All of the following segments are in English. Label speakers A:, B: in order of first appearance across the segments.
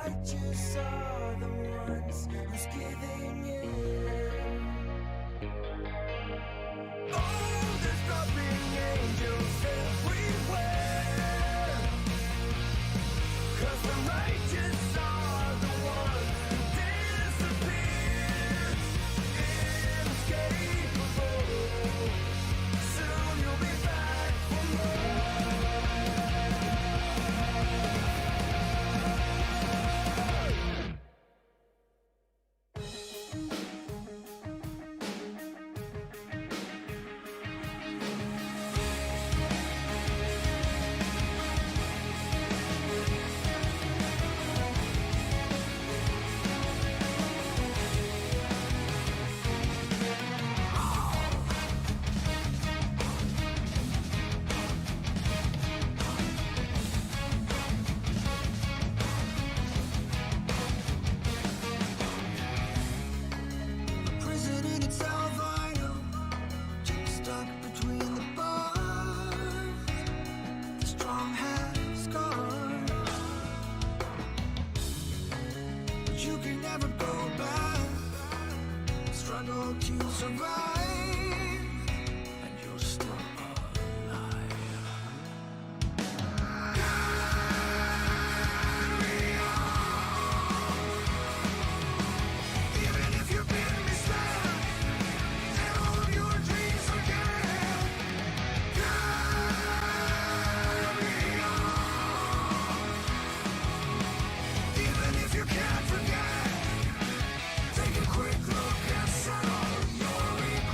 A: righteous are the ones who's giving in. Oh, there's dropping angels everywhere, 'cause the righteous are the ones who disappear, inescapable. Soon you'll be back for more. Prison in itself, I know, just stuck between the bars. The strong have scars, but you can never go back. Struggle to survive, and you're still alive. Carry on, even if you've been misled and all of your dreams are dead. Carry on, even if you can't forget. Take a quick look and settle your regrets.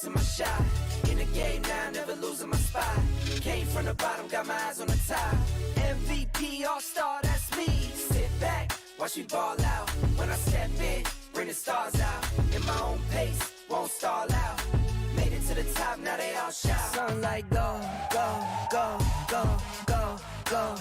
A: missing my shot. In the game now, never losing my spot. Came from the bottom, got my eyes on the top. MVP All-Star, that's me. Sit back, watch me ball out. When I step in, bring the stars out. In my own pace, won't stall out. Made it to the top, now they all shout. Sunlight go, go, go, go, go, go.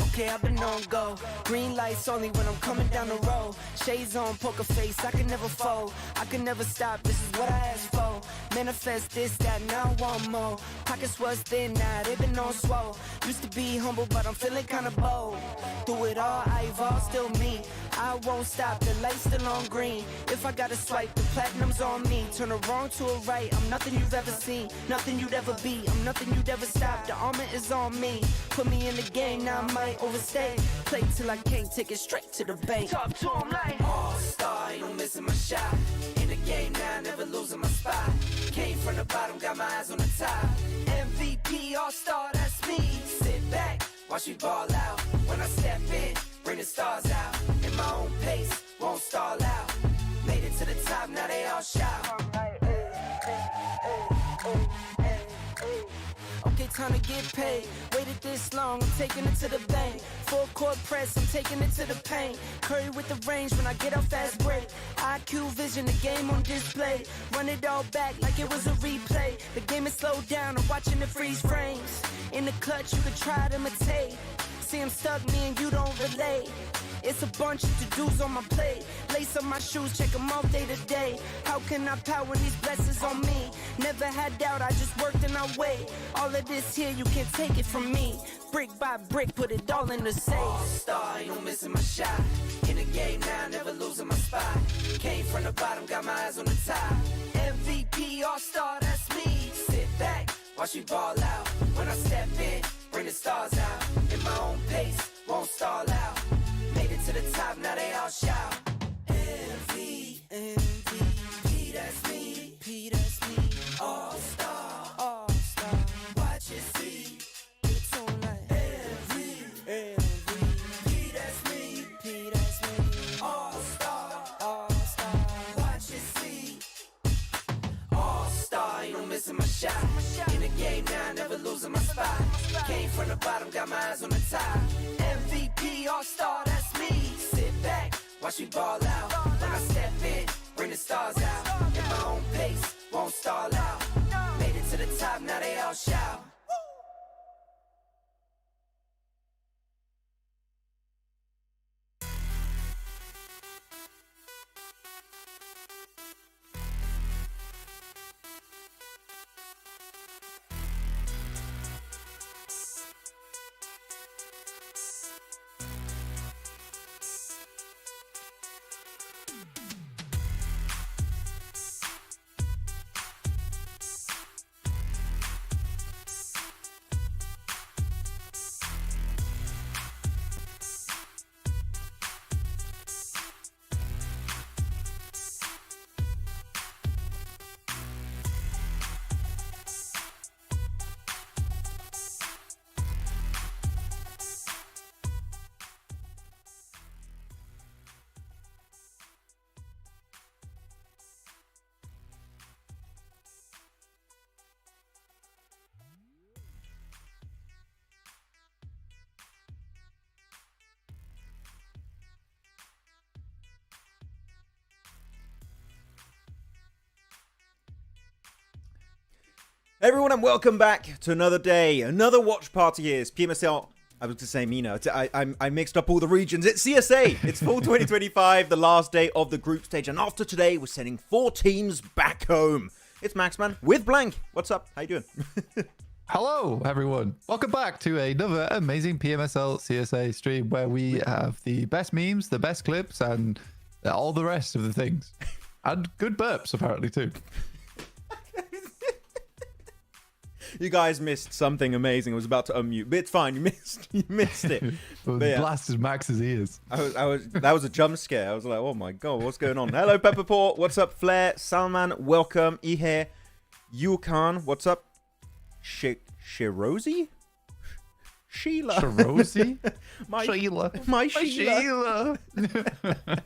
A: Okay, I've been on go. Green lights only when I'm coming down the road. Shades on, poker face, I can never fold. I can never stop, this is what I asked for. Manifest this, that, now I want more. Pockets was thin, now they've been on swole. Used to be humble, but I'm feeling kinda bold. Through it all, I evolve, still me. I won't stop, the light's still on green. If I gotta swipe, the platinum's on me. Turn a wrong to a right, I'm nothing you've ever seen. Nothing you'd ever be, I'm nothing you'd ever stop. The armor is on me. Put me in the game, now I might overstay. Play till I can't, take it straight to the bank. Talk to him like All-Star, ain't no missing my shot. In the game now, never losing my spot. Came from the bottom, got my eyes on the top. MVP All-Star, that's me. Sit back, watch me ball out. When I step in, bring the stars out. In my own pace, won't stall out. Made it to the top, now they all shout. Okay, time to get paid. Waited this long, I'm taking it to the bank. Full court press, I'm taking it to the paint. Curry with the range when I get out fast break. IQ vision, the game on display. Run it all back like it was a replay. The game is slowed down, I'm watching the freeze frames. In the clutch, you could try to imitate. See, I'm stuck, me and you don't relate. It's a bunch of to-dos on my plate. Lace up my shoes, check them off day to day. How can I power when these blessings on me? Never had doubt, I just worked and I wait. All of this here, you can't take it from me. Brick by brick, put it all in the safe. All-Star, ain't no missing my shot. In the game now, never losing my spot. Came from the bottom, got my eyes on the top. MVP All-Star, that's me. Sit back, watch me ball out. When I step in, bring the stars out. In my own pace, won't stall out. Made it to the top, now they all shout. MVP, that's me. P, that's me. All-Star, All-Star. Watch it see. It's on like MVP, that's me. P, that's me. All-Star, All-Star. Watch it see. All-Star, ain't no missing my shot. In the game now, never losing my spot. Came from the bottom, got my eyes on the top. MVP All-Star, that's me. Sit back, watch me ball out. When I step in, bring the stars out. In my own pace, won't stall out. Made it to the top, now they all shout.
B: Everyone, and welcome back to another day, another watch party here. It's PMSL. I was to say Mina. I mixed up all the regions. It's CSA. It's fall 2025, the last day of the group stage, and after today, we're sending 4 teams back home. It's Maxman with Blank. What's up? How you doing?
C: Hello, everyone. Welcome back to another amazing PMSL CSA stream where we have the best memes, the best clips, and all the rest of the things, and good burps apparently too.
B: You guys missed something amazing. I was about to unmute, but it's fine. You missed it.
C: Yeah. Blasted Max's ears.
B: That was a jump scare. I was like, oh my god, what's going on? Hello, Pepperport. What's up, Flair? Salman, welcome. Ihe, Yukan, what's up? Shirozi? Sheila.
C: Rosie?
B: My
C: Sheila.
B: My
C: My
B: Sheila.
C: Sheila.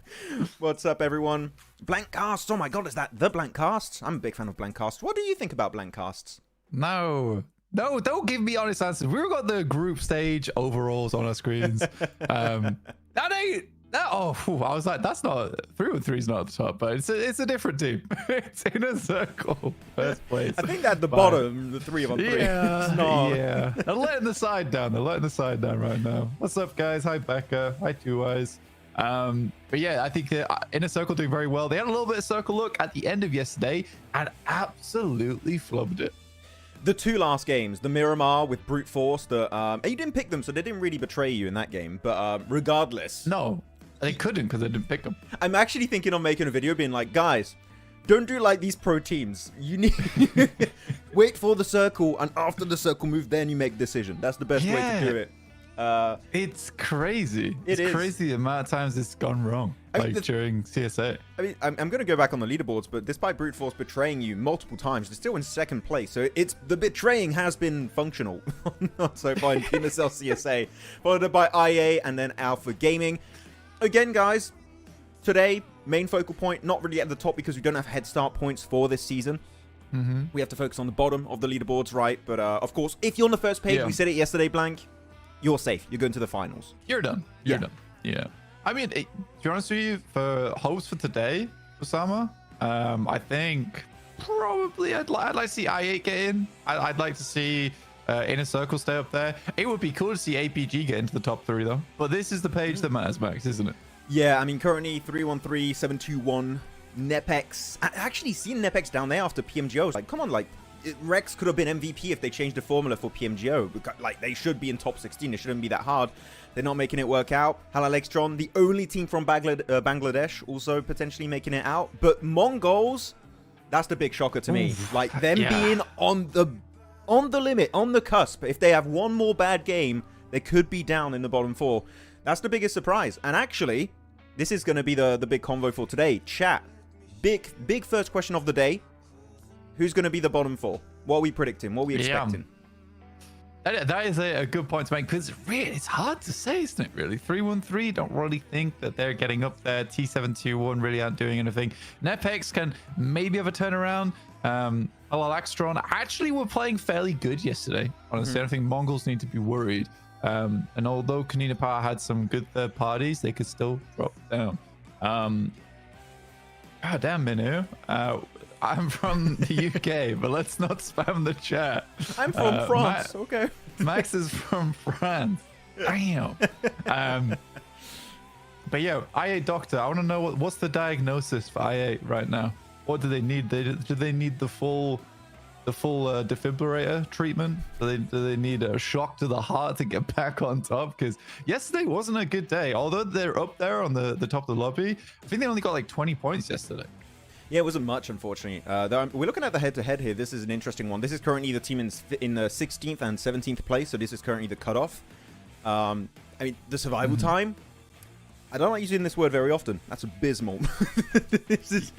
B: What's up, everyone? Blank casts. Oh my god, is that the blank casts? I'm a big fan of blank casts. What do you think about blank casts?
C: No, don't give me honest answers. We've got the group stage overalls on our screens. That ain't that. Oh, phew, I was like, that's not 3-1-3 is not at the top, but it's a different team. It's in a circle, first place.
B: I think at the bottom, the 3-on-3.
C: Yeah,
B: It's not.
C: yeah. They're letting the side down. They're letting the side down right now. What's up, guys? Hi, Becca. Hi, Two Eyes. But yeah, I think Inner Circle doing very well. They had a little bit of circle look at the end of yesterday and absolutely flubbed it.
B: The two last games, the Miramar with brute force, you didn't pick them, so they didn't really betray you in that game. But regardless,
C: No, they couldn't because they didn't pick them.
B: I'm actually thinking of making a video being like, guys, don't do like these pro teams. You need wait for the circle, and after the circle move, then you make a decision. That's the best way to do it.
C: It's crazy.
B: It is
C: crazy the amount of times it's gone wrong, during CSA.
B: I mean, I'm going to go back on the leaderboards, but despite brute force betraying you multiple times, they're still in second place. So it's the betraying has been functional so far in PMSL CSA, followed up by IA and then Alpha Gaming. Again, guys, today main focal point not really at the top because we don't have head start points for this season. We have to focus on the bottom of the leaderboards, right? But of course, if you're on the first page, we said it yesterday, Blank. You're safe. You're going to the finals.
C: You're done. You're done. Yeah. I mean, to be honest with you, for hopes for today, Osama, I think probably I'd like to see I8 get in. I'd like to see Inner Circle stay up there. It would be cool to see APG get into the top 3, though. But this is the page that matters, Max, isn't it?
B: Yeah, I mean, currently 313, 721, NEPX. I actually seen NEPX down there after PMGO. It's like, come on, like, Rex could have been MVP if they changed the formula for PMGO. Like, they should be in top 16. It shouldn't be that hard. They're not making it work out. HALAL AXETRON, the only team from Bangladesh, also potentially making it out. But MongolZ, that's the big shocker to me. Like, them being on the limit, on the cusp. If they have one more bad game, they could be down in the bottom 4. That's the biggest surprise. And actually, this is going to be the big convo for today. Chat, big first question of the day. Who's going to be the bottom 4? What are we predicting? What are we expecting?
C: That is a good point to make, because really, it's hard to say, isn't it, really? 313 don't really think that they're getting up there. T721 really aren't doing anything. NEPX can maybe have a turnaround. HALAL AXETRON actually were playing fairly good yesterday. Honestly, I don't think MongolZ need to be worried. And although Konina Power had some good third parties, they could still drop down. God damn, Minu. I'm from the UK, but let's not spam the chat.
B: I'm from France. Okay.
C: Max is from France. Damn. But yeah, I8 doctor. I want to know what's the diagnosis for I8 right now. What do they need? Do they need the full defibrillator treatment? Do they need a shock to the heart to get back on top? Because yesterday wasn't a good day. Although they're up there on the top of the lobby, I think they only got like 20 points yesterday.
B: Yeah, it wasn't much, unfortunately. We're looking at the head-to-head here. This is an interesting one. This is currently the team in the 16th and 17th place, so this is currently the cutoff. I mean, the survival time, I don't like using this word very often. That's abysmal.
C: It's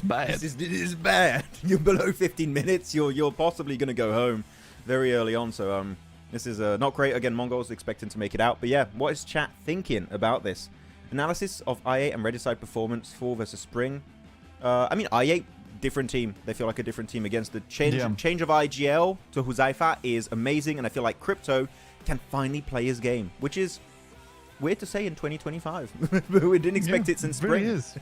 C: bad.
B: It is bad. You're below 15 minutes. You're possibly going to go home very early on, so this is not great. Again, MongolZ expecting to make it out. But yeah, what is chat thinking about this? Analysis of I8 and Rediside performance, fall versus spring. I mean, I8, different team. They feel like a different team against the change of IGL to Huzaifa is amazing, and I feel like Crypto can finally play his game, which is weird to say in 2025. But we didn't expect it since spring.
C: It really is.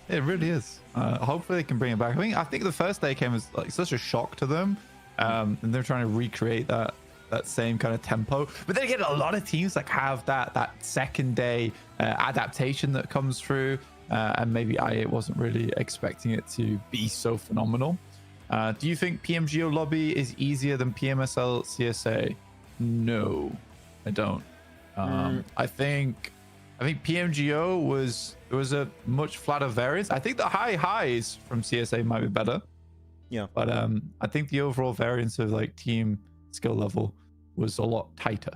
C: It really is. Hopefully they can bring it back. I think the first day came as like such a shock to them, and they're trying to recreate that same kind of tempo. But then again, a lot of teams like have that second day adaptation that comes through. And maybe I8 wasn't really expecting it to be so phenomenal. Do you think PMGO lobby is easier than PMSL CSA? No, I don't. I think PMGO was a much flatter variance. I think the highs from CSA might be better.
B: Yeah.
C: But I think the overall variance of like team skill level was a lot tighter.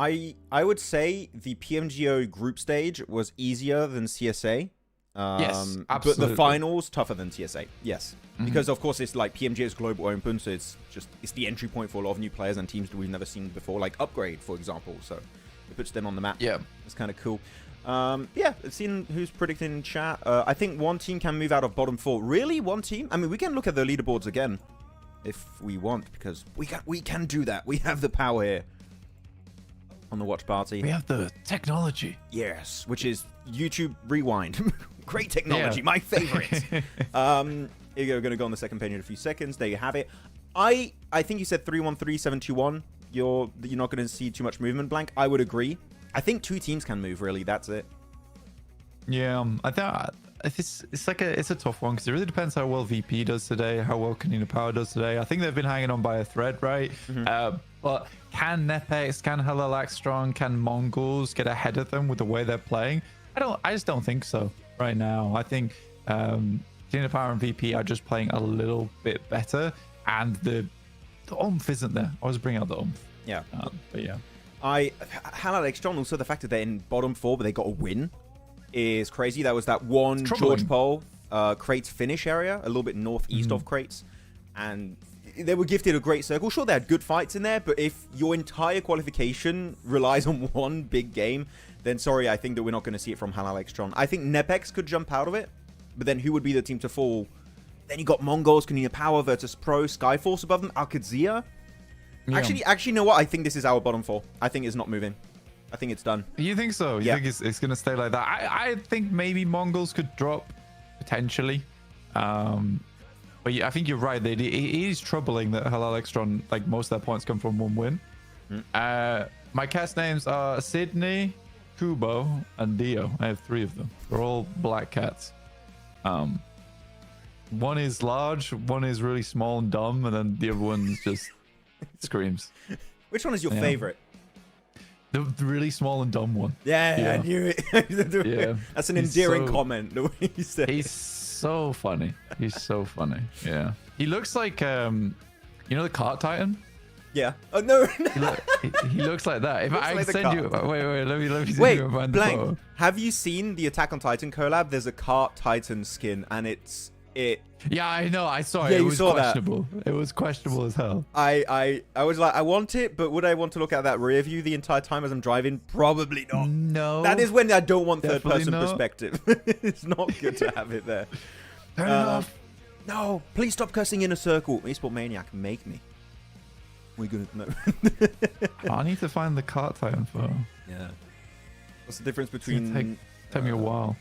B: I would say the PMGO group stage was easier than CSA.
C: Yes,
B: But
C: absolutely.
B: the finals tougher than TSA. Yes, because of course it's like PMG is global open, so it's the entry point for a lot of new players and teams that we've never seen before, like ARCRED, for example. So it puts them on the map.
C: Yeah,
B: it's kind of cool. Yeah, let's see who's predicting in chat. I think one team can move out of bottom 4. Really, one team? I mean, we can look at the leaderboards again if we want, because we can do that. We have the power here on the watch party.
C: we have the technology.
B: Yes, which is YouTube Rewind. Great technology, my favorite. Here you go. We're going to go on the second page in a few seconds. There you have it. I think you said 3-1-3-7-2-1. You're not going to see too much movement, Blank. I would agree. I think 2 teams can move, really. That's it.
C: Yeah, I think it's a tough one because it really depends how well VP does today, how well Konina Power does today. I think they've been hanging on by a thread, right? But can NEPX, can HALAL AXETRON, can MongolZ get ahead of them with the way they're playing? I just don't think so right now. I think Konina Power and VP are just playing a little bit better, and the oomph isn't there. I was bringing out the oomph.
B: Yeah.
C: But yeah.
B: HALAL AXETRON, also the fact that they're in bottom 4, but they got a win is crazy. That was that one George Pole crates finish area, a little bit northeast of crates, and they were gifted a great circle. Sure, they had good fights in there, but if your entire qualification relies on one big game, then sorry, I think that we're not going to see it from HALAL AXETRON. I think NEPX could jump out of it, but then who would be the team to fall? Then you got MongolZ, Konina Power, VIRTUS.PRO, Skyforce above them, Qadsiah. Yeah. Actually, you know what? I think this is our bottom 4. I think it's not moving. I think it's done.
C: You think so? You think it's going to stay like that? I think maybe MongolZ could drop potentially. But yeah, I think you're right. It is troubling that HALAL AXETRON, like most of their points come from one win. My cast names are Sydney, Kubo, and Dio. I have 3 of them. They're all black cats. One is large, one is really small and dumb, and then the other one's just screams.
B: Which one is your favorite?
C: The really small and dumb one.
B: Yeah, I knew it.
C: Yeah.
B: That's an endearing comment, the way you said.
C: He's so funny. He's so funny. Yeah. He looks like, you know the Cart Titan?
B: Yeah. Oh, no.
C: He looks like that. If I
B: like
C: send you... Wait, let me see
B: Wait,
C: if I can find
B: Blank,
C: the photo.
B: have you seen the Attack on Titan collab? There's a Cart Titan skin, and it's...
C: Yeah, I know. I saw it.
B: Yeah,
C: it
B: you
C: was
B: saw that.
C: questionable. It was questionable as hell.
B: I was like, I want it, but would I want to look at that rear view the entire time as I'm driving? Probably not.
C: No.
B: That is when I don't want
C: Definitely
B: third-person
C: not.
B: perspective. It's not good to have it there.
C: Turn it off.
B: No, please stop cussing in a circle. Esport Maniac, make me. We're gonna no.
C: I need to find the Cart Titan photo.
B: Yeah. What's the difference
C: It's gonna
B: between?
C: take me a while.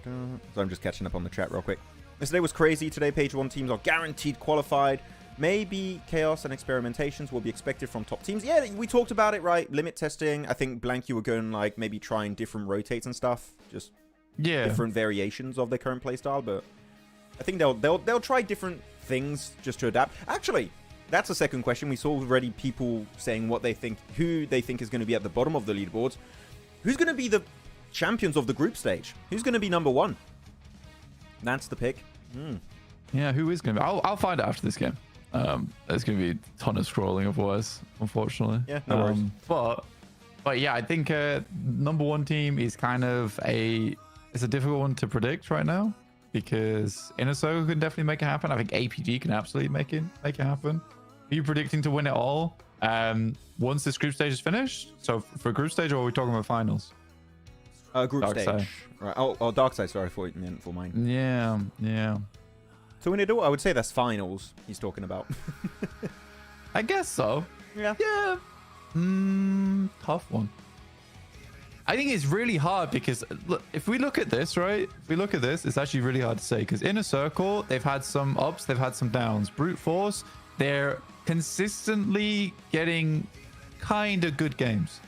B: So I'm just catching up on the chat real quick. Yesterday was crazy. Today, page 1 teams are guaranteed qualified. Maybe chaos and experimentations will be expected from top teams. Yeah, we talked about it, right? Limit testing. I think Blank, you were going like maybe trying different rotates and stuff, just different variations of their current playstyle. But I think they'll try different things just to adapt. Actually, that's the second question. We saw already people saying what they think, who they think is going to be at the bottom of the leaderboards. Who's going to be the champions of the group stage? Who's going to be number 1? That's the pick.
C: Yeah, who is going to be? I'll find out after this game. There's going to be a ton of scrolling otherwise, unfortunately.
B: Yeah, no worries.
C: But yeah, I think number 1 team is kind of it's a difficult one to predict right now because Inner Circle can definitely make it happen. I think APG can absolutely make it happen. Are you predicting to win it all once this group stage is finished? So for group stage, or are we talking about finals?
B: Group
C: Dark
B: stage.
C: side.
B: Right. Oh, Dark Side. Sorry for mine.
C: Yeah.
B: So win it all, I would say that's finals he's talking about.
C: I guess so.
B: Yeah.
C: Tough one. I think it's really hard because look, if we look at this, right? If we look at this, it's actually really hard to say because Inner Circle, they've had some ups, they've had some downs. Brute Force, they're consistently getting kind of good games.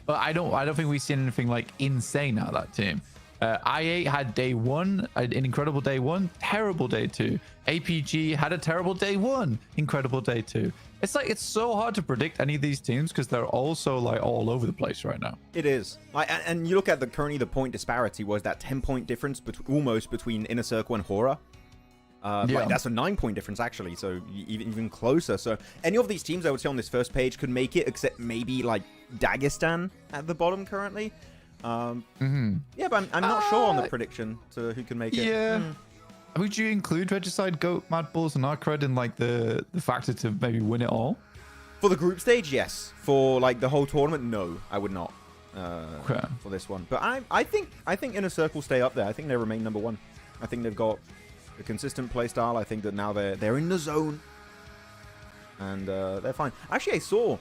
C: But I don't think we've seen anything like insane out of that team. I8 had day 1, an incredible day 1, terrible day 2. APG had a terrible day 1, incredible day 2. It's like it's so hard to predict any of these teams because they're also like all over the place right now.
B: It is. And you look at currently the point disparity was that 10-point difference almost between Inner Circle and HORAA. Like that's a 9-point difference actually, so even closer. So any of these teams I would say on this first page could make it, except maybe like Dagestan at the bottom currently. Yeah, but I'm not sure on the prediction to who can make it.
C: Yeah. Would you include Regicide, Goat, MadBulls, and ARCRED in like the factor to maybe win it all?
B: For the group stage, yes. For like the whole tournament, no, I would not. For this one, but I think Inner Circle stay up there. I think they remain number one. I think they've got a consistent play style. I think that now they're in the zone, and they're fine. Actually, I saw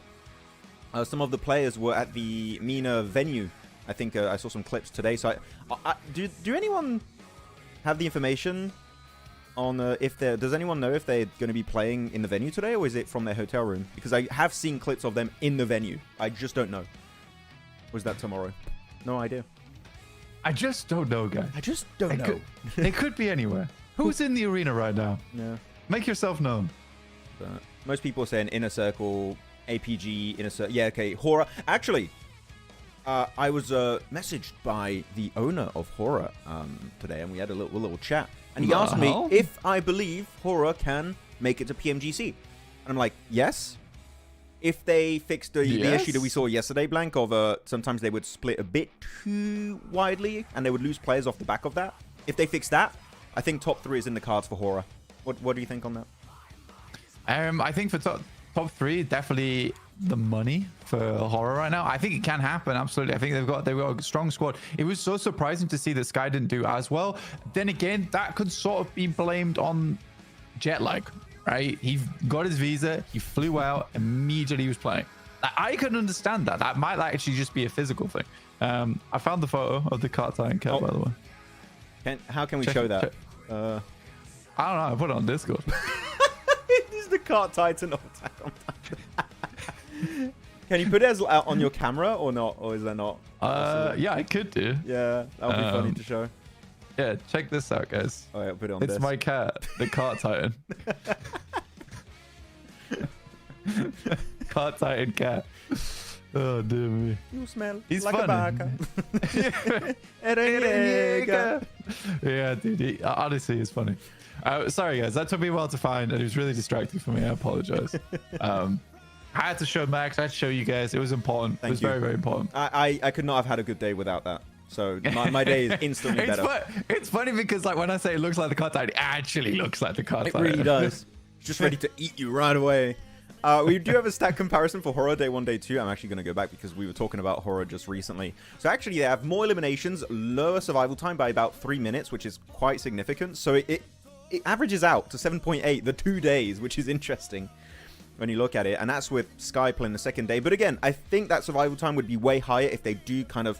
B: some of the players were at the MENA venue. I think I saw some clips today. So do anyone have the information on if they're? Does anyone know if they're going to be playing in the venue today, or is it from their hotel room? Because I have seen clips of them in the venue. I just don't know. Or is that tomorrow? No idea.
C: I just don't know, guys.
B: I just don't know.
C: They could be anywhere. Who's in the arena right now?
B: Yeah.
C: Make yourself known.
B: But most people are saying Inner Circle, APG, Inner Circle. Yeah, okay. HORAA. Actually, I was messaged by the owner of HORAA today, and we had a little chat. And he asked me if I believe HORAA can make it to PMGC. And I'm like, yes. If they fixed the issue that we saw yesterday, Blank, of sometimes they would split a bit too widely and they would lose players off the back of that. If they fix that, I think top 3 is in the cards for HORAA. What do you think on that?
C: I think for top 3, definitely the money for HORAA right now. I think it can happen, absolutely. I think they've got a strong squad. It was so surprising to see that Sky didn't do as well. Then again, that could sort of be blamed on jet lag. Right, he got his visa, he flew out, immediately he was playing. I can understand that. That might actually just be a physical thing. I found the photo of the Qadsiah and Cat, by the way.
B: How can we show that?
C: I don't know. I put it on Discord.
B: This is the Qadsiah and Attack on Titan. Can you put it out on your camera or not? Or is that not?
C: Yeah, I could do.
B: Yeah, that would be funny to show.
C: Yeah, check this out, guys.
B: Oh, I'll put it on
C: It's my cat, the Qadsiah. Qadsiah cat. Oh, dear me.
B: You smell
C: He's
B: like
C: funny.
B: a baka.
C: Yeah, dude. Honestly, it's funny. Sorry, guys. That took me a while to find, and it was really distracting for me. I apologize. I had to show Max. I had to show you guys. It was important. It was very, very important.
B: I could not have had a good day without that. So my day is instantly better.
C: It's funny because like when I say it looks like the Qadsiah, it actually looks like the Qadsiah.
B: It really does. It's just ready to eat you right away. We do have a stat comparison for HORAA Day 1, Day 2. I'm actually going to go back because we were talking about HORAA just recently. So actually they have more eliminations, lower survival time by about 3 minutes, which is quite significant. So it averages out to 7.8 the 2 days, which is interesting when you look at it. And that's with Sky playing the second day. But again, I think that survival time would be way higher if they do kind of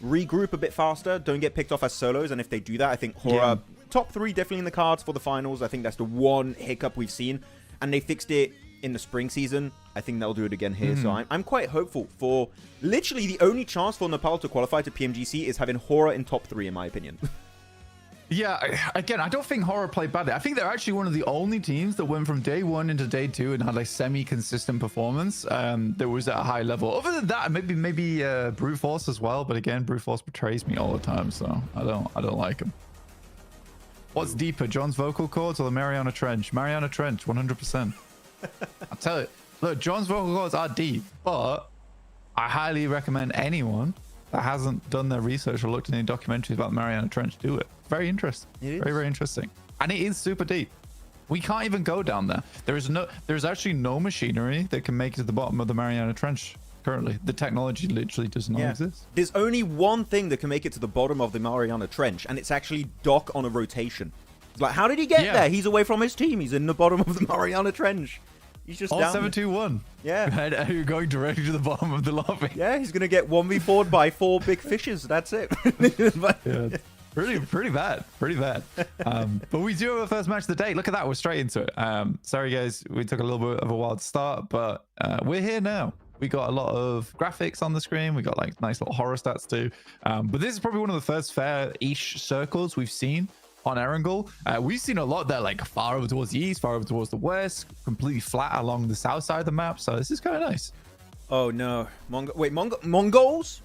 B: regroup a bit faster, don't get picked off as solos. And if they do that, I think HORAA top 3 definitely in the cards for the finals. I think that's the one hiccup we've seen. And they fixed it in the spring season. I think they'll do it again here. So I'm quite hopeful for literally the only chance for Nepal to qualify to PMGC is having HORAA in top 3 in my opinion.
C: Yeah, again, I don't think HORAA played badly. I think they're actually one of the only teams that went from day 1 into day 2 and had like semi-consistent performance. That was at a high level. Other than that, maybe Brute Force as well. But again, Brute Force betrays me all the time, so I don't like him. What's deeper, John's vocal cords or the Mariana Trench? Mariana Trench, 100%. I'll tell you. Look, John's vocal cords are deep, but I highly recommend anyone that hasn't done their research or looked at any documentaries about the Mariana Trench do it. Very interesting. Very, very interesting. And it is super deep. We can't even go down there. There's actually no machinery that can make it to the bottom of the Mariana Trench currently. The technology literally does not exist.
B: There's only one thing that can make it to the bottom of the Mariana Trench, and it's actually Doc on a rotation. It's like, how did he get there? He's away from his team. He's in the bottom of the Mariana Trench. He's just down
C: 721.
B: Yeah.
C: And you're going directly to the bottom of the lobby.
B: Yeah, he's going to get 1v4'd by 4 big fishes. That's it.
C: Yeah. Pretty bad. But we do have a first match of the day. Look at that. We're straight into it. Sorry, guys. We took a little bit of a wild start, but we're here now. We got a lot of graphics on the screen. We got like nice little horror stats too. But this is probably one of the first fair-ish circles we've seen on Erangel. We've seen a lot there, like far over towards the east, far over towards the west, completely flat along the south side of the map. So this is kind of nice.
B: Oh no, Mongols?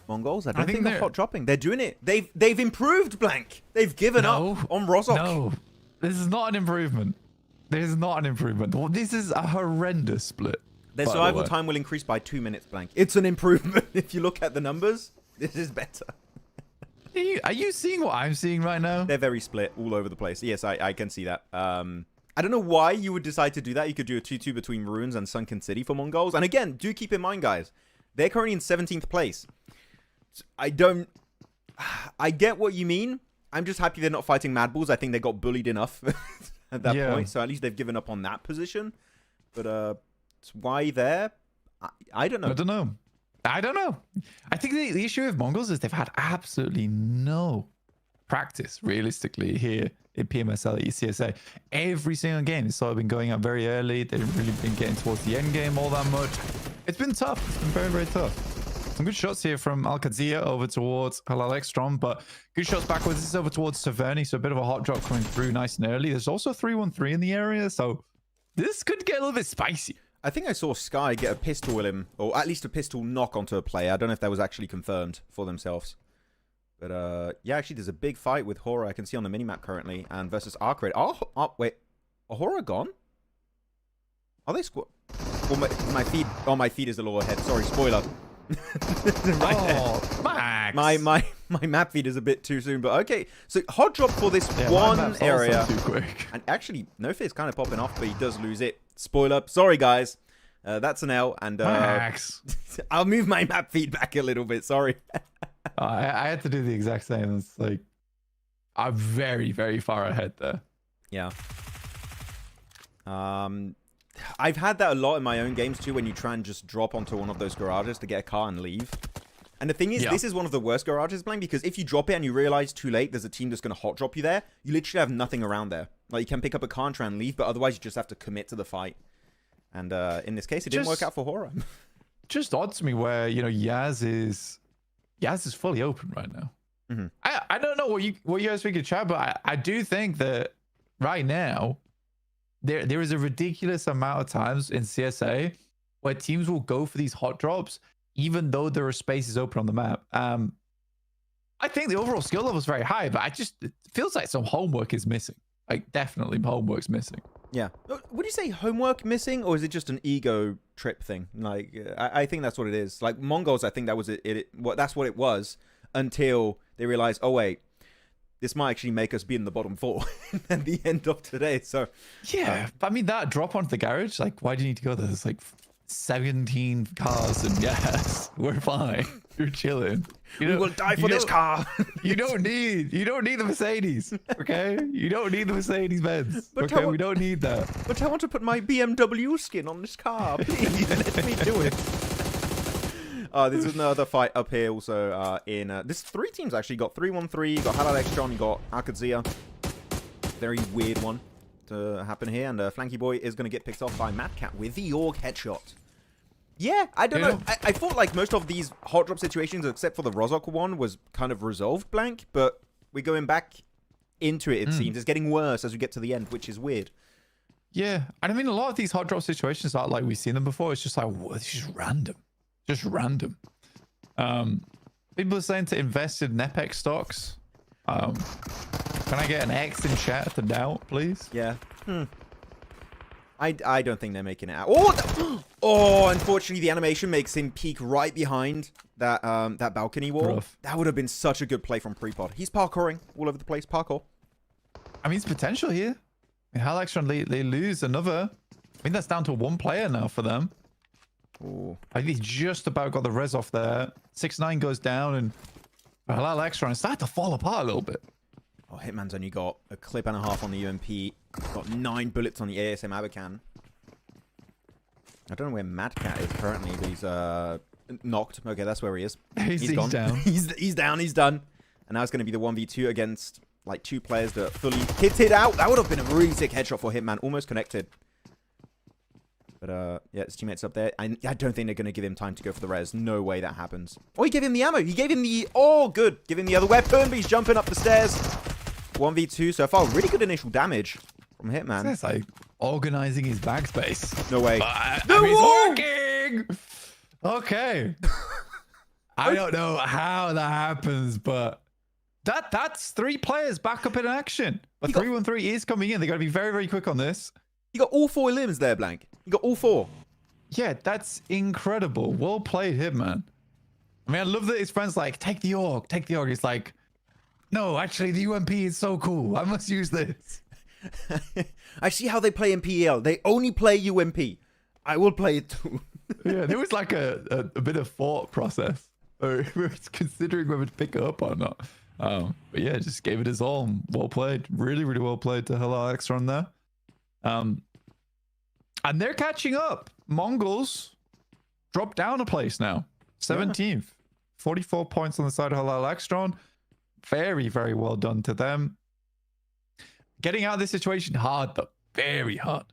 B: Mongols? I don't think they're hot dropping. They're doing it. They've improved, Blank. They've given up on Rozok.
C: No, this is not an improvement. This is not an improvement. This is a horrendous split.
B: Their
C: by the
B: survival
C: way.
B: time will increase by 2 minutes, blank. It's an improvement. If you look at the numbers, this is better.
C: Are you seeing what I'm seeing right now?
B: They're very split all over the place. Yes, I can see that. I don't know why you would decide to do that. You could do a 2-2 between Ruins and Sunken City for MongolZ. And again, do keep in mind, guys, they're currently in 17th place. I get what you mean. I'm just happy they're not fighting MadBulls. I think they got bullied enough at that point. So at least they've given up on that position. But why there? I don't know.
C: I don't know. I think the issue with MongolZ is they've had absolutely no practice, realistically, here in PMSL CSA. Every single game has sort of been going out very early. They haven't really been getting towards the end game all that much. It's been tough. It's been very, very tough. Some good shots here from Qadsiah over towards AXETRON, but good shots backwards. This is over towards Taverny, so a bit of a hot drop coming through nice and early. There's also 3-1-3 in the area, so this could get a little bit spicy.
B: I think I saw Sky get a pistol with him, or at least a pistol knock onto a player. I don't know if that was actually confirmed for themselves. But, yeah, actually, there's a big fight with HORAA. I can see on the minimap currently, and versus ARCRED. Oh, wait. Are HORAA gone? Are they squad? Well, my feed is a little ahead. Sorry, spoiler.
C: Max.
B: My map feed is a bit too soon, but okay. So, hot drop for this one area.
C: Too quick.
B: And actually, No Fear's kind of popping off, but he does lose it. Spoiler. Sorry, guys. That's an L. And
C: Max.
B: I'll move my map feed back a little bit. Sorry.
C: I had to do the exact same. It's like, I'm very, very far ahead there.
B: Yeah. I've had that a lot in my own games too, when you try and just drop onto one of those garages to get a car and leave. And the thing is, this is one of the worst garages, Blank, because if you drop it and you realize too late there's a team that's going to hot drop you there, you literally have nothing around there. Like, you can pick up a car and try and leave, but otherwise you just have to commit to the fight. And in this case, it didn't work out for HORAA.
C: Just odd to me where, you know, Yaz is fully open right now.
B: Mm-hmm.
C: I don't know what you guys think of chat, but I do think that right now there is a ridiculous amount of times in CSA where teams will go for these hot drops even though there are spaces open on the map. I think the overall skill level is very high, but it feels like some homework is missing. Like, definitely homework's missing.
B: Yeah. Would you say homework missing, or is it just an ego trip thing? Like, I think that's what it is. Like, MongolZ, I think that was that's what it was, until they realized, oh, wait, this might actually make us be in the bottom 4 at the end of today. So,
C: yeah, but I mean, that drop onto the garage, like, why do you need to go there? There's like 17 cars, and yes, we're fine. You're chilling.
B: We will die for this car.
C: You don't need the Mercedes, okay? You don't need the Mercedes Benz. Okay, we don't need that.
B: But I want to put my BMW skin on this car. Please let me do it. This is another fight up here also in this 3 teams actually. Got 3-1-3, you got HALAL AXETRON, you got Qadsiah. Very weird one to happen here, and Flanky Boy is going to get picked off by MadCat with the Org headshot. Yeah, I don't know. I thought like most of these hot drop situations, except for the Rozok one, was kind of resolved, Blank, but we're going back into it, it seems. It's getting worse as we get to the end, which is weird.
C: Yeah, and I mean, a lot of these hot drop situations aren't like we've seen them before. It's just like, whoa, it's just random. Just random. People are saying to invest in NEPX stocks. Can I get an X in chat to doubt, please?
B: Yeah. I don't think they're making it out. Oh, unfortunately, the animation makes him peek right behind that that balcony wall.
C: Rough.
B: That would have been such a good play from Prepod. He's parkouring all over the place. Parkour.
C: I mean, it's potential here. I mean, HALAL AXETRON, they lose another. I think that's down to 1 player now for them.
B: Ooh.
C: I think he's just about got the res off there. 6-9 goes down, and HALAL AXETRON is starting to fall apart a little bit.
B: Oh, Hitman's only got a clip and a half on the UMP. Got 9 bullets on the ASM Abacan. I don't know where MadCat is currently, but he's knocked. Okay, that's where he is.
C: He's
B: gone.
C: down.
B: he's down. He's done. And now it's going to be the 1v2 against like 2 players that fully kitted out. That would have been a really sick headshot for Hitman. Almost connected. But yeah, his teammates up there. I don't think they're going to give him time to go for the res. No way that happens. Oh, he gave him the ammo. He gave him the... Oh, good. Give him the other weapon, but he's jumping up the stairs. 1v2 so far. Really good initial damage from Hitman.
C: It's like organizing his backspace.
B: No way.
C: It's working! Okay. I don't know how that happens, but that's 3 players back up in action. But 3-1-3 is coming in. They got to be very, very quick on this.
B: You got all 4 limbs there, Blank. You got all 4.
C: Yeah, that's incredible. Well played, Hitman. I mean, I love that his friend's like, take the org, take the org. He's like, no, actually, the UMP is so cool. I must use this.
B: I see how they play in PEL. They only play UMP. I will play it too.
C: Yeah, there was like a bit of thought process. Or we were considering whether to pick it up or not. But yeah, just gave it his all. Well played. Really, really well played to HALAL AXETRON there. And they're catching up. MongolZ dropped down a place now. 17th. Yeah. 44 points on the side of HALAL AXETRON. Very, very well done to them. Getting out of this situation, hard though. Very hard.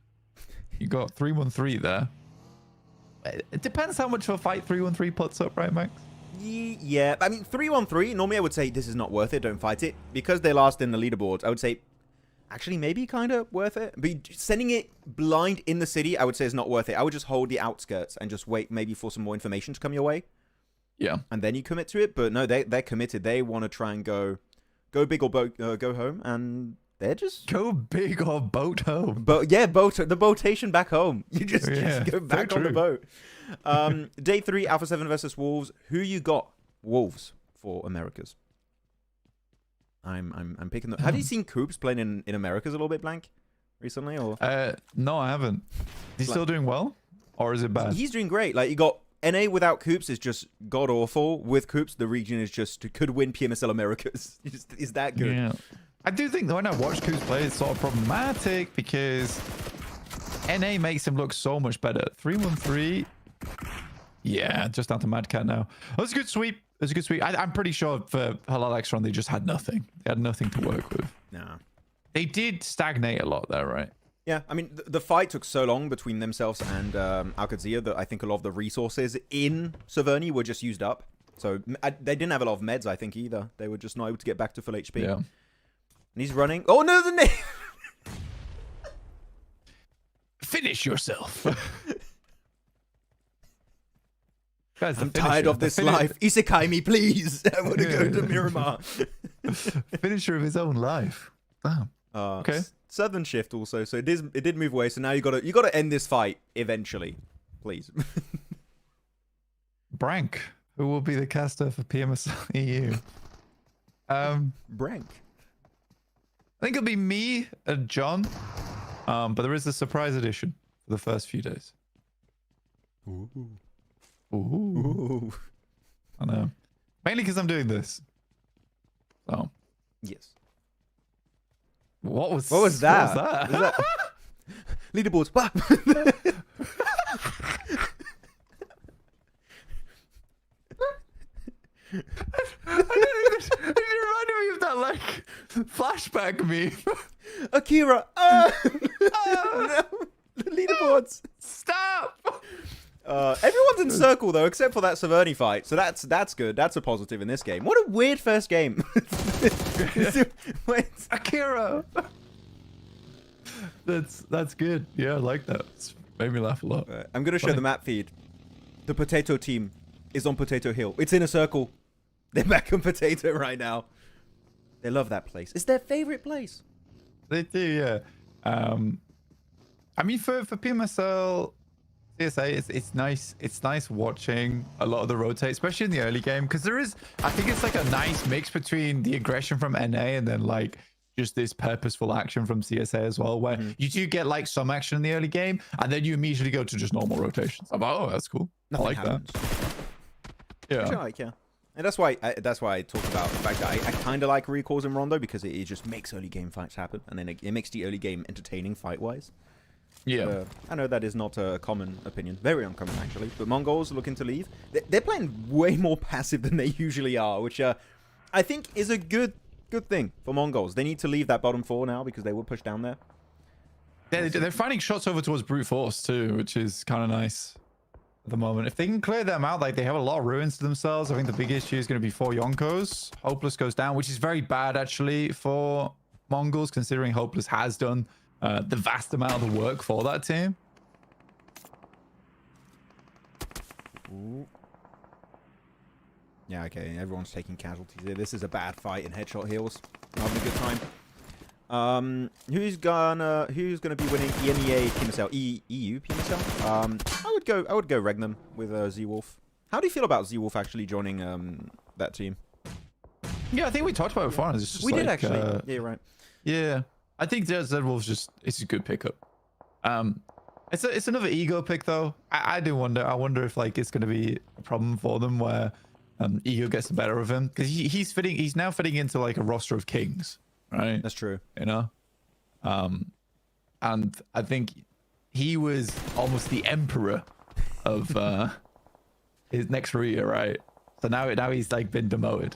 C: You got 3-1-3 there. It depends how much of a fight 3-1-3 puts up, right, Max?
B: Yeah, I mean, 3-1-3, normally I would say this is not worth it, don't fight it. Because they're last in the leaderboards, I would say, actually, maybe kind of worth it. But sending it blind in the city, I would say is not worth it. I would just hold the outskirts and just wait maybe for some more information to come your way. Yeah. And then you commit to it. But no, they're committed. They want to try and go big or go home. And they're just...
C: Go big or boat home.
B: But yeah, the boatation back home. You just go back on the boat. Day 3, Alpha 7 versus Wolves. Who you got? Wolves for Americas. I'm picking the... Have you seen Coops playing in Americas a little bit, Blank, recently? Or
C: no, I haven't. Is he still doing well? Or is it bad?
B: He's doing great. Like, you got NA without Coops is just god-awful. With Coops, the region is just... could win PMSL Americas. Is that good? Yeah.
C: I do think that when I watch Coops play, it's sort of problematic because NA makes him look so much better. 3-1-3. Yeah, just down to Mad Cat now. That was a good sweep. It was a good sweep. I'm pretty sure for HALAL AXETRON, they just had nothing. They had nothing to work with.
B: No.
C: They did stagnate a lot there, right?
B: Yeah, I mean, the fight took so long between themselves and Qadsiah that I think a lot of the resources in Severny were just used up. So they didn't have a lot of meds, I think, either. They were just not able to get back to full HP. Yeah. And he's running. Oh, no, the name!
C: Finish yourself. Guys,
B: I'm tired of this life. Isekai me, please. I want to go to Miramar.
C: Finisher of his own life. Damn. Okay.
B: Southern shift also, so it did move away. So now you gotta end this fight eventually, please.
C: Brank, who will be the caster for PMSL EU?
B: Brank.
C: I think it'll be me and John. But there is a surprise edition for the first few days.
B: Ooh.
C: Ooh. I know. Mainly because I'm doing this. So.
B: Yes.
C: What was
B: that? What was that? Leaderboards.
C: It reminded me of that like flashback meme.
B: Akira. No. The leaderboards.
C: Stop.
B: Everyone's in circle though, except for that Severny fight. So that's good. That's a positive in this game. What a weird first game.
C: Wait, Akira. That's good. Yeah, I like that. It's made me laugh a lot.
B: I'm gonna show the map feed. The potato team is on Potato Hill. It's in a circle. They're back on Potato right now. They love that place. It's their favorite place.
C: They do, yeah. I mean, for PMSL CSA, it's nice. It's nice watching a lot of the rotate, especially in the early game, because there is, I think it's like a nice mix between the aggression from NA and then like just this purposeful action from CSA as well, where you do get like some action in the early game, and then you immediately go to just normal rotations. I'm like, oh, that's cool.
B: Nothing
C: I like
B: happens.
C: that. Yeah.
B: Yeah. And that's why I talk about the fact that I kind of like recalls in Rondo, because it just makes early game fights happen, and then it makes the early game entertaining fight-wise.
C: Yeah.
B: I know that is not a common opinion. Very uncommon, actually. But MongolZ looking to leave. They're playing way more passive than they usually are, which I think is a good thing for MongolZ. They need to leave that bottom 4 now, because they will push down there.
C: They're finding shots over towards brute force too, which is kind of nice at the moment. If they can clear them out, like they have a lot of ruins to themselves. I think the big issue is going to be 4 Yonkos. Hopeless goes down, which is very bad actually for MongolZ, considering Hopeless has done the vast amount of the work for that team.
B: Ooh. Yeah, okay. Everyone's taking casualties here. This is a bad fight in headshot heals. Not having a good time. Who's gonna be winning EMEA PMSL? EU PMSL? would go Regnum with Z-Wolf. How do you feel about Z-Wolf actually joining that team?
C: Yeah, I think we talked about it before. It's just
B: We
C: like,
B: did actually. Yeah, you're right.
C: Yeah, I think Z-Wolf's it's a good pickup. It's another ego pick though. I do wonder. I wonder if like it's going to be a problem for them where ego gets the better of him, because he's now fitting into like a roster of kings, right?
B: That's true.
C: You know, and I think he was almost the emperor of his next career, right? So now he's like been demoted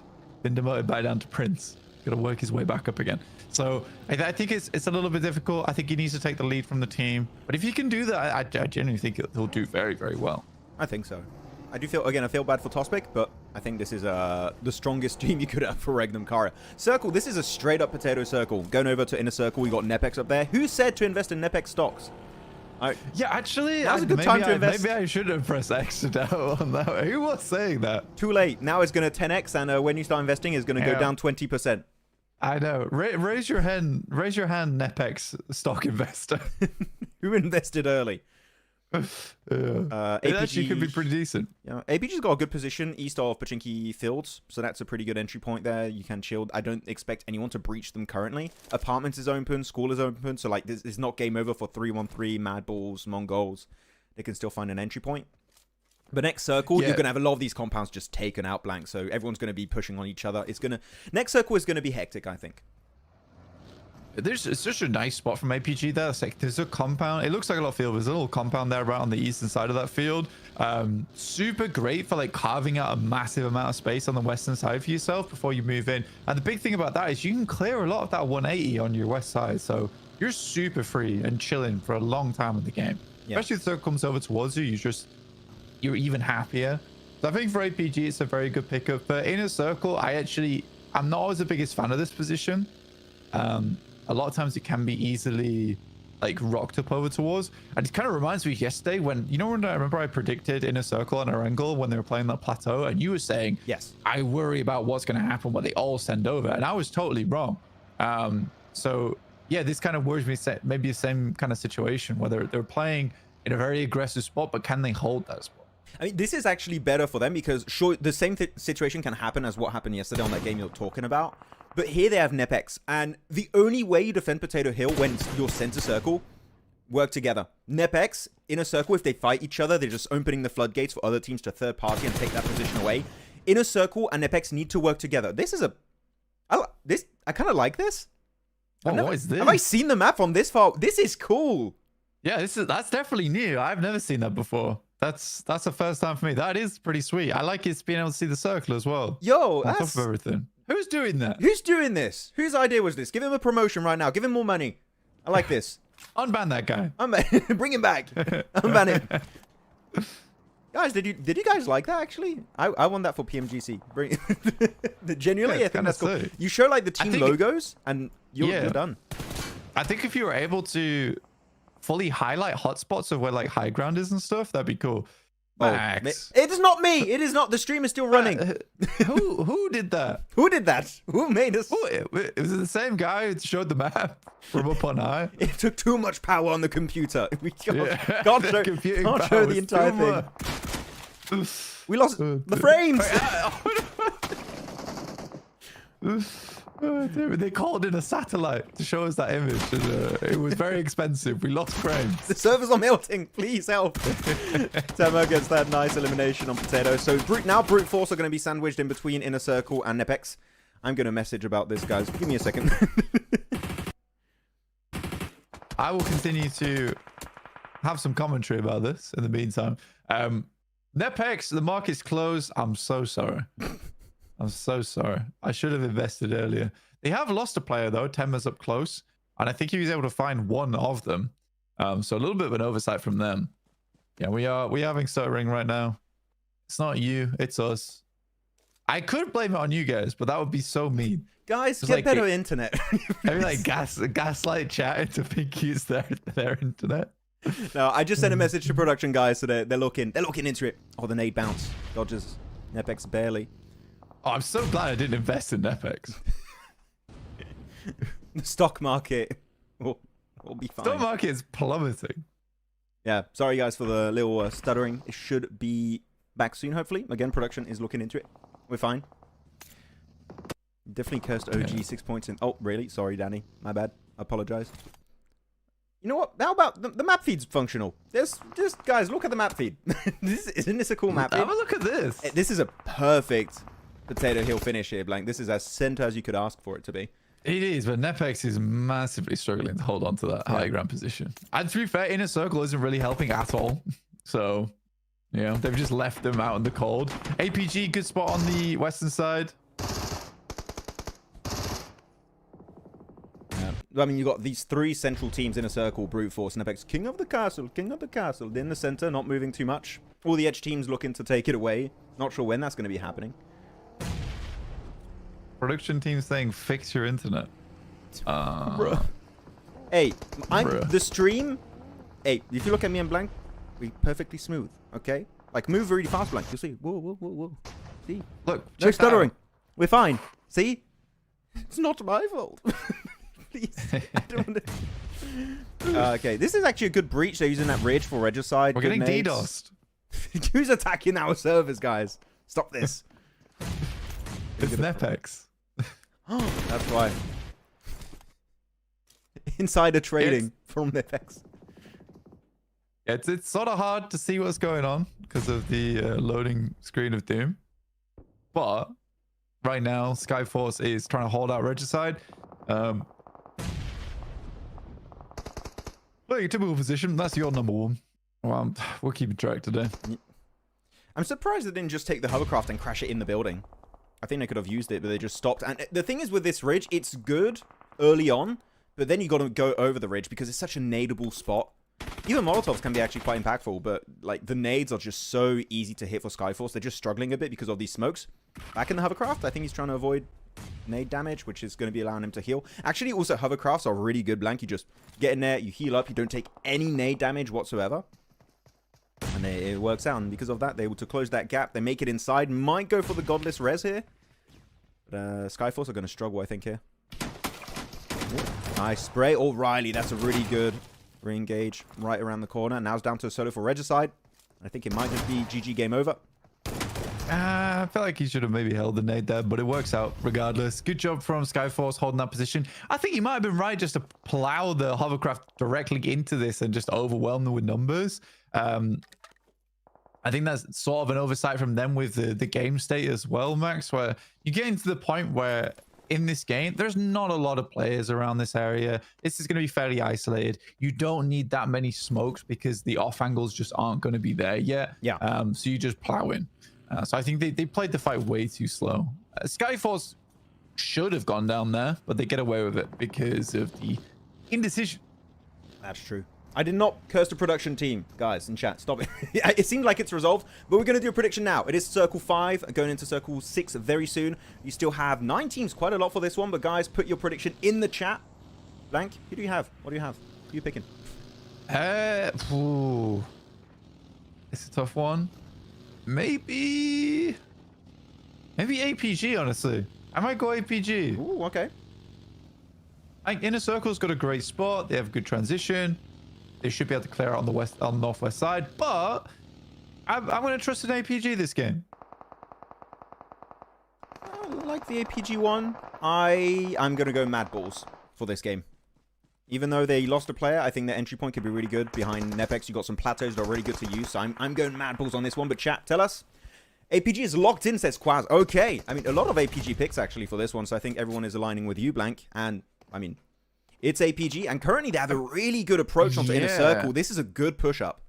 C: back down to prince. Got to work his way back up again. So I think it's a little bit difficult. I think he needs to take the lead from the team. But if he can do that, I genuinely think he'll do very, very well.
B: I think so. I do feel, again, I feel bad for Tospic, but I think this is the strongest team you could have for Regnum Kara. Circle, this is a straight up potato circle. Going over to Inner Circle, we got NEPX up there. Who said to invest in NEPX stocks?
C: Yeah, actually,
B: now's a good time to invest.
C: Maybe I should have pressed X down on that. Who was saying that?
B: Too late. Now it's going to 10x, and when you start investing, it's going to go down 20%.
C: I know. Raise your hand, NEPX stock investor.
B: Who invested early?
C: It actually could be pretty decent.
B: Yeah, APG's got a good position east of Pachinki Fields, so that's a pretty good entry point there. You can chill. I don't expect anyone to breach them currently. Apartments is open, school is open, so like this is not game over for 313, MadBulls, MongolZ. They can still find an entry point. But next circle, you're gonna have a lot of these compounds just taken out blank, so everyone's gonna be pushing on each other. Next circle is gonna be hectic, I think.
C: It's such a nice spot from APG there. It's like there's a compound. It looks like a lot of field. There's a little compound there right on the eastern side of that field. Super great for like carving out a massive amount of space on the western side for yourself before you move in. And the big thing about that is you can clear a lot of that 180 on your west side. So you're super free and chilling for a long time in the game. Yeah. Especially if the circle comes over towards you, you're even happier. So I think for APG, it's a very good pickup. For Inner Circle, I'm not always the biggest fan of this position. A lot of times it can be easily like rocked up over towards, and it kind of reminds me of yesterday when I remember I predicted Inner Circle and Erangel when they were playing that plateau, and you were saying, yes, I worry about what's going to happen when they all send over, and I was totally wrong. So yeah, this kind of worries me. Maybe the same kind of situation where they're playing in a very aggressive spot, but can they hold that spot?
B: I mean, this is actually better for them because sure, the same situation can happen as what happened yesterday on that game you're talking about. But here they have NEPX, and the only way you defend Potato Hill when your center circle work together. NEPX, Inner Circle, if they fight each other, they're just opening the floodgates for other teams to third party and take that position away. Inner Circle and NEPX need to work together. I kind of like this.
C: What is this?
B: Have I seen the map from this far? This is cool.
C: Yeah, that's definitely new. I've never seen that before. That's the first time for me. That is pretty sweet. I like it being able to see the circle as well.
B: Yo,
C: on top of everything. Who's doing that?
B: Who's doing this? Whose idea was this? Give him a promotion right now. Give him more money. I like this.
C: Unban that guy.
B: Bring him back. Unban him. Guys, did you guys like that actually? I want that for PMGC. Genuinely, I think that's cool. Sick. You show like the team logos and you're done.
C: I think if you were able to fully highlight hotspots of where like high ground is and stuff, that'd be cool. Max.
B: It is not me. It is not. The stream is still running.
C: Who did that?
B: Who did that? Who made us?
C: It was the same guy who showed the map from up on high.
B: It took too much power on the computer. We can't show the entire thing. We lost the frames.
C: They called in a satellite to show us that image. It was very expensive. We lost frames.
B: The servers are melting. Please help. Temo gets that nice elimination on Potato. So now Brute Force are going to be sandwiched in between Inner Circle and NEPX. I'm going to message about this, guys. Give me a second.
C: I will continue to have some commentary about this in the meantime. NEPX, the market's closed. I'm so sorry. I'm so sorry. I should have invested earlier. They have lost a player though. Tema's up close, and I think he was able to find one of them. So a little bit of an oversight from them. Yeah, we're having stuttering right now. It's not you, it's us. I could blame it on you guys, but that would be so mean.
B: Guys, get better internet.
C: I mean, like gaslight chatting to think it's their internet.
B: No, I just sent a message to production guys, so they're looking into it. Oh, the nade bounce dodges NEPX barely.
C: Oh, I'm so glad I didn't invest in NEPX.
B: The stock market will be fine.
C: Stock market is plummeting.
B: Yeah, sorry guys for the little stuttering. It should be back soon, hopefully. Again, production is looking into it. We're fine. Definitely cursed OG 6 points in. Oh, really? Sorry, Danny. My bad. I apologize. You know what? How about the map feed's functional? Just guys, look at the map feed. Isn't this a cool map feed?
C: Have a look at this.
B: This is a perfect potato hill finish here, Blank. This is as center as you could ask for it to be.
C: It is, but NEPX is massively struggling to hold on to that high ground position. And to be fair, Inner Circle isn't really helping at all. So, yeah, they've just left them out in the cold. APG, good spot on the western side.
B: I mean, you got these 3 central teams in a circle, Brute Force, NEPX, King of the Castle, King of the Castle. In the center, not moving too much. All the edge teams looking to take it away. Not sure when that's going to be happening.
C: Production team saying, fix your internet.
B: Bruh. Hey, the stream. Hey, if you look at me and Blank, we perfectly smooth, okay? Like, move really fast, Blank. You'll see. Whoa, whoa, whoa, whoa. See?
C: Look,
B: No stuttering. We're fine. See? It's not my fault. Please. I don't want to... okay, this is actually a good breach. They're using that ridge for regicide.
C: We're getting DDoSed.
B: Who's attacking our servers, guys? Stop this.
C: It's NEPX.
B: That's why. Insider trading from NEPX.
C: It's sort of hard to see what's going on because of the loading screen of Doom. But right now, Skyforce is trying to hold out regicide. Well, your typical position, that's your number 1. Well, we'll keep it track today.
B: I'm surprised they didn't just take the hovercraft and crash it in the building. I think they could have used it, but they just stopped. And the thing is with this ridge, it's good early on, but then you got to go over the ridge because it's such a nadeable spot. Even Molotovs can be actually quite impactful, but like the nades are just so easy to hit for Skyforce. They're just struggling a bit because of these smokes. Back in the hovercraft, I think he's trying to avoid nade damage, which is going to be allowing him to heal. Actually, also hovercrafts are really good, Blank. You just get in there, you heal up, you don't take any nade damage whatsoever. And it works out, and because of that, they're able to close that gap. They make it inside. Might go for the Godless Res here. But Skyforce are going to struggle, I think, here. Ooh, nice spray. O'Reilly, that's a really good re-engage right around the corner. Now it's down to a solo for regicide. I think it might just be GG game over.
C: I feel like he should have maybe held the nade there, but it works out regardless. Good job from Skyforce holding that position. I think he might have been right just to plow the hovercraft directly into this and just overwhelm them with numbers. I think that's sort of an oversight from them with the game state as well, Max, where you get into the point where in this game, there's not a lot of players around this area. This is going to be fairly isolated. You don't need that many smokes because the off angles just aren't going to be there yet.
B: Yeah.
C: So you just plow in. So I think they played the fight way too slow. Skyforce should have gone down there, but they get away with it because of the indecision.
B: That's true. I did not curse the production team, guys, in chat. Stop it. It seemed like it's resolved, but we're going to do a prediction now. It is Circle 5, going into Circle 6 very soon. You still have 9 teams, quite a lot for this one, but guys, put your prediction in the chat. Blank, who do you have? What do you have? Who are you picking?
C: It's a tough one. Maybe APG, honestly. I might go APG.
B: Ooh, okay.
C: I think Inner Circle's got a great spot. They have good transition. They should be able to clear out on the northwest side, but I'm going to trust an APG this game.
B: I like the APG one. I'm going to go MadBulls for this game. Even though they lost a player, I think their entry point could be really good. Behind NEPX, you got some plateaus that are really good to use. So I'm going MadBulls on this one. But chat, tell us. APG is locked in, says Quaz. Okay. I mean, a lot of APG picks actually for this one. So I think everyone is aligning with you, Blank. And, I mean, it's APG. And currently they have a really good approach onto Inner Circle. This is a good push-up.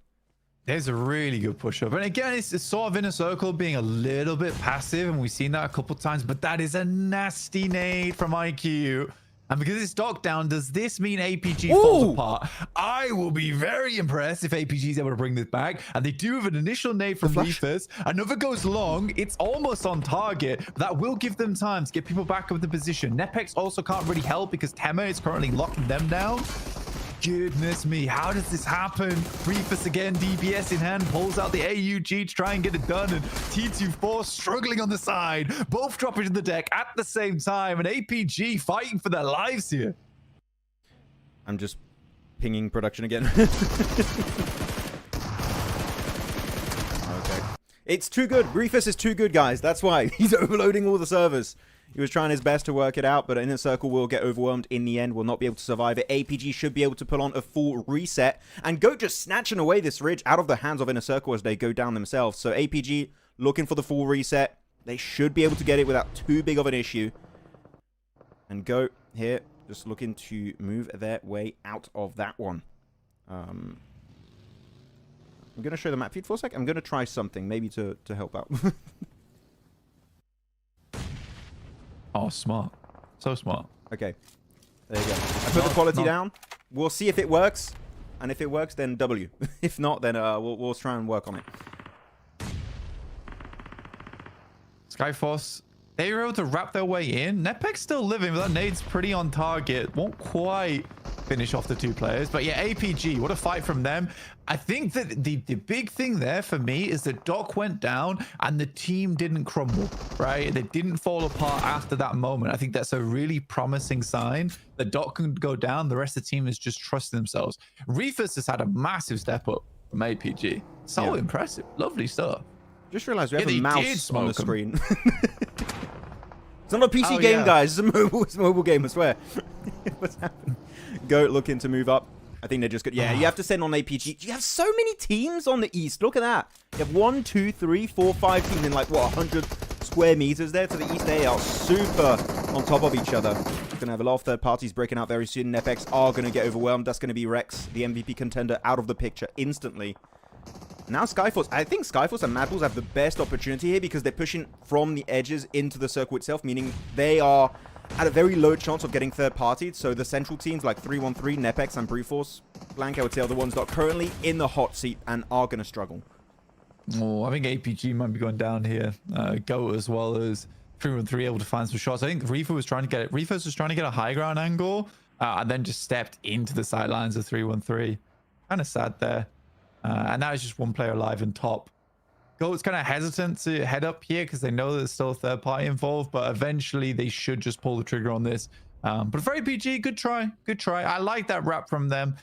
C: There's a really good push-up. And again, it's sort of Inner Circle being a little bit passive. And we've seen that a couple times. But that is a nasty nade from IQ. And because it's docked down, does this mean APG falls apart? I will be very impressed if APG is able to bring this back. And they do have an initial nade from VIRTUS. Another goes long. It's almost on target. But that will give them time to get people back up in the position. NEPX also can't really help because Tema is currently locking them down. Goodness me, how does this happen? VIRTUS again, DBS in hand, pulls out the AUG to try and get it done, and T24 struggling on the side, both dropping to the deck at the same time, and APG fighting for their lives here.
B: I'm just pinging production again. It's too good. Rufus is too good, guys. That's why. He's overloading all the servers. He was trying his best to work it out, but Inner Circle will get overwhelmed in the end. Will not be able to survive it. APG should be able to pull on a full reset. And Goat just snatching away this ridge out of the hands of Inner Circle as they go down themselves. So APG looking for the full reset. They should be able to get it without too big of an issue. And Goat here just looking to move their way out of that one. I'm going to show the map feed for a sec. I'm going to try something, maybe to help out.
C: Oh, smart. So smart.
B: Okay. There you go. I put the quality down. We'll see if it works. And if it works, then W. If not, then we'll try and work on it.
C: Skyforce, they were able to wrap their way in. NEPX still living, but that nade's pretty on target. Won't quite finish off the two players. But yeah, APG, what a fight from them. I think that the big thing there for me is that Doc went down and the team didn't crumble, right? They didn't fall apart after that moment. I think that's a really promising sign that Doc can go down. The rest of the team is just trusting themselves. Rufus has had a massive step up from APG. So impressive. Lovely stuff.
B: Just realized we have a mouse on the screen. It's not a PC
C: Oh,
B: game,
C: yeah.
B: guys. It's a mobile game, I swear. What's happening? Goat looking to move up. I think they're just good. Yeah, you have to send on APG. You have so many teams on the east. Look at that. You have 1, 2, 3, 4, 5 teams in like, what, 100 square meters there to the east. They are super on top of each other. Going to have a lot of third parties breaking out very soon. NEPX are going to get overwhelmed. That's going to be Rex, the MVP contender, out of the picture instantly. Now Skyforce, I think Skyforce and MadBulls have the best opportunity here because they're pushing from the edges into the circle itself, meaning they are at a very low chance of getting third-partied. So the central teams like 313, NEPX, and Brewforce, Blank, I would say, are the ones that are currently in the hot seat and are going to struggle.
C: Oh, I think APG might be going down here. Goat as well as 313 able to find some shots. I think Rufus was trying to get it. Rufus was trying to get a high ground angle and then just stepped into the sidelines of 313. Kind of sad there. And now it's just one player alive in top. Goat's kind of hesitant to head up here because they know there's still a third party involved, but eventually they should just pull the trigger on this. But for APG, good try. Good try. I like that wrap from them.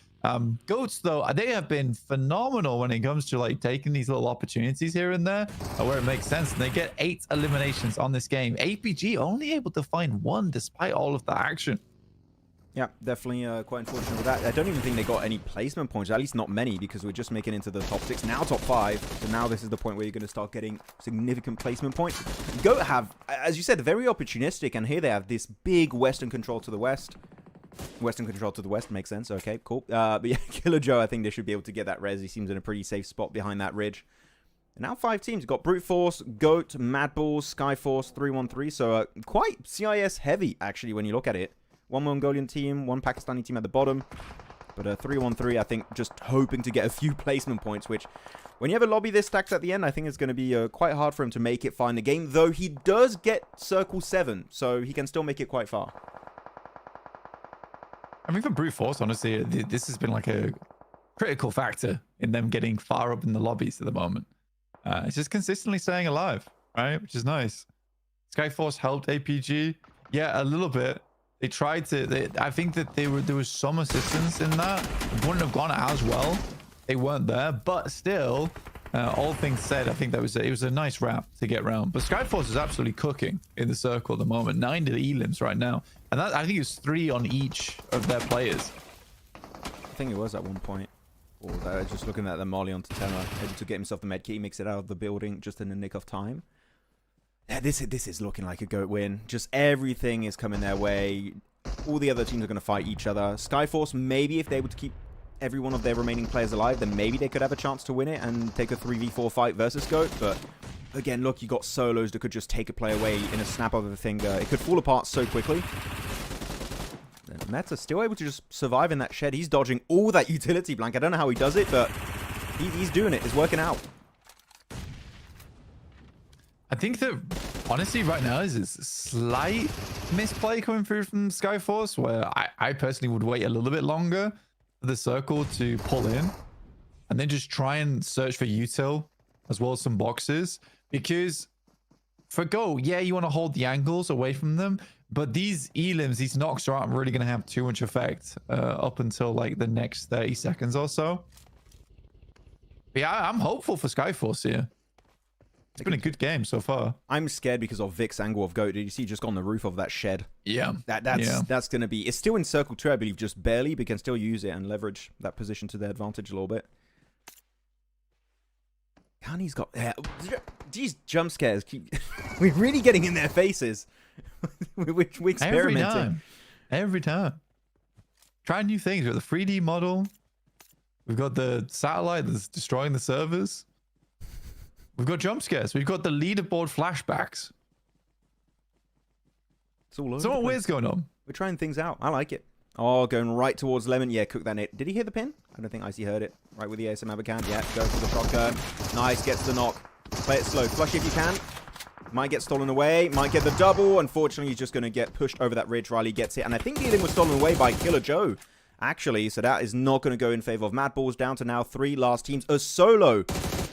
C: Goats, though, they have been phenomenal when it comes to like taking these little opportunities here and there where it makes sense. And they get 8 eliminations on this game. APG only able to find 1 despite all of the action.
B: Yeah, definitely quite unfortunate with that. I don't even think they got any placement points, at least not many, because we're just making it into the top 6, now top 5. So now this is the point where you're going to start getting significant placement points. Goat have, as you said, very opportunistic, and here they have this big Western control to the west. Western control to the west makes sense. Okay, cool. But yeah, Killer Joe, I think they should be able to get that res. He seems in a pretty safe spot behind that ridge. And now 5 teams. You've got Brute Force, Goat, MadBulls, Skyforce, 313. So quite CIS heavy, actually, when you look at it. 1 Mongolian team, 1 Pakistani team at the bottom. But 313, I think, just hoping to get a few placement points, which, when you have a lobby this stacked at the end, I think it's going to be quite hard for him to make it far in the game. Though he does get Circle 7, so he can still make it quite far.
C: I mean, for Brute Force, honestly, this has been like a critical factor in them getting far up in the lobbies at the moment. It's just consistently staying alive, right? Which is nice. Skyforce helped APG. Yeah, a little bit. They tried to. I think that there was some assistance in that. It wouldn't have gone as well. They weren't there, but still, all things said, I think that it was a nice wrap to get round. But Skyforce is absolutely cooking in the circle at the moment. 9 elims right now, and that, I think it's 3 on each of their players.
B: I think it was at one point. Or just looking at the Molly onto Tema, able to get himself the med key, makes it out of the building just in the nick of time. Yeah, this is looking like a Goat win. Just everything is coming their way. All the other teams are going to fight each other. Skyforce, maybe if they're able to keep every one of their remaining players alive, then maybe they could have a chance to win it and take a 3v4 fight versus Goat. But again, look, you got solos that could just take a play away in a snap of a finger. It could fall apart so quickly. And Meta still able to just survive in that shed. He's dodging all that utility blank. I don't know how he does it, but he's doing it. It's working out.
C: I think that honestly right now is a slight misplay coming through from Skyforce, where I personally would wait a little bit longer for the circle to pull in and then just try and search for util as well as some boxes, because for Go, yeah, you want to hold the angles away from them, but these elims, these knocks aren't really going to have too much effect up until like the next 30 seconds or so. But yeah, I'm hopeful for Skyforce here. It's been a good game so far.
B: I'm scared because of Vic's angle of GOAT. Did you see just on the roof of that shed?
C: Yeah.
B: That's going to be... It's still in circle 2, I believe, just barely, but can still use it and leverage that position to their advantage a little bit. Kani's got... Yeah, these jump scares keep... We're really getting in their faces. We're experimenting.
C: Every time. Trying new things. We've got the 3D model. We've got the satellite that's destroying the servers. We've got jump scares. We've got the leaderboard flashbacks.
B: It's all over.
C: So what weird's going on?
B: We're trying things out. I like it. Oh, going right towards Lemon. Yeah, cook that net. Did he hear the pin? I don't think Icy heard it. Right with the ASM can. Yeah, go for the shotgun. Nice, gets the knock. Play it slow. Flush if you can. Might get stolen away. Might get the double. Unfortunately, he's just going to get pushed over that ridge. Riley gets it. And I think the healing was stolen away by Killer Joe, actually. So that is not going to go in favor of MadBulls. Down to now 3 last teams. A solo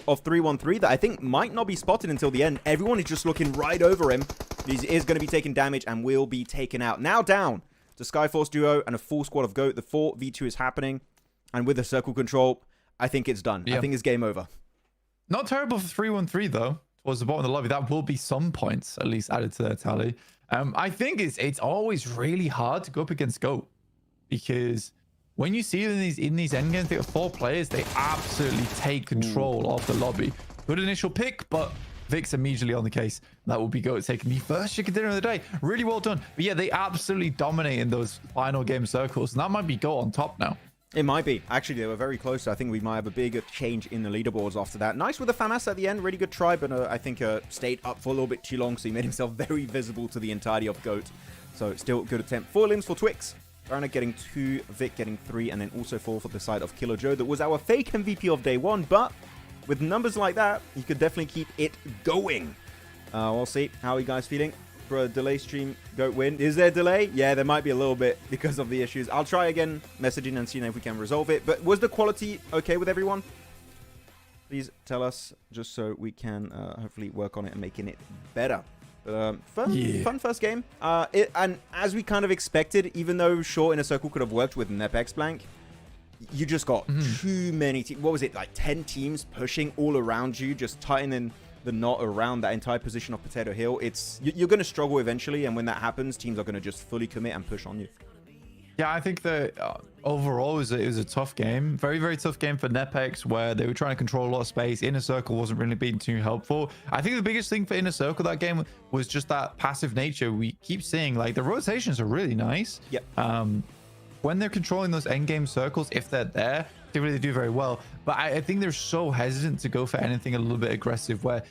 B: of 3-1-3 that I think might not be spotted until the end. Everyone is just looking right over him. He is going to be taking damage and will be taken out. Now down to Skyforce Duo and a full squad of GOAT. The 4v2 is happening. And with the circle control, I think it's done. I think it's game over. Not
C: terrible for 3-1-3 though. Towards the bottom of the lobby. That will be some points at least added to their tally. I think it's always really hard to go up against GOAT. Because when you see them in these endgames, they have 4 players, they absolutely take control of the lobby. Good initial pick, but Vic's immediately on the case. That will be GOAT taking the first chicken dinner of the day. Really well done. But yeah, they absolutely dominate in those final game circles. And that might be GOAT on top now.
B: It might be. Actually, they were very close. I think we might have a bigger change in the leaderboards after that. Nice with the FAMAS at the end. Really good try, but I think stayed up for a little bit too long, so he made himself very visible to the entirety of GOAT. So still good attempt. 4 limbs for Twix. Rana getting 2, Vic getting 3, and then also 4 for the side of Killer Joe. That was our fake MVP of day 1, but with numbers like that, you could definitely keep it going. We'll see. How are you guys feeling for a delay stream? GOAT win. Is there a delay? Yeah, there might be a little bit because of the issues. I'll try again messaging and seeing if we can resolve it. But was the quality okay with everyone? Please tell us just so we can hopefully work on it and making it better. Fun first game. And as we kind of expected, even though Short in a circle could have worked with NEPX blank, you just got too many teams. What was it, like 10 teams pushing all around you, just tightening the knot around that entire position of Potato Hill. You're going to struggle eventually, and when that happens, teams are going to just fully commit and push on you.
C: Yeah, I think that overall it was a tough game. Very, very tough game for NEPX, where they were trying to control a lot of space. Inner Circle wasn't really being too helpful. I think the biggest thing for Inner Circle that game was just that passive nature. We keep seeing, like, the rotations are really nice.
B: Yeah.
C: When they're controlling those endgame circles, if they're there, they really do very well. But I think they're so hesitant to go for anything a little bit aggressive, where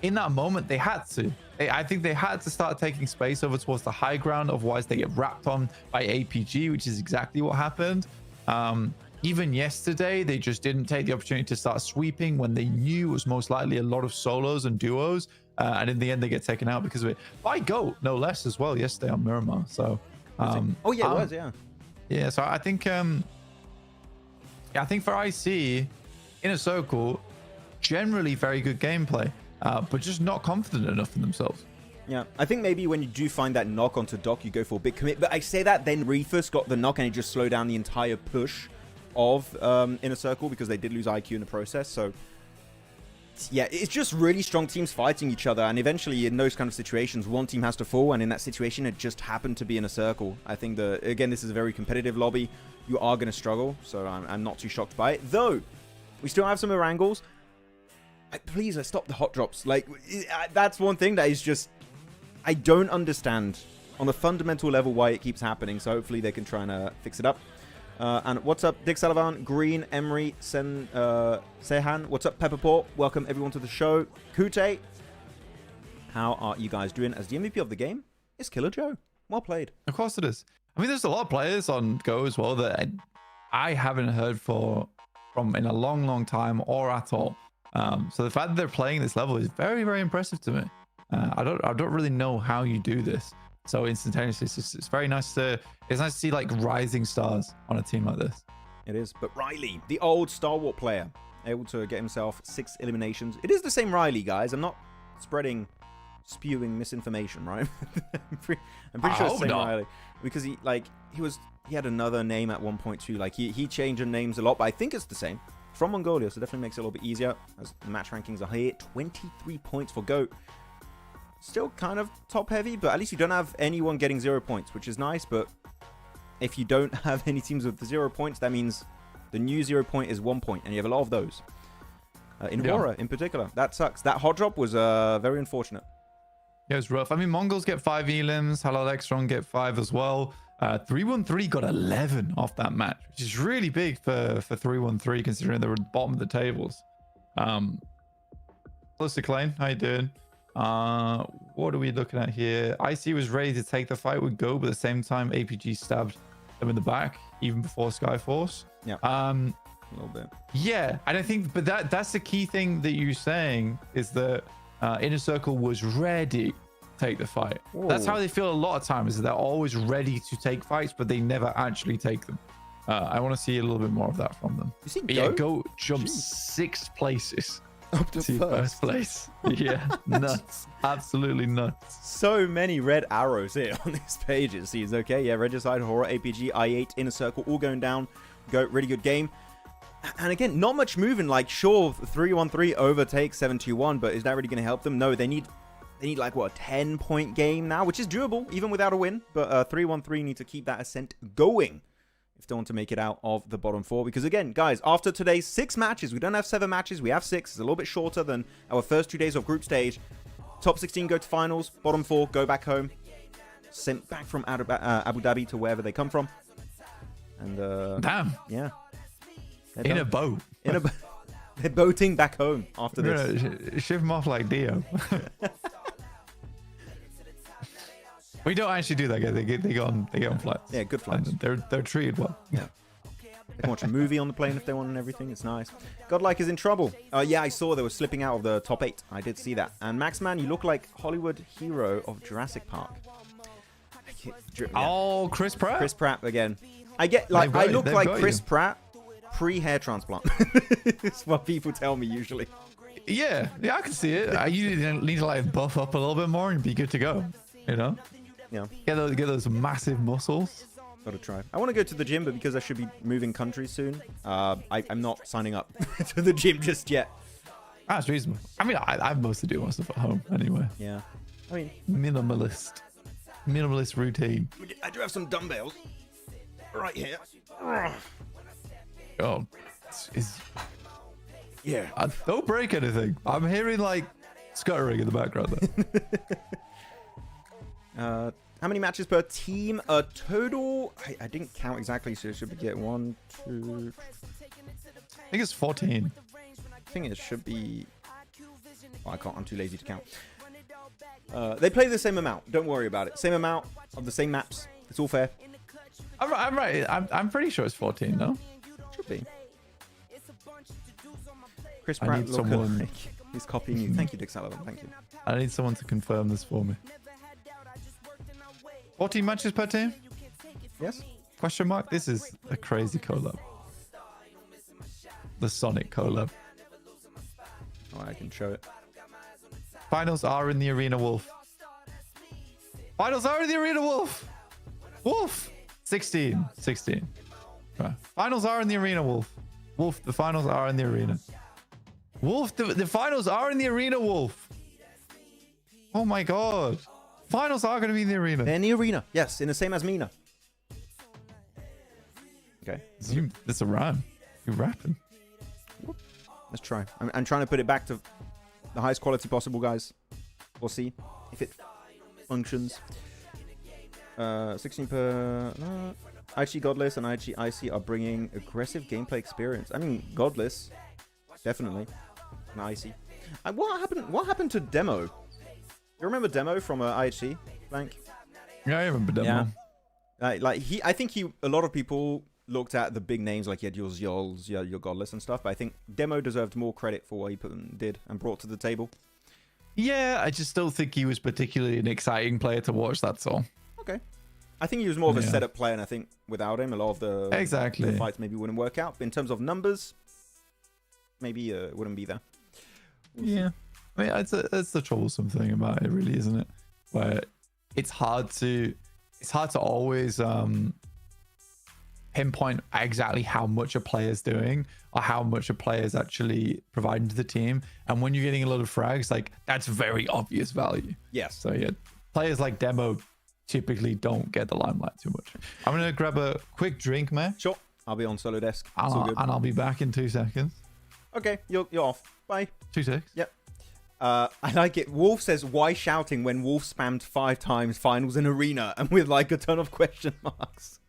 C: in that moment they had to. I think they had to start taking space over towards the high ground, otherwise they get wrapped on by APG, which is exactly what happened. Even yesterday, they just didn't take the opportunity to start sweeping when they knew it was most likely a lot of solos and duos. And in the end, they get taken out because of it. By GOAT, no less, as well, yesterday on Miramar. So,
B: oh yeah, it was, yeah.
C: Yeah, so I think for IC, Inner Circle, generally very good gameplay, but just not confident enough in themselves.
B: Yeah, I think maybe when you do find that knock onto Doc, you go for a big commit. But I say that, then Reefus got the knock and it just slowed down the entire push of Inner Circle because they did lose IQ in the process. So, yeah, it's just really strong teams fighting each other. And eventually, in those kind of situations, one team has to fall. And in that situation, it just happened to be Inner Circle. I think, again, this is a very competitive lobby. You are going to struggle. So I'm not too shocked by it. Though, we still have some Erangels. Please, stop the hot drops. Like, that's one thing that is just... I don't understand on a fundamental level why it keeps happening. So hopefully they can try and fix it up. And what's up, Dick Sullivan, Green, Emery, Sehan? What's up, Pepperport? Welcome everyone to the show. Kute, how are you guys doing? As the MVP of the game is Killer Joe. Well played.
C: Of course it is. I mean, there's a lot of players on Go as well that I haven't heard from in a long, long time or at all. So the fact that they're playing this level is very, very impressive to me. I don't really know how you do this so instantaneously. It's very nice to see like rising stars on a team like this.
B: It is. But Riley, the old Star Wars player, able to get himself 6 eliminations. It is the same Riley, guys. I'm not spewing misinformation, right? I'm pretty sure it's the same Riley, because he had another name at one point too. Like he changed names a lot, but I think it's the same. from Mongolia, so definitely makes it a little bit easier as the match rankings are here. 23 points for GOAT. Still kind of top heavy, but at least you don't have anyone getting 0 points, which is nice. But if you don't have any teams with the 0 points, that means the new 0 point is 1 point, and you have a lot of those. In HORAA, in particular. That sucks. That hot drop was very unfortunate.
C: Yeah, it was rough. I mean, MongolZ get 5 elims. HALAL AXETRON get 5 as well. 313 got 11 off that match, which is really big for 313, considering they were at the bottom of the tables. Close to Klein, how you doing? What are we looking at here? IC was ready to take the fight with Go, but at the same time, APG stabbed them in the back, even before Skyforce.
B: Yeah. A little bit.
C: Yeah, and I think, but that's the key thing that you're saying is that Inner Circle was ready to take the fight.
B: Whoa.
C: That's how they feel a lot of times, is they're always ready to take fights, but they never actually take them. I want to see a little bit more of that from them.
B: You see
C: But
B: Go?
C: yeah, Go jumped 6 places
B: Up to
C: first place. Yeah, nuts. Absolutely nuts.
B: So many red arrows here on this page, it seems. Okay, yeah, Regicide, HORAA, APG, I8, Inner Circle, all going down. Go, really good game. And again, not much moving. Like, sure, 313 overtakes 721, but is that really going to help them? No, they need like, what, a 10-point game now, which is doable, even without a win. But 313 need to keep that ascent going if they want to make it out of the bottom 4. Because again, guys, after today's 6 matches, we don't have 7 matches, we have 6. It's a little bit shorter than our first 2 days of group stage. Top 16 go to finals, bottom 4 go back home. Sent back from Abu Dhabi to wherever they come from. And
C: Damn.
B: yeah.
C: In a boat.
B: They're boating back home after this.
C: Ship them off like Dio. We don't actually do that, guys. They get on flights.
B: Yeah, good flights.
C: And they're treated well.
B: Yeah. They can watch a movie on the plane if they want and everything. It's nice. Godlike is in trouble. Yeah, I saw they were slipping out of the top 8. I did see that. And Maxman, you look like Hollywood hero of Jurassic Park. Yeah.
C: Oh, Chris Pratt.
B: Chris Pratt again. I look like Chris Pratt pre-hair transplant. It's what people tell me usually.
C: Yeah, I can see it. You need to like buff up a little bit more and be good to go. You know?
B: Yeah.
C: Get those massive muscles.
B: Gotta try. I want to go to the gym, but because I should be moving countries soon, I'm not signing up to the gym just yet.
C: That's reasonable. I mean, I mostly do my stuff at home anyway.
B: Yeah. I mean,
C: Minimalist routine.
B: I do have some dumbbells right here.
C: Oh,
B: Yeah.
C: Don't break anything. I'm hearing like scuttering in the background
B: there. How many matches per team? Total. I didn't count exactly, so it should be 1, 2.
C: I think it's 14.
B: I think it should be. Oh, I can't. I'm too lazy to count. They play the same amount. Don't worry about it. Same amount of the same maps. It's all fair.
C: I'm right. I'm pretty sure it's 14, no?
B: Should be. Chris
C: I
B: Pratt,
C: need someone.
B: He's copying you. Thank you, Dick Sullivan. Thank you.
C: I need someone to confirm this for me. 14 matches per team?
B: Yes.
C: Question mark? This is a crazy collab. The Sonic collab.
B: Oh, I can show it.
C: Finals are in the arena, Wolf. Finals are in the arena, Wolf. Wolf. 16. Right. Finals are in the arena, Wolf. Wolf, the finals are in the arena. Wolf, the finals are in the arena, Wolf. Oh my god. Finals are going to be in the arena.
B: They're in the arena. Yes, in the same as Mina. Okay.
C: That's a rhyme. You're rapping.
B: Let's try. I'm trying to put it back to the highest quality possible, guys. We'll see if it functions. 16 per... IG Godless and IG IC are bringing aggressive gameplay experience. I mean, Godless, definitely. And IC. What happened to Demo? You remember Demo from IHC? Blank?
C: Yeah, I remember Demo.
B: Yeah. I think a lot of people looked at the big names like you had your Zyols, your Godless and stuff, but I think Demo deserved more credit for what he did and brought to the table.
C: Yeah, I just don't think he was particularly an exciting player to watch, that's all.
B: Okay. I think he was more of a setup player, and I think without him, a lot of the fights maybe wouldn't work out. But in terms of numbers, maybe it wouldn't be there.
C: Yeah. I mean, that's the troublesome thing about it, really, isn't it? Where it's hard to always pinpoint exactly how much a player's doing or how much a player's actually providing to the team. And when you're getting a lot of frags, like that's very obvious value.
B: Yes.
C: So yeah, players like Demo typically don't get the limelight too much. I'm gonna grab a quick drink, man.
B: Sure. I'll be on solo desk. It's all good.
C: And I'll be back in 2 seconds.
B: Okay, you're off. Bye.
C: 2 seconds.
B: Yep. I like it. Wolf says, why shouting when Wolf spammed 5 times finals in arena and with like a ton of question marks?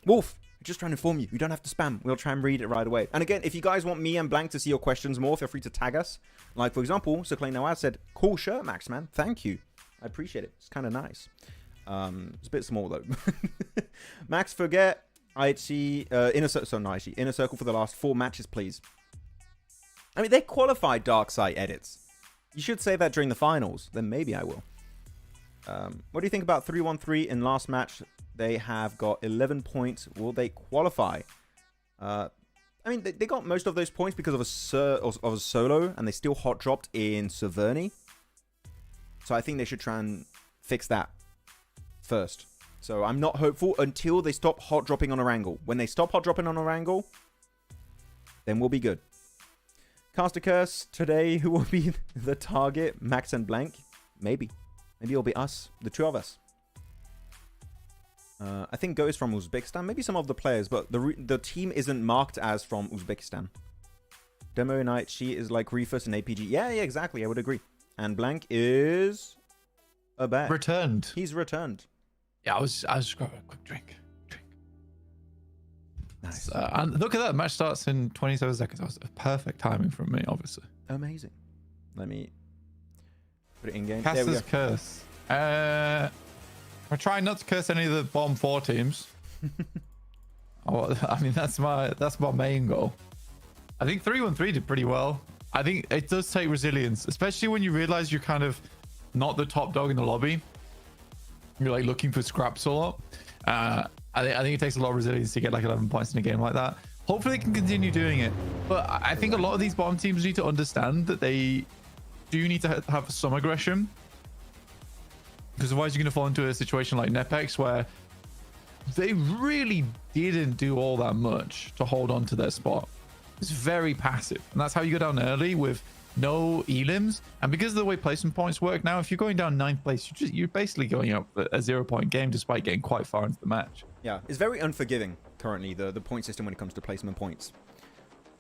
B: Wolf, just trying to inform you. You don't have to spam. We'll try and read it right away. And again, if you guys want me and Blank to see your questions more, feel free to tag us. Like, for example, Sir Clay Nawaz said, cool shirt, Maxman. Thank you. I appreciate it. It's kind of nice. It's a bit small, though. Max, forget. I'd see inner circle for the last 4 matches, please. I mean, they qualified Darkside edits. You should say that during the finals. Then maybe I will. What do you think about 3-1-3 in last match? They have got 11 points. Will they qualify? I mean, they got most of those points because of a solo, and they still hot dropped in Severny. So I think they should try and fix that first. So I'm not hopeful until they stop hot dropping on Erangel. When they stop hot dropping on Erangel, then we'll be good. Cast a curse today. Who will be the target? Max and Blank? Maybe. Maybe it'll be us. The 2 of us. I think Go is from Uzbekistan. Maybe some of the players, but the team isn't marked as from Uzbekistan. Demo Night, she is like Refus and APG. Yeah, exactly. I would agree. And Blank is a bat.
C: Returned.
B: He's returned.
C: Yeah, I was just grabbing a quick drink.
B: Nice.
C: And look at that. Match starts in 27 seconds. That was perfect timing from me, obviously.
B: Amazing. Let me put it in game.
C: Caster's curse. I'm trying not to curse any of the bottom 4 teams. I mean, that's my main goal. I think 3-1-3 did pretty well. I think it does take resilience, especially when you realize you're kind of not the top dog in the lobby. You're like looking for scraps a lot. I think it takes a lot of resilience to get like 11 points in a game like that. Hopefully they can continue doing it. But I think a lot of these bottom teams need to understand that they do need to have some aggression. Because otherwise you're going to fall into a situation like NEPX where they really didn't do all that much to hold on to their spot. It's very passive. And that's how you go down early with no elims. And because of the way placement points work now, if you're going down 9th place, you're basically going up a 0-point game despite getting quite far into the match.
B: Yeah, it's very unforgiving currently, the point system when it comes to placement points.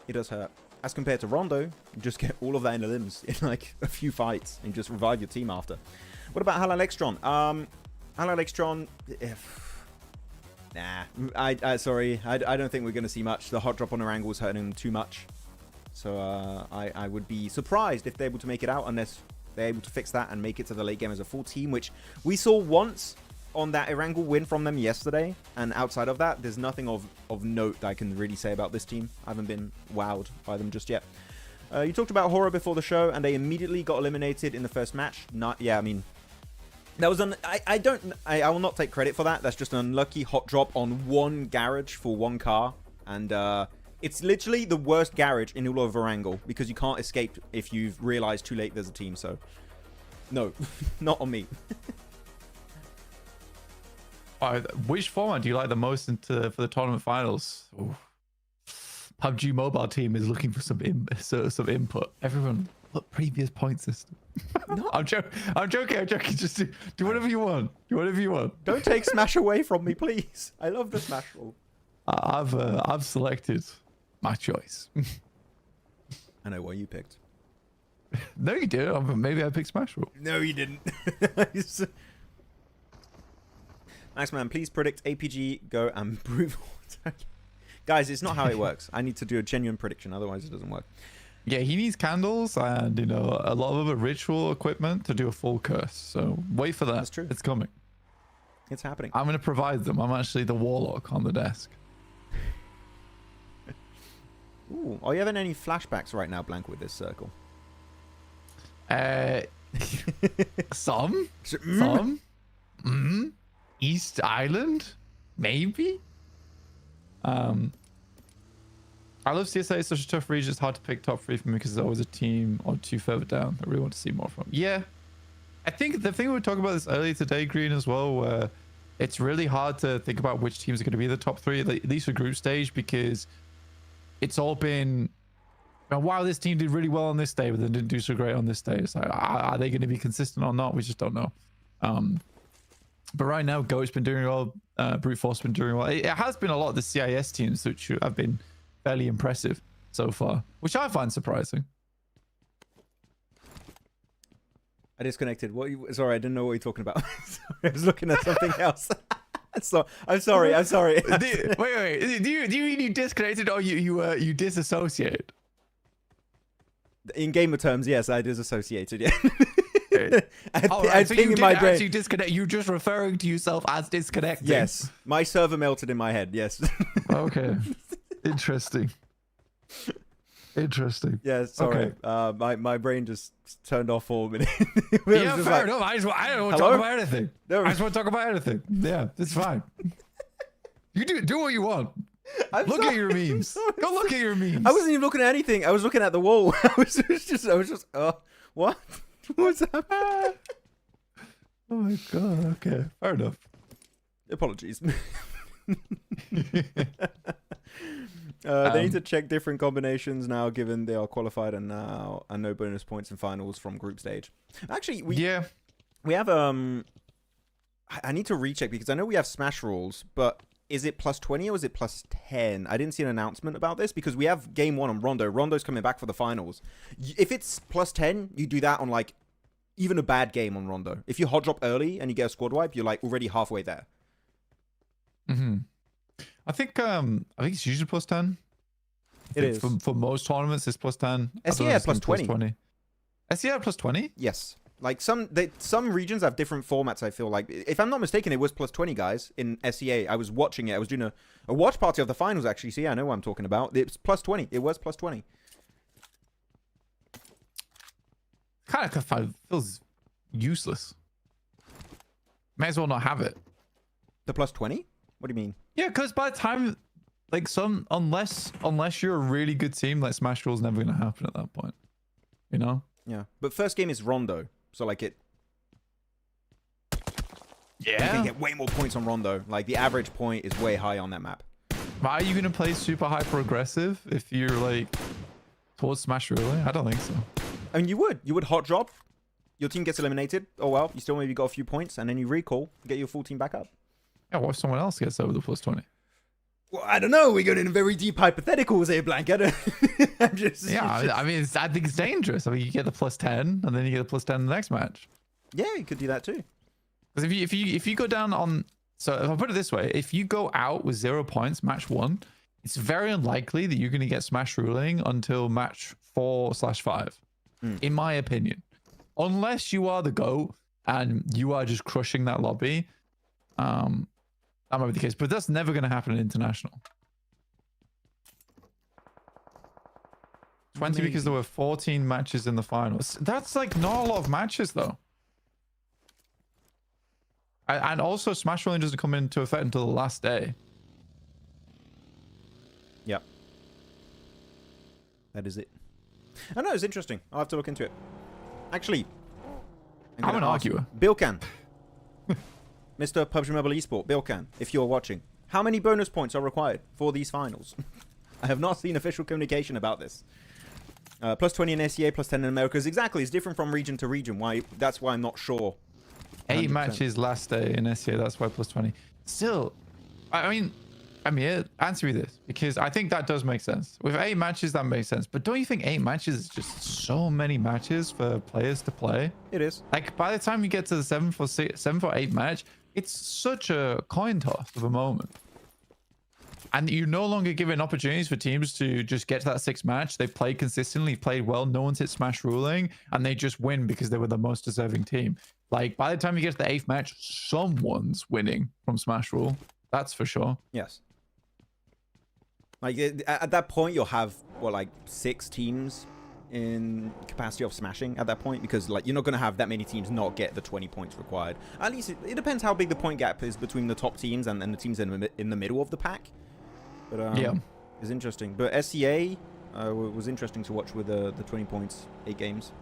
B: It does hurt. As compared to Rondo, you just get all of that in the limbs in like a few fights and just revive your team after. What about HALAL AXETRON? HALAL AXETRON... Nah, sorry. I don't think we're going to see much. The hot drop on Erangel is hurting them too much. So I would be surprised if they're able to make it out unless they're able to fix that and make it to the late game as a full team, which we saw once on that Erangel win from them yesterday. And outside of that, there's nothing of note that I can really say about this team. I haven't been wowed by them just yet. You talked about HORAA before the show, and they immediately got eliminated in the first match. Yeah, I mean... That was I will not take credit for that. That's just an unlucky hot drop on one garage for one car. And it's literally the worst garage in all of Erangel because you can't escape if you've realized too late there's a team. So, no, not on me.
C: Which format do you like the most for the tournament finals? Ooh. PUBG mobile team is looking for some input. Everyone, look, previous point system. No. I'm joking. Just do whatever you want. Do whatever you want.
B: Don't take Smash away from me, please. I love the Smash rule.
C: I've selected my choice.
B: I know what you picked.
C: No, you didn't. Maybe I picked Smash rule.
B: No, you didn't. Maxman, please predict APG, Go, and prove. Guys, it's not how it works. I need to do a genuine prediction, otherwise it doesn't work.
C: Yeah, he needs candles and, you know, a lot of other ritual equipment to do a full curse. So wait for that.
B: That's true.
C: It's coming.
B: It's happening.
C: I'm going to provide them. I'm actually the warlock on the desk.
B: Ooh, are you having any flashbacks right now, Blank, with this circle?
C: Some. East Island? Maybe? I love CSA. It's such a tough region. It's hard to pick top 3 for me because there's always a team or 2 further down I really want to see more from. Yeah. I think the thing we were talking about this earlier today, Green, as well, where it's really hard to think about which teams are going to be the top three, at least for group stage, because it's all been, wow, this team did really well on this day, but then didn't do so great on this day. It's like, are they going to be consistent or not? We just don't know. But right now, Goat's been doing well. Brute Force has been doing well. It has been a lot of the CIS teams which have been fairly impressive so far, which I find surprising.
B: I disconnected. Sorry, I didn't know what you're talking about. Sorry, I was looking at something else. So I'm sorry.
C: Wait. Do you mean you disconnected or you disassociated?
B: In gamer terms, yes, I disassociated. Yeah.
C: I
B: so
C: you
B: in
C: did
B: my brain.
C: actually disconnect. You just referring to yourself as disconnecting.
B: Yes, my server melted in my head. Yes.
C: Okay. Interesting.
B: Yeah, sorry.
C: Okay.
B: My brain just turned off for a minute.
C: Yeah, fair enough. I don't want to talk about anything.
B: No.
C: I just want to talk about anything. Yeah, it's fine. You do what you want. Look at your memes. Go look at your memes.
B: I wasn't even looking at anything. I was looking at the wall. I was just. What? What's happening?
C: Oh my god. Okay, fair enough.
B: Apologies. They need to check different combinations now, given they are qualified and now and no bonus points in finals from group stage. Actually, we have I need to recheck because I know we have smash rules, but is it plus 20 or is it plus 10? I didn't see an announcement about this because we have game 1 on Rondo. Rondo's coming back for the finals. If it's plus 10, you do that on like even a bad game on Rondo. If you hot drop early and you get a squad wipe, you're like already halfway there.
C: I think it's usually plus 10.
B: It is.
C: For most tournaments, it's plus 10.
B: SEA plus 20.
C: SEA plus 20?
B: Yes. Like some regions have different formats, I feel like. If I'm not mistaken, it was plus 20, guys, in SEA. I was watching it. I was doing a watch party of the finals, actually. So yeah, I know what I'm talking about. It's plus 20. It was plus 20.
C: Kind of feels useless. May as well not have it.
B: The plus 20? What do you mean?
C: Yeah, because by the time, like, unless you're a really good team, like, Smash Rule's never going to happen at that point. You know?
B: Yeah. But first game is Rondo. So, like, you can get way more points on Rondo. Like, the average point is way high on that map.
C: Why are you going to play super hyper aggressive if you're, like, towards Smash Rule? I don't think so.
B: I mean, you would hot drop. Your team gets eliminated. Oh, well, you still maybe got a few points. And then you recall, get your full team back up.
C: Yeah, what if someone else gets over the plus 20?
B: Well, I don't know. We're going into very deep hypotheticals here, Blank. I'm just...
C: Yeah, I mean, I think it's dangerous. I mean, you get the plus 10, and then you get the plus 10 in the next match.
B: Yeah, you could do that too.
C: Because if you go down on... So if I put it this way, if you go out with 0 points, match 1, it's very unlikely that you're going to get smash ruling until match 4/5, in my opinion. Unless you are the GOAT and you are just crushing that lobby, that might be the case. But that's never going to happen in international. 20
B: Maybe.
C: Because there were 14 matches in the finals. That's like not a lot of matches though. And also smash ruling doesn't come into effect until the last day.
B: Yep. That is it. I know, it's interesting. I'll have to look into it. Actually,
C: I'm an arguer.
B: Bilkan. Mr. PUBG Mobile Esport, Bilkan, if you're watching. How many bonus points are required for these finals? I have not seen official communication about this. Plus 20 in SEA, plus 10 in Americas. Exactly, it's different from region to region. That's why I'm not sure.
C: 8
B: 100%.
C: matches last day in SEA, that's why plus 20. Still, I mean, answer me this, because I think that does make sense. With 8 matches, that makes sense. But don't you think 8 matches is just so many matches for players to play?
B: It is.
C: Like, by the time you get to the 7 for 8 match, it's such a coin toss of a moment. And you're no longer giving opportunities for teams to just get to that 6th match. They've played consistently, played well. No one's hit smash ruling, and they just win because they were the most deserving team. Like, by the time you get to the 8th match, someone's winning from smash rule. That's for sure.
B: Yes. Like, at that point, you'll have, what, like 6 teams in capacity of smashing at that point, because like you're not going to have that many teams not get the 20 points required. At least it depends how big the point gap is between the top teams and the teams in the middle of the pack. But yeah, it's interesting. But SEA was interesting to watch with the 20 points, 8 games.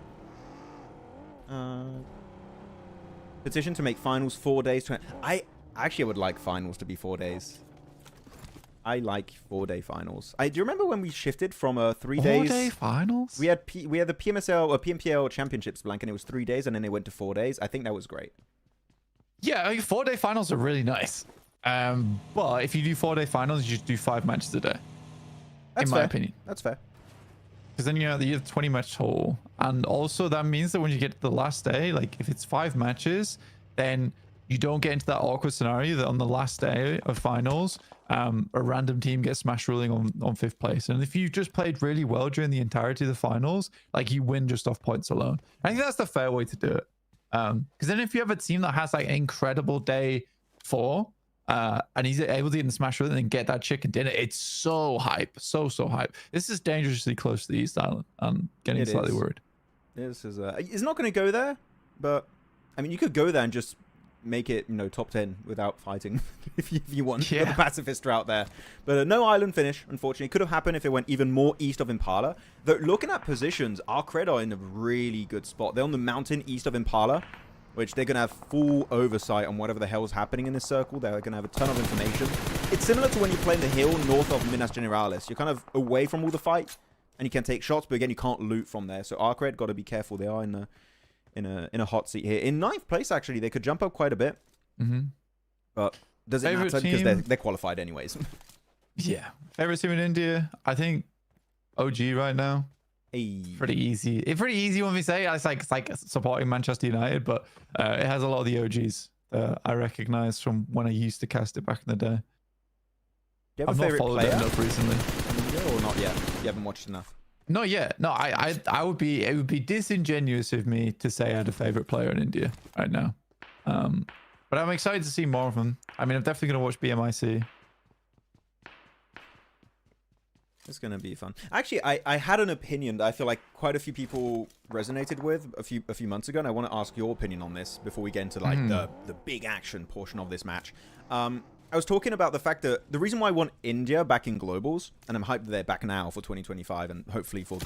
B: Petition to make finals 4 days. I Actually, I would like finals to be 4 days. I like 4-day finals. Do you remember when we shifted from 3 days?
C: 4-day finals?
B: We had the PMSL or PMPL championships blank, and it was 3 days, and then they went to 4 days. I think that was great.
C: Yeah, I mean, 4-day finals are really nice. But if you do 4-day finals, you just do 5 matches a day.
B: That's
C: in my
B: fair.
C: opinion.
B: That's fair.
C: Because then you have 20 match total. And also that means that when you get to the last day, like if it's 5 matches, then you don't get into that awkward scenario that on the last day of finals, a random team gets smash ruling on 5th place. And if you just played really well during the entirety of the finals, like you win just off points alone. I think that's the fair way to do it. Because then if you have a team that has like an incredible day 4, and he's able to get in the smash ruling and get that chicken dinner, it's so hype. So hype. This is dangerously close to the East Island. I'm getting slightly worried.
B: This is it's not going to go there, but I mean, you could go there and just make it, you know, top 10 without fighting if you want. Yeah. The pacifists are out there. But no island finish, unfortunately. It could have happened if it went even more east of Impala. Though, looking at positions, ARCRED are in a really good spot. They're on the mountain east of Impala, which they're going to have full oversight on whatever the hell's happening in this circle. They're going to have a ton of information. It's similar to when you play in the hill north of Minas Generalis. You're kind of away from all the fight, and you can take shots, but again, you can't loot from there. So ARCRED got to be careful. They are in a hot seat here. In 9th place, actually, they could jump up quite a bit. But does it matter? Because they're qualified anyways.
C: Yeah. Favorite team in India? I think OG right now.
B: Hey.
C: Pretty easy. It's pretty easy when we say it. It's like supporting Manchester United, but it has a lot of the OGs I recognize from when I used to cast it back in the day.
B: Do you have
C: I've
B: a favorite
C: not followed
B: player
C: it enough recently.
B: Or not yet? You haven't watched enough.
C: Not yet. No, it would be disingenuous of me to say I had a favorite player in India right now. But I'm excited to see more of them. I mean, I'm definitely going to watch BMIC.
B: It's going to be fun. Actually, I had an opinion that I feel like quite a few people resonated with a few months ago, and I want to ask your opinion on this before we get into like the big action portion of this match. I was talking about the fact that the reason why I want India back in globals, and I'm hyped that they're back now for 2025 and hopefully for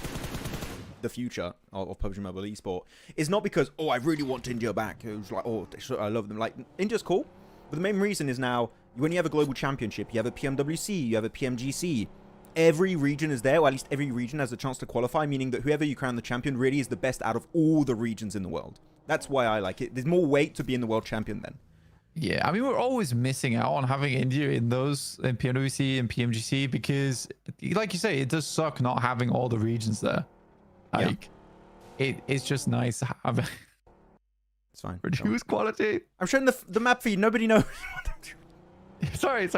B: the future of PUBG Mobile Esport, is not because, oh, I really want India back. It was like, oh, I love them. Like, India's cool. But the main reason is now, when you have a global championship, you have a PMWC, you have a PMGC. Every region is there, or at least every region has a chance to qualify, meaning that whoever you crown the champion really is the best out of all the regions in the world. That's why I like it. There's more weight to being the world champion then.
C: Yeah, I mean, we're always missing out on having India in PMWC and PMGC because, like you say, it does suck not having all the regions there. Like, it's just nice to have.
B: It's fine.
C: Reduce quality.
B: I'm showing the map feed. Nobody knows.
C: sorry.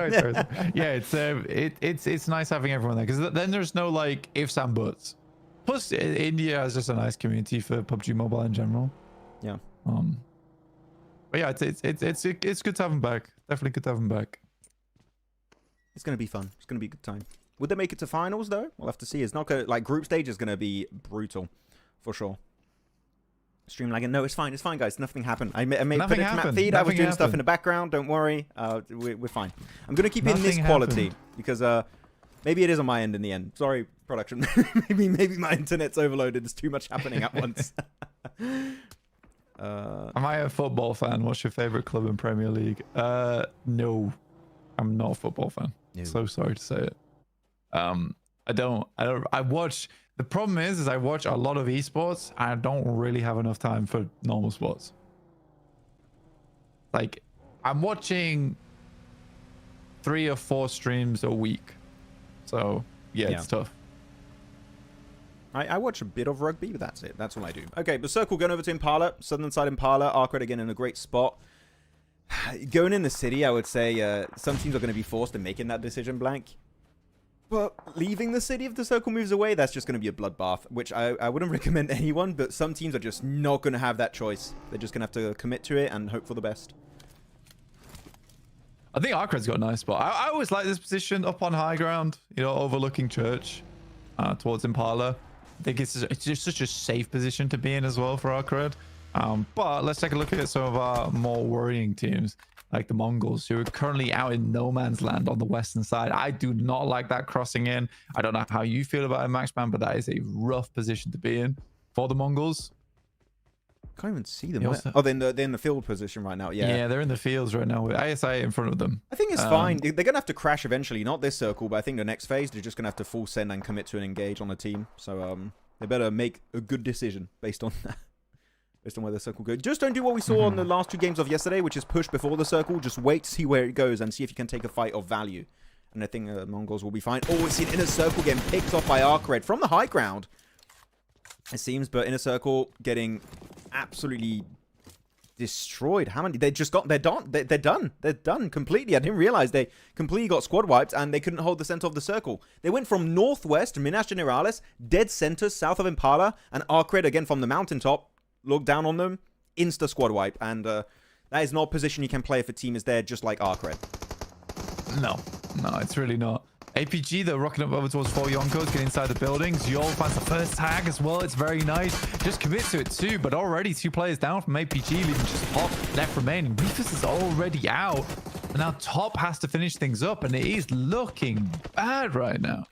C: Yeah, it's nice having everyone there because then there's no like ifs and buts. Plus, India has just a nice community for PUBG Mobile in general.
B: Yeah.
C: But yeah, it's good to have them back. Definitely good to have them back.
B: It's gonna be fun. It's gonna be a good time. Would they make it to finals though? We'll have to see. It's not gonna like group stage is gonna be brutal, for sure. Stream lagging. No, it's fine, guys. Nothing happened. I put it to map feed. I was doing stuff in the background. Don't worry. We're fine. I'm gonna keep in this quality because maybe it is on my end in the end. Sorry, production. maybe my internet's overloaded. There's too much happening at once.
C: Am I a football fan? What's your favorite club in Premier League? No, I'm not a football fan. No. So sorry to say it. I watch. The problem is I watch a lot of esports. And I don't really have enough time for normal sports. Like, I'm watching 3 or 4 streams a week. So yeah, it's tough.
B: I watch a bit of rugby, but that's it. That's all I do. Okay, but Circle going over to Impala. Southern side Impala. ARCRED again in a great spot. Going in the city, I would say some teams are going to be forced to making that decision blank. But leaving the city, if the Circle moves away, that's just going to be a bloodbath, which I wouldn't recommend anyone, but some teams are just not going to have that choice. They're just going to have to commit to it and hope for the best.
C: I think ARCRED's got a nice spot. I always like this position up on high ground, you know, overlooking church towards Impala. I think it's just such a safe position to be in as well for ARCRED. But let's take a look at some of our more worrying teams, like the MongolZ, who are currently out in no man's land on the western side. I do not like that crossing in. I don't know how you feel about it, Maxman, but that is a rough position to be in for the MongolZ.
B: Can't even see them.
C: He
B: Where?
C: also-
B: Oh, they're in the field position right now. Yeah.
C: Yeah, they're in the fields right now with ASI in front of them.
B: I think it's fine. They're going to have to crash eventually. Not this circle, but I think the next phase, they're just going to have to full send and commit to an engage on a team. So they better make a good decision based on that. Based on where the circle goes. Just don't do what we saw on the last 2 games of yesterday, which is push before the circle. Just wait to see where it goes and see if you can take a fight of value. And I think MongolZ will be fine. Oh, we see an inner circle getting picked off by ARCRED from the high ground. It seems, but inner circle getting absolutely destroyed. How many? They're done. They're done. They're done completely. I didn't realize they completely got squad wiped and they couldn't hold the center of the circle. They went from northwest, Minas Generales, dead center, south of Impala, and ARCRED again from the mountaintop. Look down on them, insta squad wipe, and that is not a position you can play if a team is there just like ARCRED.
C: No, it's really not. APG, they're rocking up over towards 4 Yonkos, get inside the buildings. Yol finds the first tag as well. It's very nice. Just commit to it too, but already 2 players down from APG, leaving just Top left remaining. VIRTUS is already out. And now Top has to finish things up, and it is looking bad right now.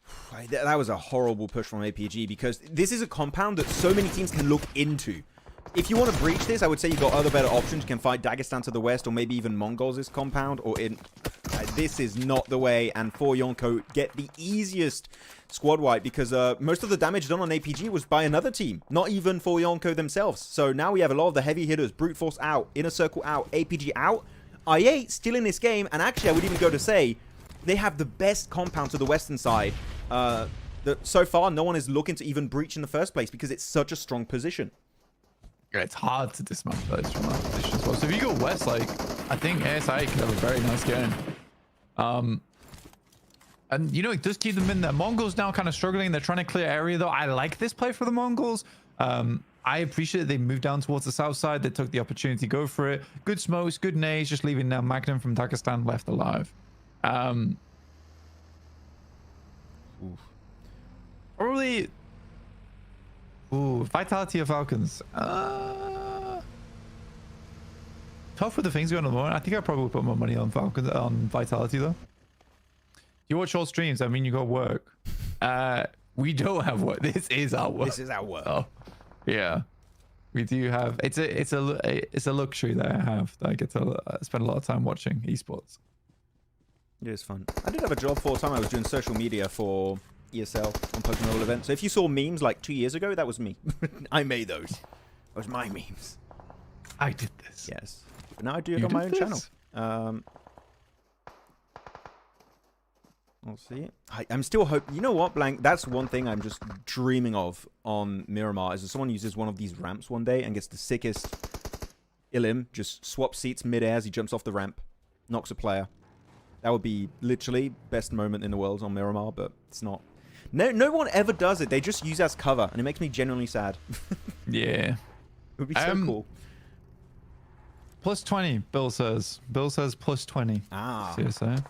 B: That was a horrible push from APG because this is a compound that so many teams can look into. If you want to breach this, I would say you've got other better options. You can fight Dagestan to the west, or maybe even MongolZ's compound, or in... this is not the way, and 4 Yonko get the easiest squad wipe because most of the damage done on APG was by another team, not even 4 Yonko themselves. So now we have a lot of the heavy hitters, Brute Force out, Inner Circle out, APG out, I8 still in this game, and actually I would even go to say they have the best compound to the western side. So far, no one is looking to even breach in the first place because it's such a strong position.
C: It's hard to dismantle those from that position as well. So if you go west, like, I think ASI could have a very nice game. And, you know, it does keep them in there. MongolZ now kind of struggling. They're trying to clear area, though. I like this play for the MongolZ. I appreciate they moved down towards the south side. They took the opportunity to go for it. Good smokes, good nades, just leaving now Magnum from Dagestan left alive. Probably... Ooh, Vitality of Falcons. Tough with the things going on at the moment. I think I probably put my money on Falcons, on Vitality though. You watch all streams. I mean, you got work. We don't have work. This is our work.
B: This is our work.
C: Oh, yeah. We do have. It's a luxury that I have. That I get to spend a lot of time watching esports.
B: It is fun. I did have a job for a time. I was doing social media for ESL on Pokemon events. So if you saw memes like 2 years ago, that was me. I made those. That was my memes.
C: I did this.
B: Yes. But now I do it on my own channel. We'll see. I'm still hoping. You know what, Blank? That's one thing I'm just dreaming of on Miramar is that someone uses one of these ramps one day and gets the sickest Ilim, just swaps seats mid-air as he jumps off the ramp, knocks a player. That would be literally best moment in the world on Miramar, but it's not. No one ever does it. They just use as cover, and it makes me genuinely sad.
C: Yeah.
B: It would be so cool.
C: Plus 20, Bill says. Bill says plus 20.
B: Ah.
C: CSA.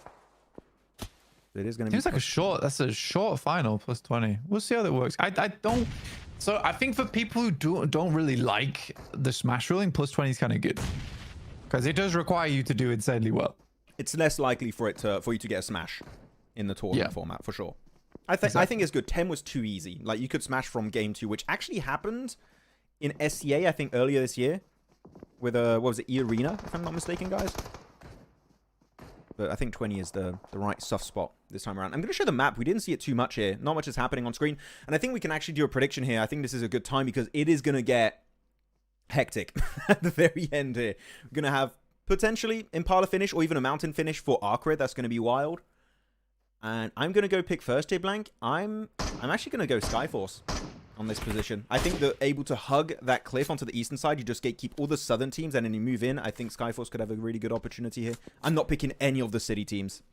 B: It is going to be.
C: Seems like a short. That's a short final. Plus 20. We'll see how that works. I don't. So I think for people who don't really like the smash ruling, plus 20 is kind of good because it does require you to do insanely well.
B: It's less likely for you to get a smash in the tournament format for sure. I think it's good. 10 was too easy. Like you could smash from game 2, which actually happened in SCA, I think earlier this year, with what was it, E-Arena, if I'm not mistaken, guys. But I think 20 is the right soft spot this time around. I'm going to show the map. We didn't see it too much here. Not much is happening on screen. And I think we can actually do a prediction here. I think this is a good time because it is going to get hectic at the very end here. We're going to have potentially Impala finish or even a mountain finish for ARCRED. That's going to be wild. And I'm going to go pick first here, Blank. I'm actually going to go Skyforce on this position. I think they're able to hug that cliff onto the eastern side. You just gatekeep all the southern teams and then you move in. I think Skyforce could have a really good opportunity here. I'm not picking any of the city teams.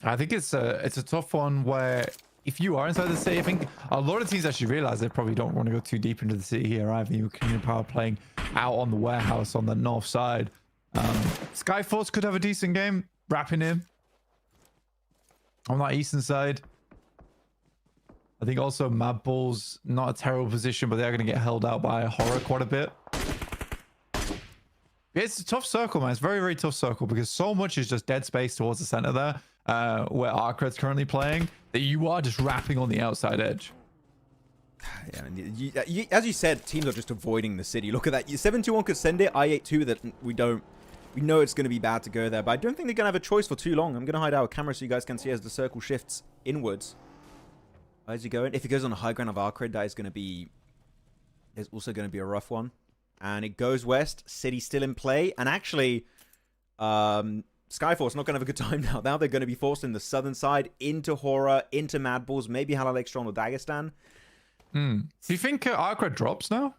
C: I think it's a tough one where if you are inside the city, I think a lot of teams actually realize they probably don't want to go too deep into the city here either. You can Power playing out on the warehouse on the north side. Skyforce could have a decent game, wrapping in on that eastern side. I think also MadBulls, not a terrible position, but they're going to get held out by HORAA quite a bit. It's a tough circle, man. It's a very, very tough circle because so much is just dead space towards the center there, where ARCRED's currently playing, that you are just wrapping on the outside edge.
B: Yeah, as you said, teams are just avoiding the city. Look at that. 7-2-1 could send it. I-8-2 that we know it's going to be bad to go there, but I don't think they're going to have a choice for too long. I'm going to hide our camera so you guys can see as the circle shifts inwards. As you go in, if it goes on the high ground of ARCRED, that is going to be... There's also going to be a rough one. And it goes west. City still in play. And actually, Skyforce not going to have a good time now. Now they're going to be forced in the southern side into HORAA, into MadBulls, maybe HALAL, AXETRON, or Dagestan.
C: Do you think ARCRED drops now?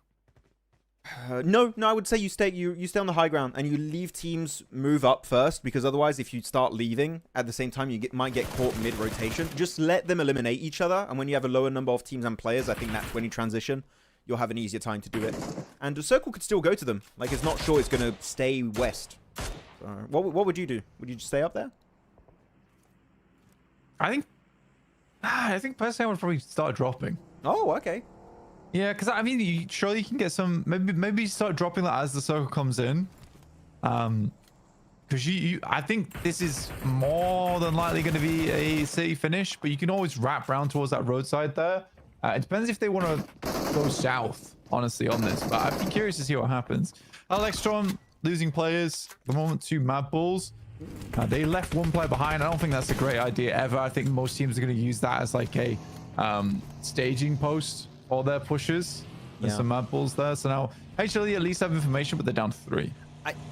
B: No, I would say you stay on the high ground and you leave teams move up first, because otherwise if you start leaving at the same time you might get caught mid-rotation. Just let them eliminate each other, and when you have a lower number of teams and players, I think that's when you transition. You'll have an easier time to do it. And the circle could still go to them. Like, it's not sure it's going to stay west. So, what would you do? Would you just stay up there?
C: I think personally I would probably start dropping.
B: Oh, okay.
C: Yeah, because I mean, surely you can get some. Maybe start dropping that as the circle comes in. Because I think this is more than likely going to be a city finish, but you can always wrap round towards that roadside there. It depends if they want to go south, honestly, on this. But I'd be curious to see what happens. AXETRON losing players at the moment to MadBulls. They left one player behind. I don't think that's a great idea ever. I think most teams are going to use that as like a staging post for their pushes. There's some MadBulls there. So now HLE at least have information, but they're down to 3.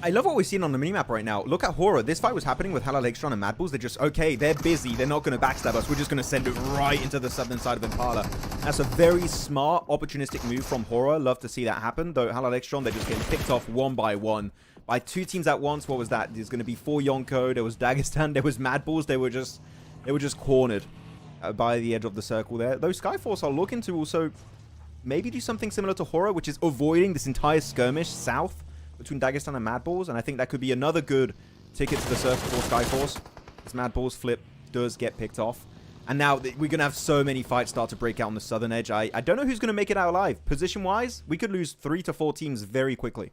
B: I love what we're seeing on the minimap right now. Look at HORAA. This fight was happening with HALAL, AXETRON, and MadBulls. They're just, okay, they're busy. They're not going to backstab us. We're just going to send it right into the southern side of Impala. That's a very smart, opportunistic move from HORAA. Love to see that happen. Though HALAL, AXETRON, they're just getting picked off one by one. By 2 teams at once. What was that? There's going to be 4 Yonko. There was Dagestan. There was MadBulls. They were just cornered by the edge of the circle there. Though Skyforce are looking to also maybe do something similar to HORAA, which is avoiding this entire skirmish south between Dagestan and MadBulls, and I think that could be another good ticket to the circle for Skyforce. This MadBulls flip does get picked off. And now we're going to have so many fights start to break out on the southern edge. I don't know who's going to make it out alive. Position-wise, we could lose 3 to 4 teams very quickly.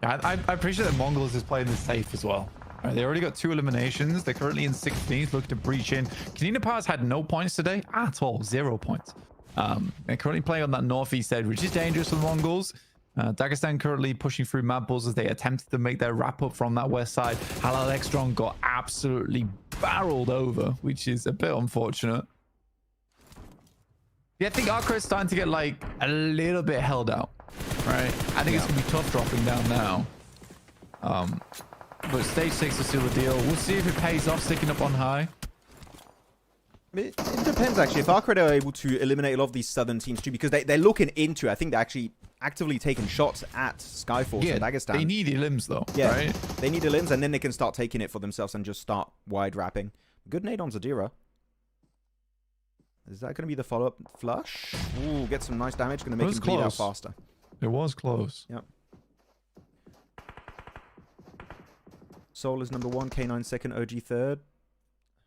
C: Yeah, I appreciate that MongolZ is playing this safe as well. Right, they already got 2 eliminations. They're currently in 16th, looking to breach in. Konina Powers had no points today at all. 0 points. They're currently playing on that northeast edge, which is dangerous for the Mongols. Dagestan currently pushing through MadBulls as they attempted to make their wrap up from that west side. HALAL, AXETRON got absolutely barreled over, which is a bit unfortunate. Yeah, I think ARCRED's starting to get like a little bit held out, right? I think it's gonna be tough dropping down now. But stage 6 is still a deal. We'll see if it pays off sticking up on high.
B: It depends, actually. If ARCRED are able to eliminate a lot of these southern teams too, because they're looking into, I think they're actually actively taking shots at Skyforce and Dagestan.
C: They need limbs though,
B: yeah,
C: right?
B: They need limbs, and then they can start taking it for themselves and just start wide wrapping. Good nade on Zadira. Is that going to be the follow-up flush? Ooh, get some nice damage. Going to make him bleed out faster.
C: It was close.
B: Yep. Soul is number 1, K9 second, OG third.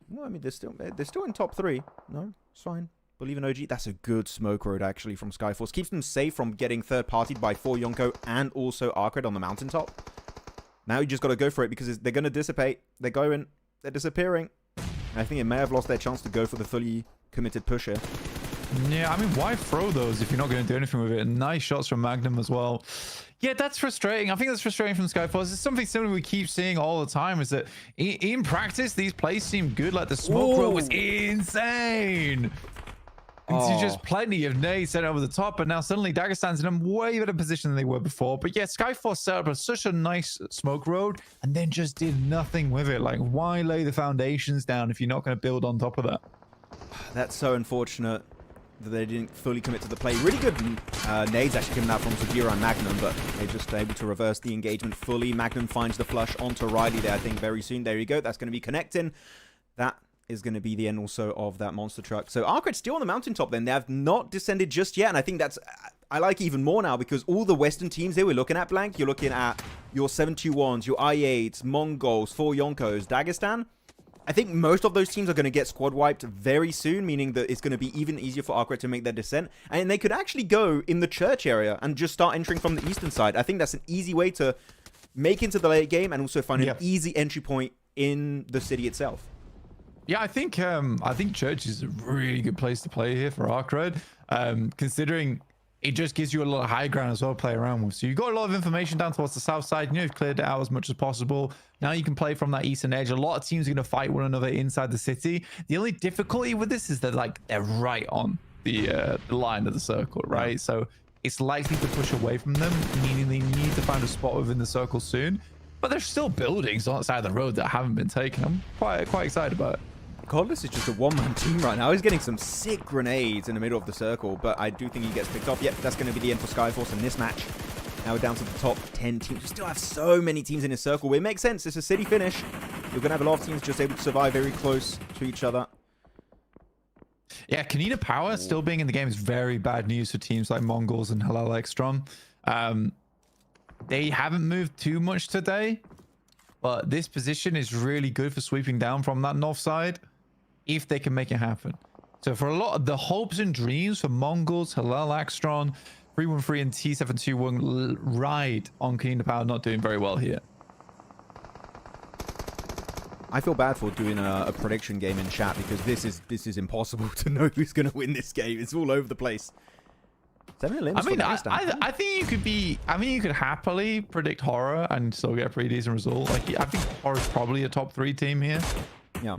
B: Well, I mean, they're still in top 3. No, it's fine. Believe in OG. That's a good smoke road, actually, from Skyforce. Keeps them safe from getting third-partied by 4 Yonko and also ARCRED on the mountaintop. Now you just got to go for it because they're going to dissipate. They're going. They're disappearing. And I think it may have lost their chance to go for the fully committed push here.
C: Yeah, I mean, why throw those if you're not going to do anything with it? Nice shots from Magnum as well. Yeah, that's frustrating. I think that's frustrating from Skyforce. It's something similar we keep seeing all the time, is that in practice, these plays seem good. Like the smoke row was insane. It's just plenty of nades sent over the top, but now suddenly Dagestan's in a way better position than they were before. But yeah, Skyforce set up such a nice smoke road and then just did nothing with it. Like, why lay the foundations down if you're not going to build on top of that?
B: That's so unfortunate that they didn't fully commit to the play. Really good nades actually coming out from Zadira and Magnum, but they're just able to reverse the engagement fully. Magnum finds the flush onto Riley there, I think, very soon. There you go. That's going to be connecting. That is going to be the end also of that monster truck. So ARCRED still on the mountaintop then. They have not descended just yet, and I think that's... I like even more now because all the Western teams they were looking at, Blank, you're looking at your 721s, your I8s, Mongols, 4 Yonkos, Dagestan. I think most of those teams are going to get squad wiped very soon, meaning that it's going to be even easier for ARCRED to make their descent. And they could actually go in the church area and just start entering from the eastern side. I think that's an easy way to make into the late game and also find an easy entry point in the city itself.
C: Yeah, I think Church is a really good place to play here for ARCRED, considering it just gives you a lot of high ground as well to play around with. So you've got a lot of information down towards the south side. You know, you've cleared it out as much as possible. Now you can play from that eastern edge. A lot of teams are going to fight one another inside the city. The only difficulty with this is that they're right on the line of the circle, right? So it's likely to push away from them, meaning they need to find a spot within the circle soon. But there's still buildings on the side of the road that haven't been taken. I'm quite excited about it.
B: Godless is just a one-man team right now. He's getting some sick grenades in the middle of the circle, but I do think he gets picked off. Yep, that's going to be the end for Skyforce in this match. Now we're down to the top 10 teams. We still have so many teams in this circle. It makes sense. It's a city finish. You're going to have a lot of teams just able to survive very close to each other.
C: Yeah, Konina Power still being in the game is very bad news for teams like MongolZ and HALAL AXETRON. They haven't moved too much today, but this position is really good for sweeping down from that north side if they can make it happen. So for a lot of the hopes and dreams for MongolZ, HALAL AXETRON, 313 and T721 ride on Konina Power not doing very well here.
B: I feel bad for doing a prediction game in chat because this is impossible to know who's going to win this game. It's all over the place. 7 elims.
C: I think you could be. I mean, you could happily predict HORAA and still get a pretty decent result. Like, I think HORAA's probably a top 3 team here.
B: Yeah.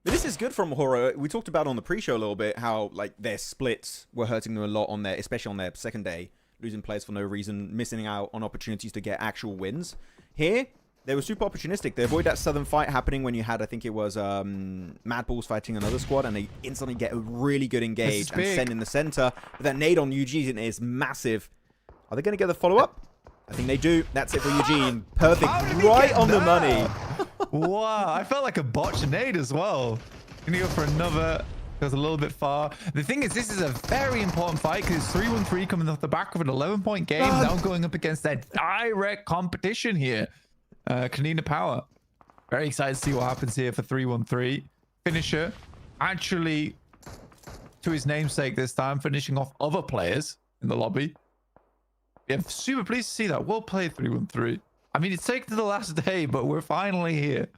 B: But this is good from HORAA. We talked about on the pre-show a little bit how like their splits were hurting them a lot on their, especially on their second day, losing players for no reason, missing out on opportunities to get actual wins. Here, they were super opportunistic. They avoid that southern fight happening when you had, I think it was MadBulls fighting another squad, and they instantly get a really good engage and send in the center. But that nade on Eugene is massive. Are they going to get the follow-up? I think they do. That's it for Eugene. Perfect. Right on the money.
C: Wow, I felt like a botch nade as well. Gonna go for another. Goes a little bit far. The thing is, this is a very important fight because it's 3-1-3 coming off the back of an 11-point game. Now going up against their direct competition here. Konina Power. Very excited to see what happens here for 3-1-3. Finisher. Actually, to his namesake this time, finishing off other players in the lobby. Yeah, super pleased to see that. Well played, 3-1-3. I mean, it's taken to the last day, but we're finally here.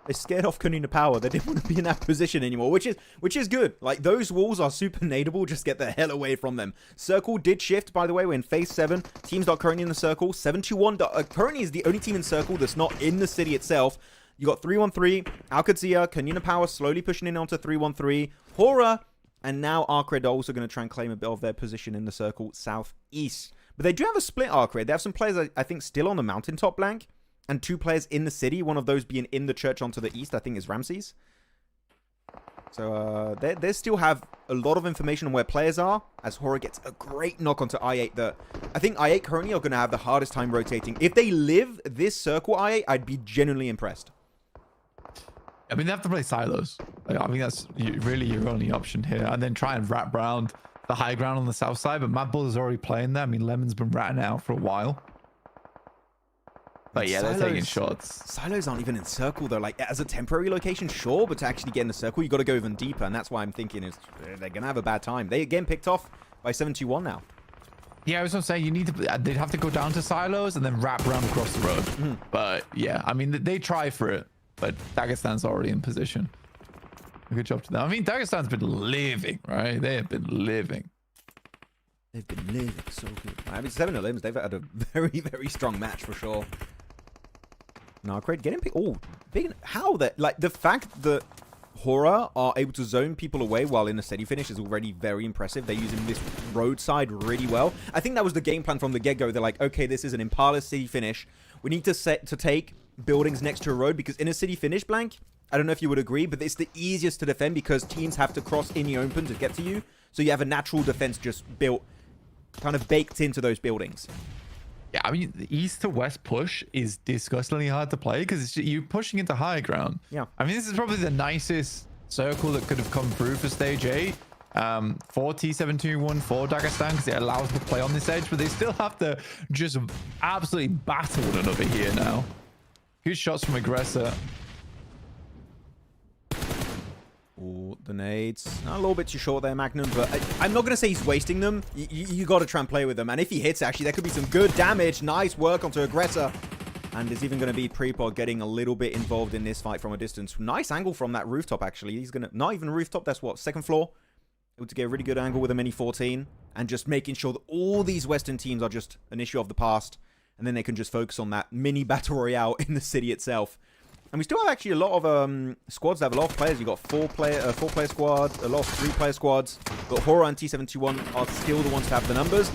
B: They scared off Konina Power. They didn't want to be in that position anymore, which is good. Like, those walls are super nadeable. Just get the hell away from them. Circle did shift, by the way. We're in phase 7. Teams got currently in the circle. 721 currently is the only team in circle that's not in the city itself. You got 313, Qadsiah, Konina Power slowly pushing in onto 313, HORAA, and now ARCRED are also going to try and claim a bit of their position in the circle southeast. But they do have a split ARCRED. They have some players, I think, still on the mountaintop blank, and 2 players in the city, one of those being in the church onto the east, I think is Ramses. So they still have a lot of information on where players are, as HORAA gets a great knock onto I8 that I think I8 currently are going to have the hardest time rotating. If they live this circle I8, I'd be genuinely impressed.
C: I mean, they have to play silos. I mean, that's really your only option here. And then try and wrap around the high ground on the south side. But MadBulls is already playing there. I mean, Lemon's been ratting out for a while. But yeah, they're taking shots.
B: Silos aren't even in circle, though. Like, as a temporary location, sure. But to actually get in the circle, you got to go even deeper. And that's why I'm thinking is they're going to have a bad time. They again picked off by 721 now.
C: Yeah, I was going to say, you need to. They'd have to go down to silos and then wrap around across the road. But yeah, I mean, they try for it. But Dagestan's already in position. Good job to them. I mean, Dagestan's been living, right? They have been living.
B: They've been living so good. I mean, 7 elims. They've had a very, very strong match for sure. Now, ARCRED getting picked. Oh, big. How that? Like, the fact that HORAA are able to zone people away while in a steady finish is already very impressive. They're using this roadside really well. I think that was the game plan from the get-go. They're like, okay, this is an Impala city finish. We need to take buildings next to a road because in a city finish blank, I don't know if you would agree, but it's the easiest to defend because teams have to cross in the open to get to you. So you have a natural defense just built, kind of baked into those buildings.
C: Yeah, I mean, the east to west push is disgustingly hard to play because you're pushing into high ground.
B: Yeah.
C: I mean, this is probably the nicest circle that could have come through for stage 8. For T721 for Dagestan because it allows them to play on this edge, but they still have to just absolutely battle one another here now. Good shots from Aggressor.
B: Oh, the nades. A little bit too short there, Magnum, but I'm not going to say he's wasting them. You got to try and play with them. And if he hits, actually, there could be some good damage. Nice work onto Aggressor. And there's even going to be Prepod getting a little bit involved in this fight from a distance. Nice angle from that rooftop, actually. He's going to... Not even rooftop, that's what? Second floor? Able to get a really good angle with a Mini 14. And just making sure that all these Western teams are just an issue of the past. And then they can just focus on that mini battle royale in the city itself. And we still have actually a lot of squads that have a lot of players. You've got four-player squad, a lot of three-player squads. But HORAA and T71 are still the ones to have the numbers.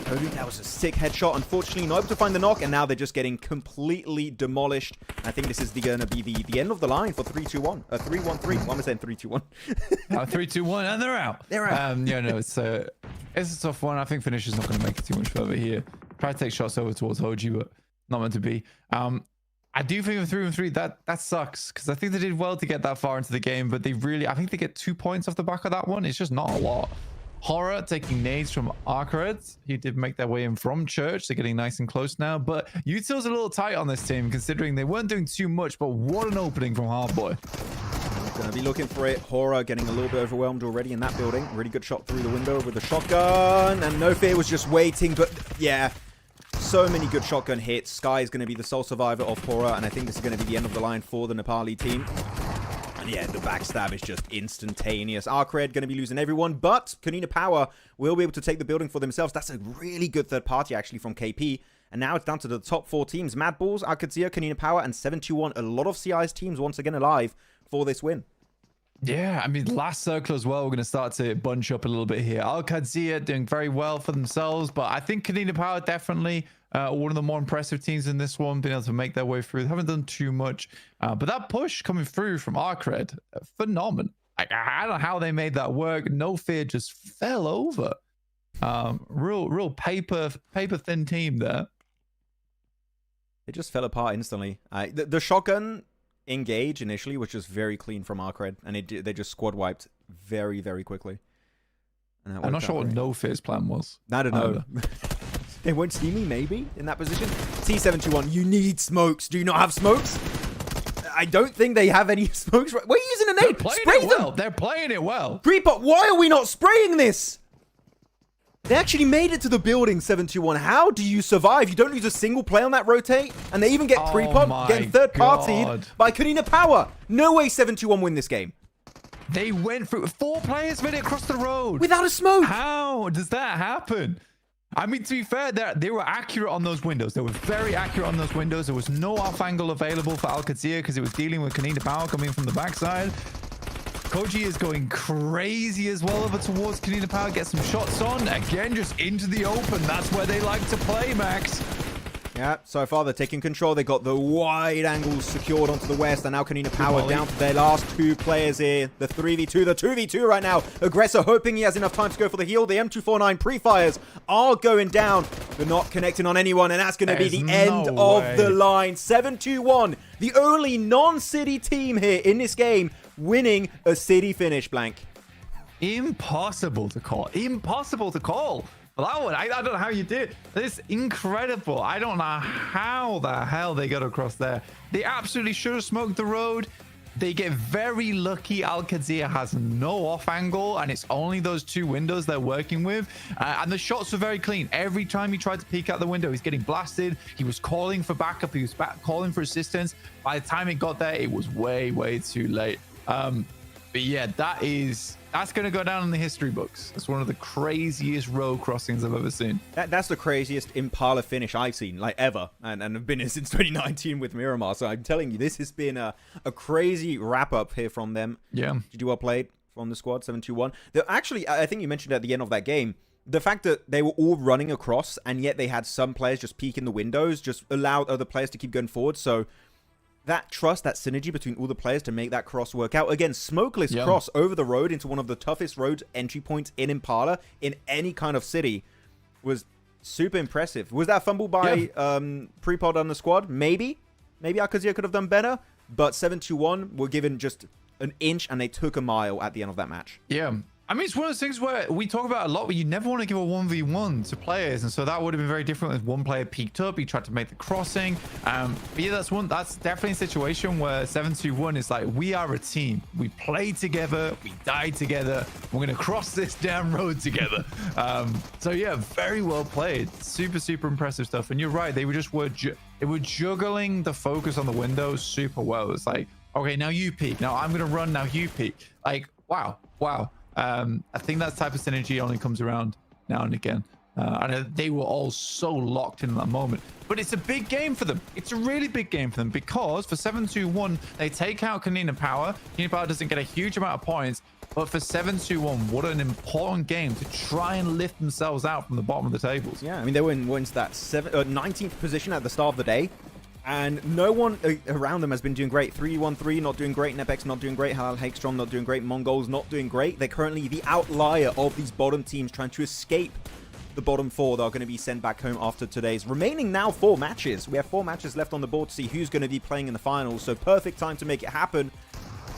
B: Cody, that was a sick headshot. Unfortunately, not able to find the knock, and now they're just getting completely demolished. I think this is going to be the end of the line for 3-2-1. 3-1-3. Why am I saying 3-2-1?
C: 3-2-1, and they're out.
B: They're out.
C: Yeah, no, it's a tough one. I think Finish is not going to make it too much further here. Try to take shots over towards Hoji, but not meant to be. I do think of 3-1-3, that sucks, because I think they did well to get that far into the game, but they really, I think they get 2 points off the back of that one. It's just not a lot. HORAA taking nades from ARCRED. He did make their way in from Church. They're getting nice and close now, but Util's a little tight on this team, considering they weren't doing too much, but what an opening from Hardboy.
B: Going to be looking for it. HORAA getting a little bit overwhelmed already in that building. Really good shot through the window with the shotgun, and No Fear was just waiting, but yeah, so many good shotgun hits. Sky is going to be the sole survivor of HORAA, and I think this is going to be the end of the line for the Nepali team. And yeah, the backstab is just instantaneous. ARCRED going to be losing everyone, but Konina Power will be able to take the building for themselves. That's a really good third party, actually, from KP. And now it's down to the top 4 teams. MadBulls, Qadsiah, Konina Power, and 721. A lot of CI's teams once again alive for this win.
C: Yeah, I mean, last circle as well, we're going to start to bunch up a little bit here. Qadsiah doing very well for themselves, but I think Konina Power definitely one of the more impressive teams in this one, being able to make their way through. They haven't done too much, but that push coming through from ARCRED, phenomenal. I don't know how they made that work. No Fear just fell over. Real paper thin team there.
B: It just fell apart instantly. The shotgun engage initially was just very clean from ARCRED, and they just squad wiped very, very quickly.
C: I'm not sure what No Fear's plan was.
B: I don't know. They won't see me, maybe, in that position. T71, you need smokes. Do you not have smokes? I don't think they have any smokes. We're using a nade. Spray them.
C: Well. They're playing it well.
B: Prepot, why are we not spraying this? They actually made it to the building, 721. How do you survive? You don't lose a single play on that rotate, and they even get Prepot getting third-partied by Konina Power. No way 721 win this game.
C: They went through 4 players made it across the road
B: without a smoke.
C: How does that happen? I mean, to be fair, they were accurate on those windows. They were very accurate on those windows. There was no off angle available for Qadsiah because it was dealing with Konina Power coming from the backside. Koji is going crazy as well over towards Konina Power. Get some shots on. Again, just into the open. That's where they like to play, Max.
B: Yeah, so far they're taking control. They got the wide angles secured onto the west, and now Konina Power down to their last 2 players here. The 3v2, the 2v2 right now. Aggressor hoping he has enough time to go for the heal. The M249 pre-fires are going down, but not connecting on anyone, and that's going to be the end of the line. 7-2-1, the only non-city team here in this game winning a city finish, Blank.
C: Impossible to call. Impossible to call. Well, that one, I don't know how you did. This is incredible. I don't know how the hell they got across there. They absolutely should have smoked the road. They get very lucky. Qadsiah has no off angle, and it's only those 2 windows they're working with. And the shots were very clean. Every time he tried to peek out the window, he's getting blasted. He was calling for backup. He was calling for assistance. By the time it got there, it was way, way too late. But yeah, that's going to go down in the history books. It's one of the craziest road crossings I've ever seen.
B: That's the craziest Impala finish I've seen, like, ever. And I've been here since 2019 with Miramar. So I'm telling you, this has been a crazy wrap-up here from them.
C: Yeah.
B: Did you well played from the squad, 7-2-1. Actually, I think you mentioned at the end of that game, the fact that they were all running across, and yet they had some players just peek in the windows, just allowed other players to keep going forward. So that trust, that synergy between all the players to make that cross work out. Again, smokeless cross over the road into one of the toughest road entry points in Impala in any kind of city was super impressive. Was that fumble by Prepod on the squad? Maybe. Maybe Qadsiah could have done better, but 7-2-1 were given just an inch and they took a mile at the end of that match.
C: Yeah, I mean, it's one of those things where we talk about a lot, where you never want to give a 1v1 to players. And so that would have been very different if one player peeked up, he tried to make the crossing. But yeah, that's definitely a situation where 721 is like, we are a team. We play together, we die together. We're going to cross this damn road together. So yeah, very well played. Super, super impressive stuff. And you're right, they were juggling the focus on the window super well. It's like, okay, now you peek. Now I'm going to run, now you peek. Like, wow. I think that type of synergy only comes around now and again. And they were all so locked in that moment. But it's a big game for them. It's a really big game for them, because for 721, they take out Konina Power. Konina Power doesn't get a huge amount of points. But for 721, what an important game to try and lift themselves out from the bottom of the tables.
B: Yeah, I mean, they were in that 19th position at the start of the day. And no one around them has been doing great. 3-1-3 not doing great. NEPX not doing great. HALAL, AXETRON not doing great. MongolZ not doing great. They're currently the outlier of these bottom teams trying to escape the bottom four that are going to be sent back home after today's remaining now 4 matches. We have 4 matches left on the board to see who's going to be playing in the finals. So perfect time to make it happen.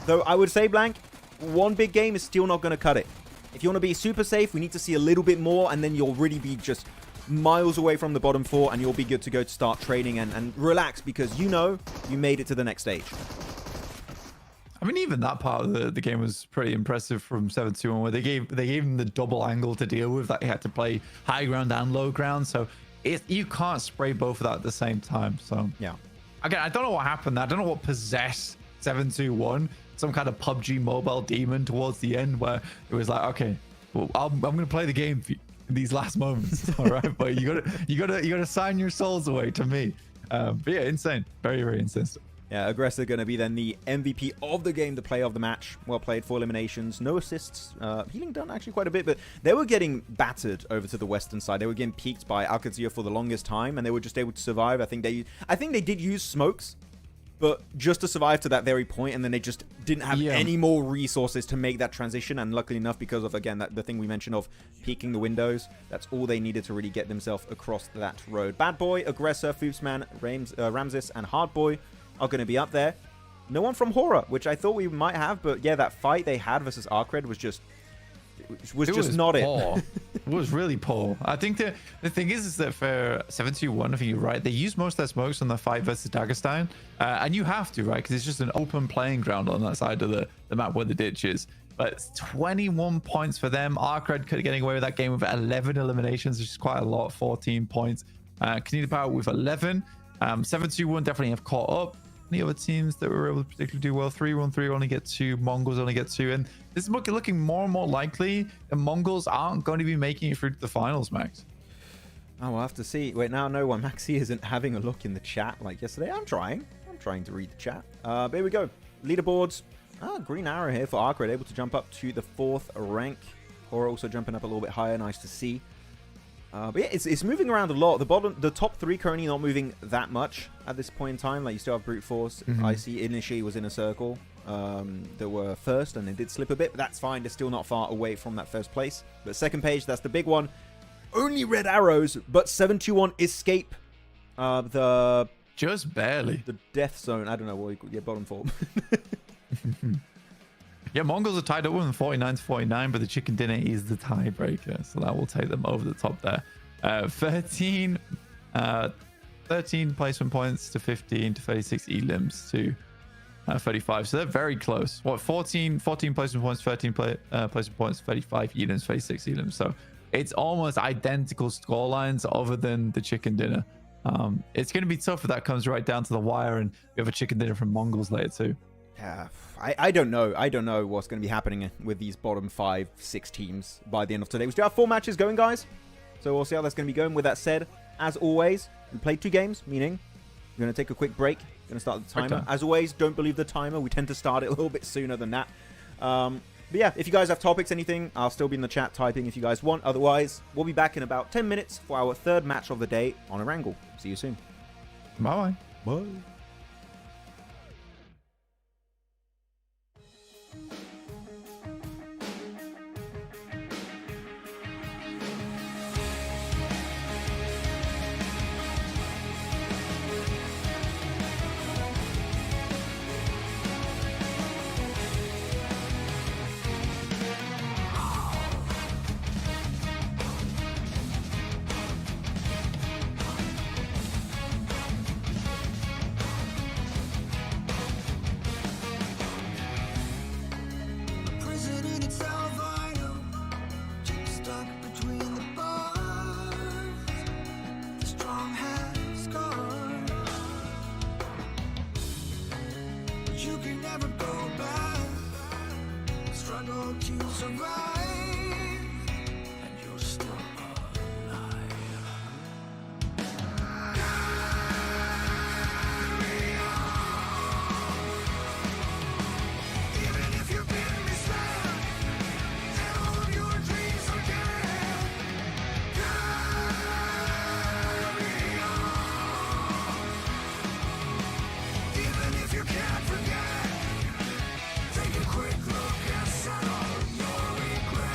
B: Though I would say, Blank, one big game is still not going to cut it. If you want to be super safe, we need to see a little bit more, and then you'll really be just miles away from the bottom 4, and you'll be good to go to start training and relax, because you know you made it to the next stage.
C: I mean, even that part of the game was pretty impressive from 721, where they gave him the double angle to deal with, that he had to play high ground and low ground. So you can't spray both of that at the same time. So
B: yeah,
C: again, I don't know what happened. I don't know what possessed 721, some kind of PUBG mobile demon towards the end, where it was like, okay, well, I'm going to play the game for you in these last moments. All right, but you gotta sign your souls away to me. But yeah, insane, very, very insane stuff.
B: Yeah, Aggressor going to be then the MVP of the game, the player of the match. Well played, 4 eliminations, no assists. Healing done actually quite a bit, but they were getting battered over to the western side. They were getting peaked by Qadsiah for the longest time, and they were just able to survive. I think they did use smokes, but just to survive to that very point, and then they just didn't have any more resources to make that transition. And luckily enough, because of, again, the thing we mentioned of peeking the windows, that's all they needed to really get themselves across that road. Bad Boy, Aggressor, Foopsman, Ramses, and Hardboy are going to be up there. No one from HORAA, which I thought we might have, but yeah, that fight they had versus ARCRED was just... It was not
C: poor. It was really poor. I think the thing is that for 721, I think you're right, they use most of their smokes on the fight versus Dagestan, and you have to, right, because it's just an open playing ground on that side of the map where the ditch is. But it's 21 points for them. ARCRED could getting away with that game with 11 eliminations, which is quite a lot. 14 points. Konina Power with 11. 721 definitely have caught up. Any other teams that were able to particularly do well? 3-1-3 only get 2. MongolZ only get 2. And this is looking more and more likely that MongolZ aren't going to be making it through to the finals, Max.
B: Oh, we'll have to see. Wait, now no one. Maxi isn't having a look in the chat like yesterday. I'm trying to read the chat. But here we go. Leaderboards. Green arrow here for ARCRED, able to jump up to the 4th rank. HORAA also jumping up a little bit higher. Nice to see. But yeah, it's moving around a lot. The top 3 currently not moving that much at this point in time. Like, you still have Brute Force. I see initially was in a circle. They were first, and they did slip a bit, but that's fine. They're still not far away from that first place. But second page, that's the big one. Only red arrows, but 721 escape
C: just barely
B: the death zone. I don't know what you call bottom 4.
C: Yeah, MongolZ are tied up with 49-49, but the chicken dinner is the tiebreaker, so that will take them over the top there. 13 placement points to 15 to 36 elims to 35, so they're very close. What, 14 placement points, 13 placement points, 35 elims, 36 elims. So it's almost identical score lines other than the chicken dinner. It's going to be tough if that comes right down to the wire, and we have a chicken dinner from MongolZ later too.
B: Yeah, I don't know. I don't know what's going to be happening with these bottom 5-6 teams by the end of today. We still have 4 matches going, guys. So we'll see how that's going to be going. With that said, as always, we played 2 games, meaning we're going to take a quick break. We're going to start the timer. As always, don't believe the timer. We tend to start it a little bit sooner than that. But yeah, if you guys have topics, anything, I'll still be in the chat typing if you guys want. Otherwise, we'll be back in about 10 minutes for our 3rd match of the day on Erangel. See you soon.
C: Bye.
B: Bye.
A: that you survive, and you're still alive. Carry on. Even if you've been misled, and all of your dreams are dead. Carry on. Even if you can't forget, take a quick look and settle your regrets.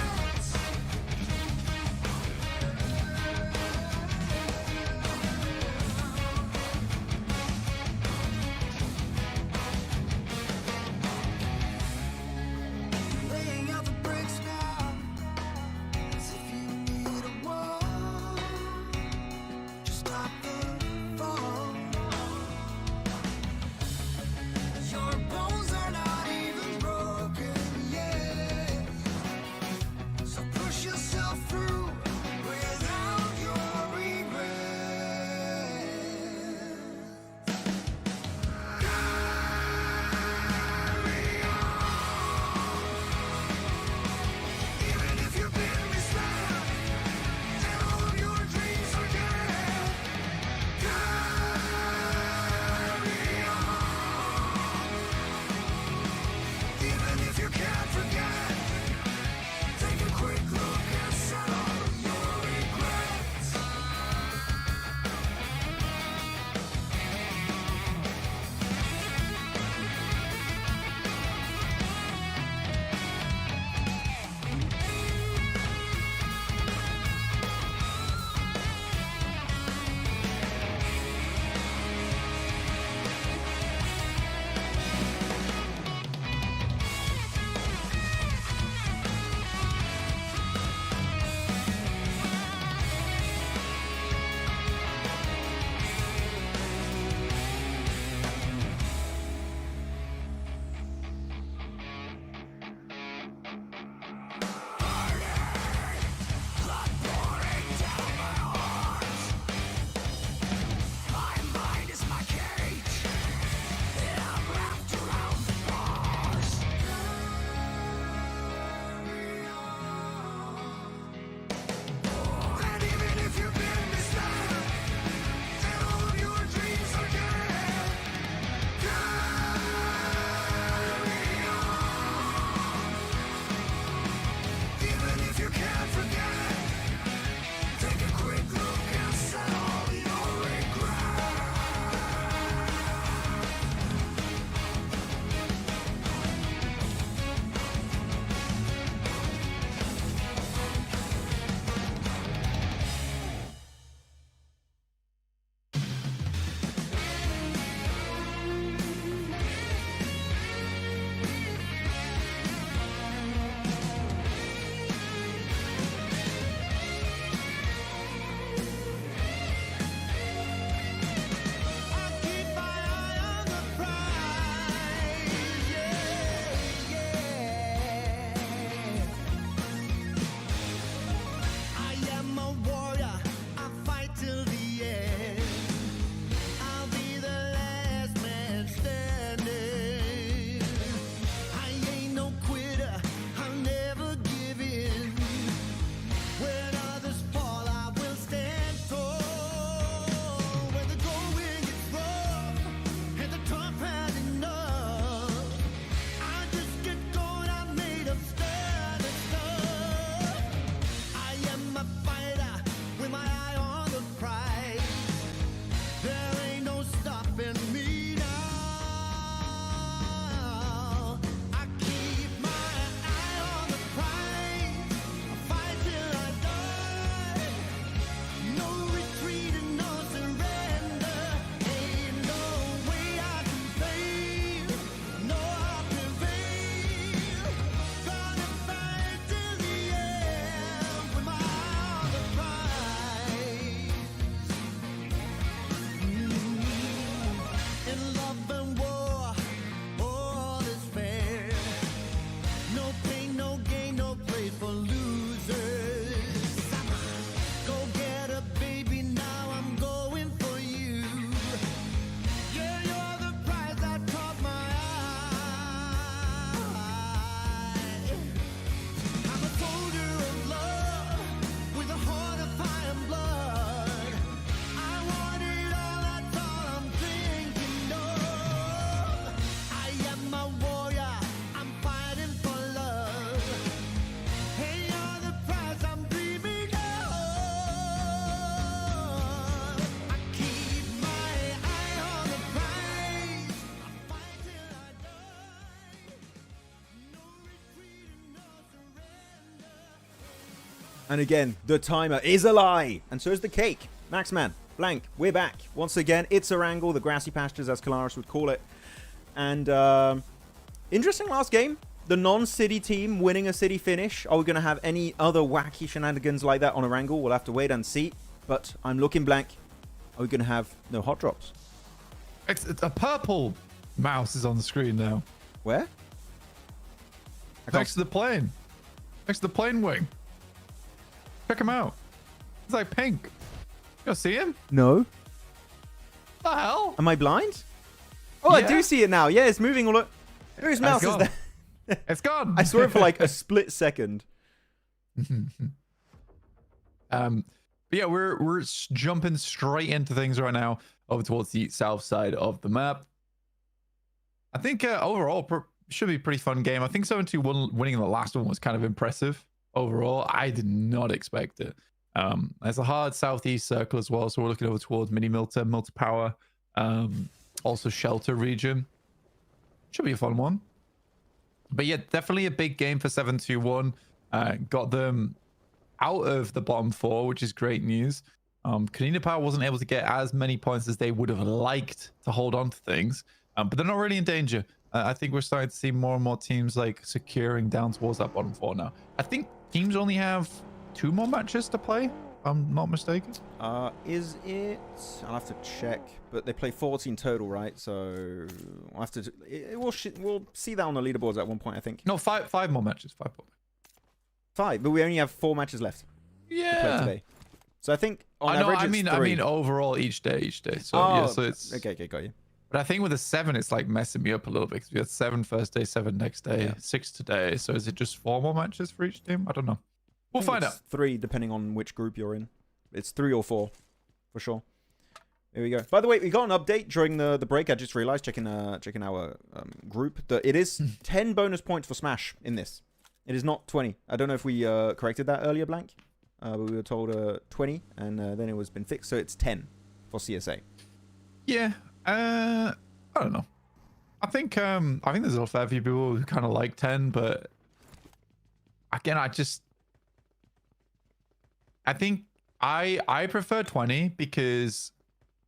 B: And again, the timer is a lie. And so is the cake. Maxman, Blank, we're back. Once again, it's Erangel, the grassy pastures, as Kalaris would call it. And interesting last game. The non-city team winning a city finish. Are we going to have any other wacky shenanigans like that on Erangel? We'll have to wait and see. But I'm looking blank. Are we going to have no hot drops?
C: It's a purple mouse is on the screen now.
B: Where?
C: Next to the plane. Next to the plane wing. Check him out. He's like pink. You see him?
B: No.
C: What the hell?
B: Am I blind? Oh,
C: Yeah.
B: I do see it now. Yeah, it's moving all over. Whose mouse is that?
C: It's gone.
B: I saw it for like a split second.
C: But yeah, we're jumping straight into things right now over towards the south side of the map. I think overall should be a pretty fun game. I think 7-2 winning the last one was kind of impressive overall. I did not expect it. There's a hard southeast circle as well, so we're looking over towards Mini Milta, Milta Power, also Shelter region. Should be a fun one. But yeah, definitely a big game for 7-2-1. Got them out of the bottom four, which is great news. Konina Power wasn't able to get as many points as they would have liked to hold on to things, but they're not really in danger. I think we're starting to see more and more teams like securing down towards that bottom four now. I think teams only have 2 more matches to play, if I'm not mistaken.
B: Is it? I'll have to check. But they play 14 total, right? So we'll have to. We'll see that on the leaderboards at one point, I think.
C: No, five more matches. 5 more.
B: 5, but we only have 4 matches left. To play today. So I think on average it's 3.
C: I mean overall each day. So yeah, so it's
B: okay, got you.
C: But I think with the 7, it's like messing me up a little bit because we had 7 first day, 7 next day, 6 today. So is it just 4 more matches for each team? I don't know. We'll find out.
B: 3, depending on which group you're in. It's 3 or 4, for sure. Here we go. By the way, we got an update during the break. I just realized, checking our group, that it is 10 bonus points for Smash in this. It is not 20. I don't know if we corrected that earlier, Blank. But we were told 20, and then it was been fixed, so it's 10 for CSA.
C: Yeah. I don't know. I think there's a fair few people who kind of like 10, but again, I think I prefer 20 because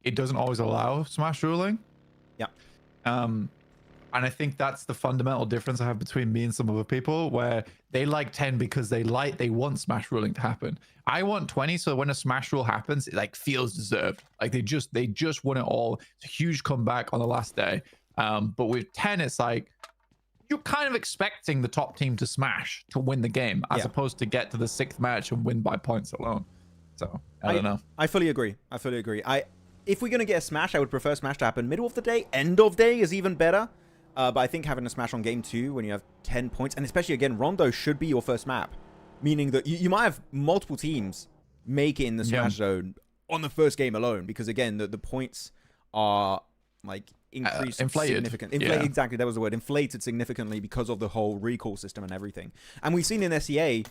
C: it doesn't always allow smash ruling.
B: Yeah.
C: And I think that's the fundamental difference I have between me and some other people, where they like 10 because they want smash ruling to happen. I want 20 so when a smash rule happens, it like feels deserved. Like they just won it all. It's a huge comeback on the last day. But with 10, it's like you're kind of expecting the top team to smash to win the game, as opposed to get to the 6th match and win by points alone. So I don't know.
B: I fully agree. If we're gonna get a smash, I would prefer smash to happen middle of the day. End of day is even better. But I think having a smash on game 2 when you have 10 points, and especially again, Rondo should be your first map, meaning that you might have multiple teams make it in the smash zone on the first game alone, because again, the points are like increased significantly. Exactly, that was the word. Inflated significantly because of the whole recall system and everything. And we've seen in SEA,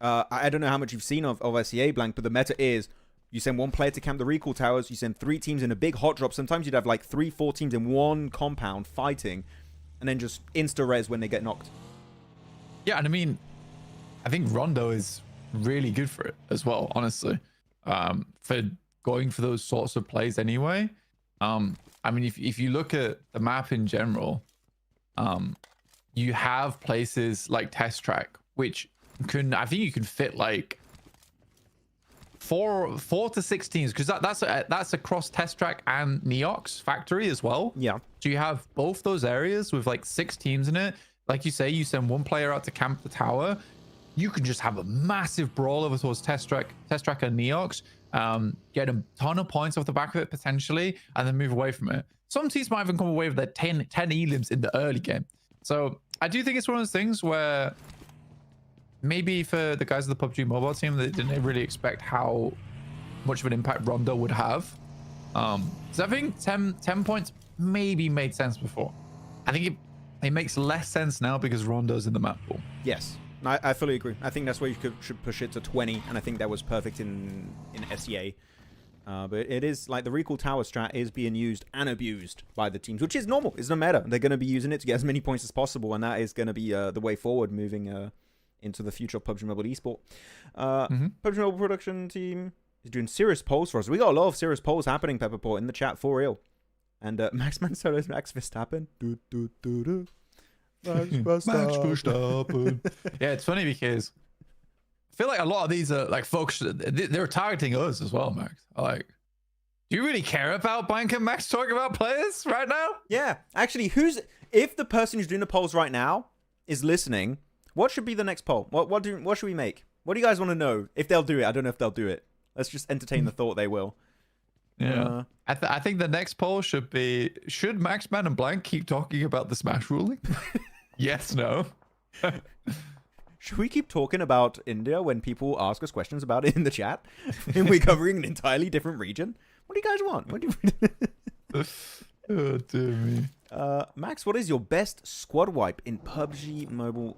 B: I don't know how much you've seen of SEA, Blank, but the meta is you send 1 player to camp the recall towers, you send 3 teams in a big hot drop. Sometimes you'd have like 3-4 teams in one compound fighting, and then just insta-res when they get knocked.
C: Yeah, and I mean, I think Rondo is really good for it as well, honestly. For going for those sorts of plays anyway. I mean, if you look at the map in general, you have places like Test Track, which I think you can fit like 4 to 6 teams, because that's across Test Track and Neox Factory as well.
B: Yeah.
C: So you have both those areas with like 6 teams in it. Like you say, you send 1 player out to camp the tower, you can just have a massive brawl over towards Test Track and Neox, get a ton of points off the back of it potentially, and then move away from it. Some teams might even come away with their 10 elims in the early game. So I do think it's one of those things where maybe for the guys of the PUBG mobile team, they didn't really expect how much of an impact Rondo would have. So I think 10 points maybe made sense before. I think it makes less sense now because Rondo's in the map pool.
B: Yes, I fully agree. I think that's where you should push it to 20, and I think that was perfect in SEA. But it is like the recall tower strat is being used and abused by the teams, which is normal. It's no matter. They're going to be using it to get as many points as possible, and that is going to be the way forward moving into the future of PUBG Mobile Esport. PUBG Mobile production team is doing serious polls for us. We got a lot of serious polls happening, Pepperport, in the chat for real. And Maxman solos Max Verstappen. Max
C: Verstappen. Yeah, it's funny because I feel like a lot of these are like folks, they're targeting us as well, Max. Like, do you really care about Blank and Max talking about players right now?
B: Yeah, actually, if the person who's doing the polls right now is listening, what should be the next poll? What should we make? What do you guys want to know? If they'll do it, I don't know if they'll do it. Let's just entertain the thought they will.
C: Yeah, I think the next poll should be: should Maxman and Blank keep talking about the Smash ruling? Yes, no.
B: Should we keep talking about India when people ask us questions about it in the chat? And we're covering an entirely different region. What do you guys want? What do you...
C: Oh dear me.
B: Max, what is your best squad wipe in PUBG Mobile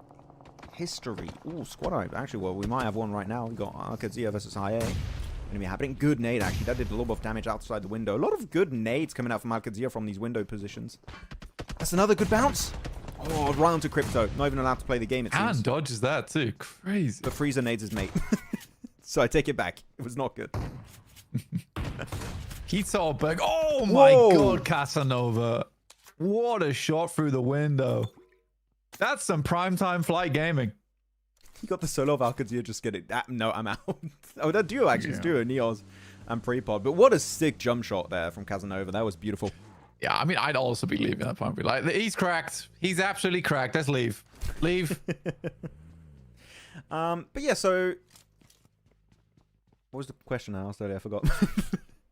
B: history? Ooh, squad wipe. Actually, well, we might have one right now. We got Qadsiah versus IA. Going to be happening. Good nade, actually. That did a lot of damage outside the window. A lot of good nades coming out from Qadsiah from these window positions. That's another good bounce. Oh, right onto Crypto. Not even allowed to play the game, it seems.
C: And dodges that too. Crazy.
B: The freezer nades his mate. So I take it back. It was not good.
C: He saw big. Oh my god, Casanova. What a shot through the window. That's some primetime flight gaming.
B: He got the solo of Qadsiah just getting... no, I'm out. Oh, that duo actually. It's duo, Neos and Prepod. But what a sick jump shot there from Casanova. That was beautiful.
C: Yeah, I mean, I'd also be leaving that point. Like, he's cracked. He's absolutely cracked. Let's leave. Leave.
B: But yeah, so... What was the question I asked earlier? I forgot.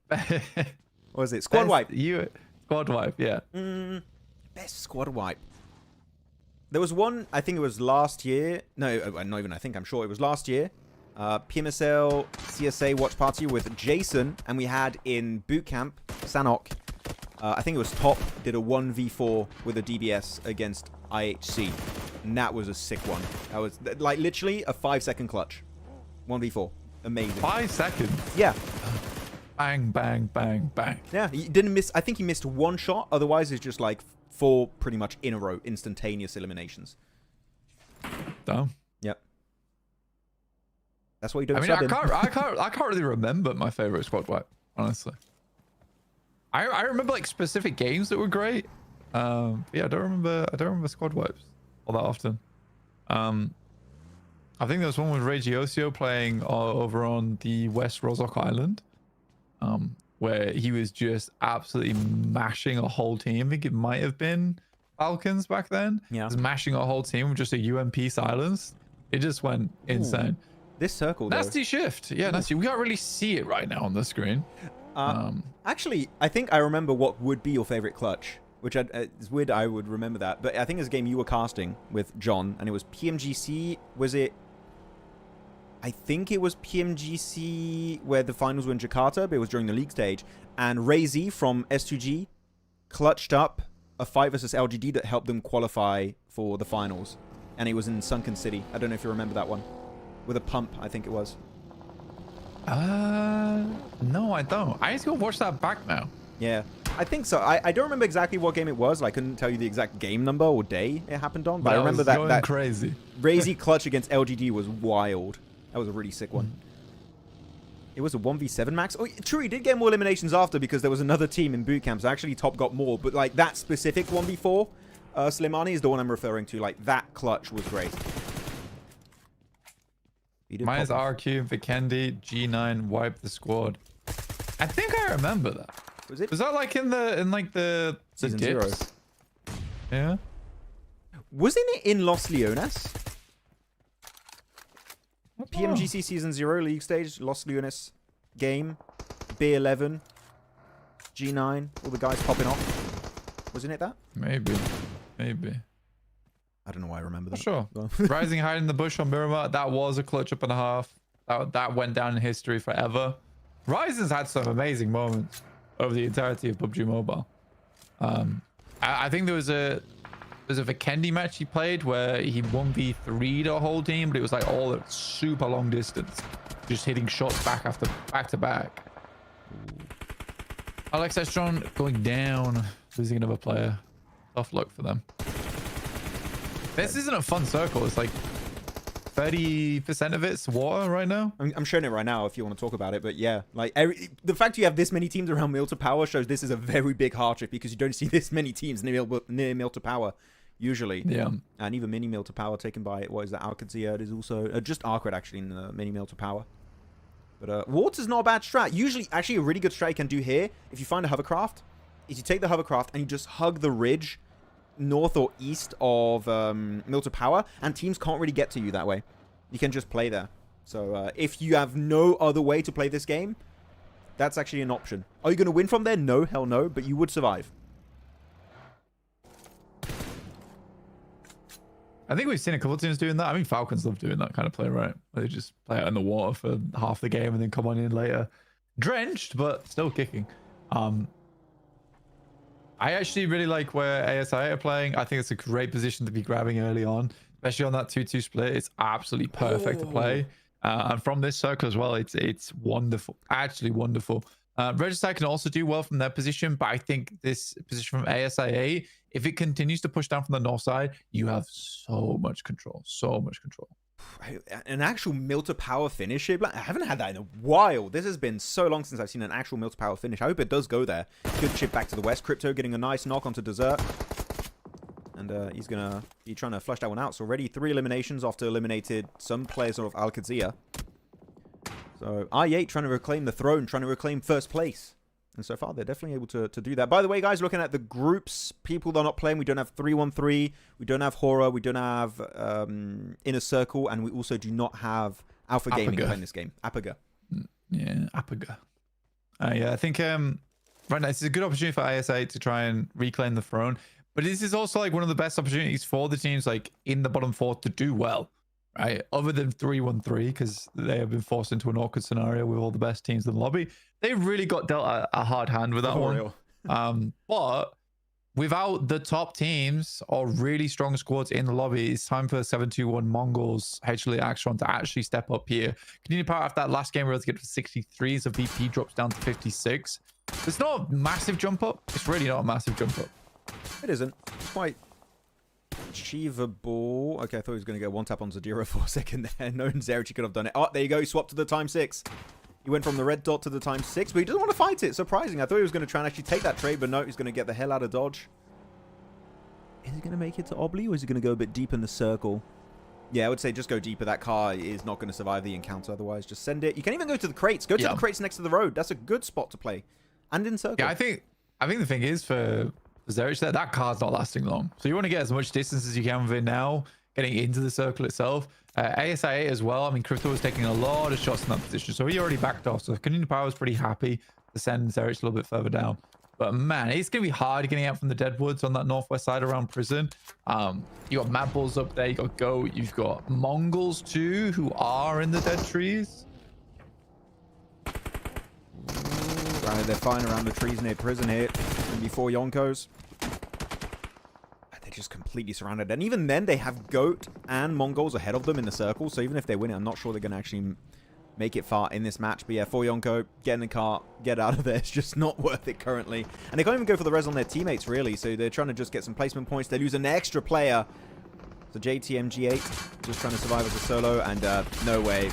B: What was it? Squad wipe.
C: Squad wipe, yeah.
B: Best squad wipe. There was one, I think it was last year. No, not even I think. I'm sure it was last year. PMSL CSA watch party with Jason. And we had in bootcamp, Sanok. I think it was Top. Did a 1v4 with a DBS against IHC. And that was a sick one. That was like literally a 5-second clutch. 1v4. Amazing.
C: 5 seconds?
B: Yeah.
C: Bang, bang, bang, bang.
B: Yeah, he didn't miss. I think he missed one shot. Otherwise, it's just like 4 pretty much in a row, instantaneous eliminations.
C: Damn.
B: Yep. That's what you do.
C: I mean, I can't really remember my favorite squad wipe, honestly. I remember like specific games that were great. Yeah, I don't remember squad wipes all that often. I think there was one with Regiosio playing over on the West Rozok Island, where he was just absolutely mashing a whole team. I think it might have been Falcons back then.
B: Yeah.
C: Just mashing a whole team with just a UMP silence. It just went insane.
B: This circle, though.
C: Nasty shift. Yeah, nasty. We can't really see it right now on the screen.
B: Actually, I think I remember what would be your favorite clutch, which it's weird I would remember that. But I think it's a game you were casting with John, and it was PMGC. Was it... I think it was PMGC where the finals were in Jakarta, but it was during the league stage. And Ray-Z from S2G clutched up a fight versus LGD that helped them qualify for the finals. And it was in Sunken City. I don't know if you remember that one. With a pump, I think it was.
C: No, I don't. I need to go watch that back now.
B: Yeah, I think so. I don't remember exactly what game it was. I couldn't tell you the exact game number or day it happened on. But I remember that
C: crazy.
B: Ray-Z clutch against LGD was wild. That was a really sick one. It was a 1v7 max. Oh, true, he did get more eliminations after because there was another team in boot camp. So actually Top got more. But like that specific 1v4, Slimani is the one I'm referring to. Like that clutch was great.
C: Mine is RQ, Vikendi, G9, wipe the squad. I think I remember that.
B: Was it?
C: Was that like in the
B: Season
C: dips?
B: 0?
C: Yeah.
B: Wasn't it in Los Leones? PMGC Season 0 League Stage, Los Leones game, B11, G9, all the guys popping off. Wasn't it that?
C: Maybe.
B: I don't know why I remember that.
C: Sure. Rising high in the bush on Miramar. That was a clutch up and a half. That went down in history forever. Ryzen's had some amazing moments over the entirety of PUBG Mobile. I think there was a Vikendi match he played where he 1v3'd a whole team, but it was like all at super long distance, just hitting shots back to back. AXETRON going down, losing another player. Tough luck for them. This isn't a fun circle. It's like 30% of it's water right now.
B: I'm showing it right now if you want to talk about it, but yeah, like the fact you have this many teams around Mill to Power shows this is a very big hardship because you don't see this many teams near Mill to Power usually.
C: Yeah.
B: And even mini Mill to Power taken by, what is that, Qadsiah? It is also just ARCRED actually in the mini Mill to Power. But water's not a bad strat. Usually, actually a really good strat you can do here, if you find a hovercraft, is you take the hovercraft and you just hug the ridge north or east of Mill to Power, and teams can't really get to you that way. You can just play there. So if you have no other way to play this game, that's actually an option. Are you going to win from there? No, hell no, but you would survive.
C: I think we've seen a couple of teams doing that. I mean, Falcons love doing that kind of play, right? They just play out in the water for half the game and then come on in later. Drenched, but still kicking. I actually really like where ASI8 are playing. I think it's a great position to be grabbing early on, especially on that 2-2 split. It's absolutely perfect to play. And from this circle as well, it's wonderful. Actually wonderful. Registrar can also do well from their position, but I think this position from ASI8, if it continues to push down from the north side, you have so much control. So much control.
B: An actual Mill to Power finish here. I haven't had that in a while. This has been so long since I've seen an actual Mill to Power finish. I hope it does go there. Good chip back to the west. Crypto getting a nice knock onto Desert. And he's going to be trying to flush that one out. So already 3 eliminations after eliminated some players of Qadsiah. So I8 trying to reclaim the throne, trying to reclaim first place. And so far, they're definitely able to do that. By the way, guys, looking at the groups, people that are not playing, we don't have 313, we don't have HORAA, we don't have Inner Circle, and we also do not have Alpha Gaming playing this game. Apaga.
C: Yeah, Apaga. Yeah, I think right now, this is a good opportunity for ASA to try and reclaim the throne. But this is also like one of the best opportunities for the teams like in the bottom 4 to do well. Right, other than 313, because they have been forced into an awkward scenario with all the best teams in the lobby. They really got dealt a hard hand with that one. But without the top teams or really strong squads in the lobby, it's time for 721 MongolZ, HALAL, AXETRON to actually step up here. Konina Power after that last game, we were able to get to 63, so VP drops down to 56. It's not a massive jump up. It's really not a massive jump up.
B: It isn't. It's quite achievable. Okay, I thought he was going to go one tap on Zadira for a second there. No, Zerichi could have done it. Oh, there you go. He swapped to the ×6. He went from the red dot to the ×6, but he doesn't want to fight it. Surprising. I thought he was going to try and actually take that trade, but no, he's going to get the hell out of dodge. Is he going to make it to Obli, or is he going to go a bit deep in the circle? Yeah, I would say just go deeper. That car is not going to survive the encounter otherwise. Just send it. You can even go to the crates. Go to the crates next to the road. That's a good spot to play. And in circle.
C: Yeah, I think the thing is for Zerich, that car's not lasting long. So you want to get as much distance as you can with it now, getting into the circle itself. ASI8 as well. I mean, Crypto was taking a lot of shots in that position, so he already backed off. So Konina Power was pretty happy to send Zerich a little bit further down. But man, it's going to be hard getting out from the Deadwoods on that northwest side around prison. You got MadBulls up there, you got Goat, you've got MongolZ too, who are in the dead trees.
B: Right, they're flying around the trees near prison here. Before Yonkos. They're just completely surrounded. And even then, they have Goat and MongolZ ahead of them in the circle. So even if they win it, I'm not sure they're going to actually make it far in this match. But yeah, for Yonko, get in the car, get out of there. It's just not worth it currently. And they can't even go for the res on their teammates, really. So they're trying to just get some placement points. They lose an extra player. So JTMG8 just trying to survive as a solo. And no way.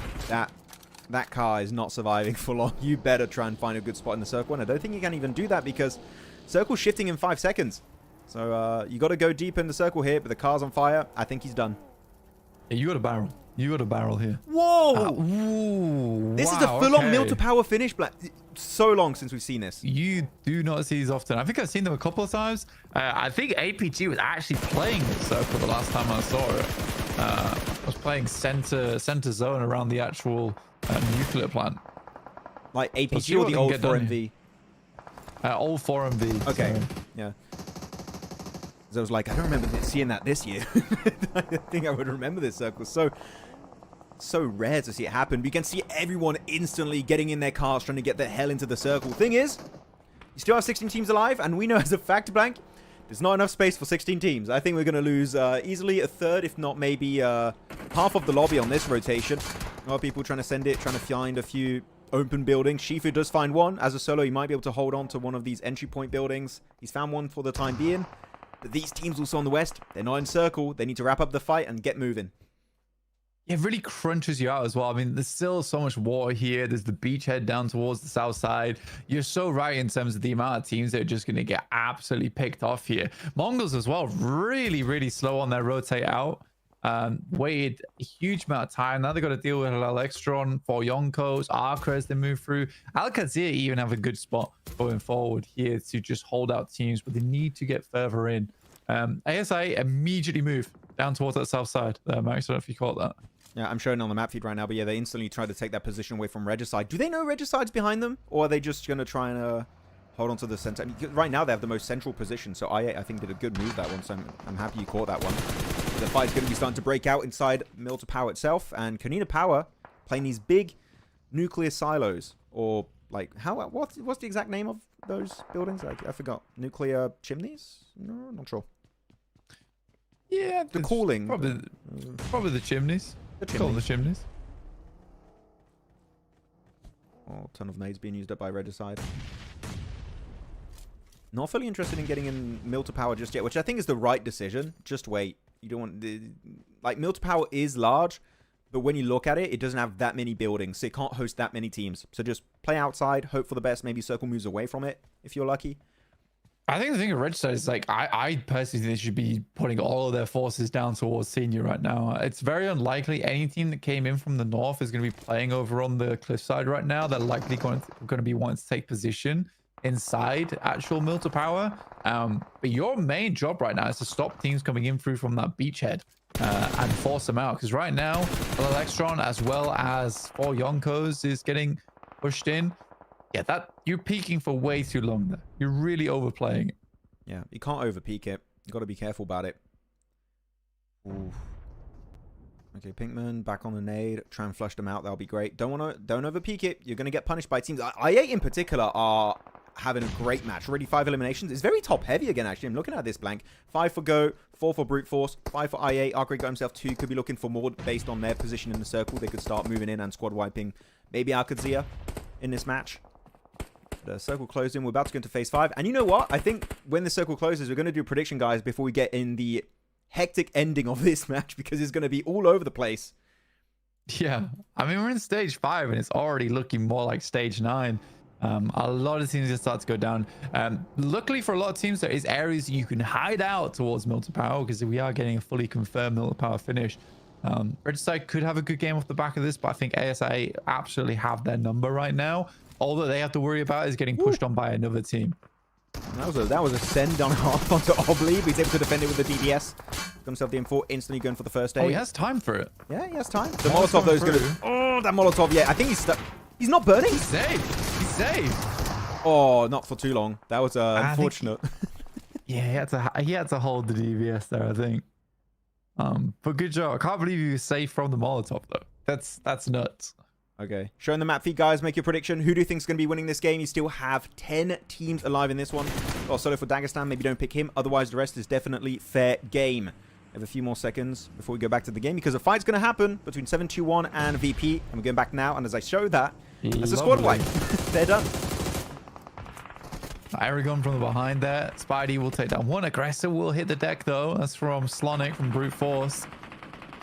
B: That car is not surviving for long. You better try and find a good spot in the circle. And I don't think you can even do that because circle's shifting in 5 seconds. So you got to go deep in the circle here, but the car's on fire. I think he's done.
C: Yeah, you got a barrel. You got a barrel here.
B: Whoa!
C: Ooh,
B: this is a full-on Mill to Power finish. So long since we've seen this.
C: You do not see these often. I think I've seen them a couple of times. I think APG was actually playing this circle the last time I saw it. I was playing center zone around the actual nuclear plant.
B: Like APG or the old 4MV?
C: Old 4MV.
B: Okay. Sorry. Yeah. So I was like, I don't remember seeing that this year. I think I would remember this circle. So rare to see it happen. But you can see everyone instantly getting in their cars, trying to get the hell into the circle. Thing is, you still have 16 teams alive, and we know as a fact, Blank, there's not enough space for 16 teams. I think we're going to lose easily a third, if not maybe half of the lobby on this rotation. A lot of people trying to send it, trying to find a few open buildings. Shifu does find one. As a solo, he might be able to hold on to one of these entry point buildings. He's found one for the time being. But these teams also on the west, they're not in circle. They need to wrap up the fight and get moving.
C: it really crunches you out as well. I mean, there's still so much water here. There's the beachhead down towards the south side. You're so right in terms of the amount of teams that are just going to get absolutely picked off here. MongolZ as well, really, really slow on their rotate out. Waited a huge amount of time. Now they've got to deal with AXETRON, for Yonkos, ARCRED they move through. Qadsiah even have a good spot going forward here to just hold out teams, but they need to get further in. ASI immediately move down towards that south side. Max, I don't know if you caught that.
B: Yeah, I'm showing on the map feed right now, but yeah, they instantly try to take that position away from Regicide. Do they know Regicide's behind them, or are they just going to try and hold on to the center? I mean, right now, they have the most central position, so I think did a good move that one, so I'm happy you caught that one. The fight's going to be starting to break out inside MilToPower itself, and Konina Power playing these big nuclear silos, or like, what's the exact name of those buildings? I forgot. Nuclear chimneys? No, not sure.
C: Yeah,
B: the cooling.
C: Probably the chimneys. Call the chimneys.
B: Oh, ton of nades being used up by Regicide. Not fully interested in getting in MilToPower just yet, which I think is the right decision. Just wait. You don't want like MilToPower is large, but when you look at it, it doesn't have that many buildings, so it can't host that many teams. So just play outside, hope for the best. Maybe circle moves away from it if you're lucky.
C: I think the thing with Regicide is like I personally think they should be putting all of their forces down towards Senior right now. It's very unlikely any team that came in from the north is going to be playing over on the cliffside right now. They're likely going to be wanting to take position inside actual MilToPower. But your main job right now is to stop teams coming in through from that beachhead and force them out. Because right now, AXETRON as well as 4 Yonkos is getting pushed in. Yeah, that you're peaking for way too long there. You're really overplaying it.
B: Yeah, you can't overpeak it. You got to be careful about it. Ooh. Okay, Pinkman back on the nade. Try and flush them out. That'll be great. Don't overpeak it. You're going to get punished by teams. I8 in particular are having a great match. Already 5 eliminations. It's very top heavy again, actually. I'm looking at this blank. 5 for Go, 4 for Brute Force, 5 for I8. ARCRED got himself 2. Could be looking for more based on their position in the circle. They could start moving in and squad wiping maybe Qadsiah in this match. The circle closing. We're about to go into phase 5. And you know what? I think when the circle closes, we're going to do a prediction, guys, before we get in the hectic ending of this match, because it's going to be all over the place.
C: Yeah. I mean, we're in stage 5 and it's already looking more like stage 9. A lot of teams just start to go down. Luckily for a lot of teams, there is areas you can hide out towards MilToPower, because we are getting a fully confirmed MilToPower finish. Regicide could have a good game off the back of this, but I think ASI absolutely have their number right now. All that they have to worry about is getting pushed on by another team.
B: That was a send on half onto Obli, but he's able to defend it with the DDS. Got himself the M4, instantly going for the first aid.
C: Oh, he has time for it.
B: Yeah, he has time. The Molotov, though, is going to... Oh, that Molotov, yeah. I think he's stuck. He's not burning.
C: He's safe. He's safe.
B: Oh, not for too long. That was unfortunate.
C: Yeah, he had to hold the DVS there, I think. But good job. I can't believe he was safe from the Molotov, though. That's nuts.
B: Okay, showing the map feed, guys. Make your prediction. Who do you think is going to be winning this game? You still have 10 teams alive in this one. Oh, solo for Dagestan. Maybe don't pick him. Otherwise, the rest is definitely fair game. We have a few more seconds before we go back to the game, because a fight's going to happen between 721 and VP. And we're going back now. And as I show that, that's a squad wipe. They're done.
C: Aragon from the behind there. Spidey will take down one. Aggressor will hit the deck, though. That's from Slonic from Brute Force.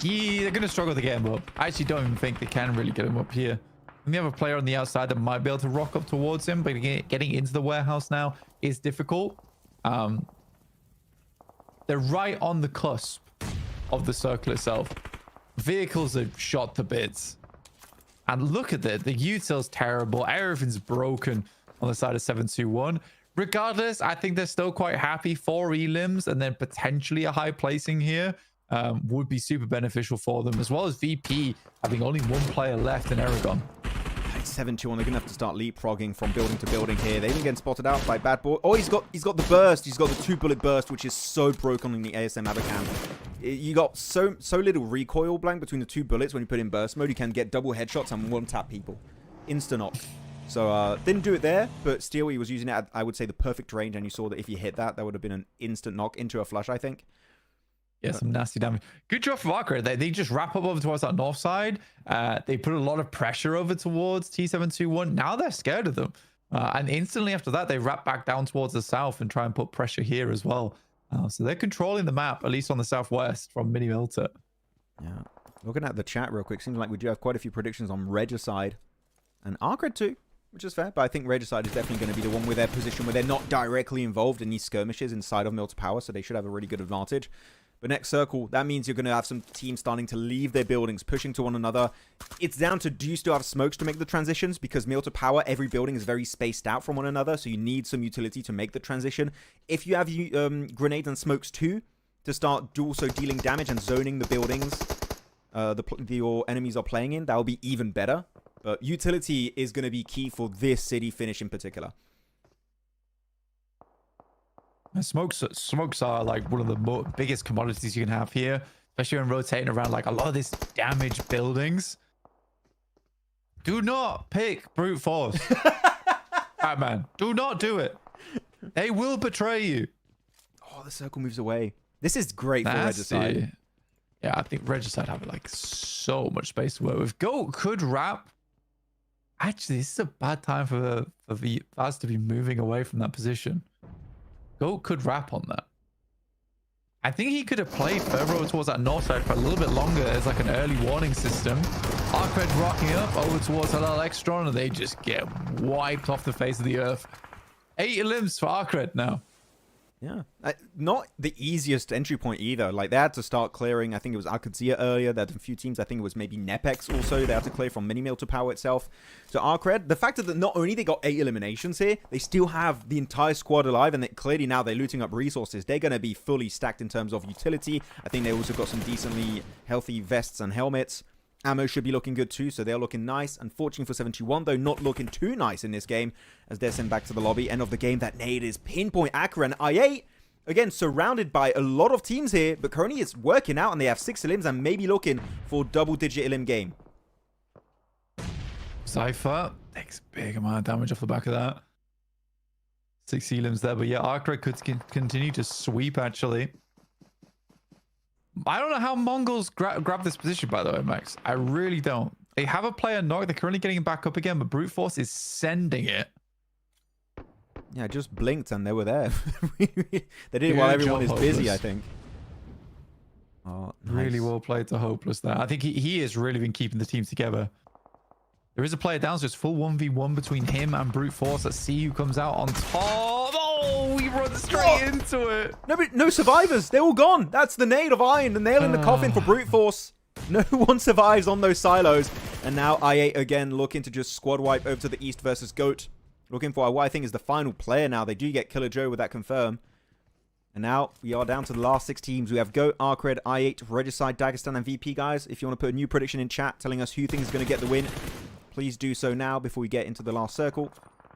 C: Yeah, they're going to struggle to get him up. I actually don't even think they can really get him up here. And they have a player on the outside that might be able to rock up towards him, but getting into the warehouse now is difficult. They're right on the cusp of the circle itself. Vehicles are shot to bits. And look at it. The util's terrible. Everything's broken on the side of 721. Regardless, I think they're still quite happy. 4 elims and then potentially a high placing here. Would be super beneficial for them, as well as VP having only 1 player left in Aragon.
B: It's 7-2-1. They're going to have to start leapfrogging from building to building here. They even get spotted out by MadBulls. Oh, he's got the burst. He's got the 2-bullet burst, which is so broken on the ASM Abacam. You got so little recoil blank between the 2 bullets when you put in burst mode. You can get double headshots and one-tap people. Instant off. So, didn't do it there, but still, he was using it at, I would say, the perfect range, and you saw that if he hit that, that would have been an instant knock into a flush, I think.
C: Yeah, some nasty damage. Good job from ARCRED. They just wrap up over towards that north side. They put a lot of pressure over towards T721. Now they're scared of them. And instantly after that, they wrap back down towards the south and try and put pressure here as well. So they're controlling the map, at least on the southwest from Mini Milta.
B: Yeah. Looking at the chat real quick, seems like we do have quite a few predictions on Regicide and ARCRED too, which is fair. But I think Regicide is definitely going to be the one with their position where they're not directly involved in these skirmishes inside of Milta Power, so they should have a really good advantage. But next circle, that means you're going to have some teams starting to leave their buildings, pushing to one another. It's down to, do you still have smokes to make the transitions? Because Milta Power, every building is very spaced out from one another, so you need some utility to make the transition. If you have grenades and smokes too, to start also dealing damage and zoning the buildings your enemies are playing in, that will be even better. But utility is going to be key for this city finish in particular.
C: Smokes are like one of the biggest commodities you can have here, especially when rotating around like a lot of these damaged buildings. Do not pick brute force. Batman, do not do it. They will betray you.
B: Oh, the circle moves away. This is great for Regicide.
C: Yeah, I think Regicide have like so much space to work with. Goat could wrap. Actually, this is a bad time for VIRTUS to be moving away from that position. Goat could wrap on that. I think he could have played further towards that north side for a little bit longer as like an early warning system. ARCRED rocking up over towards HALAL AXETRON, and they just get wiped off the face of the earth. 8 limbs for ARCRED now.
B: Yeah, not the easiest entry point either. Like, they had to start clearing. I think it was Qadsiah earlier. They had a few teams. I think it was maybe NEPX also. They had to clear from Mini Milta Power itself. So ARCRED, the fact that not only they got 8 eliminations here, they still have the entire squad alive, and clearly now they're looting up resources. They're going to be fully stacked in terms of utility. I think they also got some decently healthy vests and helmets. Ammo should be looking good too, so they're looking nice. Unfortunately for 71, though, not looking too nice in this game as they're sent back to the lobby. End of the game. That nade is pinpoint accurate. And I8, again, surrounded by a lot of teams here, but currently it's working out, and they have 6 elims and maybe looking for double-digit elim game.
C: Cypher takes a big amount of damage off the back of that. 6 elims there, but yeah, ARCRED could continue to sweep, actually. I don't know how MongolZ grab this position, by the way, Max. I really don't. They have a player knocked. They're currently getting back up again, but brute force is sending it.
B: Yeah, just blinked and they were there. They did it while everyone is busy, I think. Oh, nice.
C: Really well played to Hopeless there. I think he has really been keeping the team together. There is a player down, so it's full 1v1 between him and brute force. Let's see who comes out on top. Oh, he runs straight into it.
B: No survivors. They're all gone. That's the nade of Iron, the nail in the coffin for brute force. No one survives on those silos. And now I8 again looking to just squad wipe over to the east versus Goat. Looking for what I think is the final player now. They do get Killer Joe with that confirm. And now we are down to the last 6 teams. We have Goat, ARCRED, I8, Regicide, Dagestan, and VP, guys. If you want to put a new prediction in chat telling us who you think is going to get the win, please do so now before we get into the last circle.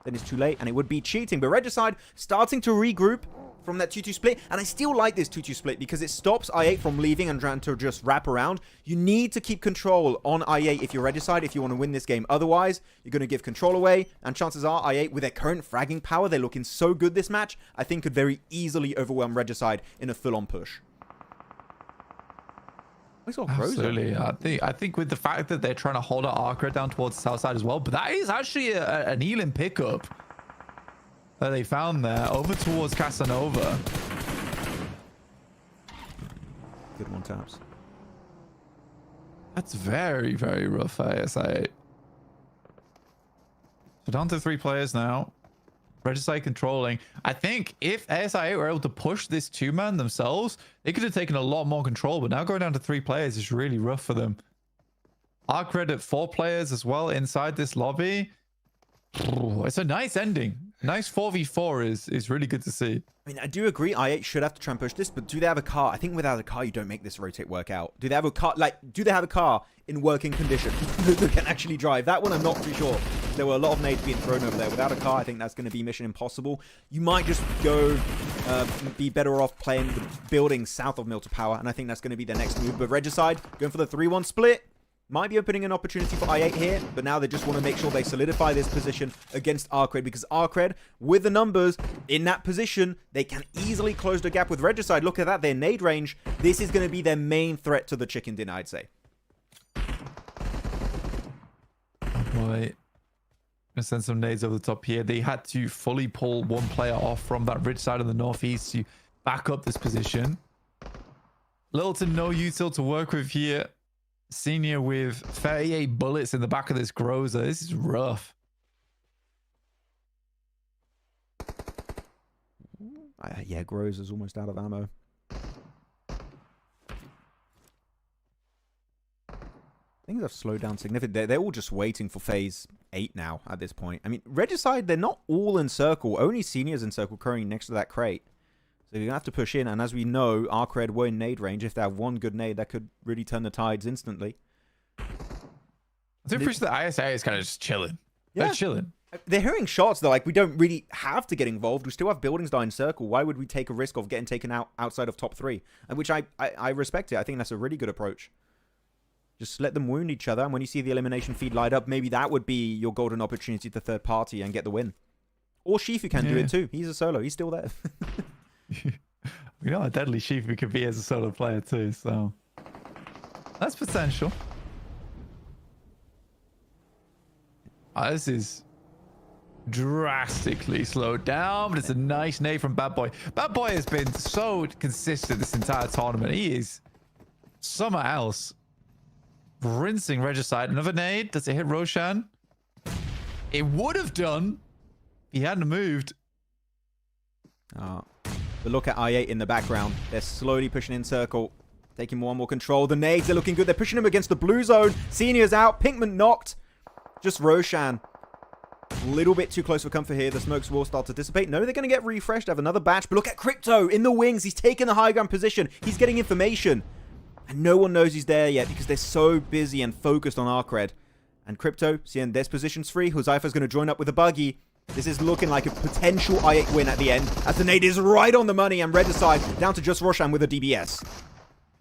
B: Then it's too late, and it would be cheating. But Regicide starting to regroup from that 2-2 split. And I still like this 2-2 split because it stops I8 from leaving and trying to just wrap around. You need to keep control on I8 if you're Regicide, if you want to win this game. Otherwise, you're going to give control away. And chances are I8, with their current fragging power, they're looking so good this match, I think could very easily overwhelm Regicide in a full-on push.
C: Absolutely. I think with the fact that they're trying to hold our ARCRED down towards the south side as well, but that is actually an Elim pickup that they found there over towards Casanova.
B: Good one, Taps.
C: That's very, very rough for ASI8. So down to 3 players now. Regicide controlling. I think if ASI8 were able to push this 2-man themselves, they could have taken a lot more control, but now going down to 3 players is really rough for them. ARCRED at 4 players as well inside this lobby. It's a nice ending. Nice 4v4 is really good to see.
B: I mean, I do agree I8 should have to try and push this, but do they have a car? I think without a car, you don't make this rotate work out. Do they have a car? Like, do they have a car in working condition that can actually drive? That one, I'm not too sure. There were a lot of nades being thrown over there. Without a car, I think that's going to be mission impossible. You might just go be better off playing the building south of Milta Power, and I think that's going to be their next move. But Regicide going for the 3-1 split. Might be opening an opportunity for I8 here, but now they just want to make sure they solidify this position against ARCRED, because ARCRED, with the numbers in that position, they can easily close the gap with Regicide. Look at that, their nade range. This is going to be their main threat to the chicken dinner, I'd say.
C: Oh boy. Gonna send some nades over the top here. They had to fully pull one player off from that ridge side of the northeast to back up this position. Little to no util to work with here. Senior with 38 bullets in the back of this Groza. This is rough.
B: Yeah, Grozer's almost out of ammo. Things have slowed down significantly. They're all just waiting for phase 8 now at this point. I mean, Regicide, they're not all in circle. Only Senior's in circle currently next to that crate. So you're going to have to push in. And as we know, ARCRED were in nade range. If they have one good nade, that could really turn the tides instantly.
C: I think the ISA is kind of just chilling. Yeah. They're chilling.
B: They're hearing shots. They're like, we don't really have to get involved. We still have buildings down in circle. Why would we take a risk of getting taken out outside of top 3? Which I respect it. I think that's a really good approach. Just let them wound each other. And when you see the elimination feed light up, maybe that would be your golden opportunity to third party and get the win. Or Shifu can do it too. He's a solo. He's still there.
C: We know how deadly Shifu could be as a solo player too. So that's potential. This is drastically slowed down, but it's a nice nade from Bad Boy. Bad Boy has been so consistent this entire tournament. He is somewhere else. Rinsing Regicide. Another nade. Does it hit Roshan? It would have done if he hadn't moved.
B: But look at I8 in the background. They're slowly pushing in circle. Taking more and more control. The nades, they're looking good. They're pushing him against the blue zone. Senior's out. Pinkman knocked. Just Roshan. A little bit too close for comfort here. The smokes will start to dissipate. No, they're going to get refreshed. Have another batch. But look at Crypto in the wings. He's taking the high ground position. He's getting information. And no one knows he's there yet because they're so busy and focused on ARCRED. And Crypto, seeing this position's free. Huzaifa's going to join up with a buggy. This is looking like a potential I8 win at the end. As the nade is right on the money. And Regicide down to just Roshan with a DBS.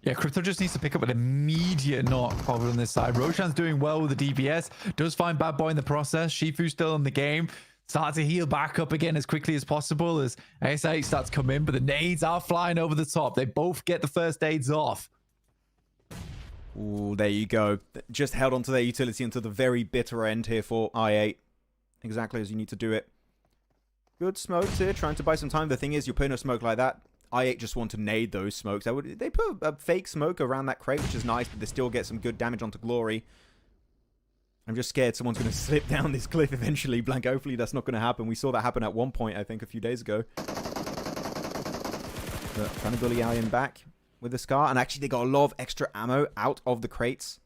C: Yeah, Crypto just needs to pick up an immediate knock over on this side. Roshan's doing well with the DBS. Does find Bad Boy in the process. Shifu's still in the game. Start to heal back up again as quickly as possible as ASI8 starts to come in. But the nades are flying over the top. They both get the first aids off.
B: Ooh, there you go. Just held onto their utility until the very bitter end here for I8. Exactly as you need to do it. Good smokes here, trying to buy some time. The thing is, you're putting a smoke like that. I8 just want to nade those smokes. They put a fake smoke around that crate, which is nice, but they still get some good damage onto Glory. I'm just scared someone's going to slip down this cliff eventually. Blank, hopefully that's not going to happen. We saw that happen at one point, I think, a few days ago. But trying to bully Alien back with the Scar. And actually, they got a lot of extra ammo out of the crates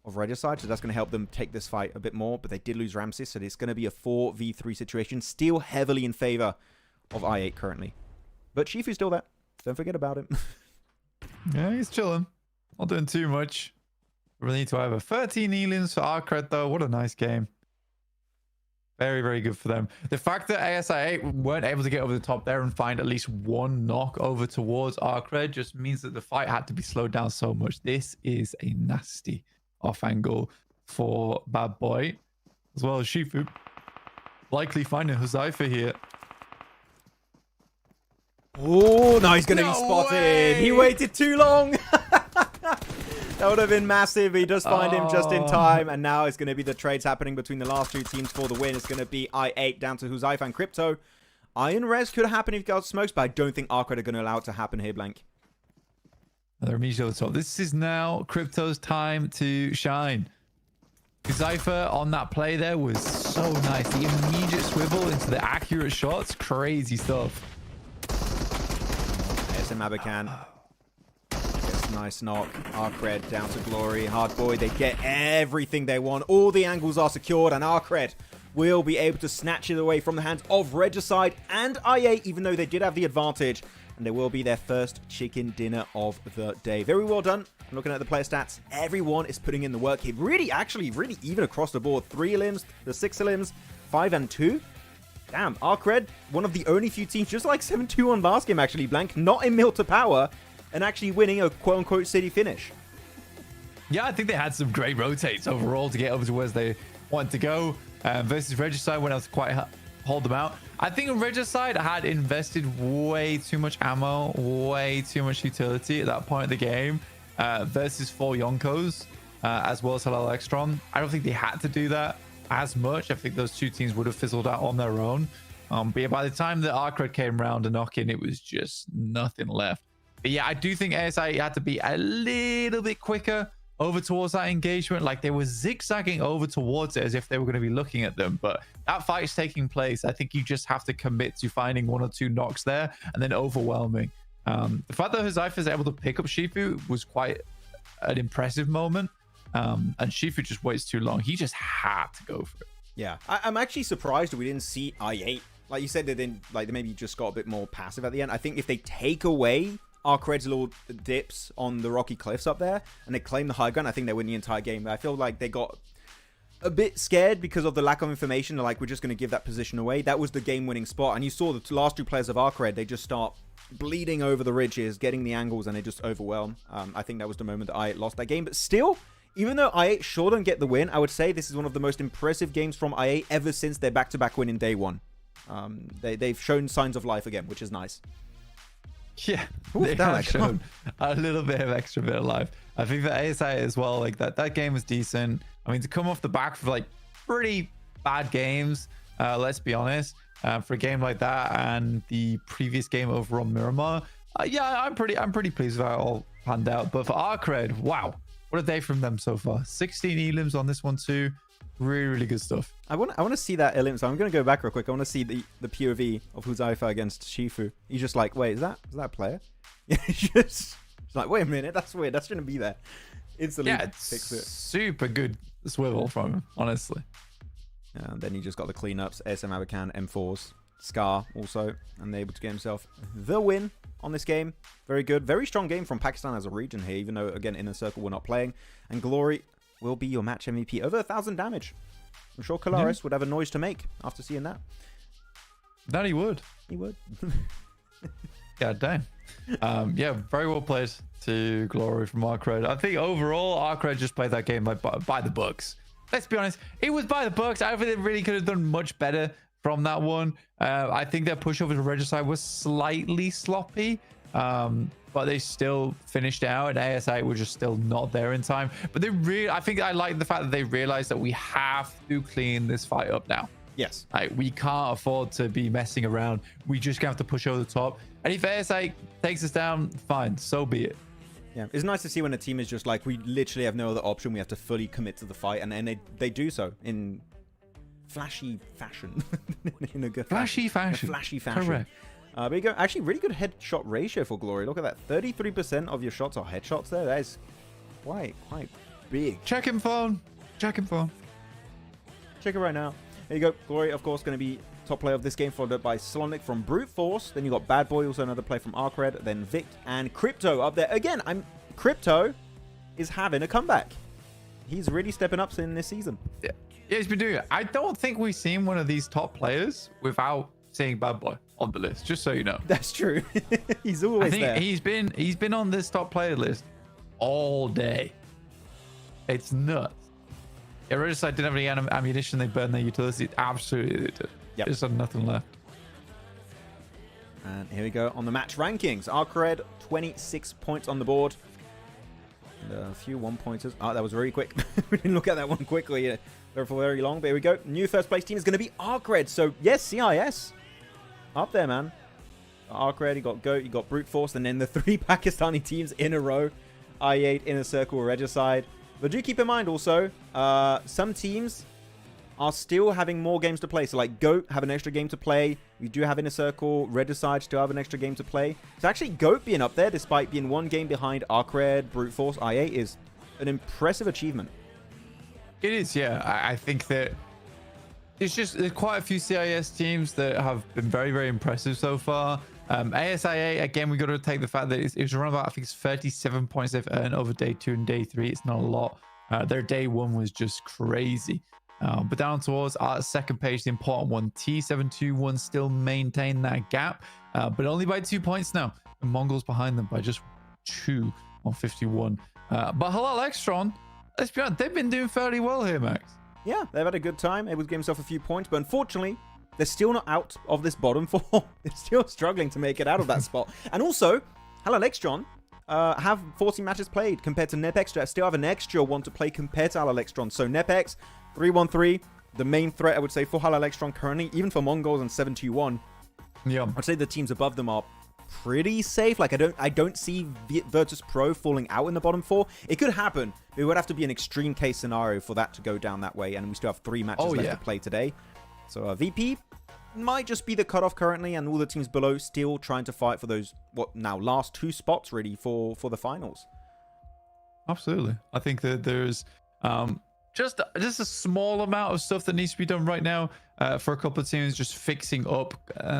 B: of Regicide, so that's going to help them take this fight a bit more. But they did lose Ramses, so it's going to be a 4v3 situation. Still heavily in favor of I8 currently. But Shifu's still there. Don't forget about him.
C: Yeah, he's chilling. Not doing too much. We need to have 13 Elians for ARCRED, though. What a nice game. Very, very good for them. The fact that ASI8 weren't able to get over the top there and find at least one knock over towards ARCRED just means that the fight had to be slowed down so much. This is a nasty off angle for Bad Boy, as well as Shifu. Likely finding Huzaifa here.
B: Oh, no, he's going to be spotted.
C: Way.
B: He waited too long. That would have been massive. He does find him just in time. And now it's going to be the trades happening between the last two teams for the win. It's going to be I8 down to Huzaifa and Crypto. Iron Res could happen if he got smokes, but I don't think ARCRED are going to allow it to happen here, Blank.
C: They're immediately over the top. This is now Crypto's time to shine. Huzaifa on that play there was so nice. The immediate swivel into the accurate shots. Crazy stuff.
B: ASM Abakan. Gets a nice knock. ARCRED down to Glory. Hardboy, they get everything they want. All the angles are secured, and ARCRED will be able to snatch it away from the hands of Regicide and I8, even though they did have the advantage. And they will be their first chicken dinner of the day. Very well done. I'm looking at the player stats. Everyone is putting in the work here. Really even across the board. 3 elims, the 6 elims, 5 and 2. Damn, ARCRED, one of the only few teams, just like 7-2 on last game, actually, Blank, not in mill to power, and actually winning a quote-unquote city finish.
C: Yeah, I think they had some great rotates overall to get over to where they wanted to go. Versus Regicide, when else quite hold them out. I think Regicide had invested way too much ammo, way too much utility at that point of the game versus 4 Yonkos, as well as HALAL AXETRON. I don't think they had to do that as much. I think those two teams would have fizzled out on their own. But yeah, by the time the ARCRED came round and knocking, it was just nothing left. But yeah, I do think ASI had to be a little bit quicker over towards that engagement. Like they were zigzagging over towards it as if they were going to be looking at them. But that fight's taking place. I think you just have to commit to finding 1 or 2 knocks there and then overwhelming. The fact that Qadsiah is able to pick up Shifu was quite an impressive moment. And Shifu just waits too long. He just had to go for it.
B: Yeah, I'm actually surprised we didn't see I8. Like you said, they didn't, like they maybe just got a bit more passive at the end. I think if they take away ARCRED's little dips on the rocky cliffs up there and they claim the high ground, I think they win the entire game. I feel like they got a bit scared because of the lack of information. They're like, we're just going to give that position away. That was the game-winning spot. And you saw the last 2 players of ARCRED, they just start bleeding over the ridges, getting the angles, and they just overwhelm. I think that was the moment that I8 lost that game. But still, even though I8 sure don't get the win, I would say this is one of the most impressive games from I8 ever since their back-to-back win in day 1. They've shown signs of life again, which is nice.
C: Yeah, they have shown a little bit of extra bit of life. I think for ASI as well, like that game was decent. I mean, to come off the back of like pretty bad games, let's be honest, for a game like that and the previous game over on Miramar, yeah, I'm pretty pleased with how it all panned out. But for ARCRED, wow, what a day from them so far. 16 elims on this one too. Really good stuff. I want
B: to see that elim. So I'm going to go back real quick. I want to see the POV of Qadsiah against Shifu. He's just like, wait, is that a player? Yeah, it's like, wait a minute, that's weird. That shouldn't be there. Instantly fix it.
C: Super good swivel from him, honestly.
B: And then he just got the cleanups, ASM Abakan, M4s, Scar also, and able to get himself the win on this game. Very good. Very strong game from Pakistan as a region here, even though, again, Inner Circle we're not playing. And Glory will be your match MVP. Over 1,000 damage. I'm sure Kalaris would have a noise to make after seeing that.
C: That he would.
B: He would.
C: God damn. Yeah, very well played to Glory from ARCRED. I think overall, ARCRED just played that game like by the books. Let's be honest. It was by the books. I don't think they really could have done much better from that one. I think their pushover to Regicide was slightly sloppy. But they still finished out, and ASI were just still not there in time. But I think I like the fact that they realized that we have to clean this fight up now.
B: Yes.
C: Like, we can't afford to be messing around. We just have to push over the top. And if ASI takes us down, fine, so be it.
B: Yeah, it's nice to see when a team is just like, we literally have no other option. We have to fully commit to the fight, and then they do so in flashy fashion. In a good
C: flashy fashion.
B: Flashy fashion.
C: Correct.
B: There you go. Actually, really good headshot ratio for Glory. Look at that. 33% of your shots are headshots there. That is quite big.
C: Check him phone. Check him phone.
B: Check it right now. There you go. Glory, of course, going to be top player of this game, followed by Slonic from Brute Force. Then you got Bad Boy, also another play from ARCRED. Then Vic and Crypto up there. Again, Crypto is having a comeback. He's really stepping up in this season.
C: Yeah, he's been doing it. I don't think we've seen one of these top players without seeing Bad Boy on the list, just so you know.
B: That's true. He's always there.
C: He's been on this top player list all day. It's nuts. Yeah, Regicide didn't have any ammunition. They burned their utilities. Absolutely they did.
B: Yep.
C: Just had nothing left.
B: And here we go on the match rankings. ARCRED, 26 points on the board. And a few one-pointers. Oh, that was very quick. We didn't look at that one quickly for very long. But here we go. New first place team is going to be ARCRED. So, yes, CIS. Up there, man. ARCRED, you got GOAT, you got Brute Force, and then the 3 Pakistani teams in a row. I8, Inner Circle, Regicide. But do keep in mind also, some teams are still having more games to play. So like GOAT have an extra game to play. We do have Inner Circle. Regicide still have an extra game to play. So actually GOAT being up there, despite being 1 game behind ARCRED, Brute Force, I8, is an impressive achievement.
C: It is, yeah. I think that there's quite a few CIS teams that have been very impressive so far. ASI8, again, we got to take the fact that it was around about, I think it's 37 points they've earned over day 2 and day 3. It's not a lot. Their day 1 was just crazy. But down towards our second page, the important one, T721 still maintain that gap, but only by 2 points now. And MongolZ behind them by just 2 on 51. But HALAL AXETRON, let's be honest, they've been doing fairly well here, Max.
B: Yeah, they've had a good time, able to give themselves a few points, but unfortunately, they're still not out of this bottom 4. They're still struggling to make it out of that spot. And also, HALAL AXETRON have 40 matches played compared to NEPX. They still have an extra one to play compared to HALAL AXETRON. So NEPX, 3-1-3, the main threat, I would say, for HALAL AXETRON currently, even for MongolZ and 7-2-1.
C: Yeah.
B: I'd say the teams above them are pretty safe. Like I don't see VIRTUS.PRO falling out in the bottom 4. It could happen. It would have to be an extreme case scenario for that to go down that way, and we still have 3 matches left to play today. So VP might just be the cutoff currently, and all the teams below still trying to fight for those last 2 spots really for the finals.
C: Absolutely. I think that there's just a small amount of stuff that needs to be done right now for a couple of teams, just fixing up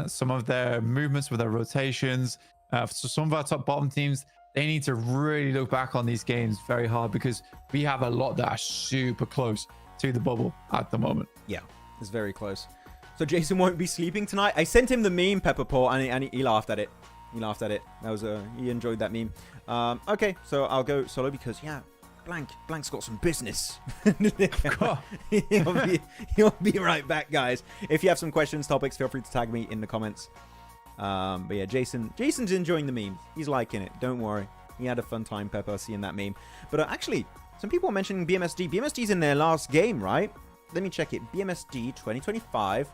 C: some of their movements with their rotations. So some of our top bottom teams, they need to really look back on these games very hard, because we have a lot that are super close to the bubble at the moment.
B: Yeah, it's very close. So Jason won't be sleeping tonight. I sent him the meme, Pepper Paul, and he laughed at it. He laughed at it. That was he enjoyed that meme. Okay, so I'll go solo because Blank's got some business. he'll be right back, guys. If you have some questions, topics, feel free to tag me in the comments. But yeah, Jason's enjoying the meme. He's liking it. Don't worry. He had a fun time, Pepper, seeing that meme. But actually, some people are mentioning BMSD. BMSD's in their last game, right? Let me check it. BMSD 2025.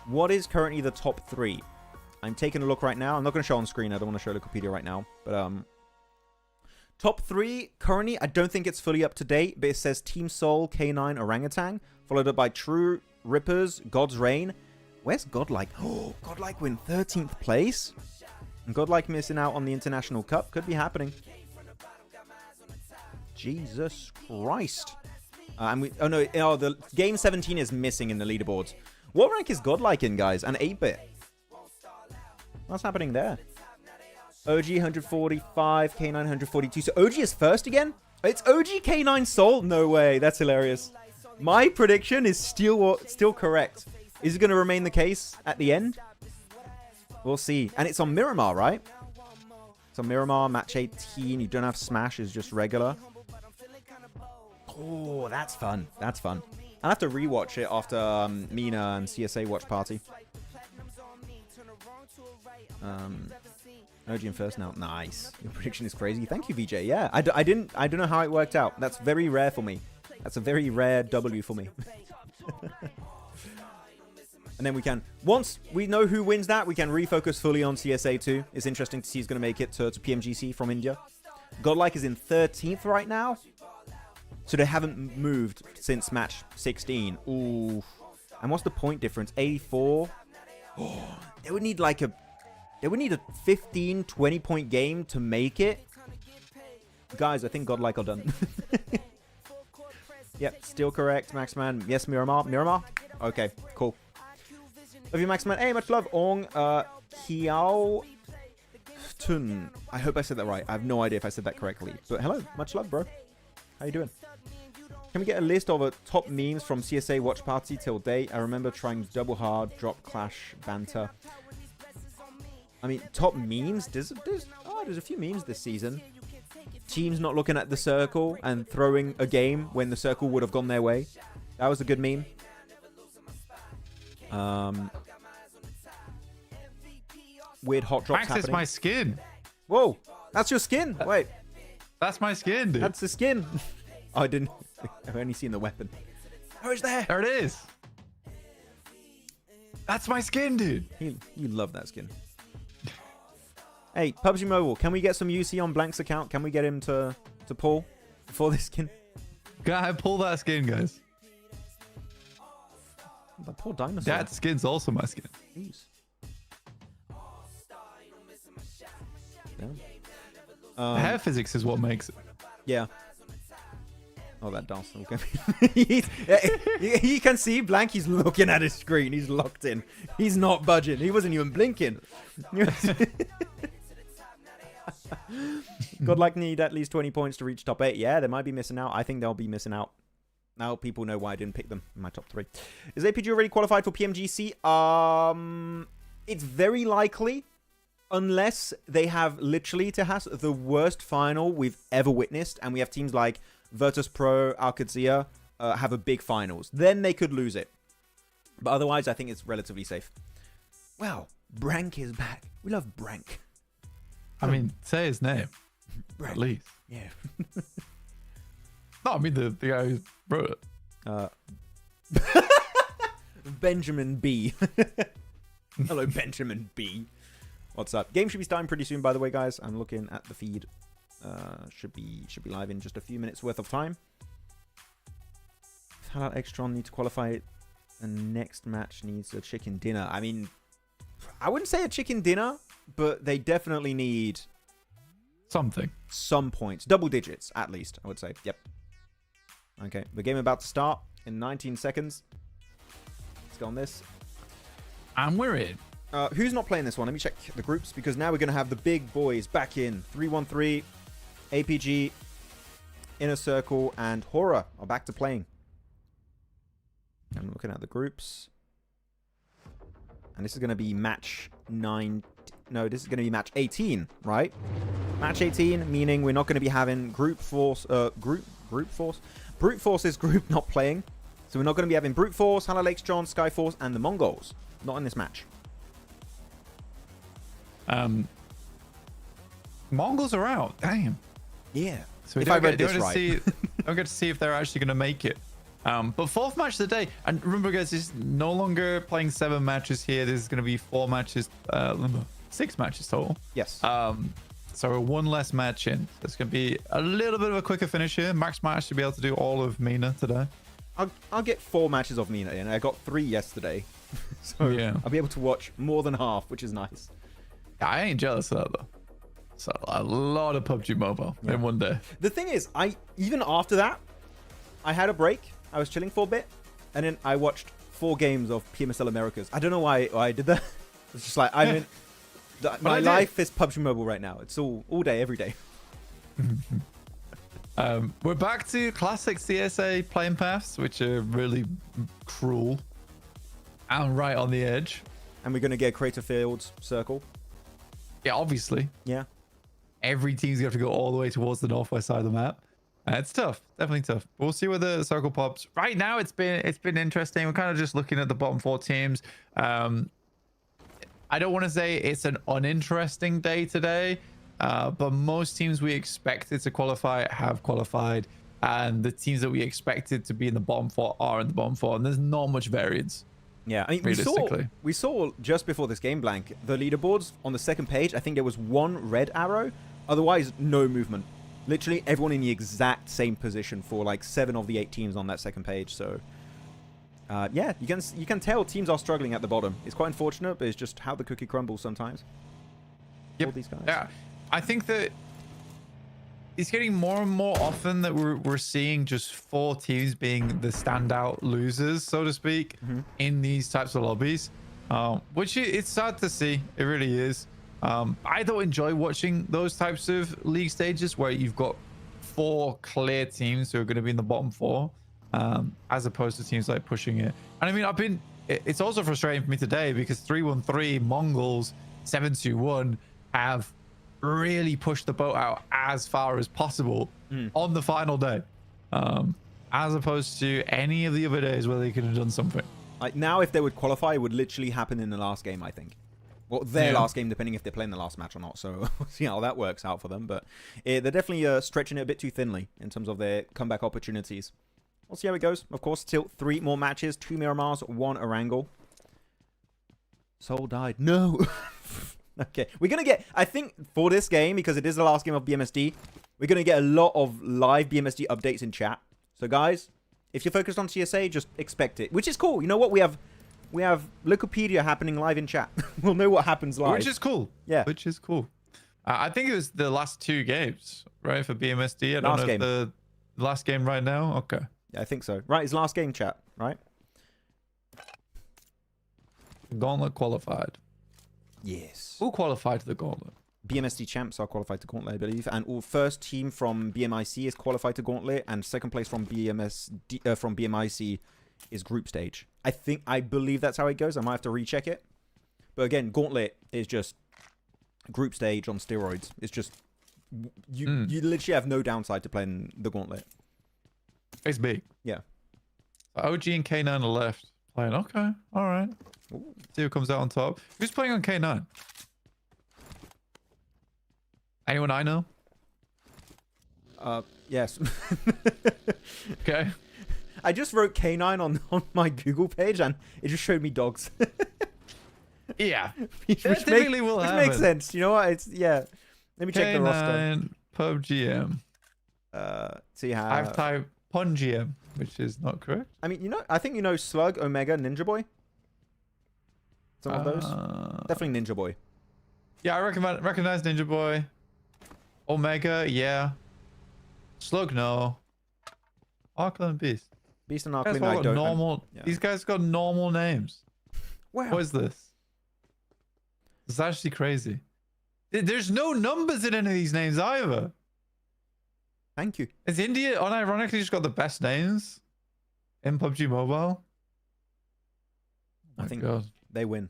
B: What is currently the top 3? I'm taking a look right now. I'm not going to show on screen. I don't want to show Wikipedia right now. But top 3 currently, I don't think it's fully up to date, but it says Team Soul, K9, Orangutan, followed up by True, Rippers, God's Reign. Where's Godlike? Oh, Godlike win 13th place. And Godlike missing out on the International Cup. Could be happening. Jesus Christ. The game 17 is missing in the leaderboards. What rank is Godlike in, guys? An 8-bit. What's happening there? OG 145, K9 142. So OG is first again? It's OG K9 Soul? No way. That's hilarious. My prediction is still correct. Is it going to remain the case at the end? We'll see. And it's on Miramar, right? It's on Miramar, match 18. You don't have Smash, is just regular. Oh, that's fun. That's fun. I'll have to rewatch it after Mina and CSA watch party. OG in first now. Nice. Your prediction is crazy. Thank you, VJ. Yeah, I don't know how it worked out. That's very rare for me. That's a very rare W for me. And then we can, once we know who wins that, we can refocus fully on CSA too. It's interesting to see who's going to make it to PMGC from India. Godlike is in 13th right now. So they haven't moved since match 16. Ooh. And what's the point difference? 84. Oh, they would need like a 15, 20 point game to make it. Guys, I think Godlike are done. Yep, still correct, Maxman. Yes, Miramar. Miramar? Okay, cool. Love you, Maxman. Hey, much love. Ong Kiao Tun. I hope I said that right. I have no idea if I said that correctly. But hello, much love, bro. How you doing? Can we get a list of top memes from CSA watch party till date? I remember trying double hard, drop clash, banter. I mean, top memes? There's a few memes this season. Teams not looking at the circle and throwing a game when the circle would have gone their way. That was a good meme. Weird hot drops happening.
C: That's my skin.
B: Whoa, that's your skin. Wait.
C: That's my skin, dude.
B: That's the skin. Oh, I didn't. I've only seen the weapon. Oh, it's there.
C: There it is. That's my skin, dude.
B: You love that skin. Hey, PUBG Mobile, can we get some UC on Blank's account? Can we get him to pull for this skin?
C: Go ahead, pull that skin, guys.
B: That poor dinosaur.
C: That skin's also my skin.
B: Jeez. Yeah.
C: Hair physics is what makes it.
B: Yeah. Oh, that dance. You can see Blank. He's looking at his screen. He's locked in. He's not budging. He wasn't even blinking. Godlike need at least 20 points to reach top 8. Yeah, they might be missing out. I think they'll be missing out. Now people know why I didn't pick them in my top 3. Is APG already qualified for PMGC? It's very likely. Unless they have literally, Tehas, the worst final we've ever witnessed. And we have teams like VIRTUS.PRO, Qadsiah have a big finals. Then they could lose it. But otherwise, I think it's relatively safe. Wow, Brank is back. We love Brank.
C: I mean, say his name.
B: Brank.
C: At least.
B: Yeah.
C: No, I mean the guy who wrote
B: it. Benjamin B. Hello, Benjamin B. What's up? Game should be starting pretty soon, by the way, guys. I'm looking at the feed. Should be live in just a few minutes worth of time. HALAL AXETRON need to qualify. And next match needs a chicken dinner. I mean, I wouldn't say a chicken dinner, but they definitely need
C: something.
B: Some points. Double digits, at least, I would say. Yep. Okay, the game about to start in 19 seconds. Let's go on this.
C: And we're in.
B: Who's not playing this one? Let me check the groups, because now we're going to have the big boys back in. 313, APG, Inner Circle, and HORAA are back to playing. I'm looking at the groups. And this is going to be match 9. No, this is going to be match 18, right? Match 18, meaning we're not going to be having Brute Force is group not playing. So we're not going to be having Brute Force, HALAL AXETRON, Skyforce, and the MongolZ. Not in this match.
C: MongolZ are out. Damn.
B: Yeah.
C: So we don't get to see if they're actually going to make it. But fourth match of the day, and remember guys, this is no longer playing 7 matches here. This is going to be 4 matches, 6 matches total.
B: Yes.
C: So we're 1 less match in. So it's going to be a little bit of a quicker finish here. Max might actually be able to do all of Mina today.
B: I'll get 4 matches of Mina in. I got 3 yesterday. So yeah, I'll be able to watch more than half, which is nice.
C: I ain't jealous of that though. So a lot of PUBG Mobile in one day.
B: The thing is, even after that, I had a break. I was chilling for a bit, and then I watched 4 games of PMSL Americas. I don't know why I did that. It's just like my life is PUBG Mobile right now. It's all day, every day.
C: We're back to classic CSA playing paths, which are really cruel and right on the edge. And
B: we're gonna get Crater Fields circle.
C: Yeah, obviously.
B: Yeah.
C: Every team's gonna have to go all the way towards the northwest side of the map. It's tough, definitely tough. We'll see where the circle pops. Right now, it's been interesting. We're kind of just looking at the bottom 4 teams. I don't want to say it's an uninteresting day today, but most teams we expected to qualify have qualified, and the teams that we expected to be in the bottom 4 are in the bottom 4, and there's not much variance.
B: Yeah, I mean, we saw just before this game blank, the leaderboards on the second page. I think there was 1 red arrow, otherwise no movement. Literally everyone in the exact same position for like 7 of the 8 teams on that second page. So yeah, you can tell teams are struggling at the bottom. It's quite unfortunate, but it's just how the cookie crumbles sometimes.
C: Yep.
B: All these guys.
C: Yeah, I think that it's getting more and more often that we're seeing just 4 teams being the standout losers, so to speak, in these types of lobbies, which it's sad to see. It really is. I don't enjoy watching those types of league stages where you've got 4 clear teams who are going to be in the bottom 4, as opposed to teams like pushing it. And I mean, it's also frustrating for me today because 313, MongolZ, 721 have really pushed the boat out as far as possible on the final day, as opposed to any of the other days where they could have done something.
B: Like now, if they would qualify, it would literally happen in the last game, I think. Well, their last game, depending if they're playing the last match or not. So we'll see how that works out for them. But they're definitely stretching it a bit too thinly in terms of their comeback opportunities. We'll see how it goes. Of course, still 3 more matches. 2 Miramars, 1 Erangel. Soul died. No. Okay. We're going to get, I think, for this game, because it is the last game of BMSD, we're going to get a lot of live BMSD updates in chat. So, guys, if you're focused on CSA, just expect it. Which is cool. You know what? We have Wikipedia happening live in chat. We'll know what happens live.
C: Which is cool.
B: Yeah.
C: Which is cool. I think it was the last 2 games, right, for BMSD. I don't know if the last game right now. Okay.
B: Yeah, I think so. Right, it's last game, chat, right?
C: Gauntlet qualified.
B: Yes.
C: Who qualified to the Gauntlet?
B: BMSD champs are qualified to Gauntlet, I believe. And all first team from BMIC is qualified to Gauntlet. And second place from BMIC is group stage. I believe that's how it goes. I might have to recheck it. But again, Gauntlet is just group stage on steroids. It's just you literally have no downside to playing the Gauntlet.
C: It's big.
B: Yeah.
C: OG and K9 are left playing. Okay, all right. Ooh. See who comes out on top. Who's playing on K9? Anyone I know?
B: Yes.
C: Okay.
B: I just wrote K9 on my Google page and it just showed me dogs.
C: Yeah.
B: which
C: typically will
B: which
C: happen.
B: makes sense. You know what? It's yeah. Let me check the roster.
C: PUBGM.
B: See how
C: I've typed PUBGM, which is not correct.
B: I mean, I think you know Slug, Omega, Ninja Boy. Some of those. Definitely Ninja Boy.
C: Yeah, I recognize Ninja Boy. Omega, yeah. Slug, no. ARCRED and Beast.
B: Beast and
C: These
B: ARCRED,
C: guys
B: I
C: got
B: don't.
C: normal.
B: Yeah.
C: These guys got normal names.
B: Wow.
C: What is this? It's actually crazy. There's no numbers in any of these names either.
B: Thank you.
C: Is India unironically just got the best names in PUBG Mobile?
B: I think
C: God.
B: they win.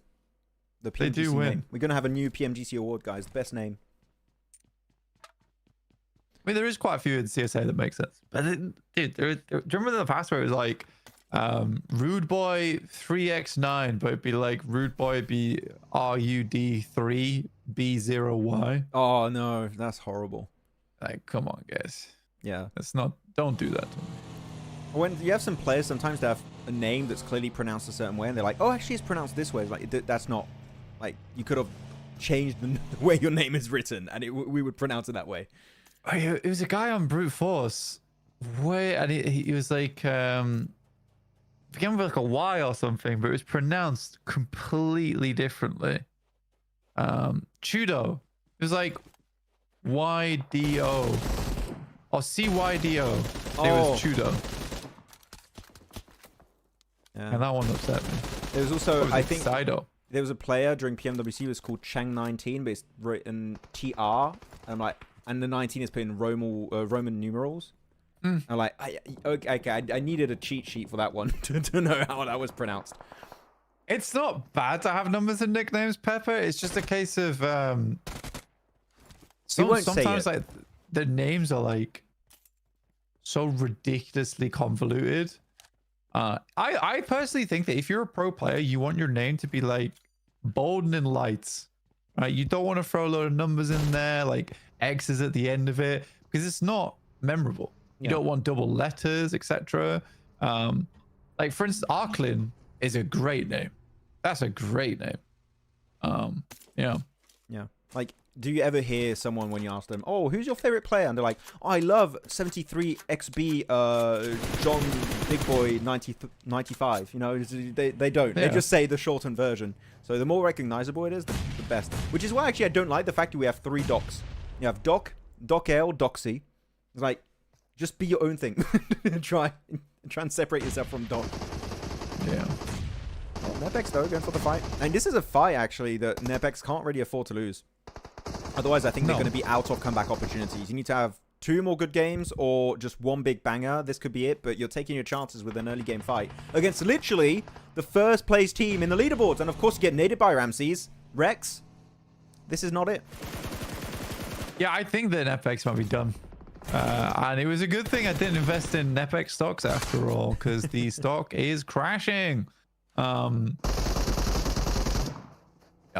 B: The PMGC
C: They do win.
B: name. We're gonna have a new PMGC award, guys. Best name.
C: I mean, there is quite a few in CSA that make sense. But dude, do you remember the past where it was like Rude Boy 3x9, but it'd be like Rude Boy be RUD3B0Y?
B: Oh no, that's horrible.
C: Like, come on, guys.
B: Yeah.
C: That's not. Don't do that to me.
B: When you have some players, sometimes they have a name that's clearly pronounced a certain way, and they're like, "Oh, actually, it's pronounced this way." It's like that's not. Like you could have changed the way your name is written, and we would pronounce it that way.
C: It was a guy on Brute Force. And he was like, began with like a Y or something, but it was pronounced completely differently. Chudo. It was like YDO or CYDO. It was Chudo.
B: Yeah.
C: And that one upset me.
B: There was also, I think,
C: Sido.
B: there was a player during PMWC who was called Chang19, but it's written TR. And the 19 is put in Roman numerals. I'm like, okay, I needed a cheat sheet for that one to know how that was pronounced.
C: It's not bad to have numbers and nicknames, Pepper. It's just a case of sometimes like the names are like so ridiculously convoluted. I personally think that if you're a pro player, you want your name to be like bold and in lights. Right? You don't want to throw a load of numbers in there, like X's at the end of it, because it's not memorable. You don't want double letters, etc. Like for instance, ARCLIN is a great name. That's a great name. Yeah.
B: Like, do you ever hear someone when you ask them, "Oh, who's your favorite player?" And they're like, "Oh, I love 73XB John Big Boy 95." You know, they don't. They just say the shortened version. So the more recognizable it is, the best. Which is why actually I don't like the fact that we have 3 docs. You have Doc L, Doxy. It's like, just be your own thing. try and separate yourself from Doc.
C: Yeah.
B: NEPX though, going for the fight. And this is a fight actually that NEPX can't really afford to lose. Otherwise, I think they're going to be out of comeback opportunities. You need to have 2 more good games or just 1 big banger. This could be it, but you're taking your chances with an early game fight against literally the first place team in the leaderboards. And of course, you get naded by Ramses. Rex, this is not it.
C: Yeah, I think that NEPX might be done. And it was a good thing I didn't invest in NEPX stocks after all, because the stock is crashing. I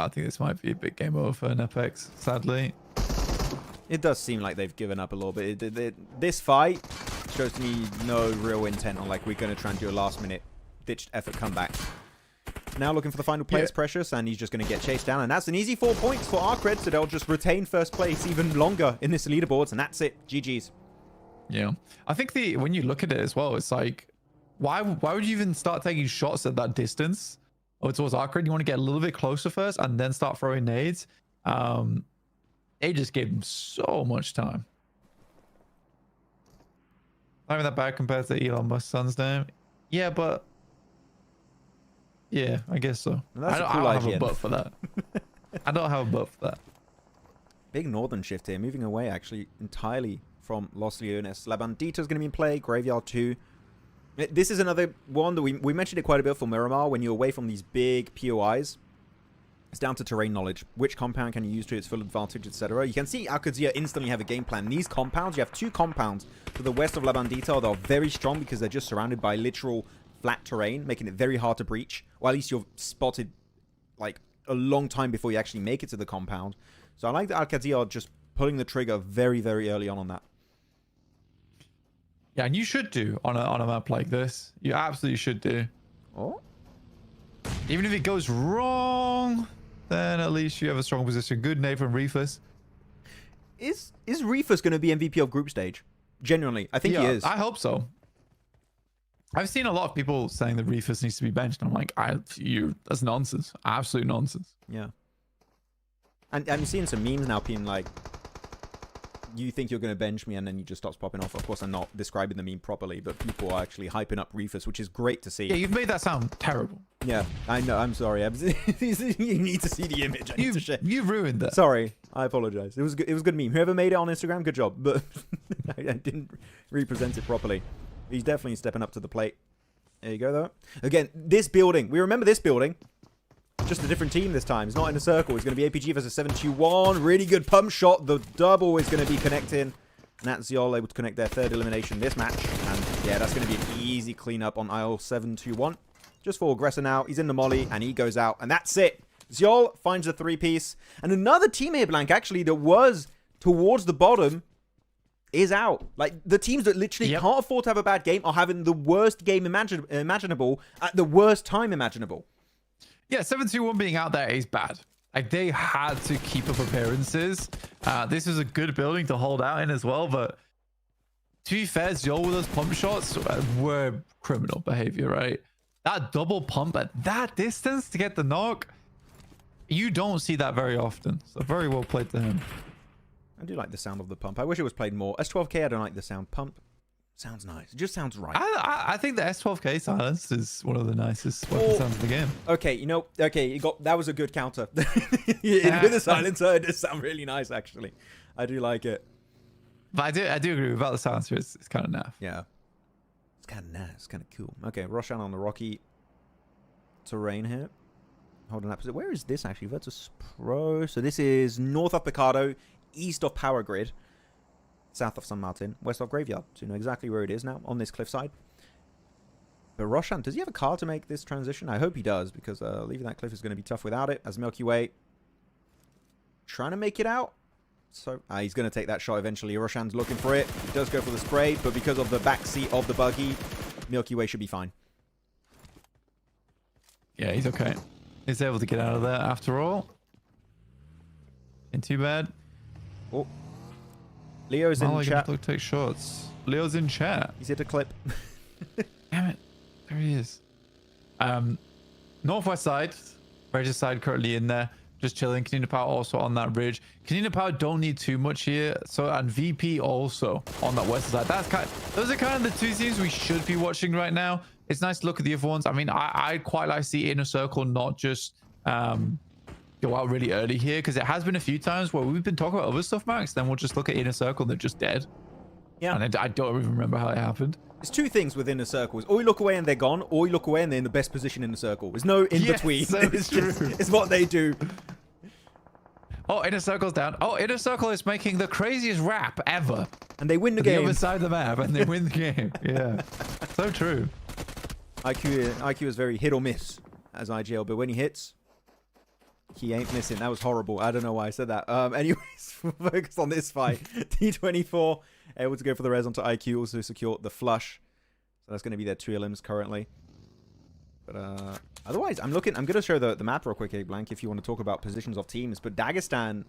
C: think this might be a big game over for NEPX, sadly.
B: It does seem like they've given up a little bit. This fight shows to me no real intent on, like, we're going to try and do a last-minute ditched effort comeback. Now looking for the final place, Precious, and he's just going to get chased down. And that's an easy 4 points for ARCRED, so they'll just retain first place even longer in this leaderboards, and that's it. GG's.
C: Yeah. I think when you look at it as well, it's like, why would you even start taking shots at that distance? Or towards ARCRED, you want to get a little bit closer first and then start throwing nades. They just gave him so much time. Not even that bad compared to Elon Musk's son's name. Yeah, but yeah, I guess so. I don't have a butt for that. I don't have a butt for that.
B: Big northern shift here, moving away actually entirely from Los Leones. La Bandita's going to be in play, Graveyard 2. This is another one that we mentioned it quite a bit for Miramar. When you're away from these big POIs, it's down to terrain knowledge. Which compound can you use to its full advantage, etc. You can see Qadsiah instantly have a game plan. These compounds, you have 2 compounds to the west of La Bandita. They're very strong because they're just surrounded by literal flat terrain, making it very hard to breach. Or at least you're spotted like a long time before you actually make it to the compound. So I like that Qadsiah are just pulling the trigger very, very early on that.
C: Yeah, and you should do on a map like this. You absolutely should do.
B: Oh.
C: Even if it goes wrong, then at least you have a strong position. Good nade from Reefus.
B: Is Reefus going to be MVP of group stage? Genuinely, I think he is.
C: I hope so. I've seen a lot of people saying that Reefus needs to be benched. And I'm like, that's nonsense. Absolute nonsense.
B: Yeah. And I'm seeing some memes now being like, you think you're going to bench me and then you just stops popping off. Of course, I'm not describing the meme properly, but people are actually hyping up Reefus, which is great to see.
C: Yeah, you've made that sound terrible.
B: Yeah, I know. I'm sorry. You need to see the image. I need to share.
C: You ruined that.
B: Sorry. I apologize. It was good. It was a good meme. Whoever made it on Instagram, good job. But I didn't represent it properly. He's definitely stepping up to the plate. There you go, though. Again, this building. We remember this building. Just a different team this time. It's not in a circle. It's going to be APG versus 721. Really good pump shot. The double is going to be connecting. Natsiol able to connect their third elimination this match. And yeah, that's going to be an easy cleanup on aisle 721. Just for Aggressor now. He's in the molly and he goes out. And that's it. Ziol finds the 3-piece. And another team here, Blank, actually, that was towards the bottom is out. Like, the teams that literally can't afford to have a bad game are having the worst game imaginable at the worst time imaginable.
C: Yeah, 721 being out there is bad. Like, they had to keep up appearances. This is a good building to hold out in as well, but to be fair, Ziol with those pump shots were criminal behavior, right? That double pump at that distance to get the knock, you don't see that very often. So very well played to him.
B: I do like the sound of the pump. I wish it was played more. S12K, I don't like the sound. Pump sounds nice. It just sounds right.
C: I think the S12K silence is one of the nicest weapon sounds in the game.
B: Okay, you know, okay, that was a good counter. With the silencer, it does sound really nice, actually. I do like it.
C: But I do agree about the silencer. It's kind of naff.
B: Yeah. It's kind of nice. It's kind of cool. Okay, Roshan on the rocky terrain here. Holding that position. Where is this actually? VIRTUS.PRO. So this is north of Picado, east of Power Grid, south of San Martin, west of Graveyard. So you know exactly where it is now, on this cliffside. But Roshan, does he have a car to make this transition? I hope he does, because leaving that cliff is going to be tough without it. As Milky Way trying to make it out. So he's going to take that shot eventually. Roshan's looking for it. He does go for the spray, but because of the backseat of the buggy, Milky Way should be fine.
C: Yeah, he's okay. He's able to get out of there after all. Ain't too bad.
B: Oh. Leo's in chat.
C: Look, take shots. Leo's in chat.
B: He's hit a clip.
C: Damn it. There he is. Northwest side. Regis side currently in there. Just chilling. Konina Power also on that ridge. Konina Power don't need too much here. So, and VP also on that west side. Those are kind of the two teams we should be watching right now. It's nice to look at the other ones. I mean, I quite like to see Inner Circle not just go out really early here, because it has been a few times where we've been talking about other stuff, Max. Then we'll just look at Inner Circle and they're just dead. Yeah. And I don't even remember how it happened.
B: There's two things with Inner Circles. Or you look away and they're gone, or you look away and they're in the best position in the circle. There's no in-between. Yes, it's what they do.
C: Oh, Inner Circle's down. Oh, Inner Circle is making the craziest rap ever.
B: And they win the game.
C: The other side of the map, and they win the game. Yeah. So true.
B: IQ is very hit or miss as IGL, but when he hits, he ain't missing. That was horrible. I don't know why I said that. Anyways, focus on this fight. T24 able to go for the res onto IQ, also secure the flush. So that's going to be their 2 elims currently. But otherwise, I'm going to show the map real quick, here, Blank, if you want to talk about positions of teams. But Dagestan,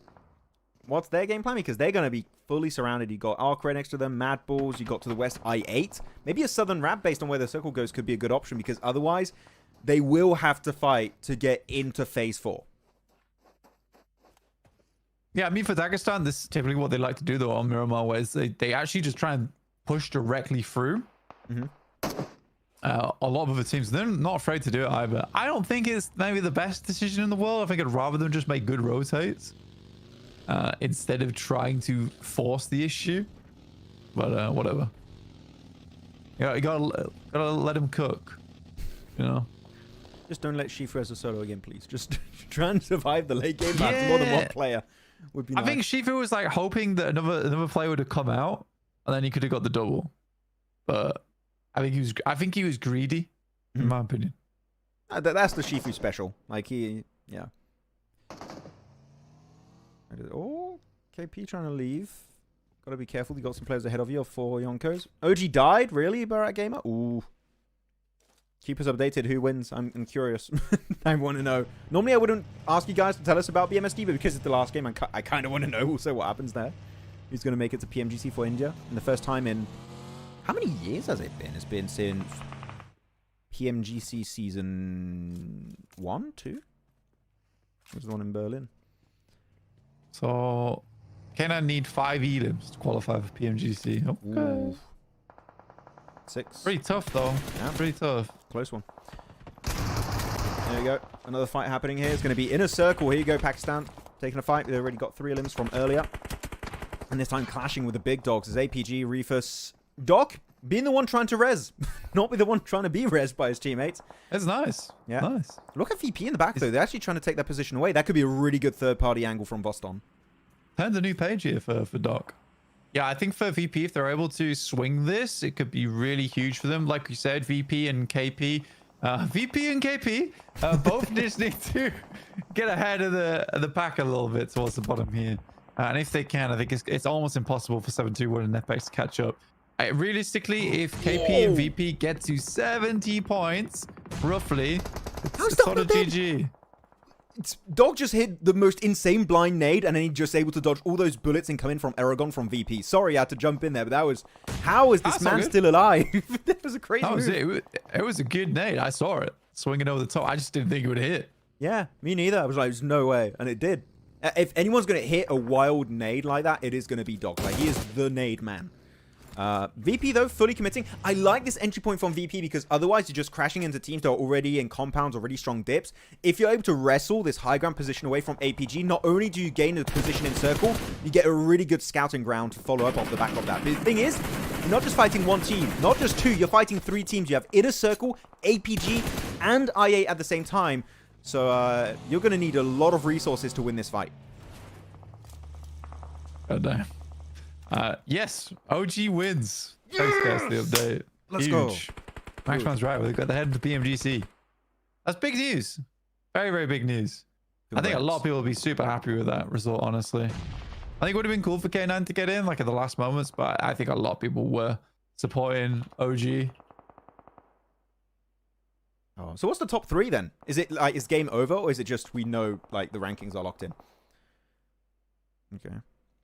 B: what's their game plan? Because they're going to be fully surrounded. You got ARCRED next to them, MadBulls. You got to the west I8. Maybe a southern wrap based on where the circle goes could be a good option, because otherwise they will have to fight to get into phase 4.
C: Yeah, I mean, for Dagestan, this is typically what they like to do, though, on Miramar, where they actually just try and push directly through. A lot of other teams, they're not afraid to do it either. I don't think it's maybe the best decision in the world. I think I'd rather them just make good rotates instead of trying to force the issue. But whatever. Yeah, you gotta let him cook. You know.
B: Just don't let Shifu as a solo again, please. Just try and survive the late game match. More than one player would be nice.
C: I think Shifu was like hoping that another player would have come out, and then he could have got the double. But I think he was greedy, in my opinion.
B: That's the Shifu special. Like yeah. Oh, KP trying to leave. Gotta be careful. You got some players ahead of you. 4 Yonkos. OG died, really, Barat Gamer? Ooh. Keep us updated. Who wins? I'm curious. I want to know. Normally, I wouldn't ask you guys to tell us about BMSD, but because it's the last game, I kind of want to know also what happens there. Who's going to make it to PMGC for India? And the first time in... How many years has it been? It's been since PMGC season 1, 2? There's the one in Berlin.
C: So, can I need 5 elims to qualify for PMGC? Okay.
B: Ooh. 6.
C: Pretty tough, though.
B: Yeah.
C: Pretty tough.
B: Close one. There we go. Another fight happening here. It's going to be Inner Circle. Here you go, Pakistan. Taking a fight. They already got 3 limbs from earlier. And this time clashing with the big dogs. As APG, Reefus, Doc being the one trying to res. Not be the one trying to be res by his teammates.
C: It's nice.
B: Yeah.
C: Nice.
B: Look at VP in the back, though. They're actually trying to take that position away. That could be a really good third-party angle from Boston.
C: Turned a new page here for Doc. Yeah, I think for VP, if they're able to swing this, it could be really huge for them. Like you said, VP and KP. VP and KP both just need to get ahead of the pack a little bit towards the bottom here. And if they can, I think it's almost impossible for 721 and NEPX to catch up. Realistically, if KP and VP get to 70 points, roughly, it's sort of GG.
B: Dog just hit the most insane blind nade, and then he just able to dodge all those bullets and come in from Erangel from VP. Sorry, I had to jump in there, but that was... How is this man still alive? That was a crazy move.
C: It was a good nade. I saw it. Swinging over the top. I just didn't think it would hit.
B: Yeah, me neither. I was like, there's no way. And it did. If anyone's going to hit a wild nade like that, it is going to be Dog. Like, he is the nade man. VP, though, fully committing. I like this entry point from VP because otherwise you're just crashing into teams that are already in compounds, already strong dips. If you're able to wrestle this high ground position away from APG, not only do you gain a position in circle, you get a really good scouting ground to follow up off the back of that. But the thing is, you're not just fighting one team, not just 2, you're fighting 3 teams. You have Inner Circle, APG, and IA at the same time. So you're going to need a lot of resources to win this fight.
C: God damn. Yes, OG wins. Thanks, guys, for the update.
B: Let's go.
C: Maxman's right. We've got the head of the PMGC. That's big news. Very, very big news. I think a lot of people will be super happy with that result, honestly. I think it would have been cool for K9 to get in, like at the last moments, but I think a lot of people were supporting OG.
B: Oh, so what's the top 3 then? Is it like, is game over, or is it just we know like the rankings are locked in? Okay.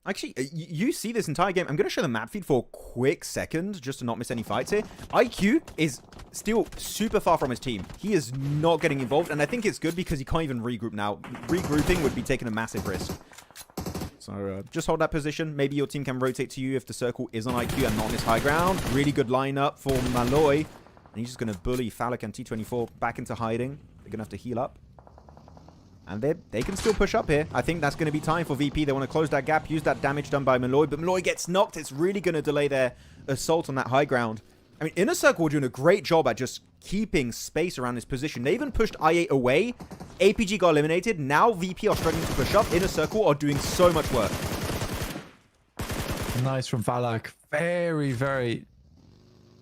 B: Actually, you see this entire game. I'm going to show the map feed for a quick second, just to not miss any fights here. IQ is still super far from his team. He is not getting involved, and I think it's good because he can't even regroup now. Regrouping would be taking a massive risk. So just hold that position. Maybe your team can rotate to you if the circle is on IQ and not on this high ground. Really good lineup for Malloy. And he's just going to bully Phallic and T24 back into hiding. They're going to have to heal up. And they can still push up here. I think that's going to be time for VP. They want to close that gap, use that damage done by Malloy. But Malloy gets knocked. It's really going to delay their assault on that high ground. I mean, Inner Circle were doing a great job at just keeping space around this position. They even pushed IA away. APG got eliminated. Now VP are struggling to push up. Inner Circle are doing so much work.
C: Nice from Phallic. Very, very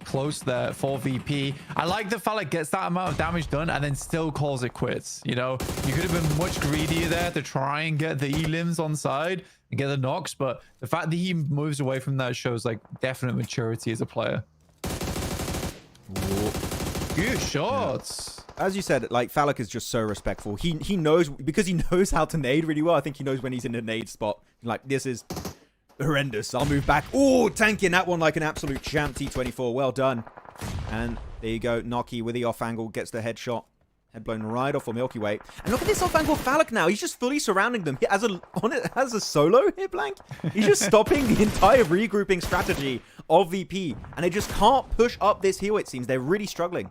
C: close there for VP. I like that Phallic gets that amount of damage done and then still calls it quits. You know, you could have been much greedier there to try and get the elims on side and get the knocks, but the fact that he moves away from that shows like definite maturity as a player. Good shots.
B: Yeah. As you said, like, Phallic is just so respectful. He knows, because he knows how to nade really well. I think he knows when he's in a nade spot. Like, this is horrendous. I'll move back. Oh, tanking that one like an absolute champ. T24, well done. And there you go. Noki with the off angle gets the headshot. Head blown right off for Milky Way. And look at this off angle Phallic now. He's just fully surrounding them. As a solo hit blank. He's just stopping the entire regrouping strategy of VP. And they just can't push up this hill, it seems. They're really struggling.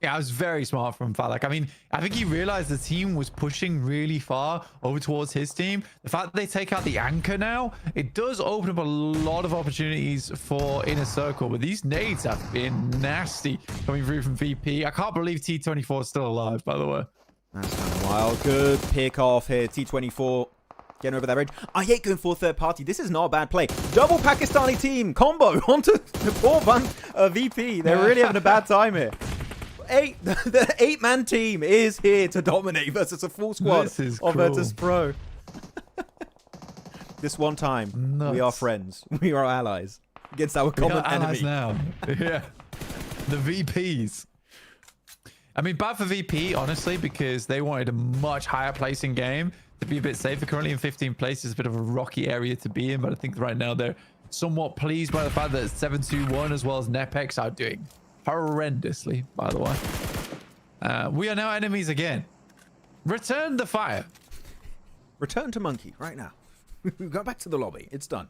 C: Yeah, it was very smart from Phallic. I mean, I think he realized the team was pushing really far over towards his team. The fact that they take out the anchor now, it does open up a lot of opportunities for Inner Circle. But these nades have been nasty coming through from VP. I can't believe T24 is still alive, by the way.
B: That's kind of wild. Good pick off here. T24 getting over that ridge. I hate going for third party. This is not a bad play. Double Pakistani team combo onto the 4-1 VP. They're really having a bad time here. The 8-man team is here to dominate versus a full squad of VIRTUS.PRO. This one time, we are friends. We are allies against our common enemy.
C: Allies now. Yeah. The VPs. I mean, bad for VP, honestly, because they wanted a much higher placing game to be a bit safer. Currently in 15th place is a bit of a rocky area to be in, but I think right now they're somewhat pleased by the fact that 7-2-1 as well as NEPX are doing horrendously, by the way. We are now enemies again. Return the fire.
B: Return to Monkey right now. Go back to the lobby. It's done.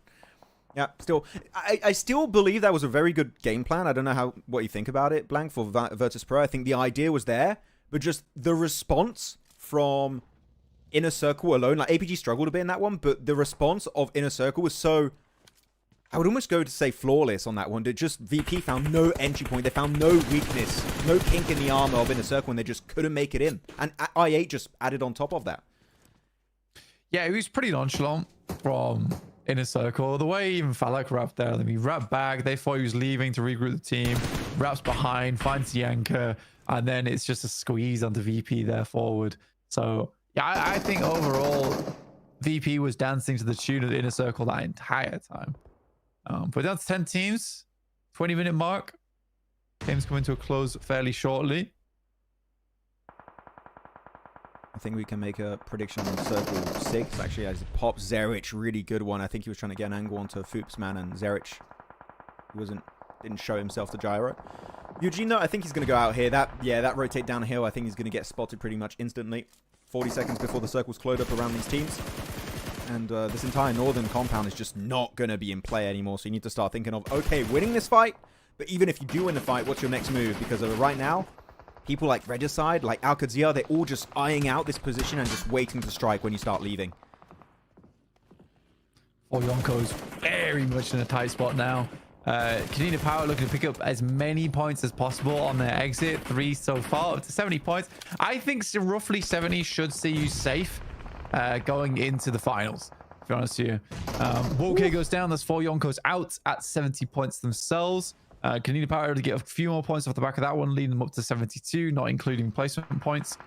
B: Yeah, still, I still believe that was a very good game plan. I don't know what you think about it, Blank, for VIRTUS.PRO. I think the idea was there, but just the response from Inner Circle alone, like APG struggled a bit in that one, but the response of Inner Circle was so, I would almost go to say flawless on that one. It just, VP found no entry point. They found no weakness, no kink in the armor of Inner Circle, and they just couldn't make it in. And I8 just added on top of that.
C: Yeah, he was pretty nonchalant from Inner Circle. The way even Falak wrapped there, he wrapped back. They thought he was leaving to regroup the team. Wraps behind, finds the anchor, and then it's just a squeeze onto VP there forward. So, yeah, I think overall, VP was dancing to the tune of the Inner Circle that entire time. But down to 10 teams, 20-minute mark. Game's coming to a close fairly shortly.
B: I think we can make a prediction on Circle 6. Actually, as Pop Zerich, really good one. I think he was trying to get an angle onto Foopsman, and Zerich didn't show himself to gyro. Eugene, though, I think he's going to go out here. That rotate downhill, I think he's going to get spotted pretty much instantly. 40 seconds before the circle's closed up around these teams. And this entire northern compound is just not going to be in play anymore. So you need to start thinking of, okay, winning this fight. But even if you do win the fight, what's your next move? Because right now, people like Regicide, like Qadsiah, they're all just eyeing out this position and just waiting to strike when you start leaving.
C: Yonko's very much in a tight spot now. Konina Power looking to pick up as many points as possible on their exit. 3 so far, up to 70 points. I think roughly 70 should see you safe going into the finals, to be honest with you. Wolke goes down. That's 4 Yonkos out at 70 points themselves. Konina Power able to get a few more points off the back of that one, leading them up to 72, not including placement points.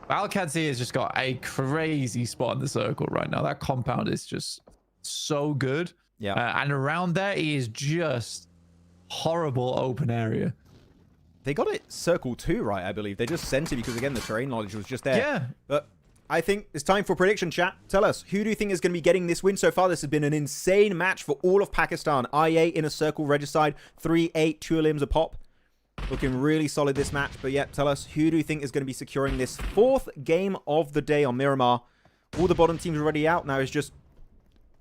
C: Qadsiah has just got a crazy spot in the circle right now. That compound is just so good.
B: Yeah.
C: And around there is just horrible open area.
B: They got it circle 2, right, I believe. They just sent it because, again, the terrain knowledge was just there.
C: Yeah.
B: But I think it's time for prediction, chat. Tell us, who do you think is going to be getting this win so far? This has been an insane match for all of Pakistan. IA, Inner Circle, Regicide, 3-8, 2 limbs a pop. Looking really solid this match. But yeah, tell us, who do you think is going to be securing this 4th game of the day on Miramar? All the bottom teams are already out. Now it's just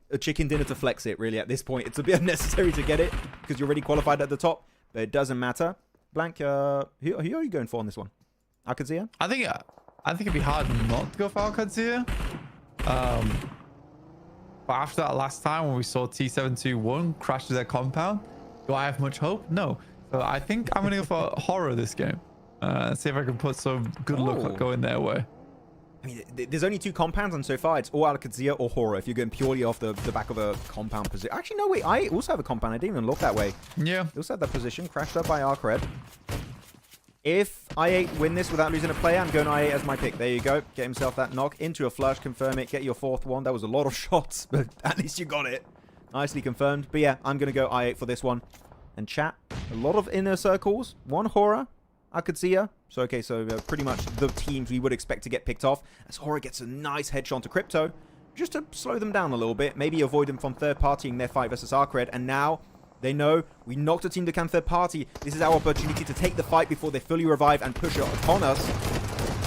B: a chicken dinner to flex it, really, at this point. It's a bit unnecessary to get it because you're already qualified at the top. But it doesn't matter. Blank, who are you going for on this one? Qadsiah?
C: I think it'd be hard not to go for Qadsiah. But after that last time when we saw T721 crash to their compound, do I have much hope? No. So I think I'm going to go for HORAA this game. See if I can put some good luck going their way.
B: I mean, there's only 2 compounds, and so far it's all Qadsiah or HORAA if you're going purely off the back of a compound position. Actually, no, wait. I also have a compound. I didn't even look that way.
C: Yeah.
B: They also have that position. Crashed up by ARCRED. If I8 win this without losing a player, I'm going I8 as my pick. There you go. Get himself that knock into a flush. Confirm it. Get your 4th one. That was a lot of shots, but at least you got it. Nicely confirmed. But yeah, I'm going to go I8 for this one. And chat, a lot of Inner Circles. 1 HORAA, Qadsiah. So, okay, so pretty much the teams we would expect to get picked off. As HORAA gets a nice headshot to Crypto. Just to slow them down a little bit. Maybe avoid them from third-partying their fight versus ARCRED. And now they know we knocked a team to can third party. This is our opportunity to take the fight before they fully revive and push it upon us.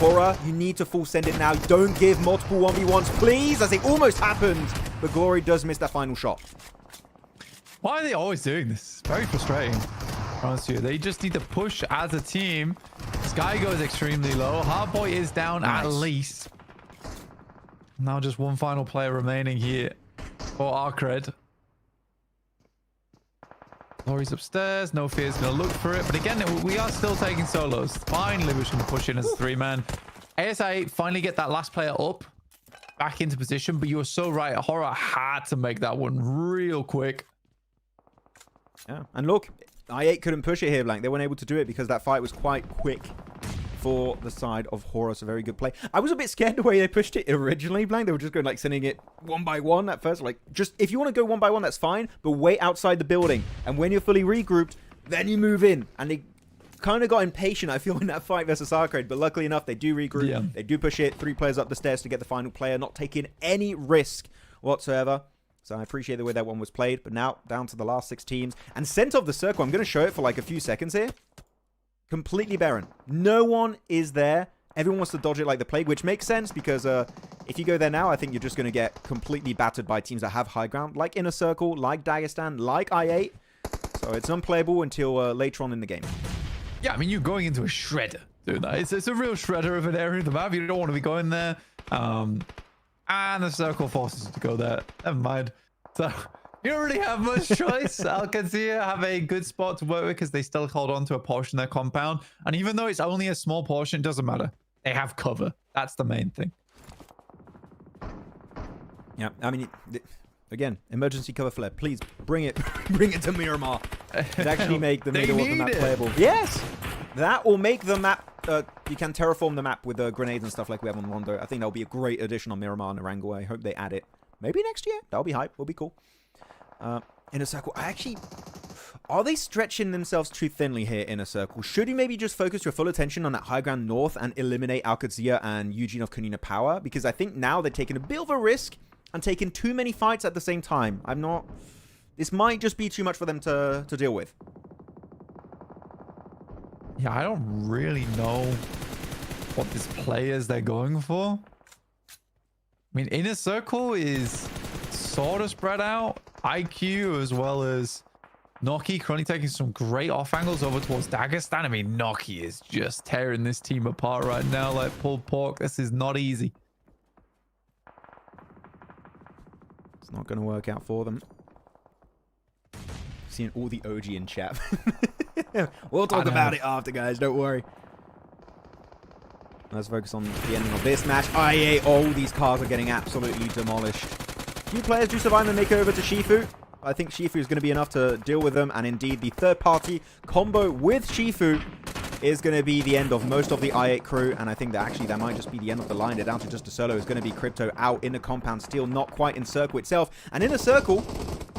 B: HORAA, you need to full send it now. Don't give multiple 1v1s, please, as it almost happened. But Glory does miss that final shot.
C: Why are they always doing this? Very frustrating. Honestly, they just need to push as a team. Sky goes extremely low. Hardboy is down at least. Now just one final player remaining here for ARCRED. Glory's upstairs. No Fear's going to look for it. But again, we are still taking solos. Finally, we're just going to push in as a 3-man. ASI8 finally get that last player up. Back into position. But you were so right. HORAA had to make that one real quick.
B: Yeah, and look, I8 couldn't push it here, Blank. They weren't able to do it because that fight was quite quick for the side of HORAA. So very good play. I was a bit scared the way they pushed it originally, Blank. They were just going like sending it 1 by 1 at first. Like, just if you want to go 1 by 1, that's fine, but wait outside the building. And when you're fully regrouped, then you move in. And they kind of got impatient, I feel, in that fight versus ARCRED, but luckily enough, they do regroup.
C: Yeah.
B: They do push it 3 players up the stairs to get the final player, not taking any risk whatsoever. So I appreciate the way that one was played. But now, down to the last 6 teams. And center of the circle, I'm going to show it for like a few seconds here. Completely barren. No one is there. Everyone wants to dodge it like the plague, which makes sense because if you go there now, I think you're just going to get completely battered by teams that have high ground, like Inner Circle, like Dagestan, like I8. So it's unplayable until later on in the game.
C: Yeah, I mean, you're going into a shredder doing that. It's a real shredder of an area of the map. You don't want to be going there. And the circle forces you to go there. Never mind. So you don't really have much choice. Qadsiah have a good spot to work with because they still hold on to a portion of their compound. And even though it's only a small portion, it doesn't matter. They have cover. That's the main thing.
B: Yeah, I mean, again, emergency cover flare. Please bring it, bring it to Miramar. To actually make the middle of the map playable. Yes, that will make the map. You can terraform the map with grenades and stuff like we have on Rondo. I think that'll be a great addition on Miramar and Erangel. I hope they add it. Maybe next year. That'll be hype. Will be cool. Inner Circle. Are they stretching themselves too thinly here, Inner Circle? Should you maybe just focus your full attention on that high ground north and eliminate Qadsiah and Eugene of Konina Power? Because I think now they're taking a bit of a risk and taking too many fights at the same time. This might just be too much for them to deal with.
C: Yeah, I don't really know what these players they're going for. I mean, Inner Circle is sort of spread out. IQ as well as Noki currently taking some great off angles over towards Dagestan. I mean, Noki is just tearing this team apart right now like pulled pork. This is not easy.
B: It's not going to work out for them. Seeing all the OG in chat. We'll talk about it after, guys. Don't worry. Let's focus on the ending of this match. IA, all these cars are getting absolutely demolished. Few players do survive and make it over to Shifu. I think Shifu is going to be enough to deal with them. And indeed, the third-party combo with Shifu is going to be the end of most of the I8 crew. And I think that actually that might just be the end of the line. They're down to just a solo. It's going to be Crypto out in the compound, still not quite in Circle itself. And in a Circle,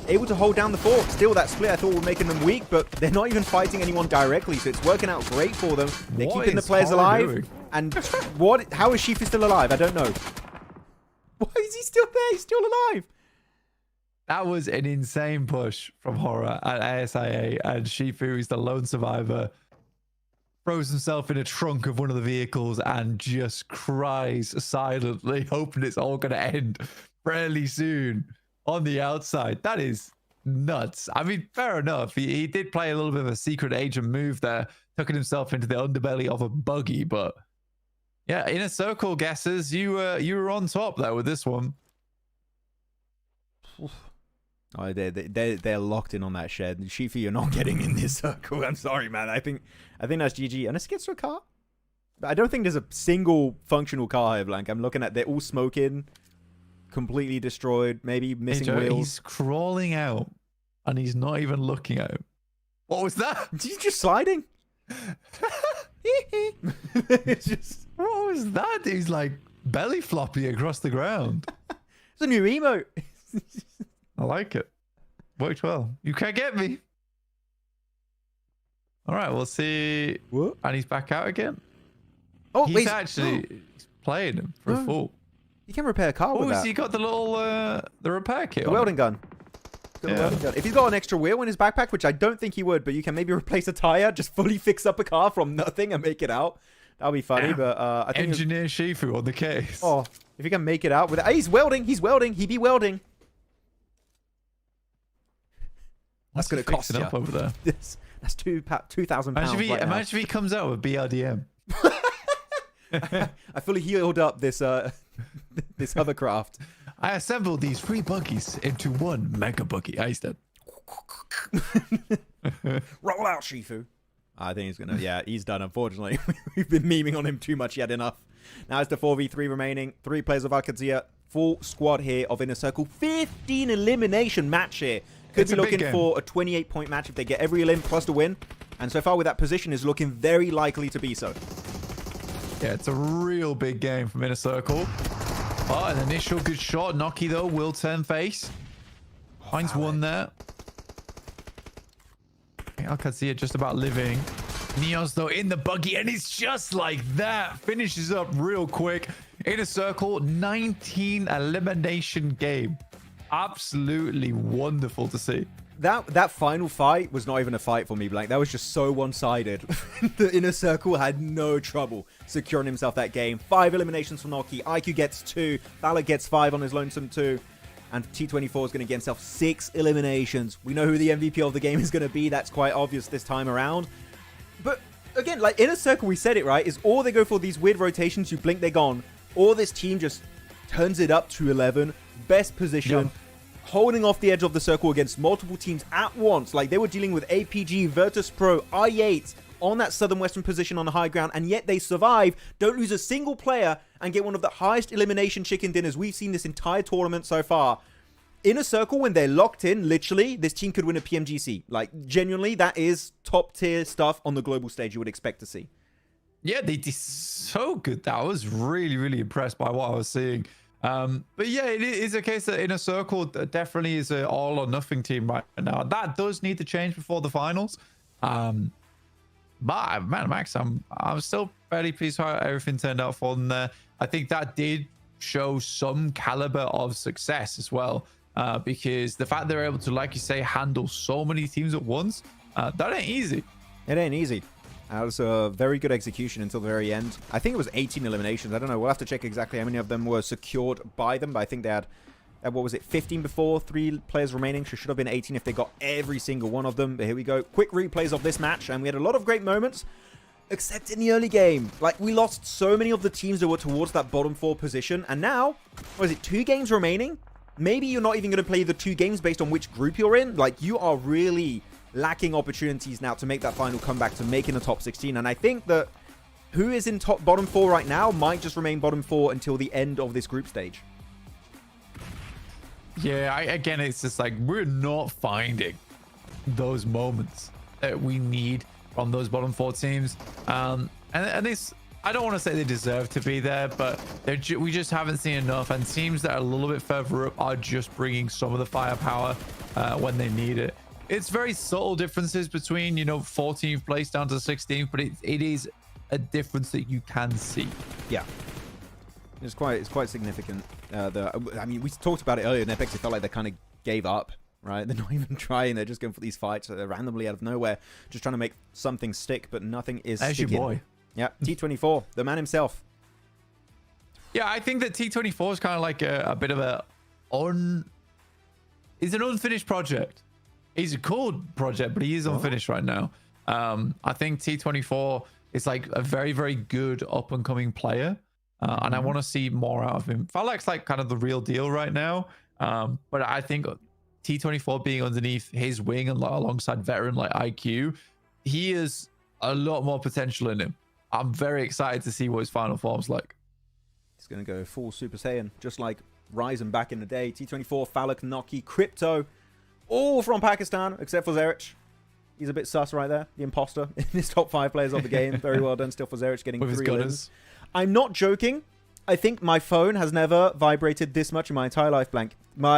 B: able to hold down the fort. Still, that split I thought was making them weak, but they're not even fighting anyone directly. So it's working out great for them. They're keeping the players alive.
C: Doing?
B: And how is Shifu still alive? I don't know. Why is he still there? He's still alive.
C: That was an insane push from HORAA at ASI8, and Shifu is the lone survivor. Throws himself in a trunk of one of the vehicles and just cries silently, hoping it's all going to end fairly soon on the outside. That is nuts. I mean, fair enough. He did play a little bit of a secret agent move there, tucking himself into the underbelly of a buggy, but yeah, Inner Circle guesses, you were on top there with this one.
B: Oh, they're locked in on that shed. Shifu, you're not getting in this circle. I'm sorry, man. I think that's GG. Unless it gets to a car. But I don't think there's a single functional car here, Blank. I'm looking at, they're all smoking, completely destroyed, maybe missing wheels.
C: He's crawling out, and he's not even looking at him. What was that?
B: He's just sliding. It's just...
C: What was that? He's like belly floppy across the ground.
B: It's a new emote.
C: I like it. Worked well. You can't get me. All right, we'll see.
B: What?
C: And he's back out again.
B: Oh,
C: he's actually playing him for a full.
B: You can repair a car with that.
C: Oh, so you got the little the repair kit.
B: The welding gun.
C: Yeah.
B: If he's got an extra wheel in his backpack, which I don't think he would, but you can maybe replace a tire, just fully fix up a car from nothing and make it out. That'll be funny, but I think...
C: Engineer Shifu on the case.
B: Oh, if you can make it out with it. He's welding. He's welding. He be welding. That's going to cost you.
C: Up over there.
B: That's £2,000.
C: Imagine if he comes out with BRDM.
B: I fully healed up this this hovercraft.
C: I assembled these 3 buggies into one mega buggy. He's dead.
B: Roll out, Shifu. I think he's gonna. Yeah, he's done. Unfortunately, we've been memeing on him too much. He had enough. Now it's the 4v3 remaining. 3 players of Qadsiah. Full squad here of Inner Circle. 15 elimination match here. Could be looking for a 28-point match if they get every elim plus the win. And so far with that position is looking very likely to be so.
C: Yeah, it's a real big game from Inner Circle. Oh, an initial good shot. Noki, though, will turn face. Finds one there. Qadsiah just about living. Neos, though, in the buggy, and it's just like that. Finishes up real quick. In a circle, 19 elimination game. Absolutely wonderful to see.
B: That final fight was not even a fight for me, Blank. That was just so one-sided. The Inner Circle had no trouble securing himself that game. 5 eliminations for Noki. IQ gets 2. Valor gets 5 on his lonesome 2. And T24 is going to get himself 6 eliminations. We know who the MVP of the game is going to be. That's quite obvious this time around. But again, like Inner Circle, we said it, right? Is or they go for these weird rotations, you blink, they're gone. Or this team just turns it up to 11. Best position.
C: Yep.
B: Holding off the edge of the circle against multiple teams at once. Like they were dealing with APG, VIRTUS.PRO, ASI8 on that southern western position on the high ground, and yet they survive, don't lose a single player, and get one of the highest elimination chicken dinners we've seen this entire tournament so far. Inner Circle, when they're locked in, literally, this team could win a PMGC. Like, genuinely, that is top tier stuff on the global stage you would expect to see.
C: Yeah, they did so good. I was really, really impressed by what I was seeing. But yeah, it is a case that Inner Circle definitely is an all or nothing team right now. That does need to change before the finals. But man, Max, I'm still fairly pleased how everything turned out for them there. I think that did show some caliber of success as well. Because the fact they're able to, like you say, handle so many teams at once, that ain't easy.
B: It ain't easy. That was a very good execution until the very end. I think it was 18 eliminations. I don't know. We'll have to check exactly how many of them were secured by them. But I think they had, what was it, 15 before, 3 players remaining. So it should have been 18 if they got every single one of them. But here we go. Quick replays of this match. And we had a lot of great moments, except in the early game. Like, we lost so many of the teams that were towards that bottom 4 position. And now, what is it, 2 games remaining? Maybe you're not even going to play the 2 games based on which group you're in. Like, you are really lacking opportunities now to make that final comeback, to make in the top 16. And I think that who is in bottom 4 right now might just remain bottom 4 until the end of this group stage.
C: Yeah, again, it's just like we're not finding those moments that we need from those bottom 4 teams. And it's, I don't want to say they deserve to be there, but we just haven't seen enough. And teams that are a little bit further up are just bringing some of the firepower when they need it. It's very subtle differences between, you know, 14th place down to 16th, but it is a difference that you can see.
B: Yeah, it's quite significant. I mean, we talked about it earlier. NEPX, it felt like they kind of gave up, right? They're not even trying. They're just going for these fights randomly out of nowhere, just trying to make something stick, but nothing is
C: There's
B: sticking.
C: your boy.
B: Yeah, T24, the man himself.
C: Yeah, I think that T24 is kind of like a bit of it's an unfinished project. He's a cool project, but he is unfinished right now. I think T24 is like a very, very good up and coming player. And I want to see more out of him. Falak's like kind of the real deal right now. But I think T24 being underneath his wing and alongside veteran like IQ, he has a lot more potential in him. I'm very excited to see what his final form's like.
B: He's going to go full Super Saiyan, just like Ryzen back in the day. T24, Falak, Noki, Crypto, all from Pakistan, except for Zerich. He's a bit sus right there, the imposter in his top 5 players of the game. Very well done still for Zerich, getting
C: With
B: 3
C: his
B: wins. I'm not joking. I think my phone has never vibrated this much in my entire life, Blank.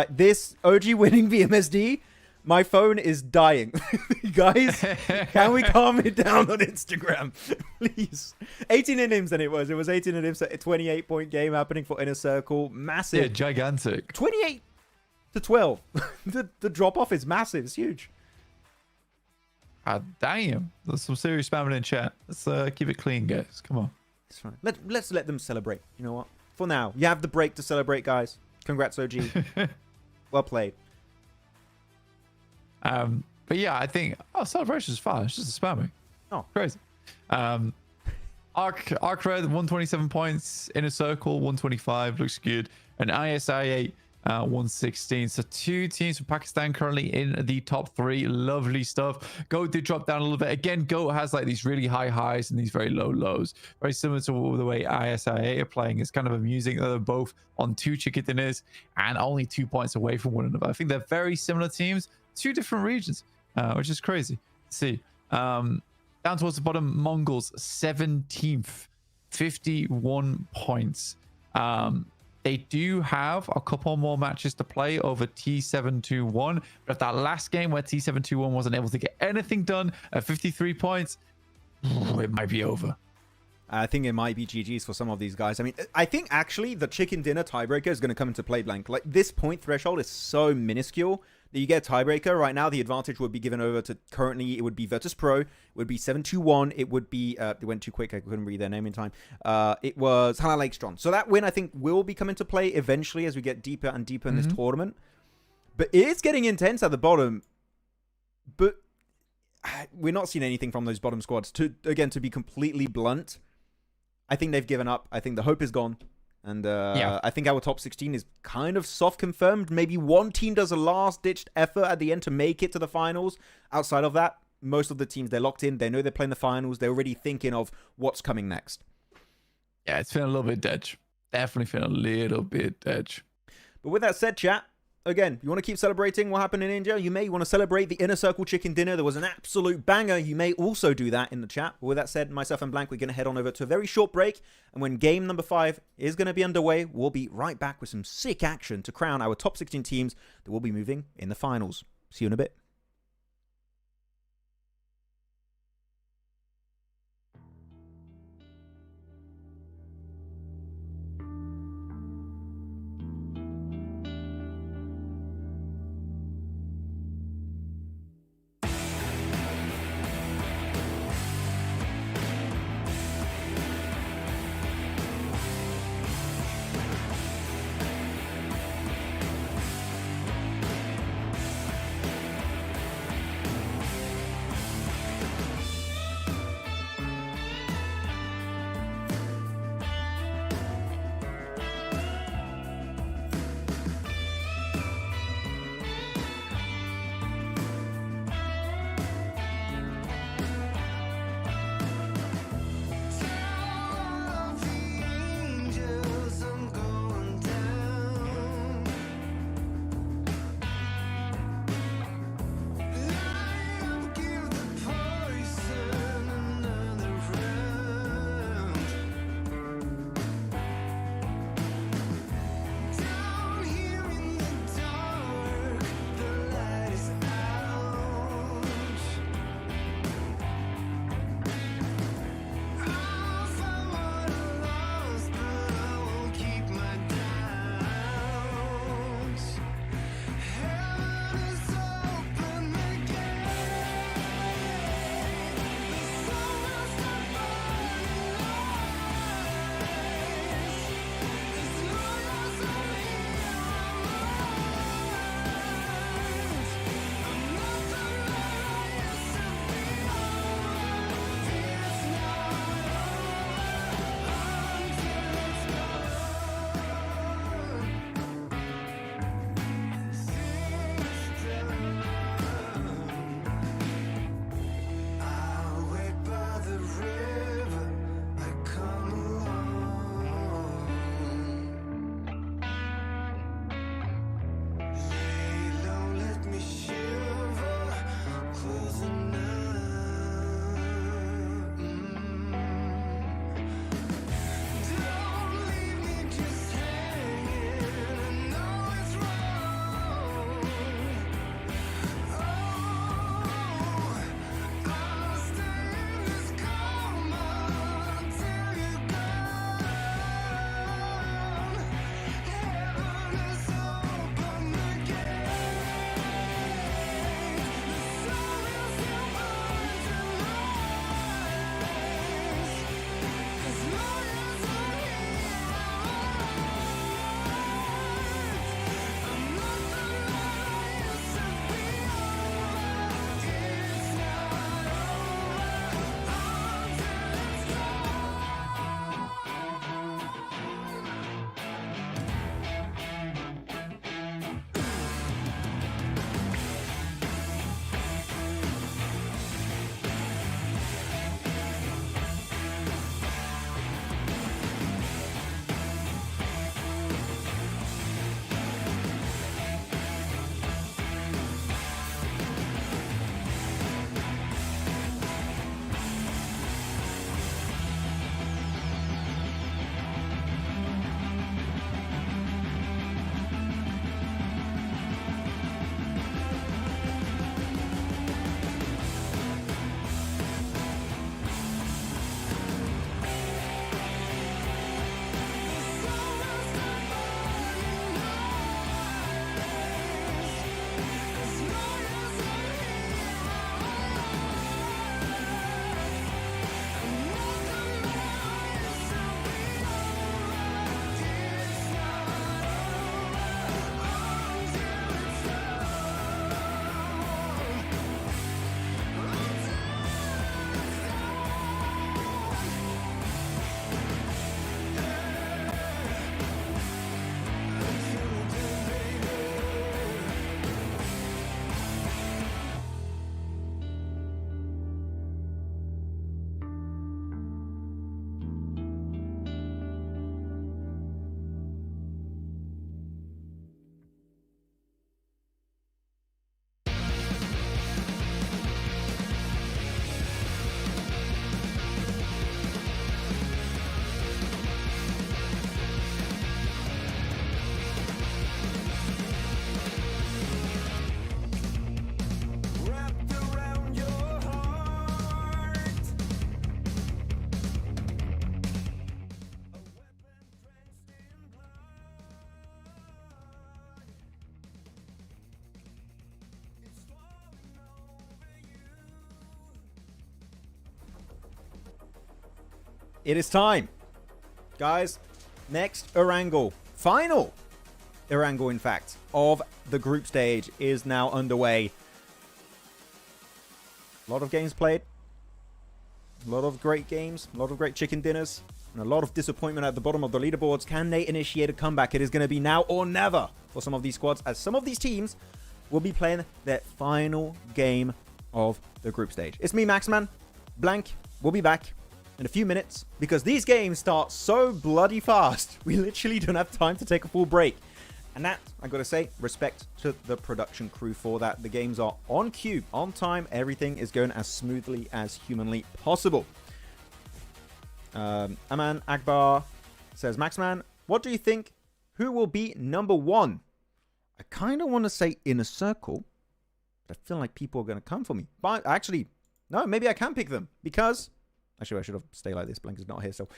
B: This OG winning VMSD, my phone is dying. Guys, can we calm it down on Instagram? Please. 18 innings then it was. It was 18 innings, a 28-point game happening for Inner Circle. Massive.
C: Yeah, gigantic.
B: 28 to 12. The drop-off is massive. It's huge.
C: Damn. There's some serious spamming in chat. Let's keep it clean, guys. Come on.
B: It's fine. Let's let them celebrate. You know what? For now, you have the break to celebrate, guys. Congrats, OG. Well played.
C: But yeah, I think celebration's fine. It's just spamming.
B: Oh,
C: crazy. ARCRED 127 points, Inner Circle 125, looks good, and ASI8 116. So 2 teams from Pakistan currently in the top 3. Lovely stuff. Goat did drop down a little bit. Again, Goat has like these really high highs and these very low lows. Very similar to the way ASI8 are playing. It's kind of amusing that they're both on 2 chicken dinners and only 2 points away from one another. I think they're very similar teams, 2 different regions, which is crazy to see. Down towards the bottom, MongolZ 17th, 51 points. They do have a couple more matches to play over T721. But that last game where T721 wasn't able to get anything done at 53 points, it might be over.
B: I think it might be GG's for some of these guys. I mean, I think actually the chicken dinner tiebreaker is going to come into play, Blank. Like, this point threshold is so minuscule that you get a tiebreaker. Right now, the advantage would be given over to, currently, it would be VIRTUS.PRO. It would be 7-2-1. It would be, it went too quick. I couldn't read their name in time. It was HALAL AXETRON. So that win, I think, will be coming to play eventually as we get deeper and deeper in this tournament. But it is getting intense at the bottom. But we're not seeing anything from those bottom squads. To be completely blunt, I think they've given up. I think the hope is gone. And I think our top 16 is kind of soft confirmed. Maybe one team does a last-ditched effort at the end to make it to the finals. Outside of that, most of the teams, they're locked in. They know they're playing the finals. They're already thinking of what's coming next.
C: Yeah, it's feeling a little bit dead. Definitely feeling a little bit dead.
B: But with that said, chat, again, you want to keep celebrating what happened in India? You may want to celebrate the Inner Circle Chicken Dinner. There was an absolute banger. You may also do that in the chat. But with that said, myself and Blank, we're going to head on over to a very short break. And when game number 5 is going to be underway, we'll be right back with some sick action to crown our top 16 teams that will be moving in the finals. See you in a bit. it is time. Guys, next Erangel. Final Erangel, in fact, of the group stage is now underway. A lot of games played. A lot of great games. A lot of great chicken dinners. And a lot of disappointment at the bottom of the leaderboards. Can they initiate a comeback? It is going to be now or never for some of these squads, as some of these teams will be playing their final game of the group stage. It's me, Maxman. Blank will be back in a few minutes because these games start so bloody fast. We literally don't have time to take a full break. And that, I gotta say, respect to the production crew for that. The games are on cue, on time. Everything is going as smoothly as humanly possible. Aman Akbar says, Maxman, what do you think? Who will be number one? I kind of want to say Inner Circle, but I feel like people are going to come for me. But actually, no, maybe I can pick them because... Actually, I should have stayed like this. Blank is not here still.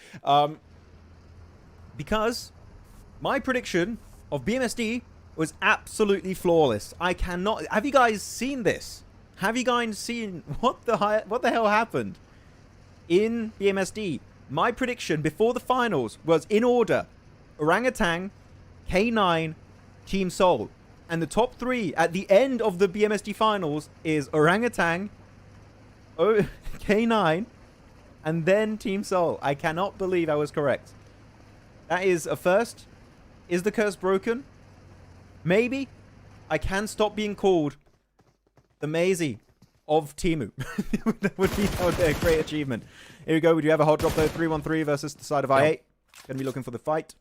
B: Because my prediction of BMSD was absolutely flawless. I cannot... Have you guys seen this? Have you guys seen what the hell happened in BMSD? My prediction before the finals was in order: Orangutan, K9, Team Soul. And the top three at the end of the BMSD finals is Orangutan, K9, and then Team Soul. I cannot believe I was correct. That is a first. Is the curse broken? Maybe. I can stop being called the Maisie of Timu. That would be a great achievement. Here we go. We do have a hot drop though. 3-1-3 versus the side of I8. Going to be looking for the fight.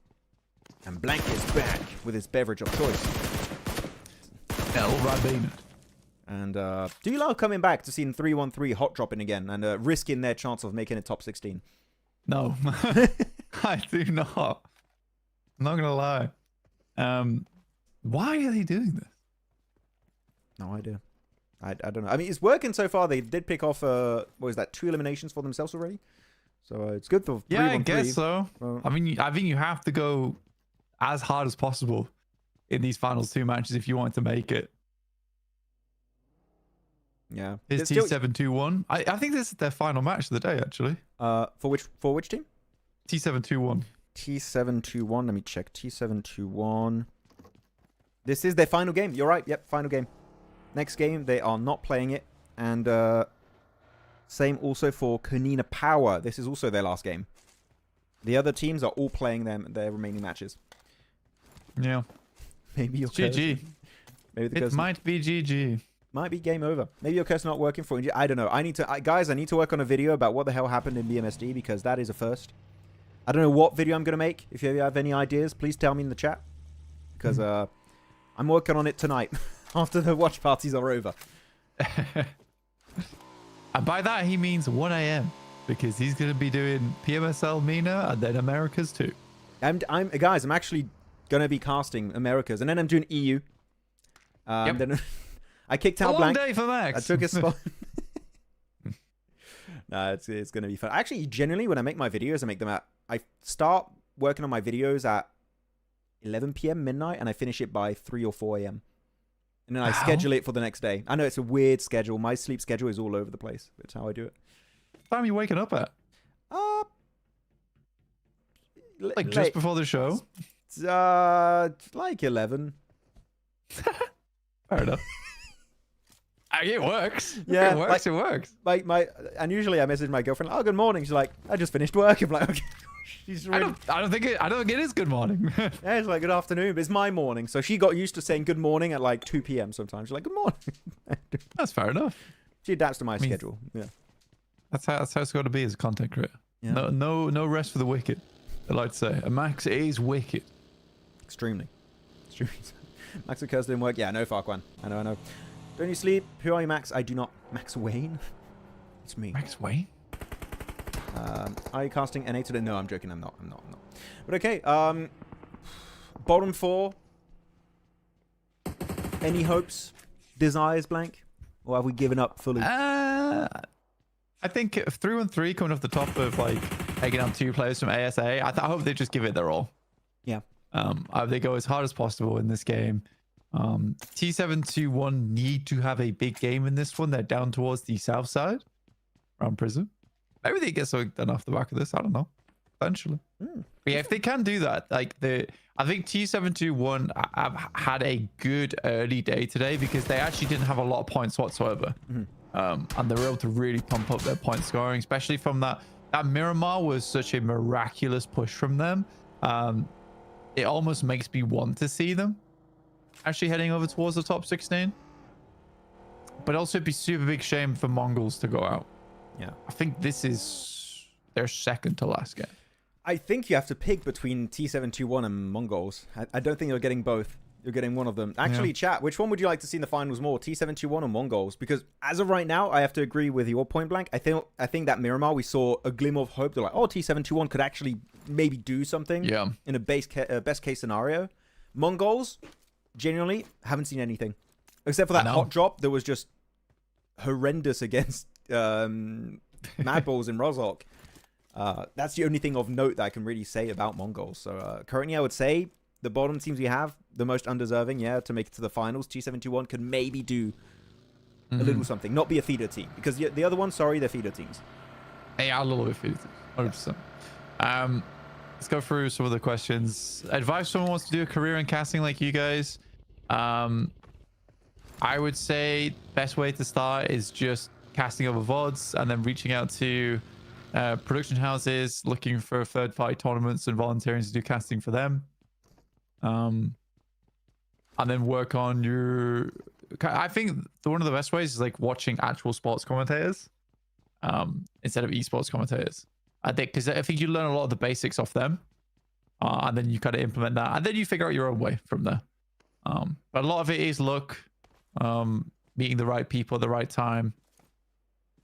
B: And Blank is back with his beverage of choice.
C: El Rabin.
B: And do you love coming back to seeing 3-1-3 hot dropping again and risking their chance of making it top 16?
C: No. I do not. I'm not going to lie. Why are they doing this?
B: No idea. I don't know. I mean, it's working so far. They did pick off, what was that, 2 eliminations for themselves already? So it's good for 3-1-3.
C: Yeah, I guess so. I mean, I think you have to go as hard as possible in these finals 2 matches if you want to make it.
B: Yeah.
C: It's T7-2-1. I think this is their final match of the day, actually.
B: For which team?
C: T7-2-1.
B: T7-2-1. Let me check. T7-2-1. This is their final game. You're right. Yep, final game. Next game, they are not playing it. And same also for Konina Power. This is also their last game. The other teams are all playing their remaining matches.
C: Yeah.
B: Maybe your
C: GG.
B: Maybe
C: it might be GG.
B: Might be game over. Maybe your curse not working for you. I don't know. Guys, I need to work on a video about what the hell happened in BMSD because that is a first. I don't know what video I'm going to make. If you have any ideas, please tell me in the chat. Because I'm working on it tonight after the watch parties are over.
C: And by that, he means 1 a.m. because he's going to be doing PMSL MENA and then Americas too.
B: Guys, I'm actually going to be casting Americas and then I'm doing EU.
C: Yep.
B: Then I kicked out
C: a
B: Blank.
C: long day for Max.
B: I took a spot. No, it's going to be fun. Actually, generally, when I make my videos, I start working on my videos at 11 p.m. midnight, and I finish it by 3 or 4 a.m. And then I schedule it for the next day. I know it's a weird schedule. My sleep schedule is all over the place. That's how I do it.
C: What time are you waking up at? Like just before the show?
B: Like 11.
C: Fair enough. It works.
B: Yeah,
C: it works. It works.
B: And usually I message my girlfriend, "Oh, good morning." She's like, "I just finished work." I'm like, "Okay." She's really...
C: I don't think it is good morning.
B: Yeah, it's like good afternoon, but it's my morning. So she got used to saying good morning at like 2 p.m. sometimes. She's like, "Good morning."
C: That's fair enough.
B: She adapts to my schedule. Yeah.
C: That's how it's got to be as a content creator.
B: Yeah.
C: No rest for the wicked. I like to say. And Max is wicked.
B: Extremely. Max and Curse didn't work. Yeah, no, Farquan. I know. Don't you sleep? Who are you, Max? I do not. Max Wayne? It's me.
C: Max Wayne?
B: Are you casting NA today? No, I'm joking. I'm not. But okay. Bottom 4. Any hopes? Desires, Blank? Or have we given up fully?
C: I think 3-1-3 coming off the top of like taking out 2 players from ASA. I hope they just give it their all.
B: Yeah.
C: I hope they go as hard as possible in this game. T7-2-1 need to have a big game in this one. They're down towards the south side around prison. Maybe they get something done off the back of this. I don't know. Eventually. But yeah, if they can do that, like I think T721 have had a good early day today because they actually didn't have a lot of points whatsoever. And they were able to really pump up their point scoring, especially from that Miramar was such a miraculous push from them. It almost makes me want to see them actually heading over towards the top 16. But also it'd be super big shame for MongolZ to go out.
B: Yeah.
C: I think this is their second to last game.
B: I think you have to pick between T721 and MongolZ. I don't think you're getting both. You're getting one of them. Actually, chat, which one would you like to see in the finals more, T721 or MongolZ? Because as of right now, I have to agree with your point blank. I think that Miramar, we saw a glimmer of hope. They're like, oh, T721 could actually maybe do something in a best case scenario. MongolZ, genuinely, haven't seen anything. Except for that hot drop that was just horrendous against MadBulls in Rozhok. That's the only thing of note that I can really say about MongolZ. So currently, I would say the bottom teams we have, the most undeserving, to make it to the finals. T721 could maybe do a little something, not be a feeder team. Because the other ones, sorry, they're feeder teams.
C: They are a little bit feeder teams, 100%. Let's go through some of the questions. Advice someone wants to do a career in casting like you guys. I would say best way to start is just casting over VODs and then reaching out to production houses, looking for third-party tournaments and volunteering to do casting for them. And then work on your... I think one of the best ways is like watching actual sports commentators instead of esports commentators. I think you learn a lot of the basics off them, and then you kind of implement that, and then you figure out your own way from there. But a lot of it is luck, meeting the right people at the right time.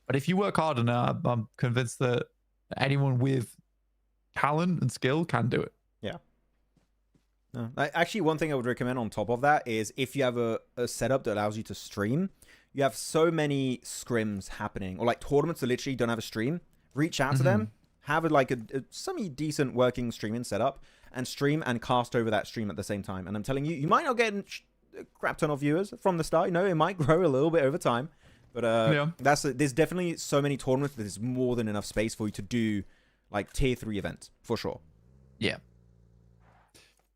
C: But if you work hard enough, I'm convinced that anyone with talent and skill can do it.
B: Yeah. No. Actually, one thing I would recommend on top of that is if you have a setup that allows you to stream, you have so many scrims happening, or like tournaments that literally don't have a stream. Reach out to them, have a semi-decent working streaming setup, and stream and cast over that stream at the same time. And I'm telling you, you might not get a crap ton of viewers from the start. You know, it might grow a little bit over time. But there's definitely so many tournaments that there's more than enough space for you to do like tier 3 events, for sure. Yeah.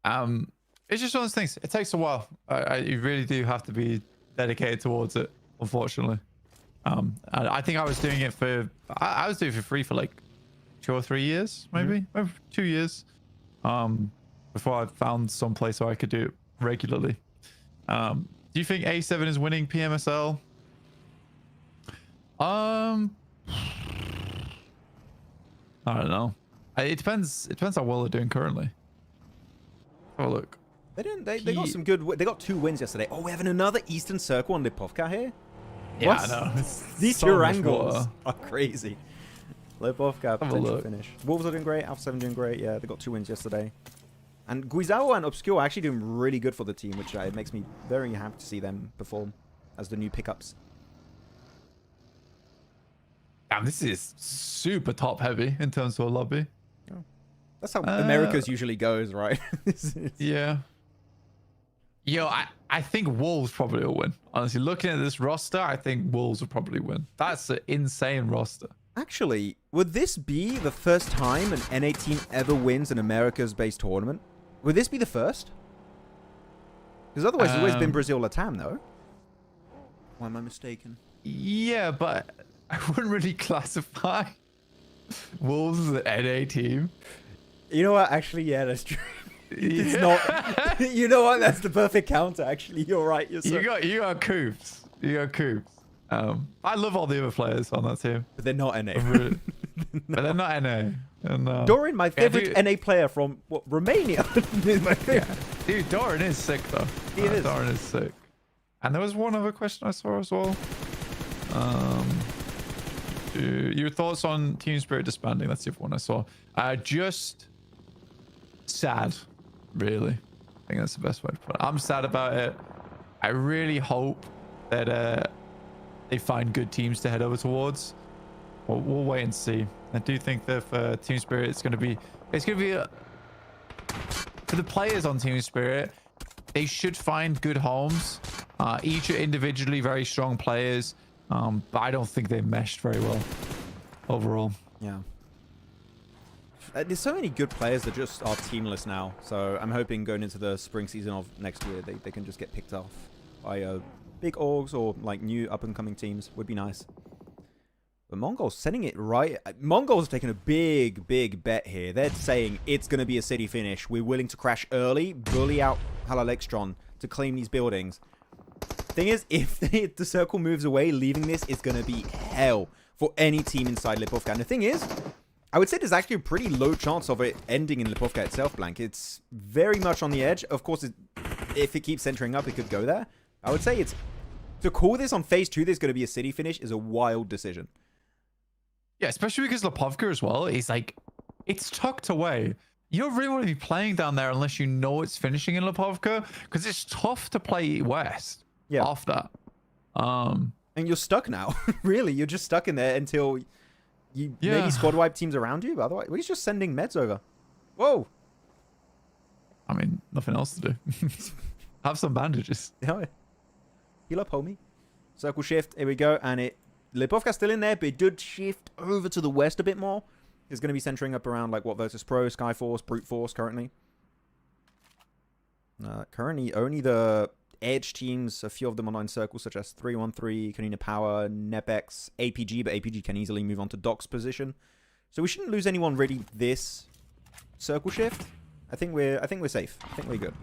C: It's just one of those things. It takes a while. You really do have to be dedicated towards it, unfortunately. I think I was doing it for free for like 2 or 3 years, maybe 2 years, before I found some place where I could do it regularly. Do you think A7 is winning PMSL? I don't know. It depends how well they're doing currently. Oh look,
B: they got some good. They got 2 wins yesterday. Oh, we're having another Eastern Circle on Lipovka here.
C: Yeah, I know.
B: These Erangels are crazy. Lipovka potential finish. Wolves are doing great. Alpha 7 doing great. Yeah, they got 2 wins yesterday. And Qadsiah and Obscure are actually doing really good for the team, which it makes me very happy to see them perform as the new pickups.
C: Damn, this is super top heavy in terms of a lobby.
B: Oh. That's how America's usually goes, right?
C: Yeah. Yo, I think Wolves probably will win. Honestly, looking at this roster, I think Wolves will probably win. That's an insane roster.
B: Actually, would this be the first time an NA team ever wins an Americas-based tournament? Would this be the first? Because otherwise, it's always been Brazil Latam, though. Why am I mistaken?
C: Yeah, but I wouldn't really classify Wolves as an NA team.
B: You know what? Actually, yeah, that's true. It's not. You know what? That's the perfect counter. Actually, you're right.
C: You got Coops. You got Coops. I love all the other players on that team,
B: but they're not NA.
C: But they're not NA. And,
B: Doran, my favorite NA player from Romania. Is my favorite.
C: Yeah. Dude, Doran is sick though.
B: He is.
C: Doran is sick. And there was one other question I saw as well. Your thoughts on Team Spirit disbanding? That's the other one I saw. Just sad, really. I think that's the best way to put it. I'm sad about it. I really hope that they find good teams to head over towards. We'll wait and see. I do think that for Team Spirit, it's going to be for the players on Team Spirit. They should find good homes. Each are individually very strong players, but I don't think they meshed very well overall.
B: Yeah. there's so many good players that just are teamless now. So I'm hoping going into the spring season of next year, they can just get picked off by big orgs or like new up-and-coming teams. Would be nice. But MongolZ sending it right. MongolZ taking a big bet here. They're saying it's going to be a city finish. We're willing to crash early, bully out HALAL AXETRON to claim these buildings. Thing is, if the circle moves away, leaving this is going to be hell for any team inside Lipovka. And the thing is, I would say there's actually a pretty low chance of it ending in Lipovka itself, Blank. It's very much on the edge. Of course, if it keeps centering up, it could go there. I would say to call this on phase 2, there's going to be a city finish is a wild decision.
C: Yeah, especially because Lipovka as well is like, it's tucked away. You don't really want to be playing down there unless you know it's finishing in Lipovka, because it's tough to play west off that. And
B: you're stuck now. Really, you're just stuck in there until you maybe squad wipe teams around you. But otherwise, he's just sending meds over. Whoa.
C: I mean, nothing else to do. Have some bandages.
B: Yeah. Heal up, homie. Circle shift. Here we go. And Lipovka's still in there, but it did shift over to the west a bit more. It's going to be centering up around like what VIRTUS.PRO, Skyforce, Brute Force currently. Currently, only the edge teams, a few of them online circles, such as 313, Konina Power, NEPX, APG, but APG can easily move on to Doc's position. So we shouldn't lose anyone really this circle shift. I think we're safe. I think we're good.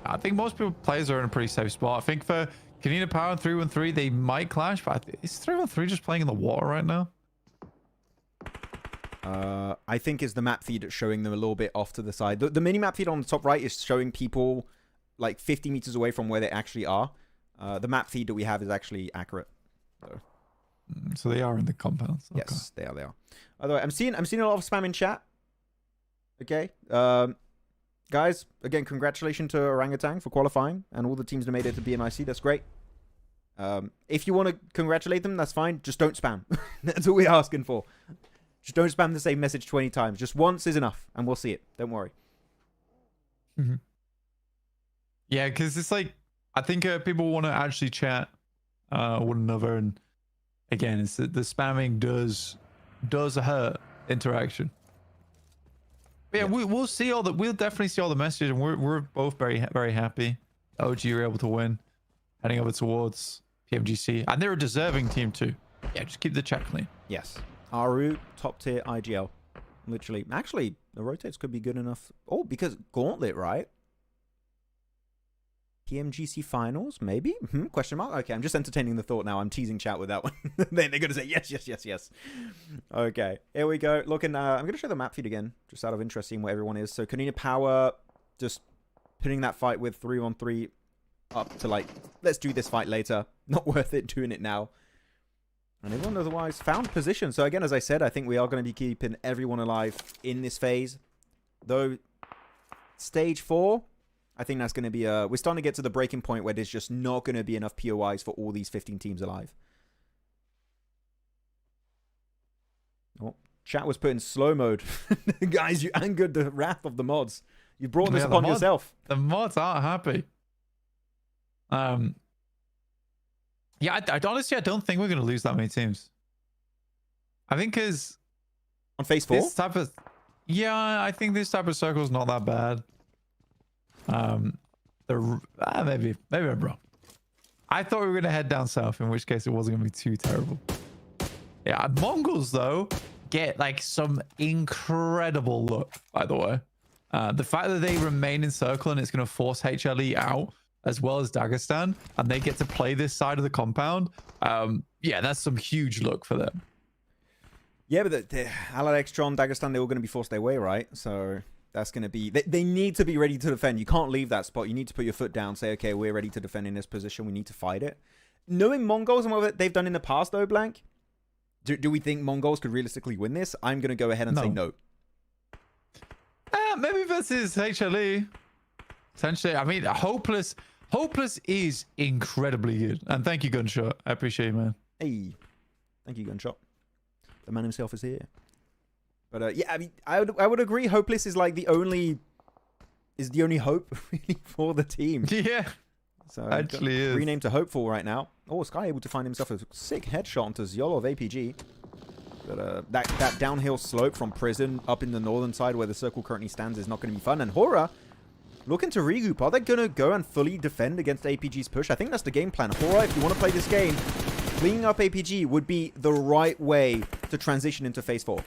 C: I think most players are in a pretty safe spot. I think for Konina Power and 313, they might clash, but is 313 just playing in the water right now?
B: I think is the map feed showing them a little bit off to the side. The mini map feed on the top right is showing people like 50 meters away from where they actually are. The map feed that we have is actually accurate.
C: So they are in the compounds. Okay.
B: Yes, they are. They are. By the way, I'm seeing a lot of spam in chat. Okay, guys, again, congratulations to Orangutan for qualifying and all the teams that made it to BMIC. That's great. If you want to congratulate them, that's fine. Just don't spam. That's all we're asking for. Just don't spam the same message 20 times. Just once is enough, and we'll see it. Don't worry.
C: Mm-hmm. Yeah, because it's like, I think people want to actually chat one another, and again, it's the spamming does hurt interaction. But yeah, we'll see all the, we'll definitely see all the messages, and we're both very happy. OG were able to win, heading over towards PMGC, and they're a deserving team too. Yeah, just keep the chat clean.
B: Yes. Aru, top tier IGL. Literally. Actually, the rotates could be good enough. Oh, because Gauntlet, right? PMGC finals, maybe? Question mark? Okay, I'm just entertaining the thought now. I'm teasing chat with that one. They're going to say yes. Okay, here we go. Looking, I'm going to show the map feed again, just out of interest, seeing where everyone is. So, Konina Power, just putting that fight with 3-on-3 up to like, let's do this fight later. Not worth it doing it now. And everyone otherwise found position. So again, as I said, I think we are going to be keeping everyone alive in this phase. Though, stage 4, I think that's going to be we're starting to get to the breaking point where there's just not going to be enough POIs for all these 15 teams alive. Oh, chat was put in slow mode. Guys, you angered the wrath of the mods. You brought this upon yourself.
C: The mods aren't happy. Yeah, I honestly, I don't think we're going to lose that many teams. I think because
B: on phase 4,
C: yeah, I think this type of circle is not that bad. Maybe I'm wrong. I thought we were going to head down south, in which case it wasn't going to be too terrible. Yeah, MongolZ though get like some incredible luck. By the way, the fact that they remain in circle and it's going to force HLE out, as well as Dagestan, and they get to play this side of the compound. Yeah, that's some huge luck for them.
B: Yeah, but the HALAL AXETRON, Dagestan, they're all going to be forced their way, right? So that's going to be... They need to be ready to defend. You can't leave that spot. You need to put your foot down, say, okay, we're ready to defend in this position. We need to fight it. Knowing MongolZ and what they've done in the past, though, Blank, do we think MongolZ could realistically win this? I'm going to go ahead and say no.
C: Maybe versus HLE. Essentially, I mean, Hopeless is incredibly good. And thank you, Gunshot. I appreciate you, man.
B: Hey, thank you, Gunshot. The man himself is here. But yeah, I mean, I would agree. Hopeless is like the only hope really for the team.
C: Yeah,
B: so
C: actually is
B: renamed to Hopeful right now. Oh, Sky able to find himself a sick headshot onto Zyol of APG. But that downhill slope from prison up in the northern side where the circle currently stands is not going to be fun. And HORAA looking to regroup. Are they going to go and fully defend against APG's push? I think that's the game plan. HORAA, if you want to play this game, cleaning up APG would be the right way to transition into phase 4.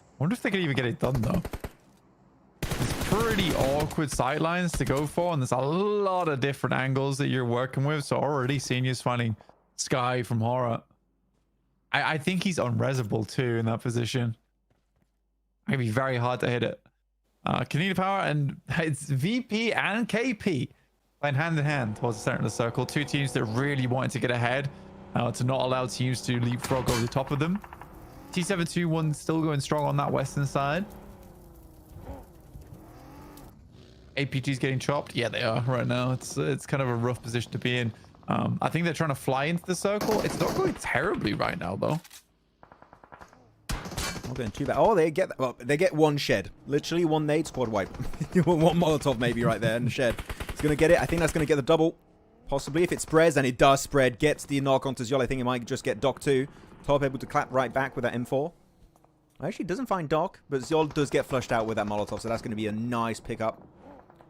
C: I wonder if they can even get it done, though. It's pretty awkward sidelines to go for, and there's a lot of different angles that you're working with. So already Senior's finding Sky from HORAA. I think he's unresable too in that position. It'd be very hard to hit it. Konina Power and it's VP and KP playing hand in hand towards the center of the circle. Two teams that really wanted to get ahead to not allow teams to leapfrog over the top of them. T721 still going strong on that western side. APG's getting chopped. Yeah, they are right now. It's kind of a rough position to be in. I think they're trying to fly into the circle. It's not going terribly right now, though.
B: Not going too bad. Oh, they get one shed. Literally one nade squad wipe. One Molotov maybe right there in the shed. It's going to get it. I think that's going to get the double. Possibly if it spreads, and it does spread. Gets the knock onto Zyol. I think it might just get Doc too. Top able to clap right back with that M4. Actually doesn't find Doc, but Zyol does get flushed out with that Molotov, so that's going to be a nice pickup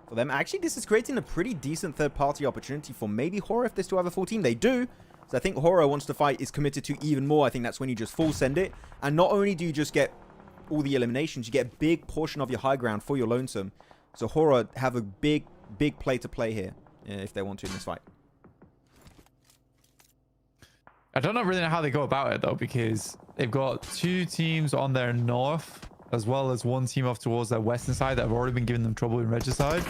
B: for them. Actually, this is creating a pretty decent third-party opportunity for maybe HORAA if they still have a full team. They do. So I think HORAA wants to fight, is committed to even more. I think that's when you just full send it. And not only do you just get all the eliminations, you get a big portion of your high ground for your lonesome. So HORAA have a big play to play here if they want to in this fight.
C: I don't really know how they go about it, though, because they've got two teams on their north, as well as one team off towards their western side that have already been giving them trouble in Regicide.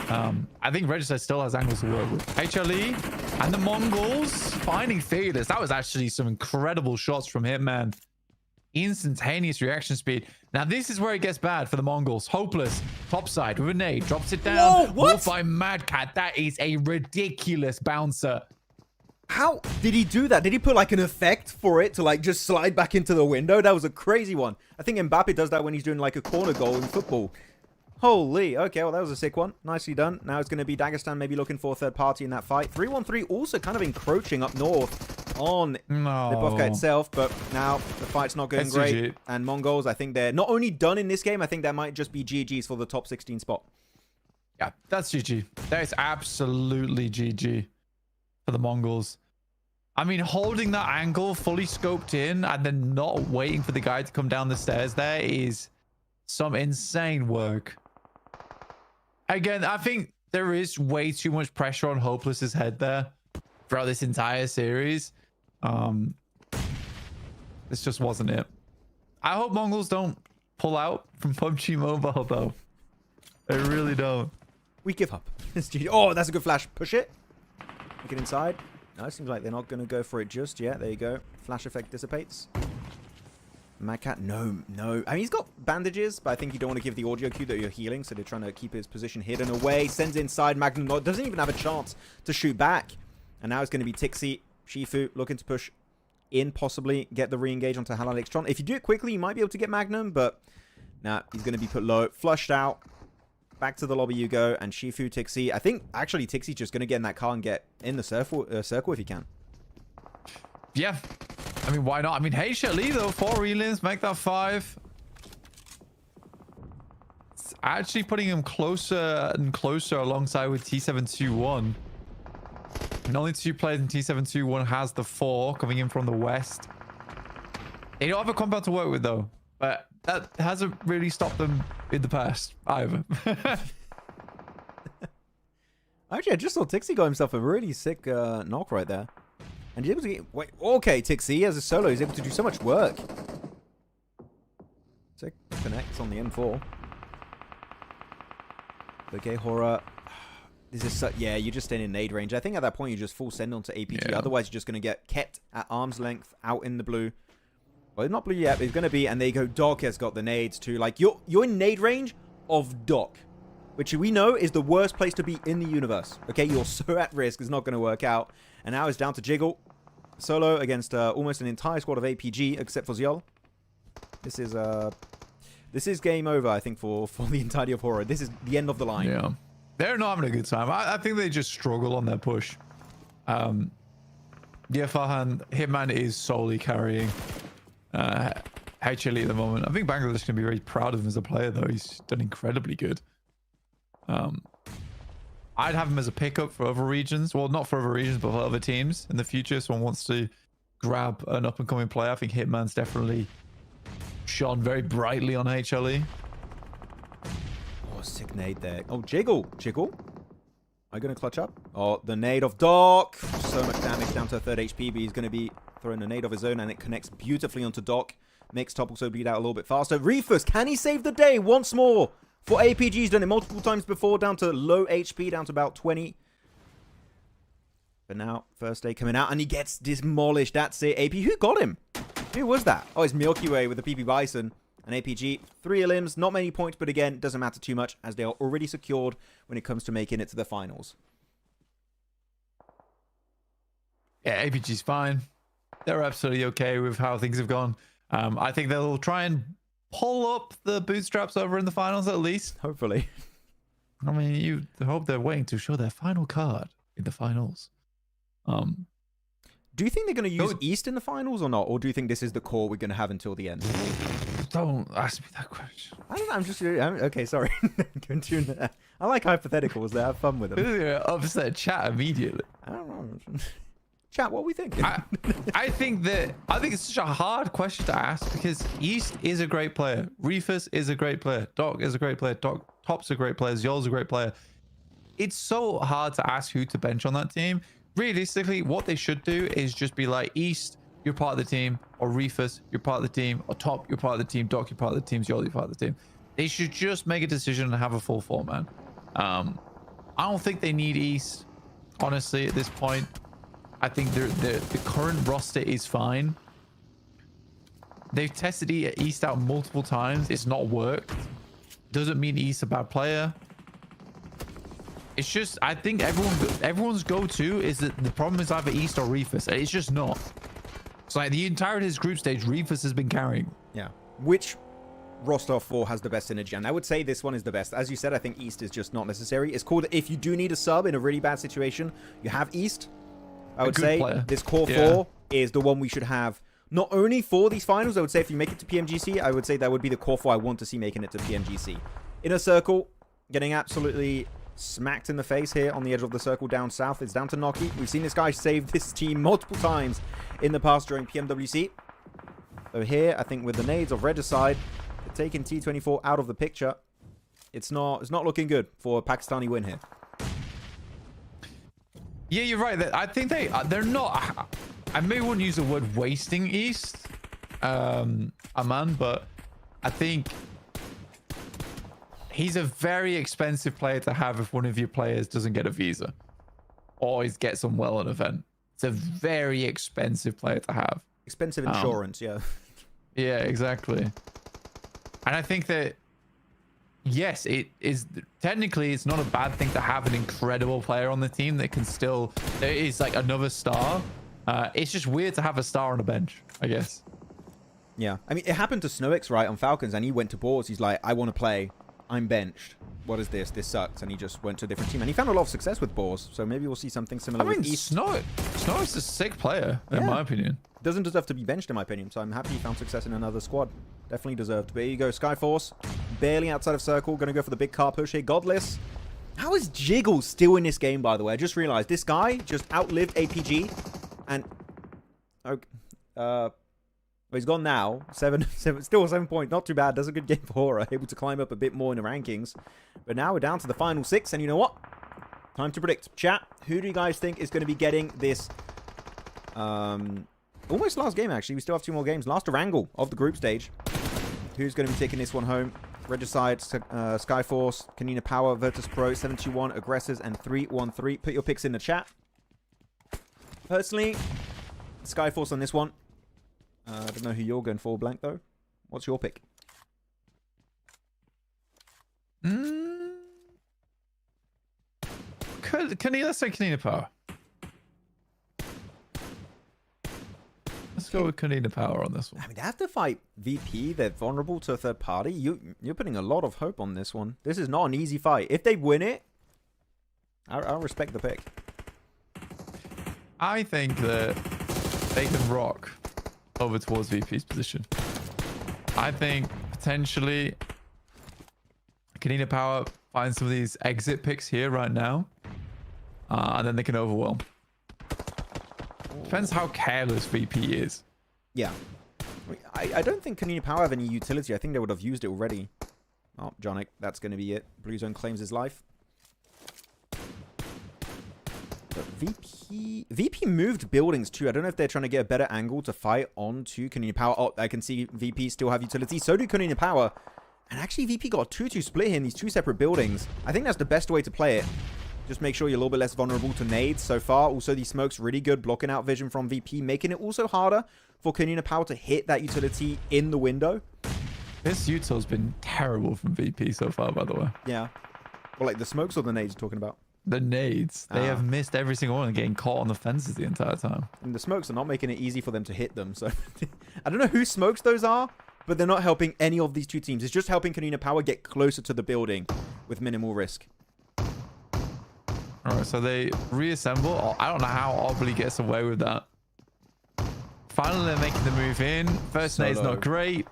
C: I think Regicide still has angles to work with. HLE and the MongolZ finding failures. That was actually some incredible shots from him, man. Instantaneous reaction speed. Now, this is where it gets bad for the MongolZ. Hopeless. Topside with a nade. Drops it down.
B: Whoa, what?
C: Wolf by MadCat. That is a ridiculous bouncer.
B: How did he do that? Did he put like an effect for it to like just slide back into the window? That was a crazy one. I think Mbappe does that when he's doing like a corner goal in football. Holy. Okay, well, that was a sick one. Nicely done. Now it's going to be Dagestan maybe looking for a third party in that fight. 313 also kind of encroaching up north on the Bufka itself, but now the fight's not going great.
C: GG.
B: And MongolZ, I think they're not only done in this game, I think that might just be GG's for the top 16 spot.
C: Yeah, that's GG. That is absolutely GG for the MongolZ. I mean, holding that angle fully scoped in and then not waiting for the guy to come down the stairs there is some insane work. Again, I think there is way too much pressure on Hopeless's head there throughout this entire series. This just wasn't it. I hope MongolZ don't pull out from PUBG Mobile, though. I really don't.
B: We give up. Oh, that's a good flash. Push it. Get inside. No, it seems like they're not going to go for it just yet. There you go. Flash effect dissipates. MadCat, no. I mean, he's got bandages, but I think you don't want to give the audio cue that you're healing, so they're trying to keep his position hidden away. Sends inside. Magnum doesn't even have a chance to shoot back. And now it's going to be Tixi, Shifu looking to push in, possibly get the re-engage onto HALAL AXETRON. If you do it quickly, you might be able to get Magnum, but nah, he's going to be put low. Flushed out. Back to the lobby you go, and Shifu, Tixi. I think, actually, Tixi's just going to get in that car and get in the circle if he can.
C: Yeah. I mean, why not? I mean, hey, Lee, though. 4 relims, make that 5. It's actually putting him closer and closer alongside with T721. And only 2 players in T721 has the 4 coming in from the west. They don't have a compound to work with, though. But that hasn't really stopped them in the past either.
B: Actually, I just saw Tixi got himself a really sick knock right there. And he's able to get... Wait, okay, Tixi, as a solo, he's able to do so much work. Sick connects on the M4. Okay, HORAA. This is so... Yeah, you're just staying in nade range. I think at that point, you just full send onto APG. Yeah. Otherwise, you're just going to get kept at arm's length out in the blue. Well, not blue yet, but it's going to be, and there you go, Doc has got the nades too. Like, you're in nade range of Doc, which we know is the worst place to be in the universe. Okay, you're so at risk, it's not going to work out. And now it's down to Jiggle. Solo against almost an entire squad of APG, except for Zyol. This is game over, I think, for the entirety of HORAA. This is the end of the line.
C: Yeah. They're not having a good time. I think they just struggle on their push. Yeah, Farhan, Hitman is solely carrying HLE at the moment. I think Bangladesh can be very proud of him as a player, though. He's done incredibly good. I'd have him as a pickup for other regions. Well, not for other regions, but for other teams in the future. If someone wants to grab an up-and-coming player, I think Hitman's definitely shone very brightly on HLE.
B: Oh, sick nade there. Oh, Jiggle. Are you going to clutch up? Oh, the nade of Doc. So much damage down to a 3rd HP, but he's going to be throwing a nade of his own, and it connects beautifully onto Doc. Makes Top also bleed out a little bit faster. Refus, can he save the day once more? For APG, he's done it multiple times before, down to low HP, down to about 20. But now, first day coming out, and he gets demolished. That's it. AP, who got him? Who was that? Oh, it's Milky Way with the PP Bison. And APG, 3 elims, not many points, but again, doesn't matter too much, as they are already secured when it comes to making it to the finals.
C: Yeah, APG's fine. They're absolutely okay with how things have gone. I think they'll try and pull up the bootstraps over in the finals at least.
B: Hopefully.
C: I mean, you hope they're waiting to show their final card in the finals.
B: Do you think they're going to use East in the finals or not? Or do you think this is the core we're going to have until the end?
C: Don't ask me that question.
B: I don't know. I'm just... okay, sorry. I like hypotheticals. They have fun with them.
C: You're upset chat immediately.
B: I don't know. Chat, what we think?
C: I think it's such a hard question to ask because East is a great player. Refus is a great player. Doc is a great player. Top's a great player. Zol's a great player. It's so hard to ask who to bench on that team. Realistically, what they should do is just be like, East, you're part of the team, or Refus, you're part of the team, or Top, you're part of the team, Doc, you're part of the team, Zol, you're part of the team. They should just make a decision and have a full 4-man. I don't think they need East, honestly, at this point. I think the current roster is fine. They've tested East out multiple times. It's not worked. Doesn't mean East a bad player. It's just, I think everyone's go-to is that the problem is either East or Refus. It's just not. It's like the entirety of this group stage, Refus has been carrying.
B: Yeah. Which roster of 4 has the best synergy? And I would say this one is the best. As you said, I think East is just not necessary. It's cool that if you do need a sub in a really bad situation, you have East. I would say this core 4 is the one we should have not only for these finals. I would say if you make it to PMGC, I would say that would be the core 4 I want to see making it to PMGC. Inner Circle, getting absolutely smacked in the face here on the edge of the circle down south. It's down to Noki. We've seen this guy save this team multiple times in the past during PMWC. So here, I think with the nades of Regicide, taking T24 out of the picture, it's not looking good for a Pakistani win here.
C: Yeah, you're right. I think they're not. I may wouldn't use the word wasting East, Aman, but I think he's a very expensive player to have if one of your players doesn't get a visa or he gets on well an event. It's a very expensive player to have.
B: Expensive insurance, yeah.
C: Yeah, exactly. And I think that, yes, it is technically it's not a bad thing to have an incredible player on the team that can still, there is like another star. It's just weird to have a star on a bench, I guess.
B: Yeah, I mean, it happened to Snowix, right, on Falcons, and he went to Boars. He's like, I want to play. I'm benched. What is this? This sucks. And he just went to a different team. And he found a lot of success with Boars. So maybe we'll see something similar with East.
C: Snowix is a sick player, in my opinion.
B: Doesn't deserve to be benched, in my opinion. So I'm happy he found success in another squad. Definitely deserved. But here you go. Skyforce, barely outside of circle. Going to go for the big car push here. Godless. How is Jiggle still in this game, by the way? I just realized this guy just outlived APG. And... well, he's gone now. Still a 7 point. Not too bad. Does a good game for HORAA. Able to climb up a bit more in the rankings. But now we're down to the final 6. And you know what? Time to predict. Chat, who do you guys think is going to be getting this... almost last game, actually. We still have 2 more games. Last Erangel of the group stage. Who's going to be taking this one home? Regicide, Skyforce, Konina Power, VIRTUS.PRO, 721, Aggressors, and 313. Put your picks in the chat. Personally, Skyforce on this one. I don't know who you're going for, Blank, though. What's your pick?
C: Let's say Konina Power. Let's go with Konina Power on this one.
B: I mean, they have to fight VP. They're vulnerable to a third party. You're putting a lot of hope on this one. This is not an easy fight. If they win it, I'll respect the pick.
C: I think that they can rock over towards VP's position. I think potentially Konina Power finds some of these exit picks here right now. And then they can overwhelm. Depends how careless VP is.
B: Yeah. I don't think Konina Power have any utility. I think they would have used it already. Oh, Jonic, that's going to be it. Blue Zone claims his life. But VP moved buildings too. I don't know if they're trying to get a better angle to fight onto Konina Power. Oh, I can see VP still have utility. So do Konina Power. And actually, VP got a 2-2 split here in these two separate buildings. I think that's the best way to play it. Just make sure you're a little bit less vulnerable to nades so far. Also, these smokes really good, blocking out vision from VP, making it also harder for Konina Power to hit that utility in the window.
C: This util's been terrible from VP so far, by the way.
B: Yeah. Well, like the smokes or the nades you're talking about?
C: The nades. They have missed every single one and getting caught on the fences the entire time.
B: And the smokes are not making it easy for them to hit them. So I don't know whose smokes those are, but they're not helping any of these two teams. It's just helping Konina Power get closer to the building with minimal risk.
C: All right, so they reassemble. Oh, I don't know how Obley gets away with that. Finally, they're making the move in. First nade's not great.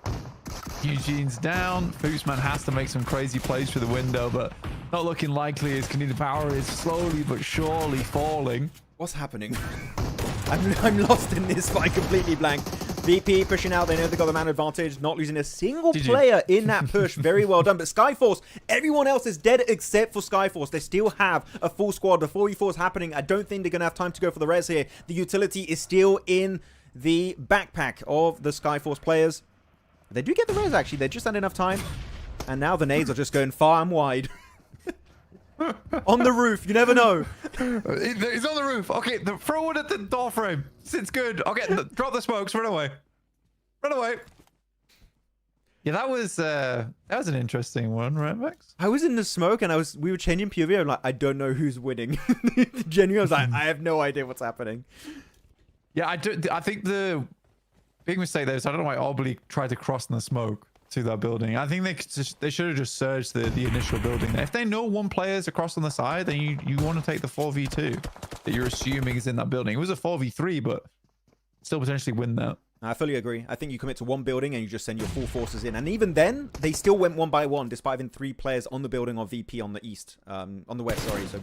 C: Eugene's down. Foosman has to make some crazy plays through the window, but not looking likely as Konina Power is slowly but surely falling.
B: What's happening? I'm lost in this fight, completely blank. VP pushing out. They know they got the man advantage. Not losing a single player in that push. Very well done. But Skyforce, everyone else is dead except for Skyforce. They still have a full squad. The 4v4 is happening. I don't think they're going to have time to go for the res here. The utility is still in the backpack of the Skyforce players. They do get the res, actually. They just had enough time. And now the nades are just going far and wide. On the roof. You never know.
C: He's on the roof. Okay, throw it at the door frame. It's good. Okay, drop the smokes. Run away. Run away. Yeah, that was an interesting one, right, Max?
B: I was in the smoke and we were changing POV. I'm like, I don't know who's winning. Genuinely, I was like, I have no idea what's happening.
C: Yeah, I think the big mistake there is I don't know why Obley tried to cross in the smoke to that building. I think they should have just surged the initial building there. If they know one player's across on the side, then you want to take the 4v2 that you're assuming is in that building. It was a 4v3, but still potentially win that.
B: I fully agree. I think you commit to one building and you just send your full forces in. And even then, they still went one by one, despite having 3 players on the building of VP on the east, on the west, sorry. So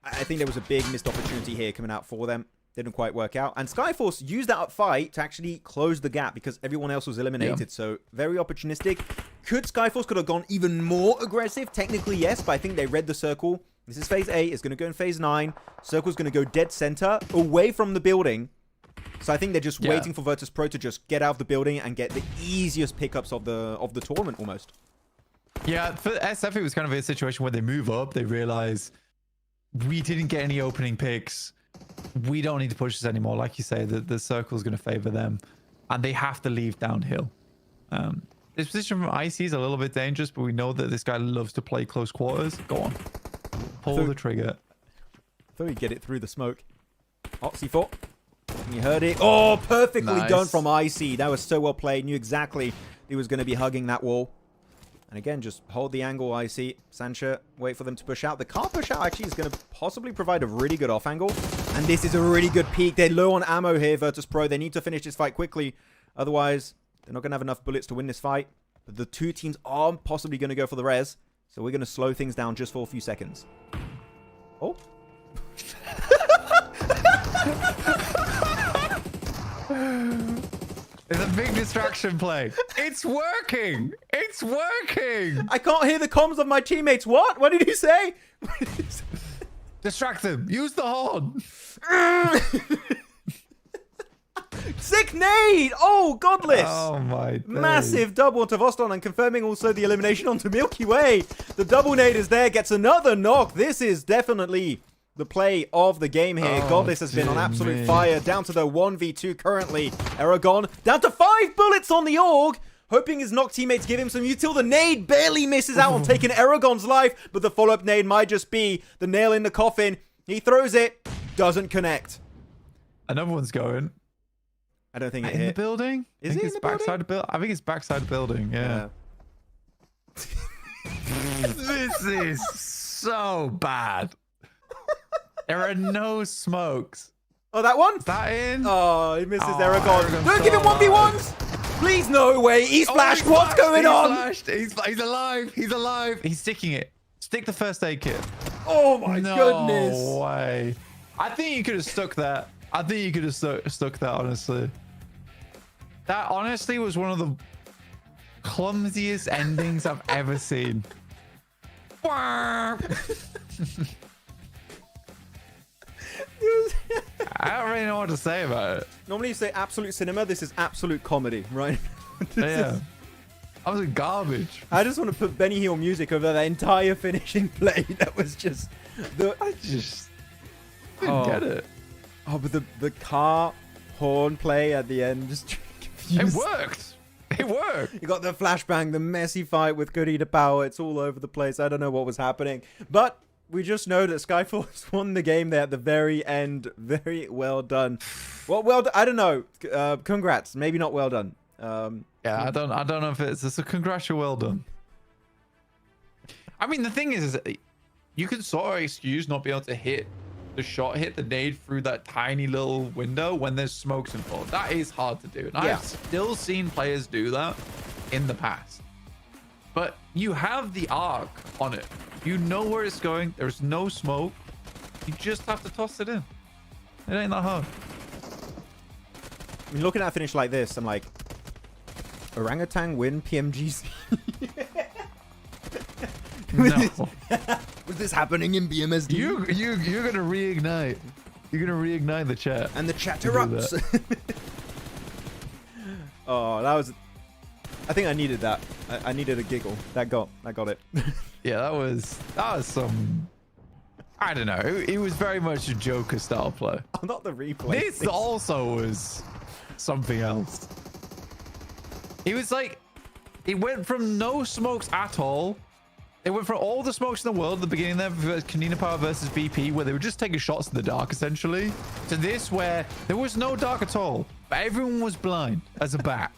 B: I think there was a big missed opportunity here coming out for them. Didn't quite work out. And Skyforce used that fight to actually close the gap because everyone else was eliminated. Yeah. So very opportunistic. Skyforce could have gone even more aggressive? Technically, yes, but I think they read the circle. This is phase 8. It's going to go in phase 9. Circle's going to go dead center, away from the building. So I think they're just waiting for VIRTUS.PRO to just get out of the building and get the easiest pickups of the tournament almost. Yeah,
C: for SF, it was kind of a situation where they move up. They realize we didn't get any opening picks. We don't need to push this anymore. Like you say, the circle is going to favor them, and they have to leave downhill. This position from IC is a little bit dangerous, but we know that this guy loves to play close quarters. Go on, pull the trigger.
B: I thought he'd get it through the smoke. Oh, C4. You heard it. Oh, perfectly done from IC. That was so well played. Knew exactly he was going to be hugging that wall. And again, just hold the angle, IC. Sancha, wait for them to push out. The car push out actually is going to possibly provide a really good off angle. And this is a really good peak. They're low on ammo here, VIRTUS.PRO. They need to finish this fight quickly. Otherwise, they're not going to have enough bullets to win this fight. But the two teams are possibly going to go for the res. So we're going to slow things down just for a few seconds. Oh.
C: It's a big distraction play. It's working. It's working.
B: I can't hear the comms of my teammates. What? What did you say?
C: Distract them. Use the horn.
B: Sick nade. Oh, godless.
C: Oh, my days.
B: Massive double onto Voston and confirming also the elimination onto Milky Way. The double nade is there. Gets another knock. This is definitely the play of the game here. Godless has been on absolute fire. Down to the 1v2 currently. Aragon down to 5 bullets on the AUG. Hoping his knock teammates give him some util. The nade barely misses out on taking Aragon's life. But the follow-up nade might just be the nail in the coffin. He throws it. Doesn't connect.
C: Another one's going.
B: I don't think it
C: hit. In
B: hit.
C: the building?
B: Is it in the building?
C: I think it's backside building. Yeah. This is so bad. There are no smokes.
B: Oh, that one?
C: Is that in?
B: Oh, he misses
C: Oh,
B: Erangel.
C: Erangel
B: Don't give him
C: stole
B: 1v1s! Please, no way. He's flashed. What's going on?
C: Flashed. He's alive. He's alive. He's sticking it. Stick the first aid kit.
B: Oh, my
C: No
B: goodness.
C: way. I think you could have stuck that. I think you could have stuck that, honestly. That honestly was one of the clumsiest endings I've ever seen. I don't really know what to say about it.
B: Normally you say absolute cinema. This is absolute comedy, right?
C: Yeah. That was garbage.
B: I just want to put Benny Hill music over that entire finishing play. That was just the.
C: I just didn't get it.
B: Oh, but the car horn play at the end just confused.
C: It worked. It worked.
B: You got the flashbang, the messy fight with Konina power. It's all over the place. I don't know what was happening, but we just know that Skyforce won the game there at the very end. Very well done. Well done. I don't know. Congrats. Maybe not well done.
C: Yeah, I don't know if it's a congrats, well done. I mean, the thing is you can sort of excuse not being able to hit the nade through that tiny little window when there's smokes involved. That is hard to do. And I've still seen players do that in the past. But you have the arc on it. You know where it's going. There's no smoke. You just have to toss it in. It ain't that hard.
B: I mean, looking at a finish like this, I'm like, orangutan win PMGC.
C: No.
B: Was this happening in BMSD?
C: You're gonna reignite. You're gonna reignite the chat.
B: And the chat erupts. Oh, that was. I think I needed that. I needed a giggle. That got it.
C: Yeah, that was some. I don't know. It was very much a Joker style play.
B: Oh, not the replay.
C: This also was something else. It was like it went from no smokes at all. It went from all the smokes in the world at the beginning there, Konina Power versus VP, where they were just taking shots in the dark, essentially, to this where there was no dark at all, but everyone was blind as a bat.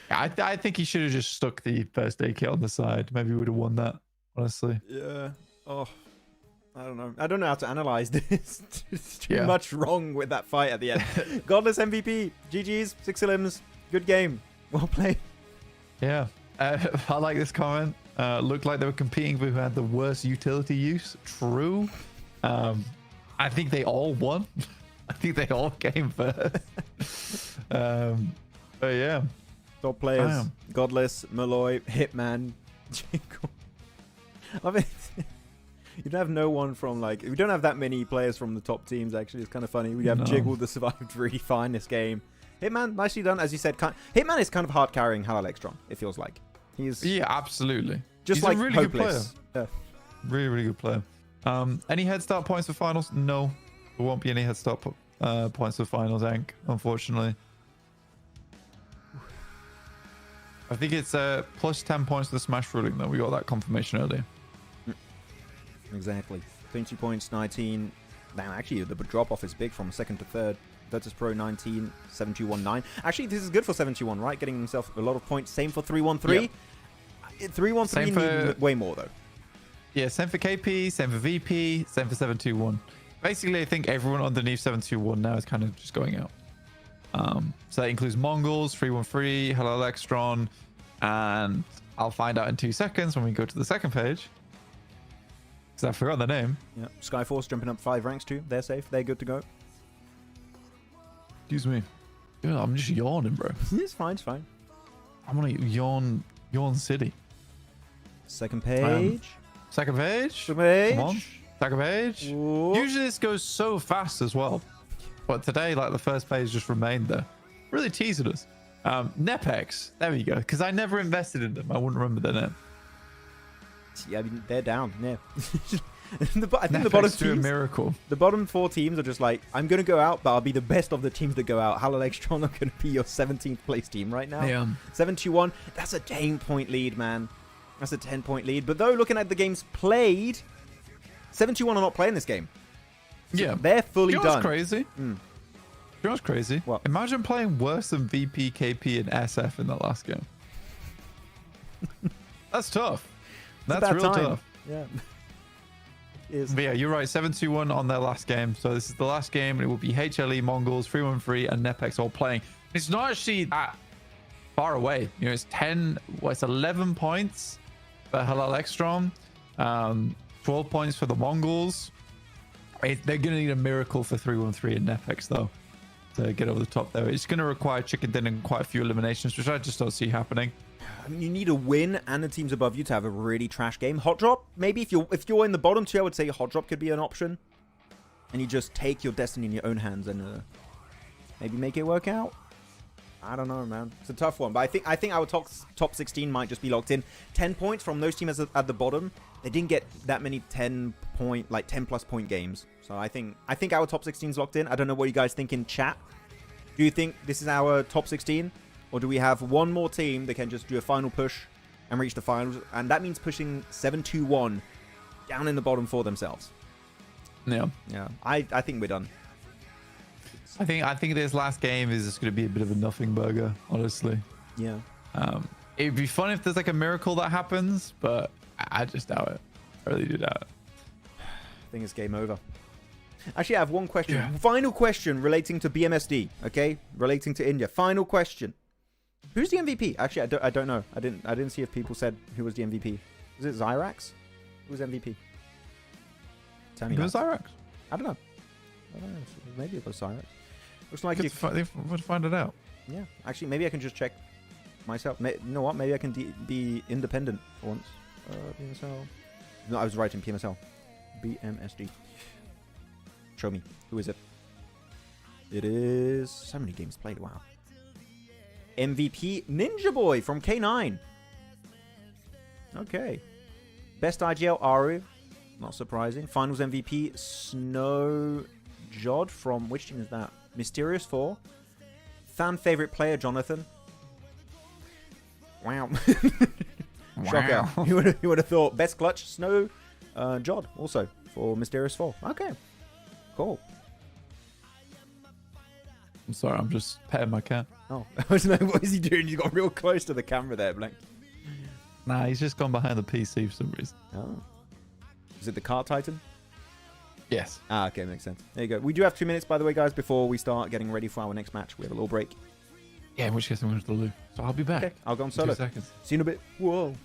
C: I think he should have just stuck the first aid kit on the side. Maybe he would have won that, honestly.
B: Yeah. Oh, I don't know. I don't know how to analyze this. There's too much wrong with that fight at the end. Godless MVP. GG's. 6 limbs. Good game. Well played.
C: Yeah. I like this comment. Looked like they were competing for who had the worst utility use. True. I think they all won. I think they all came first. But yeah.
B: Top players. Godless, Malloy, Hitman, Jingle. I mean, you don't have no one from like... We don't have that many players from the top teams, actually. It's kind of funny. We have Jiggle that survived really fine this game. Hitman, nicely done. As you said, Hitman is kind of hard carrying HALAL AXETRON, it feels like.
C: Yeah, absolutely.
B: Just
C: He's
B: like
C: a really
B: hopeless.
C: good player.
B: Yeah.
C: Really, really good player. Any head start points for finals? No. There won't be any head start points for finals, unfortunately. I think it's plus 10 points to the Smash ruling, though. We got that confirmation earlier.
B: Exactly. 22 points, 19. Damn, actually, the drop-off is big from second to third. VIRTUS.PRO 19, 7-2-1-9. Actually, this is good for 7-2-1, right? Getting himself a lot of points. Same for 3-1-3. Yep. 3-1-3 need way more, though.
C: Yeah, same for KP, same for VP, same for 7-2-1. Basically, I think everyone underneath 7-2-1 now is kind of just going out. So that includes MongolZ, 3-1-3, HALAL AXETRON, and I'll find out in 2 seconds when we go to the second page. Because I forgot the name.
B: Yeah, Skyforce jumping up 5 ranks too. They're safe. They're good to go.
C: Excuse me. Dude, I'm just yawning, bro.
B: It's fine. It's fine.
C: I'm gonna yawn city.
B: Second page.
C: Second page.
B: Second page.
C: Come on. Second page.
B: Whoa.
C: Usually this goes so fast as well. But today, like, the first page just remained there. Really teasing us. NEPX. There we go. Because I never invested in them. I wouldn't remember their name.
B: Yeah, I mean, they're down. Yeah. I think
C: NEPX
B: the bottom
C: do a
B: teams,
C: miracle.
B: the bottom 4 teams are just like, I'm going to go out, but I'll be the best of the teams that go out. HALAL AXETRON are going to be your 17th place team right now.
C: Yeah.
B: 7-2-1. That's a 10-point lead, man. That's a 10-point lead. But though, looking at the games played, 7-2-1 are not playing this game. So
C: Yeah.
B: they're fully
C: You know what's
B: done.
C: crazy? You know what's crazy?
B: What?
C: Imagine playing worse than VP, KP, and SF in that last game. That's tough. That's
B: Bad
C: real
B: time.
C: tough.
B: Yeah. Cheers.
C: But yeah, you're right. 7-2-1 on their last game. So this is the last game, and it will be HLE, MongolZ, 313, and NEPX all playing. It's not actually that far away. You know, it's 11 points for HALAL AXETRON, 12 points for the MongolZ. They're going to need a miracle for 313 and NEPX, though, to get over the top there. It's going to require chicken dinner and quite a few eliminations, which I just don't see happening.
B: I mean, you need a win and the teams above you to have a really trash game. Hot drop, maybe if you're in the bottom two, I would say hot drop could be an option, and you just take your destiny in your own hands and maybe make it work out. I don't know, man. It's a tough one, but I think our top 16 might just be locked in. 10 points from those teams at the bottom. They didn't get that many 10 plus point games. So I think our top 16 is locked in. I don't know what you guys think in chat. Do you think this is our top 16? Or do we have one more team that can just do a final push and reach the finals? And that means pushing 7-2-1 down in the bottom for themselves.
C: Yeah.
B: Yeah. I think we're done.
C: I think this last game is just going to be a bit of a nothing burger, honestly.
B: Yeah.
C: It'd be fun if there's like a miracle that happens, but I just doubt it. I really do doubt it.
B: I think it's game over. Actually, I have one question.
C: Yeah.
B: Final question relating to BMSD, okay? Relating to India. Final question. Who's the MVP? Actually, I don't know. I didn't see if people said who was the MVP. Was it Zyrax? Who was MVP? Tell me.
C: It was Zyrax.
B: I don't know. Maybe it was Zyrax. Looks like
C: They would find it out.
B: Yeah. Actually, maybe I can just check myself. You know what? Maybe I can be independent for once. PMSL. No, I was right in PMSL. BMSD. Show me. Who is it? It is... So many games played. Wow. MVP Ninja Boy from K9. Okay. Best IGL Aru. Not surprising. Finals MVP Snow Jod from... Which team is that? Mysterious 4. Fan favorite player Jonathan. Wow. Shocker.
C: Wow.
B: You would have thought best clutch Snow Jod also for Mysterious 4. Okay. Cool.
C: I'm sorry, I'm just petting my cat.
B: Oh, I was like, what is he doing? He's got real close to the camera there, Blank.
C: Nah, he's just gone behind the PC for some reason.
B: Oh. Is it the Car Titan?
C: Yes.
B: Ah, okay, makes sense. There you go. We do have 2 minutes, by the way, guys, before we start getting ready for our next match. We have a little break.
C: Yeah, in which case I'm going to the loo. So I'll be back.
B: Okay, I'll go on
C: In
B: solo.
C: 2 seconds.
B: See you in a bit. Whoa.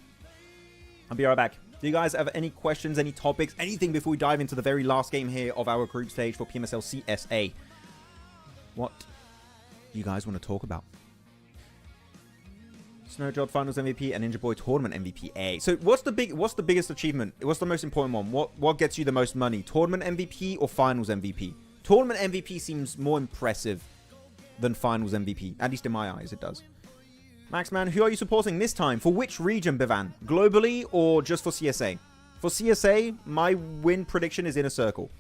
B: I'll be right back. Do you guys have any questions, any topics, anything before we dive into the very last game here of our group stage for PMSL CSA? What do you guys want to talk about? Snowjod Finals MVP and Ninja Boy Tournament MVP A. So what's the biggest achievement? What's the most important one? What gets you the most money? Tournament MVP or Finals MVP? Tournament MVP seems more impressive than Finals MVP. At least in my eyes, it does. Maxman, who are you supporting this time? For which region, Bivan? Globally or just for CSA? For CSA, my win prediction is Inner Circle.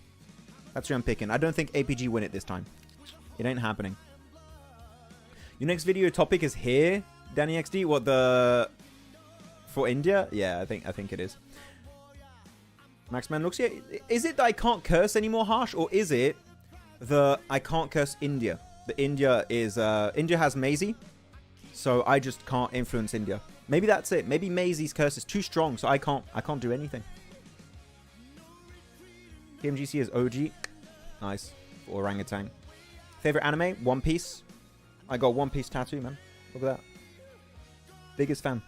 B: That's who I'm picking. I don't think APG win it this time. It ain't happening. Your next video topic is here, Danny XD. What, the... For India? Yeah, I think it is. Maxman looks here. Is it that I can't curse anymore, Harsh? Or is it the I can't curse India? The India is... India has Maisie. So I just can't influence India. Maybe that's it. Maybe Maisie's curse is too strong, so I can't do anything. PMGC is OG. Nice. For orangutan. Favorite anime? One Piece. I got One Piece tattoo, man. Look at that. Biggest fan.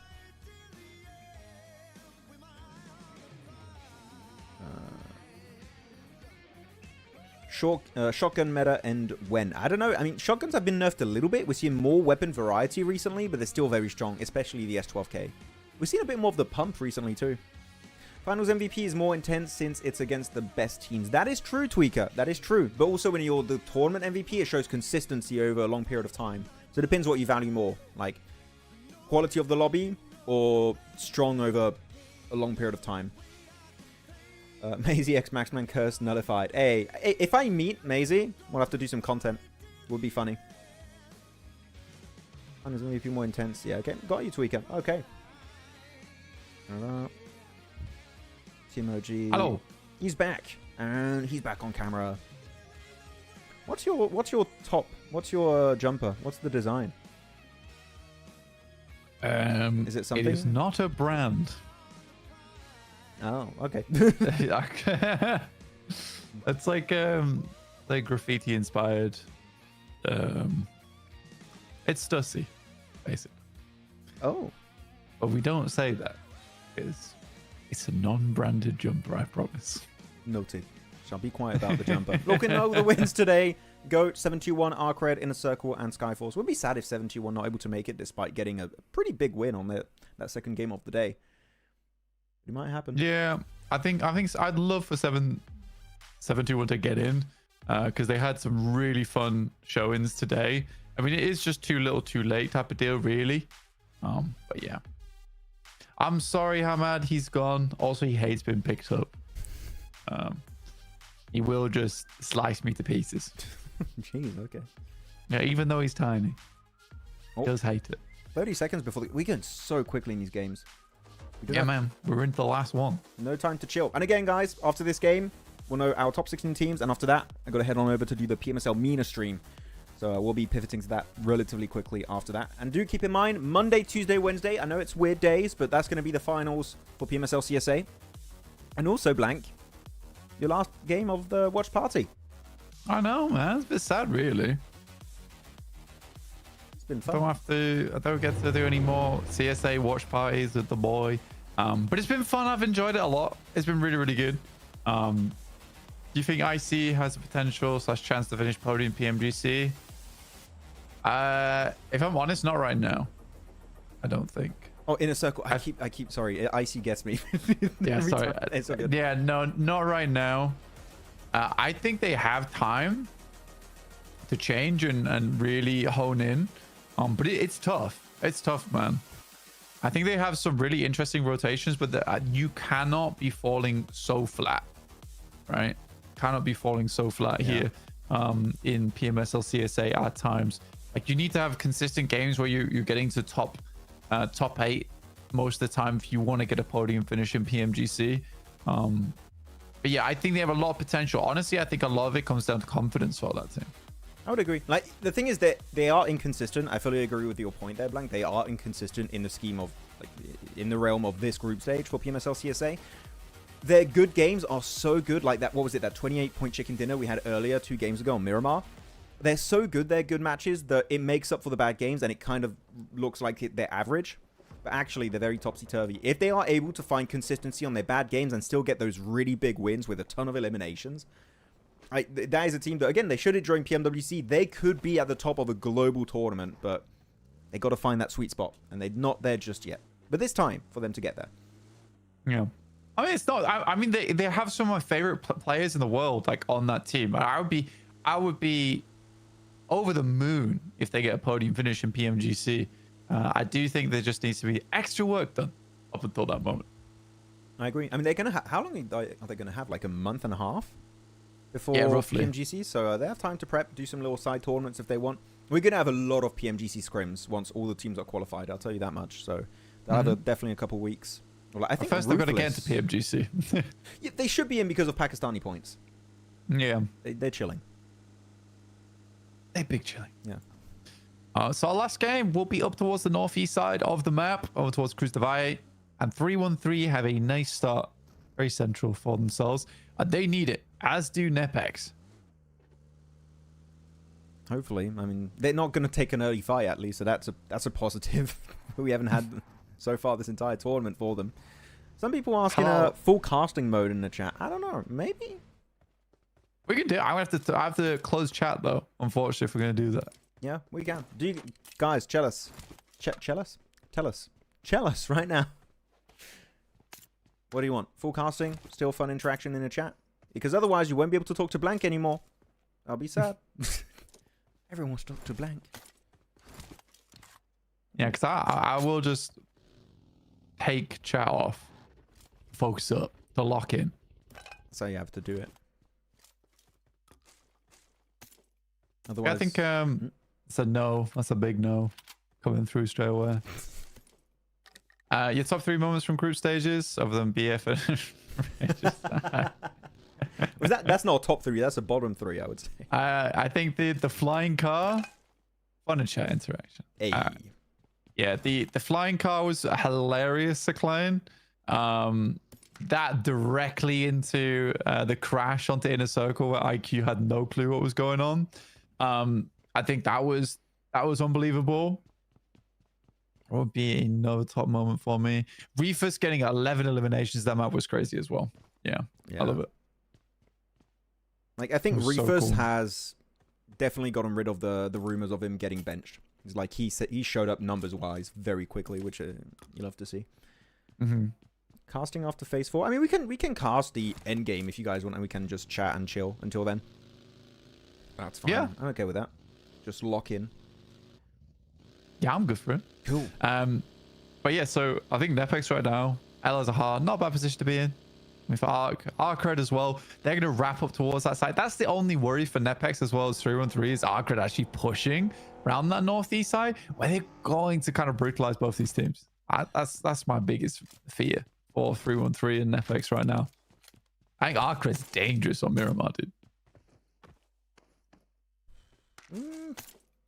B: Shotgun meta and when? I don't know. I mean, shotguns have been nerfed a little bit. We're seeing more weapon variety recently, but they're still very strong, especially the S12K. We've seen a bit more of the pump recently too. Finals MVP is more intense since it's against the best teams. That is true, Tweaker. That is true. But also when you're the tournament MVP, it shows consistency over a long period of time. So it depends what you value more. Like, quality of the lobby or strong over a long period of time. Maisie X Maxman curse nullified. Hey, if I meet Maisie, we'll have to do some content. Would be funny. Finals MVP more intense. Yeah, okay. Got you, Tweaker. Okay. Team OG.
C: Hello.
B: He's back. And he's back on camera. What's your top? What's your jumper? What's the design?
C: Is
B: it something?
C: It is not a brand.
B: Oh, okay.
C: It's like graffiti inspired. It's Stussy, basically.
B: Oh.
C: But we don't say that because it's a non-branded jumper, I promise.
B: Noted. Shall be quiet about the jumper. Looking over the wins today. Goat, 721, ARCRED, Inner Circle, and Skyforce. Would be sad if 721 not able to make it despite getting a pretty big win on that second game of the day. It might happen.
C: Yeah, I think I'd love for 721 to get in because they had some really fun showings today. I mean, it is just too little too late type of deal, really. But yeah. I'm sorry, Hamad, he's gone. Also, he hates being picked up. He will just slice me to pieces.
B: Jeez, okay.
C: Yeah, even though he's tiny.
B: Oh.
C: He does hate it.
B: 30 seconds before we get so quickly in these games.
C: Yeah, man. We're into the last one.
B: No time to chill. And again, guys, after this game, we'll know our top 16 teams. And after that, I got to head on over to do the PMSL MENA stream. So we'll be pivoting to that relatively quickly after that. And do keep in mind, Monday, Tuesday, Wednesday. I know it's weird days, but that's going to be the finals for PMSL CSA. And also, Blank, your last game of the watch party.
C: I know, man. It's a bit sad, really.
B: It's been fun.
C: I don't get to do any more CSA watch parties with the boy. But it's been fun. I've enjoyed it a lot. It's been really, really good. Do you think IC has the potential / chance to finish podium PMGC? If I'm honest, not right now. I don't think.
B: Oh, Inner Circle. I keep. Sorry, IC gets me.
C: Yeah, sorry.
B: It's so good.
C: Yeah, no, not right now. I think they have time to change and really hone in. But it's tough. It's tough, man. I think they have some really interesting rotations, but you cannot be falling so flat, right? Cannot be falling so flat here in PMSL CSA at times. Like, you need to have consistent games where you're getting to top 8 most of the time if you want to get a podium finish in PMGC. But yeah, I think they have a lot of potential. Honestly, I think a lot of it comes down to confidence for that team.
B: I would agree. Like, the thing is that they are inconsistent. I fully agree with your point there, Blank. They are inconsistent in the scheme of, like, in the realm of this group stage for PMSL CSA. Their good games are so good. Like that, what was it? That 28-point chicken dinner we had earlier 2 games ago on Miramar. They're so good. They're good matches that it makes up for the bad games, and it kind of looks like they're average. But actually, they're very topsy-turvy. If they are able to find consistency on their bad games and still get those really big wins with a ton of eliminations, that is a team that, again, they showed it during PMWC. They could be at the top of a global tournament, but they got to find that sweet spot, and they're not there just yet. But there's time for them to get there.
C: Yeah. I mean, it's not. I mean, they have some of my favorite players in the world, like, on that team. I would be over the moon if they get a podium finish in PMGC. I do think there just needs to be extra work done up until that moment.
B: I agree. I mean, they're gonna. How long are they gonna have? Like a month and a half before
C: roughly.
B: PMGC. So they have time to prep, do some little side tournaments if they want. We're gonna have a lot of PMGC scrims once all the teams are qualified. I'll tell you that much. So they'll have definitely a couple weeks. Well, I think
C: first they've got to get into PMGC.
B: Yeah, they should be in because of Pakistani points.
C: Yeah,
B: they're chilling.
C: They're big chilling.
B: Yeah.
C: So our last game will be up towards the northeast side of the map, over towards Qadsiah, and 313 have a nice start, very central for themselves. They need it, as do NEPX.
B: Hopefully, I mean, they're not going to take an early fight at least, so that's a positive. We haven't had so far this entire tournament for them. Some people asking a full casting mode in the chat. I don't know, maybe
C: we can do it. I have to close chat though, unfortunately, if we're going to do that.
B: Yeah, we can. Do you guys tell us? Tell us right now. What do you want? Full casting? Still fun interaction in the chat? Because otherwise you won't be able to talk to Blank anymore. I'll be sad. Everyone wants to talk to Blank.
C: Yeah, because I will just take chat off, focus up, to lock in.
B: That's how you have to do it. Otherwise,
C: I think it's a no. That's a big no. Coming through straight away. Your top 3 moments from group stages, other than BF and
B: that's not a top 3, that's a bottom 3, I would say.
C: I think the flying car, fun and chat interaction.
B: Hey.
C: Yeah, the flying car was hilarious to climb. that directly into the crash onto Inner Circle where IQ had no clue what was going on. I think that was unbelievable. What would be another top moment for me? Reefus getting 11 eliminations. That map was crazy as well. Yeah. I love it.
B: Like, I think Reefus
C: cool.
B: has definitely gotten rid of the rumors of him getting benched. It's like he showed up numbers wise very quickly, which you love to see. Casting after phase 4. I mean, we can cast the end game if you guys want, and we can just chat and chill until then. That's fine.
C: Yeah,
B: I'm okay with that. Just lock in.
C: Yeah, I'm good for it.
B: Cool.
C: But yeah, so I think NEPX right now, LR's a hard, not a bad position to be in. With ARCRED as well, they're going to wrap up towards that side. That's the only worry for NEPX as well as 313 is ARCRED actually pushing around that northeast side where they're going to kind of brutalize both these teams. That's my biggest fear for 313 and NEPX right now. I think ARCRED's dangerous on Miramar, dude.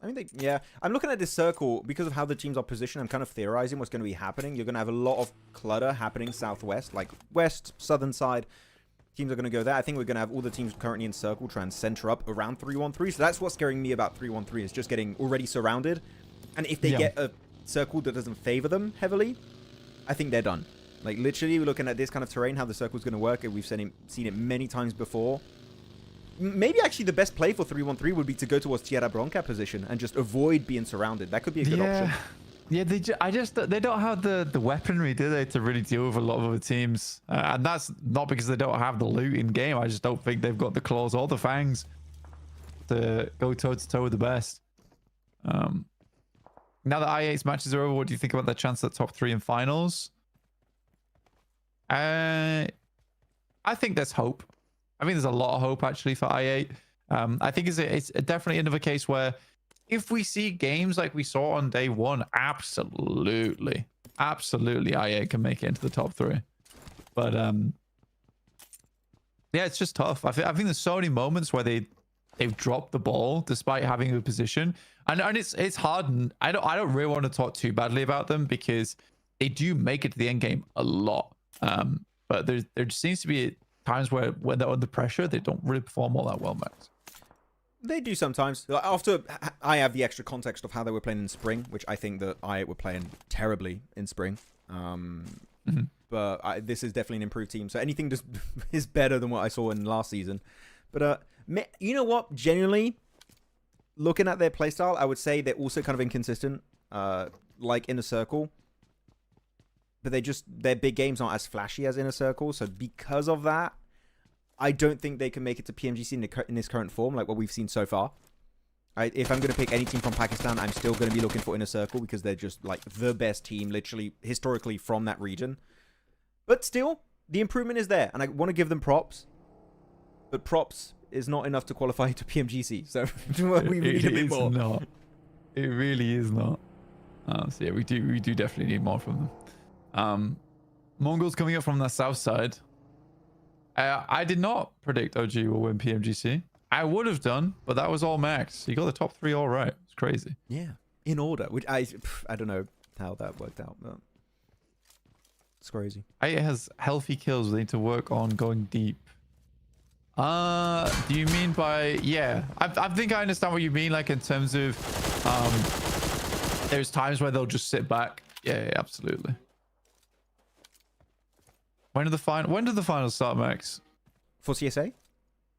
B: I mean, yeah. I'm looking at this circle because of how the teams are positioned. I'm kind of theorizing what's going to be happening. You're going to have a lot of clutter happening southwest, like west, southern side. Teams are going to go there. I think we're going to have all the teams currently in circle try and center up around 313. So that's what's scaring me about 313 is just getting already surrounded. And if they get a circle that doesn't favor them heavily, I think they're done. Like, literally, we're looking at this kind of terrain, how the circle's going to work. And we've seen it many times before. Maybe actually the best play for 313 would be to go towards Tierra Bronca position and just avoid being surrounded. That could be a good option.
C: Yeah, they don't have the weaponry, do they, to really deal with a lot of other teams. And that's not because they don't have the loot in game. I just don't think they've got the claws or the fangs to go toe-to-toe with the best. Now that I8's matches are over, what do you think about their chance at top 3 in finals? I think there's hope. I think there's a lot of hope actually for I8. I think it's definitely another case where if we see games like we saw on day 1, absolutely I8 can make it into the top 3. But yeah, it's just tough. I think there's so many moments where they've dropped the ball despite having a position, and it's hard. And I don't really want to talk too badly about them because they do make it to the end game a lot. But there just seems to be times where when they're under pressure, they don't really perform all that well, Max.
B: They do sometimes. After I have the extra context of how they were playing in spring, which I think that I8 were playing terribly in spring. But this is definitely an improved team. So anything just is better than what I saw in last season. But you know what? Genuinely, looking at their playstyle, I would say they're also kind of inconsistent, like Inner Circle. But their big games aren't as flashy as Inner Circle. So because of that, I don't think they can make it to PMGC in this current form, like what we've seen so far. If I'm going to pick any team from Pakistan, I'm still going to be looking for Inner Circle because they're just like the best team, literally, historically, from that region. But still, the improvement is there, and I want to give them props. But props is not enough to qualify to PMGC, so we need a bit more.
C: Not. It really is not. So yeah, we do definitely need more from them. MongolZ coming up from the south side. I did not predict OG will win PMGC. I would have done, but that was all Max. You got the top 3 all right. It's crazy.
B: Yeah, in order. Which I don't know how that worked out, but it's crazy.
C: It has healthy kills. They need to work on going deep. Do you mean by I think I understand what you mean, like in terms of there's times where they'll just sit back. Yeah, absolutely. When do the finals start, Max?
B: For CSA?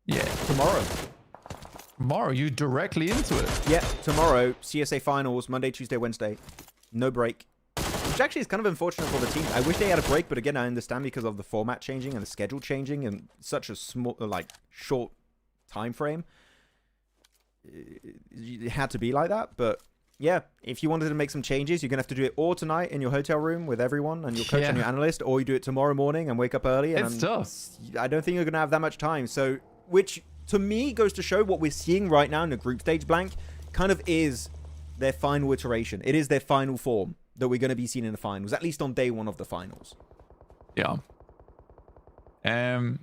C: Yeah.
B: Tomorrow.
C: Tomorrow? You directly into it?
B: Yeah, tomorrow. CSA finals, Monday, Tuesday, Wednesday. No break. Which actually is kind of unfortunate for the team. I wish they had a break, but again, I understand because of the format changing and the schedule changing and such a small, short time frame. It had to be like that, but yeah, if you wanted to make some changes, you're going to have to do it all tonight in your hotel room with everyone and your coach and your analyst, or you do it tomorrow morning and wake up early. And
C: it's tough.
B: I don't think you're going to have that much time. So, which to me goes to show what we're seeing right now in the group stage blank kind of is their final iteration. It is their final form that we're going to be seeing in the finals, at least on day 1 of the finals.
C: Yeah. Kind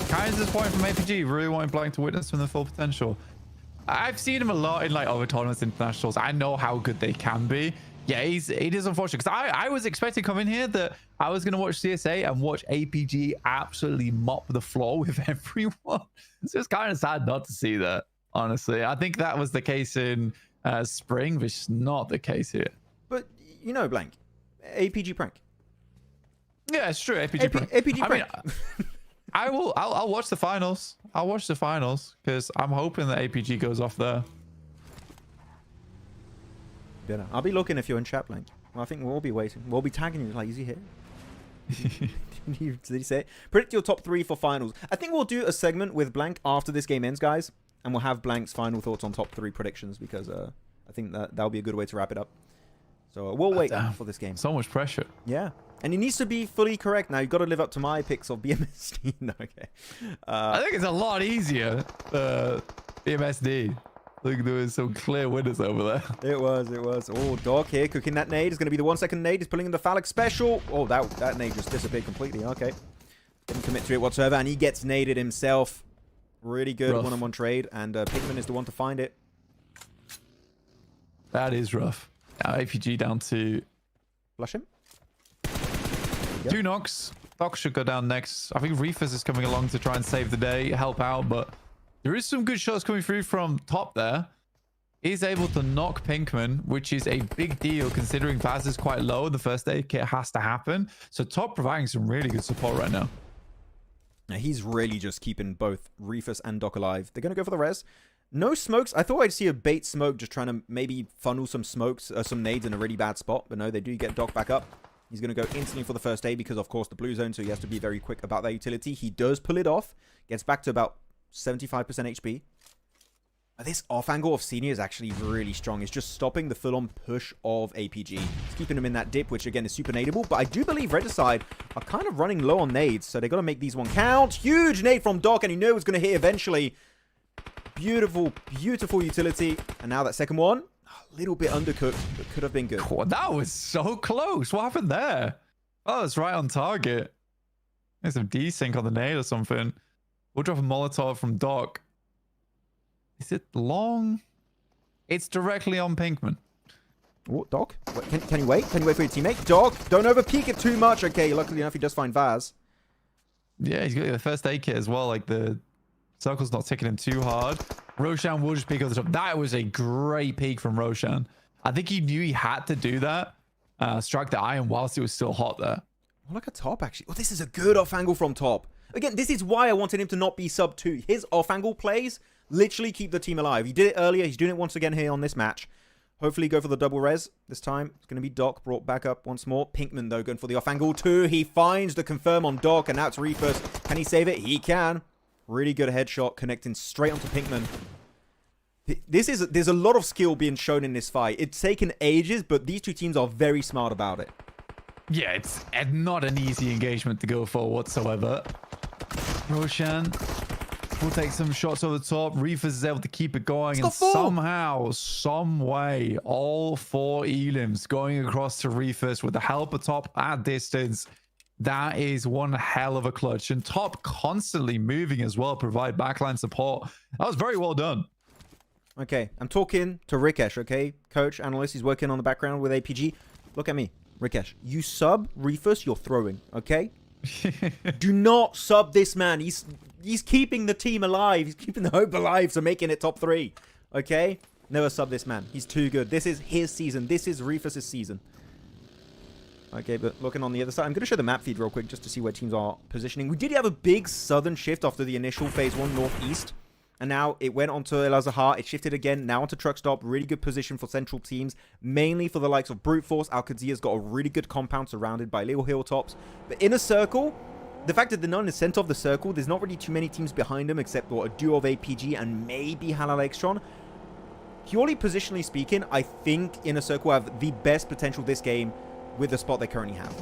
C: of disappointing from APG, really wanting Blank to witness from the full potential. I've seen him a lot in other tournaments, internationals. I know how good they can be. Yeah, it is unfortunate because I was expecting to come in here that I was going to watch CSA and watch APG absolutely mop the floor with everyone. It's just kind of sad not to see that, honestly. I think that was the case in spring, which is not the case here.
B: But, you know, Blank, APG prank.
C: Yeah, it's true. APG prank.
B: APG prank.
C: I'll watch the finals. I'll watch the finals because I'm hoping that APG goes off there.
B: Better. I'll be looking if you're in chat, Blank. Well, I think we'll all be waiting. We'll be tagging you like, is he here? Did he say it? Predict your top 3 for finals. I think we'll do a segment with Blank after this game ends, guys. And we'll have Blank's final thoughts on top 3 predictions because I think that'll be a good way to wrap it up. So we'll wait for this game.
C: So much pressure.
B: Yeah. And it needs to be fully correct. Now, you've got to live up to my picks of BMSD. No, okay.
C: I think it's a lot easier. BMSD. Look, there was some clear winners over there.
B: It was. Oh, Doc here cooking that nade. It's going to be the 1-second nade. He's pulling in the phallic special. Oh, that nade just disappeared completely. Okay. Didn't commit to it whatsoever. And he gets naded himself. Really good one-on-one trade. And Pinkman is the one to find it.
C: That is rough. Now APG down to...
B: Flush him.
C: 2 knocks. Doc should go down next. I think Reefus is coming along to try and save the day, help out, but there is some good shots coming through from top there. He's able to knock Pinkman, which is a big deal considering Vaz is quite low. The first aid kit has to happen. So top providing some really good support right now.
B: Now he's really just keeping both Reefus and Doc alive. They're going to go for the res. No smokes. I thought I'd see a bait smoke just trying to maybe funnel some smokes, some nades in a really bad spot. But no, they do get Doc back up. He's going to go instantly for the first aid because, of course, the blue zone. So he has to be very quick about that utility. He does pull it off. Gets back to about 75% HP. This off angle of Senior is actually really strong. It's just stopping the full-on push of APG. It's keeping him in that dip, which, again, is super nadeable. But I do believe Regicide are kind of running low on nades. So they got to make these one count. Huge nade from Doc, and he knew it was going to hit eventually. Beautiful, beautiful utility. And now that second one, a little bit undercooked, but could have been good.
C: Oh, that was so close. What happened there? Oh, it's right on target. There's some desync on the nade or something. We'll drop a Molotov from Doc. Is it long? It's directly on Pinkman.
B: What, Doc? Wait, can you wait? Can you wait for your teammate? Doc, don't overpeak it too much. Okay, luckily enough, he does find Vaz.
C: Yeah, he's got the first aid kit as well. Like, the circle's not ticking him too hard. Roshan will just peek over the top. That was a great peek from Roshan. I think he knew he had to do that. Strike the iron whilst it was still hot there.
B: Oh, look at top, actually. Oh, this is a good off angle from top. Again, this is why I wanted him to not be sub 2. His off angle plays literally keep the team alive. He did it earlier. He's doing it once again here on this match. Hopefully go for the double res this time. It's going to be Doc brought back up once more. Pinkman, though, going for the off angle too. He finds the confirm on Doc, and now it's Reefus. Can he save it? He can. Really good headshot connecting straight onto Pinkman. There's a lot of skill being shown in this fight. It's taken ages, but these two teams are very smart about it.
C: Yeah, it's not an easy engagement to go for whatsoever. Roshan will take some shots over the top. Reefus is able to keep it going, and somehow, some way, all 4 elims going across to Reefus with the help of top at distance. That is one hell of a clutch. And top constantly moving as well, provide backline support. That was very well done.
B: Okay, I'm talking to Rikesh, okay? Coach, analyst, he's working on the background with APG. Look at me, Rikesh. You sub Reefus, you're throwing, okay? Do not sub this man. He's keeping the team alive. He's keeping the hope alive to making it top 3, okay? Never sub this man. He's too good. This is his season. This is Reefus' season. Okay, but looking on the other side, I'm going to show the map feed real quick just to see where teams are positioning. We did have a big southern shift after the initial phase 1 northeast. And now it went onto El Azahar. It shifted again, now onto Truck Stop. Really good position for central teams, mainly for the likes of Brute Force. Qadsiah's got a really good compound surrounded by little hilltops. But in a circle, the fact that they're not in the center of the circle, there's not really too many teams behind them except for a duo of APG and maybe HALAL AXETRON. Purely positionally speaking, I think Inner Circle have the best potential this game with the spot they currently have.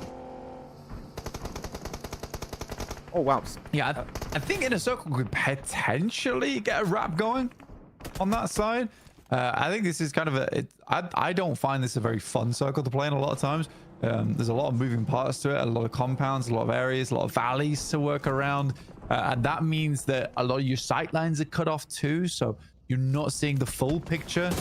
B: Oh, wow.
C: Yeah, I think Inner Circle could potentially get a wrap going on that side. I think this is kind of I don't find this a very fun circle to play in a lot of times. There's a lot of moving parts to it, a lot of compounds, a lot of areas, a lot of valleys to work around. And that means that a lot of your sight lines are cut off too. So you're not seeing the full picture.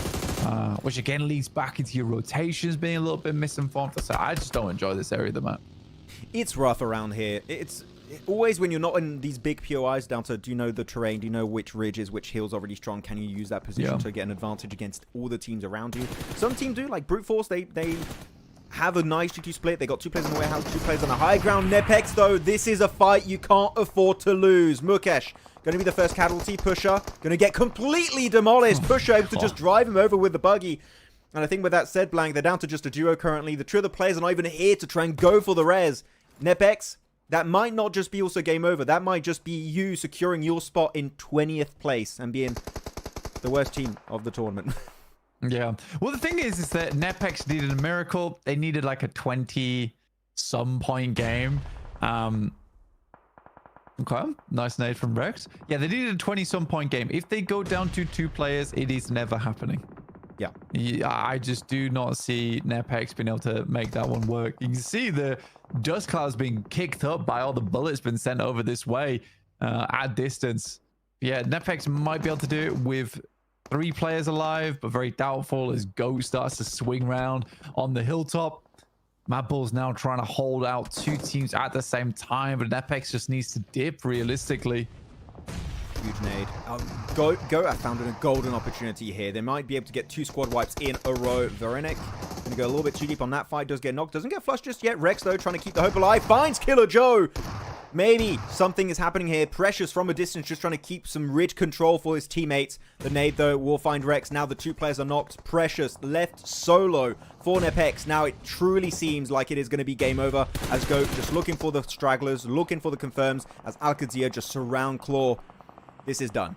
C: which again leads back into your rotations being a little bit misinformed. So I just don't enjoy this area of the map.
B: It's rough around here. It's always when you're not in these big POIs down to, do you know the terrain? Do you know which ridges, which hills already strong? Can you use that position to get an advantage against all the teams around you? Some teams do, like Brute Force, they have a nice GQ split. They got 2 players on the warehouse, 2 players on the high ground. NEPX, though, this is a fight you can't afford to lose. Mukesh going to be the first casualty. Pusher going to get completely demolished. Pusher able to just drive him over with the buggy. And I think with that said, Blank, they're down to just a duo currently. The 2 of the players are not even here to try and go for the res. NEPX, that might not just be also game over. That might just be you securing your spot in 20th place and being the worst team of the tournament.
C: Yeah. Well, the thing is that NEPX needed a miracle. They needed like a 20-some point game. Okay. Nice nade from Rex. Yeah, they needed a 20-some point game. If they go down to 2 players, it is never happening.
B: Yeah.
C: I just do not see NEPX being able to make that one work. You can see the dust clouds being kicked up by all the bullets being sent over this way at distance. Yeah, NEPX might be able to do it with 3 players alive, but very doubtful as Goat starts to swing round on the hilltop. MadBulls now trying to hold out 2 teams at the same time, but NEPX just needs to dip realistically.
B: Huge nade. Go, I found a golden opportunity here. They might be able to get 2 squad wipes in a row. Verenik going to go a little bit too deep on that fight. Does get knocked. Doesn't get flushed just yet. Rex, though, trying to keep the hope alive. Finds Killer Joe. Maybe something is happening here. Precious from a distance, just trying to keep some ridge control for his teammates. The nade, though, will find Rex. Now the 2 players are knocked. Precious left solo for NEPX. Now it truly seems like it is going to be game over as Goat just looking for the stragglers, looking for the confirms as Qadsiah just surround Claw. This is done.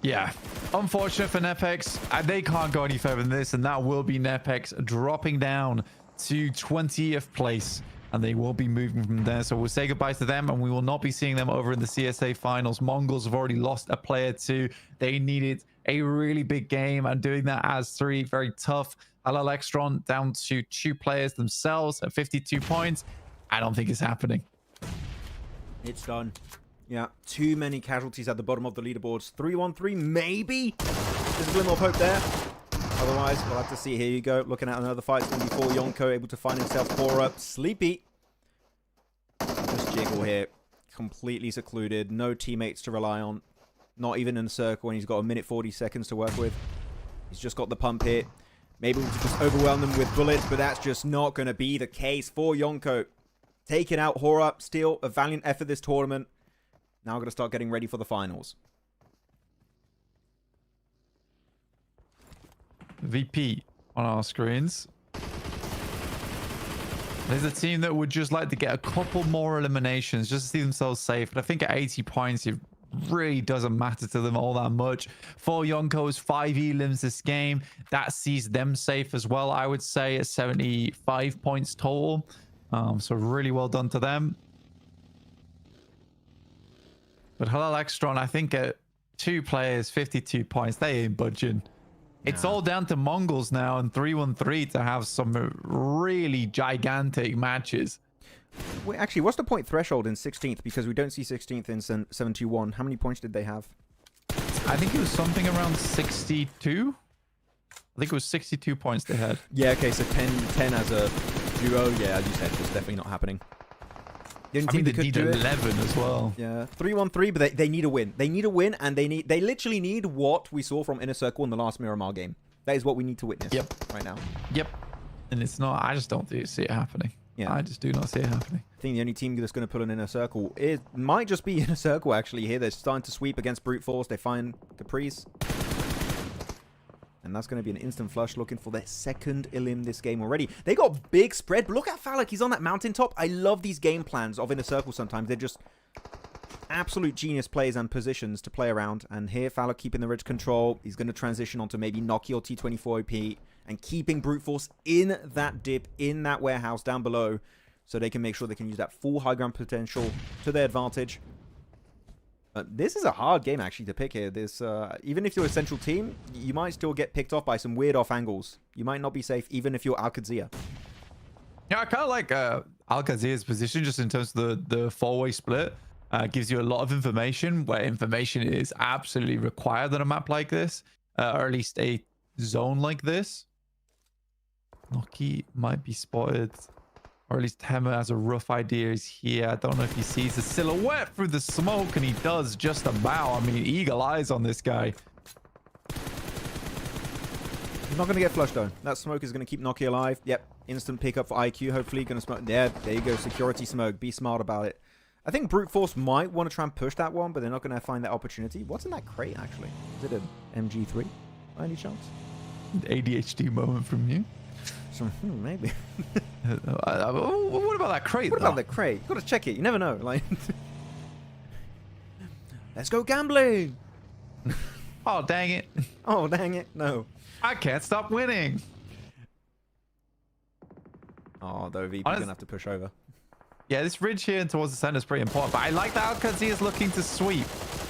C: Yeah, unfortunate for NEPX. They can't go any further than this, and that will be NEPX dropping down to 20th place, and they will be moving from there. So we'll say goodbye to them, and we will not be seeing them over in the CSA finals. MongolZ have already lost a player too. They needed a really big game, and doing that as 3 very tough. HALAL AXETRON down to 2 players themselves at 52 points. I don't think it's happening.
B: It's done. Yeah, too many casualties at the bottom of the leaderboards. 3-1-3, maybe? There's a glimmer of hope there. Otherwise, we'll have to see. Here you go. Looking at another fight. It's going to be for Yonko, able to find himself HORAA. Sleepy. Just jiggle here. Completely secluded. No teammates to rely on. Not even in a circle, and he's got a minute 40 seconds to work with. He's just got the pump here. Maybe we can just overwhelm them with bullets, but that's just not going to be the case for Yonko. Taking out HORAA. Still a valiant effort this tournament. Now we're going to start getting ready for the finals.
C: VP on our screens. There's a team that would just like to get a couple more eliminations just to see themselves safe. But I think at 80 points, it really doesn't matter to them all that much. For Yonko's 5 elims this game, that sees them safe as well, I would say, at 75 points total. So really well done to them. But HALAL AXETRON, I think at 2 players, 52 points, they ain't budging. It's all down to MongolZ now and 3-1-3 to have some really gigantic matches.
B: Wait, actually, what's the point threshold in 16th? Because we don't see 16th in 71. How many points did they have?
C: I think it was something around 62. I think it was 62 points they had.
B: Yeah, okay, so 10 as a duo. Yeah, as you said, it's definitely not happening. The only
C: I
B: team
C: mean,
B: that
C: they
B: could
C: need
B: do
C: 11 as well.
B: Yeah, 3-1-3, but they need a win. They need a win, and they literally need what we saw from Inner Circle in the last Miramar game. That is what we need to witness right now.
C: Yep. And it's not, I just don't see it happening.
B: Yeah.
C: I just do not see it happening.
B: I think the only team that's going to pull an Inner Circle, it might just be Inner Circle, actually, here. They're starting to sweep against Brute Force. They find Caprice. And that's going to be an instant flush, looking for their 2nd elim this game already. They got big spread, but look at Falak. He's on that mountaintop. I love these game plans of Inner Circle sometimes. They're just absolute genius plays and positions to play around. And here, Falak keeping the ridge control. He's going to transition onto maybe Noki or T24 OP and keeping Brute Force in that dip, in that warehouse down below, so they can make sure they can use that full high ground potential to their advantage. This is a hard game, actually, to pick here. This, even if you're a central team, you might still get picked off by some weird off angles. You might not be safe, even if you're Qadsiah.
C: Yeah, I kind of like Qadsiah's position just in terms of the 4-way split. Gives you a lot of information, where information is absolutely required on a map like this, or at least a zone like this. Noki might be spotted, or at least Hema has a rough idea. He's here. I don't know if he sees the silhouette through the smoke, and he does just about. I mean, eagle eyes on this guy.
B: He's not going to get flushed, though. That smoke is going to keep Noki alive. Yep. Instant pickup for IQ, hopefully. Going to smoke. There you go. Security smoke. Be smart about it. I think Brute Force might want to try and push that one, but they're not going to find that opportunity. What's in that crate, actually? Is it an MG3 by any chance?
C: ADHD moment from you.
B: Maybe.
C: What about that crate?
B: What about the crate? You got to check it. You never know. Like, let's go gambling.
C: Oh, dang it.
B: Oh, dang it. No.
C: I can't stop winning.
B: Oh, though VP's going to have to push over.
C: Yeah, this ridge here towards the center is pretty important. But I like that Qadsiah is looking to sweep,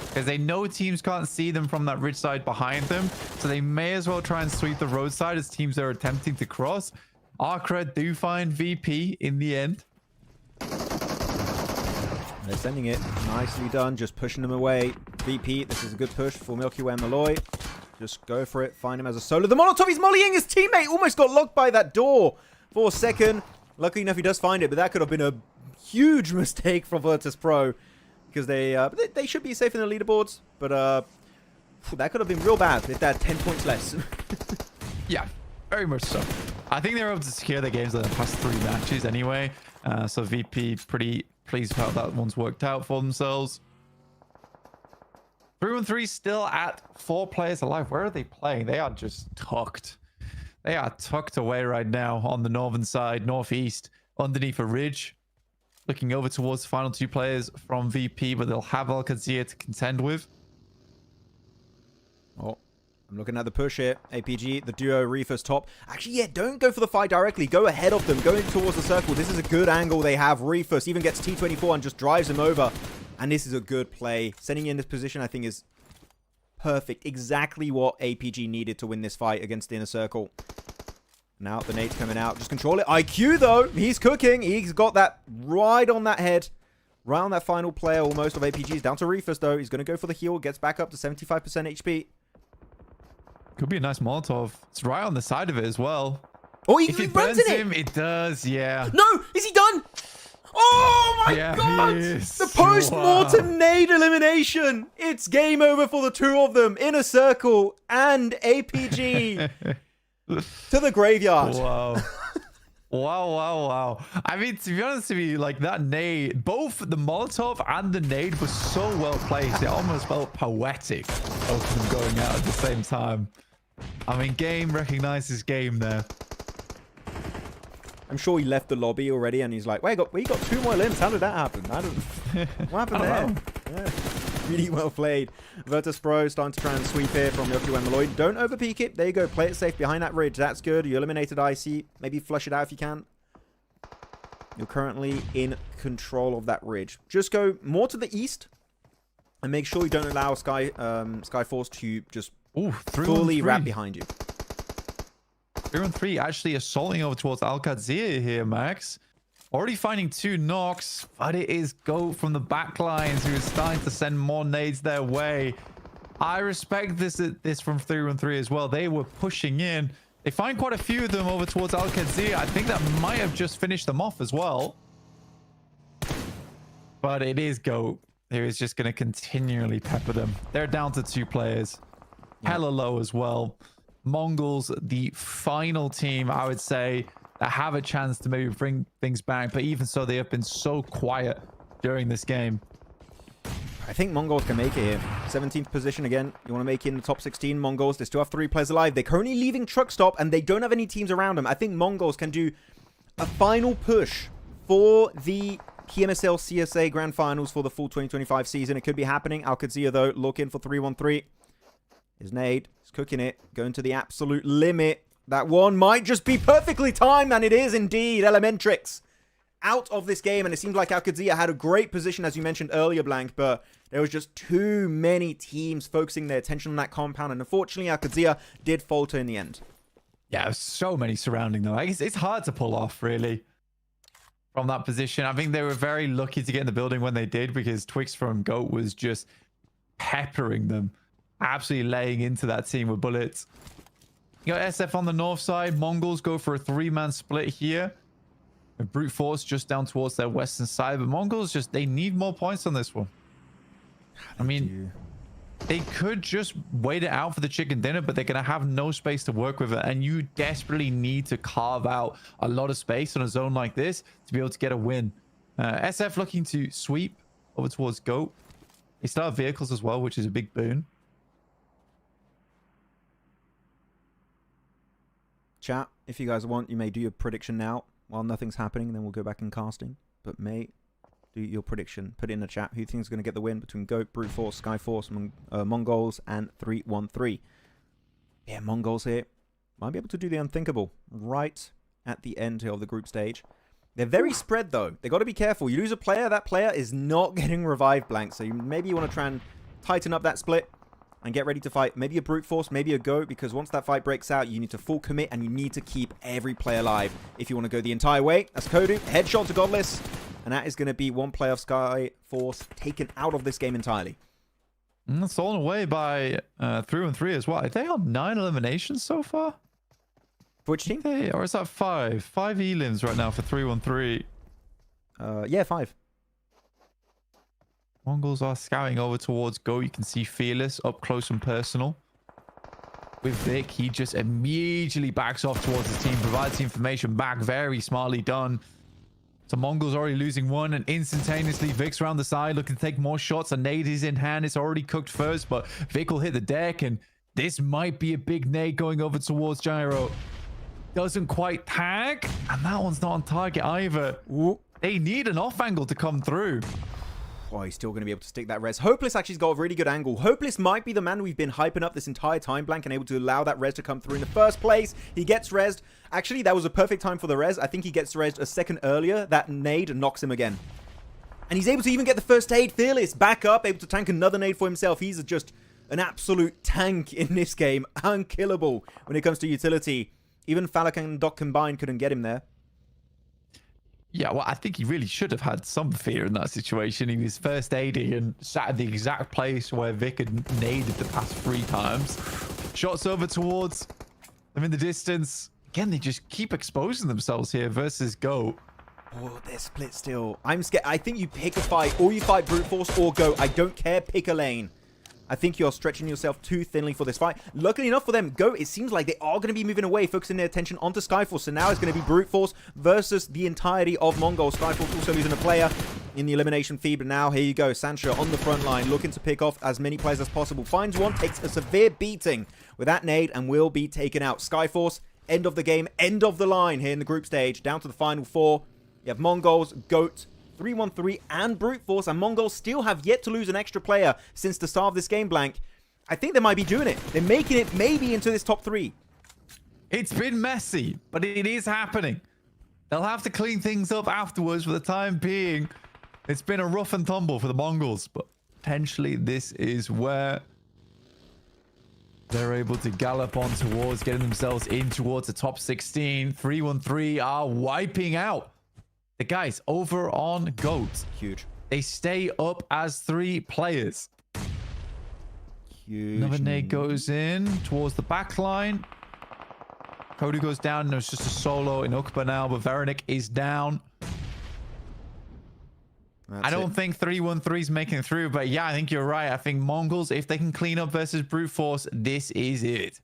C: because they know teams can't see them from that ridge side behind them. So they may as well try and sweep the roadside as teams are attempting to cross. ARCRED do find VP in the end.
B: They're sending it. Nicely done. Just pushing them away. VP, this is a good push for Milky Way and Malloy. Just go for it. Find him as a solo. The Molotov, he's mollying his teammate. Almost got locked by that door for a second. Luckily enough, he does find it, but that could have been a huge mistake from VIRTUS.PRO, because they should be safe in the leaderboards, but that could have been real bad if they had 10 points less.
C: Yeah, very much so. I think they were able to secure their games in the past 3 matches anyway, so VP pretty pleased with how that one's worked out for themselves. 3-1-3 still at 4 players alive. Where are they playing? They are just tucked. They are tucked away right now on the northern side, northeast, underneath a ridge. Looking over towards the final 2 players from VP, but they'll have Qadsiah to contend with.
B: Oh, I'm looking at the push here. APG, the duo, Reefers top. Actually, yeah, don't go for the fight directly. Go ahead of them. Going towards the circle. This is a good angle they have. Reefers even gets T24 and just drives him over. And this is a good play. Sending you in this position, I think, is perfect. Exactly what APG needed to win this fight against the inner circle. Now the nade's coming out. Just control it. IQ, though, he's cooking. He's got that right on that head. Right on that final player almost of APG's. Down to Reefers, though. He's going to go for the heal. Gets back up to 75% HP.
C: Could be a nice Molotov. It's right on the side of it as well.
B: Oh,
C: if
B: he
C: it
B: burns
C: burns
B: in
C: him, it does, yeah.
B: No! Is he done? Oh my god! The post-mortem nade elimination! It's game over for the 2 of them. Inner Circle and APG. To the graveyard.
C: Wow. Wow. I mean, to be honest with you, like that nade, both the Molotov and the nade were so well placed. It almost felt poetic of them going out at the same time. I mean, game recognizes game there.
B: I'm sure he left the lobby already and he's like, wait, we got 2 more limbs. How did that happen? What happened there? Yeah. Really well played. VIRTUS.PRO starting to try and sweep here from Yoki and Malloy. Don't overpeak it. There you go. Play it safe behind that ridge. That's good. You eliminated IC. Maybe flush it out if you can. You're currently in control of that ridge. Just go more to the east and make sure you don't allow Skyforce to just fully wrap behind you.
C: 3-on-3 actually assaulting over towards Qadsiah here, Max. Already finding 2 knocks, but it is GOAT from the backlines who is starting to send more nades their way. I respect this from 3-on-3 as well. They were pushing in. They find quite a few of them over towards Qadsiah. I think that might have just finished them off as well. But it is GOAT who is just going to continually pepper them. They're down to 2 players. Hella low as well. MongolZ, the final team, I would say, that have a chance to maybe bring things back. But even so, they have been so quiet during this game.
B: I think MongolZ can make it here. 17th position again. You want to make it in the top 16, MongolZ. They still have 3 players alive. They're currently leaving truck stop and they don't have any teams around them. I think MongolZ can do a final push for the PMSL CSA Grand Finals for the full 2025 season. It could be happening. Qadsiah, though, looking for 3-1-3. His nade. He's cooking it. Going to the absolute limit. That one might just be perfectly timed, and it is indeed. Elementrix out of this game, and it seems like Qadsiah had a great position, as you mentioned earlier, Blank, but there was just too many teams focusing their attention on that compound, and unfortunately, Qadsiah did falter in the end.
C: Yeah, so many surrounding them. It's hard to pull off, really. from that position. I think they were very lucky to get in the building when they did, because Twix from GOAT was just peppering them, absolutely laying into that team with bullets. You got SF on the north side. MongolZ go for a 3-man split here. And Brute Force just down towards their western side. But MongolZ just, they need more points on this one. I mean, they could just wait it out for the chicken dinner, but they're going to have no space to work with it. And you desperately need to carve out a lot of space on a zone like this to be able to get a win. SF looking to sweep over towards GOAT. They still have vehicles as well, which is a big boon.
B: Chat, if you guys want, you may do your prediction now while nothing's happening, and then we'll go back in casting. But may do your prediction. Put it in the chat. Who thinks is going to get the win between GOAT, Brute Force, Skyforce, MongolZ, and 313? Yeah, MongolZ here might be able to do the unthinkable right at the end here of the group stage. They're very spread, though. They got to be careful. You lose a player, that player is not getting revived blank. So maybe you want to try and tighten up that split and get ready to fight. Maybe a Brute Force, maybe a GOAT, because once that fight breaks out, you need to full commit and you need to keep every player alive if you want to go the entire way. That's Kodu. Headshot to Godless. And that is going to be one player of Skyforce taken out of this game entirely.
C: And stolen away by 313 as well. Are they on 9 eliminations so far?
B: For which team?
C: Or is that 5? 5 elims right now for 313.
B: Yeah, 5.
C: MongolZ are scouting over towards GOAT. You can see Fearless up close and personal. With Vic, he just immediately backs off towards his team, provides the information back. Very smartly done. So MongolZ already losing one, and instantaneously Vic's around the side looking to take more shots. A nade is in hand. It's already cooked first, but Vic will hit the deck, and this might be a big nade going over towards Gyro. Doesn't quite tag, and that one's not on target either.
B: Ooh.
C: They need an off angle to come through.
B: Oh, he's still going to be able to stick that res. Hopeless actually has got a really good angle. Hopeless might be the man we've been hyping up this entire time, Blank, and able to allow that res to come through in the first place. He gets resed. Actually, that was a perfect time for the res. I think he gets resed a second earlier. That nade knocks him again. And he's able to even get the first aid. Fearless, back up, able to tank another nade for himself. He's just an absolute tank in this game. Unkillable when it comes to utility. Even Falak and Doc combined couldn't get him there.
C: Yeah, well, I think he really should have had some fear in that situation. He was first aiding and sat at the exact place where Vic had naded the past 3 times. Shots over towards them in the distance. Again, they just keep exposing themselves here versus GOAT.
B: Oh, they're split still. I'm scared. I think you pick a fight, or you fight Brute Force or GOAT. I don't care. Pick a lane. I think you're stretching yourself too thinly for this fight. Luckily enough for them, GOAT, it seems like they are going to be moving away, focusing their attention onto Skyforce. So now it's going to be Brute Force versus the entirety of MongolZ. Skyforce also losing a player in the elimination feed. But now, here you go. Sancho on the front line, looking to pick off as many players as possible. Finds one, takes a severe beating with that nade, and will be taken out. Skyforce, end of the game, end of the line here in the group stage. Down to the final 4. You have MongolZ, GOAT, 313 and Brute Force, and MongolZ still have yet to lose an extra player since the start of this game, Blank. I think they might be doing it. They're making it maybe into this top 3.
C: It's been messy, but it is happening. They'll have to clean things up afterwards. For the time being, it's been a rough and tumble for the MongolZ, but potentially this is where they're able to gallop on towards getting themselves in towards the top 16. 313 are wiping out the guys over on GOAT.
B: Huge.
C: They stay up as 3 players.
B: Huge.
C: Another nade goes in towards the back line. Cody goes down. And it's just a solo in Ukba now, but Veronik is down. I don't think 313 is making it through, but yeah, I think you're right. I think MongolZ, if they can clean up versus Brute Force, this is it.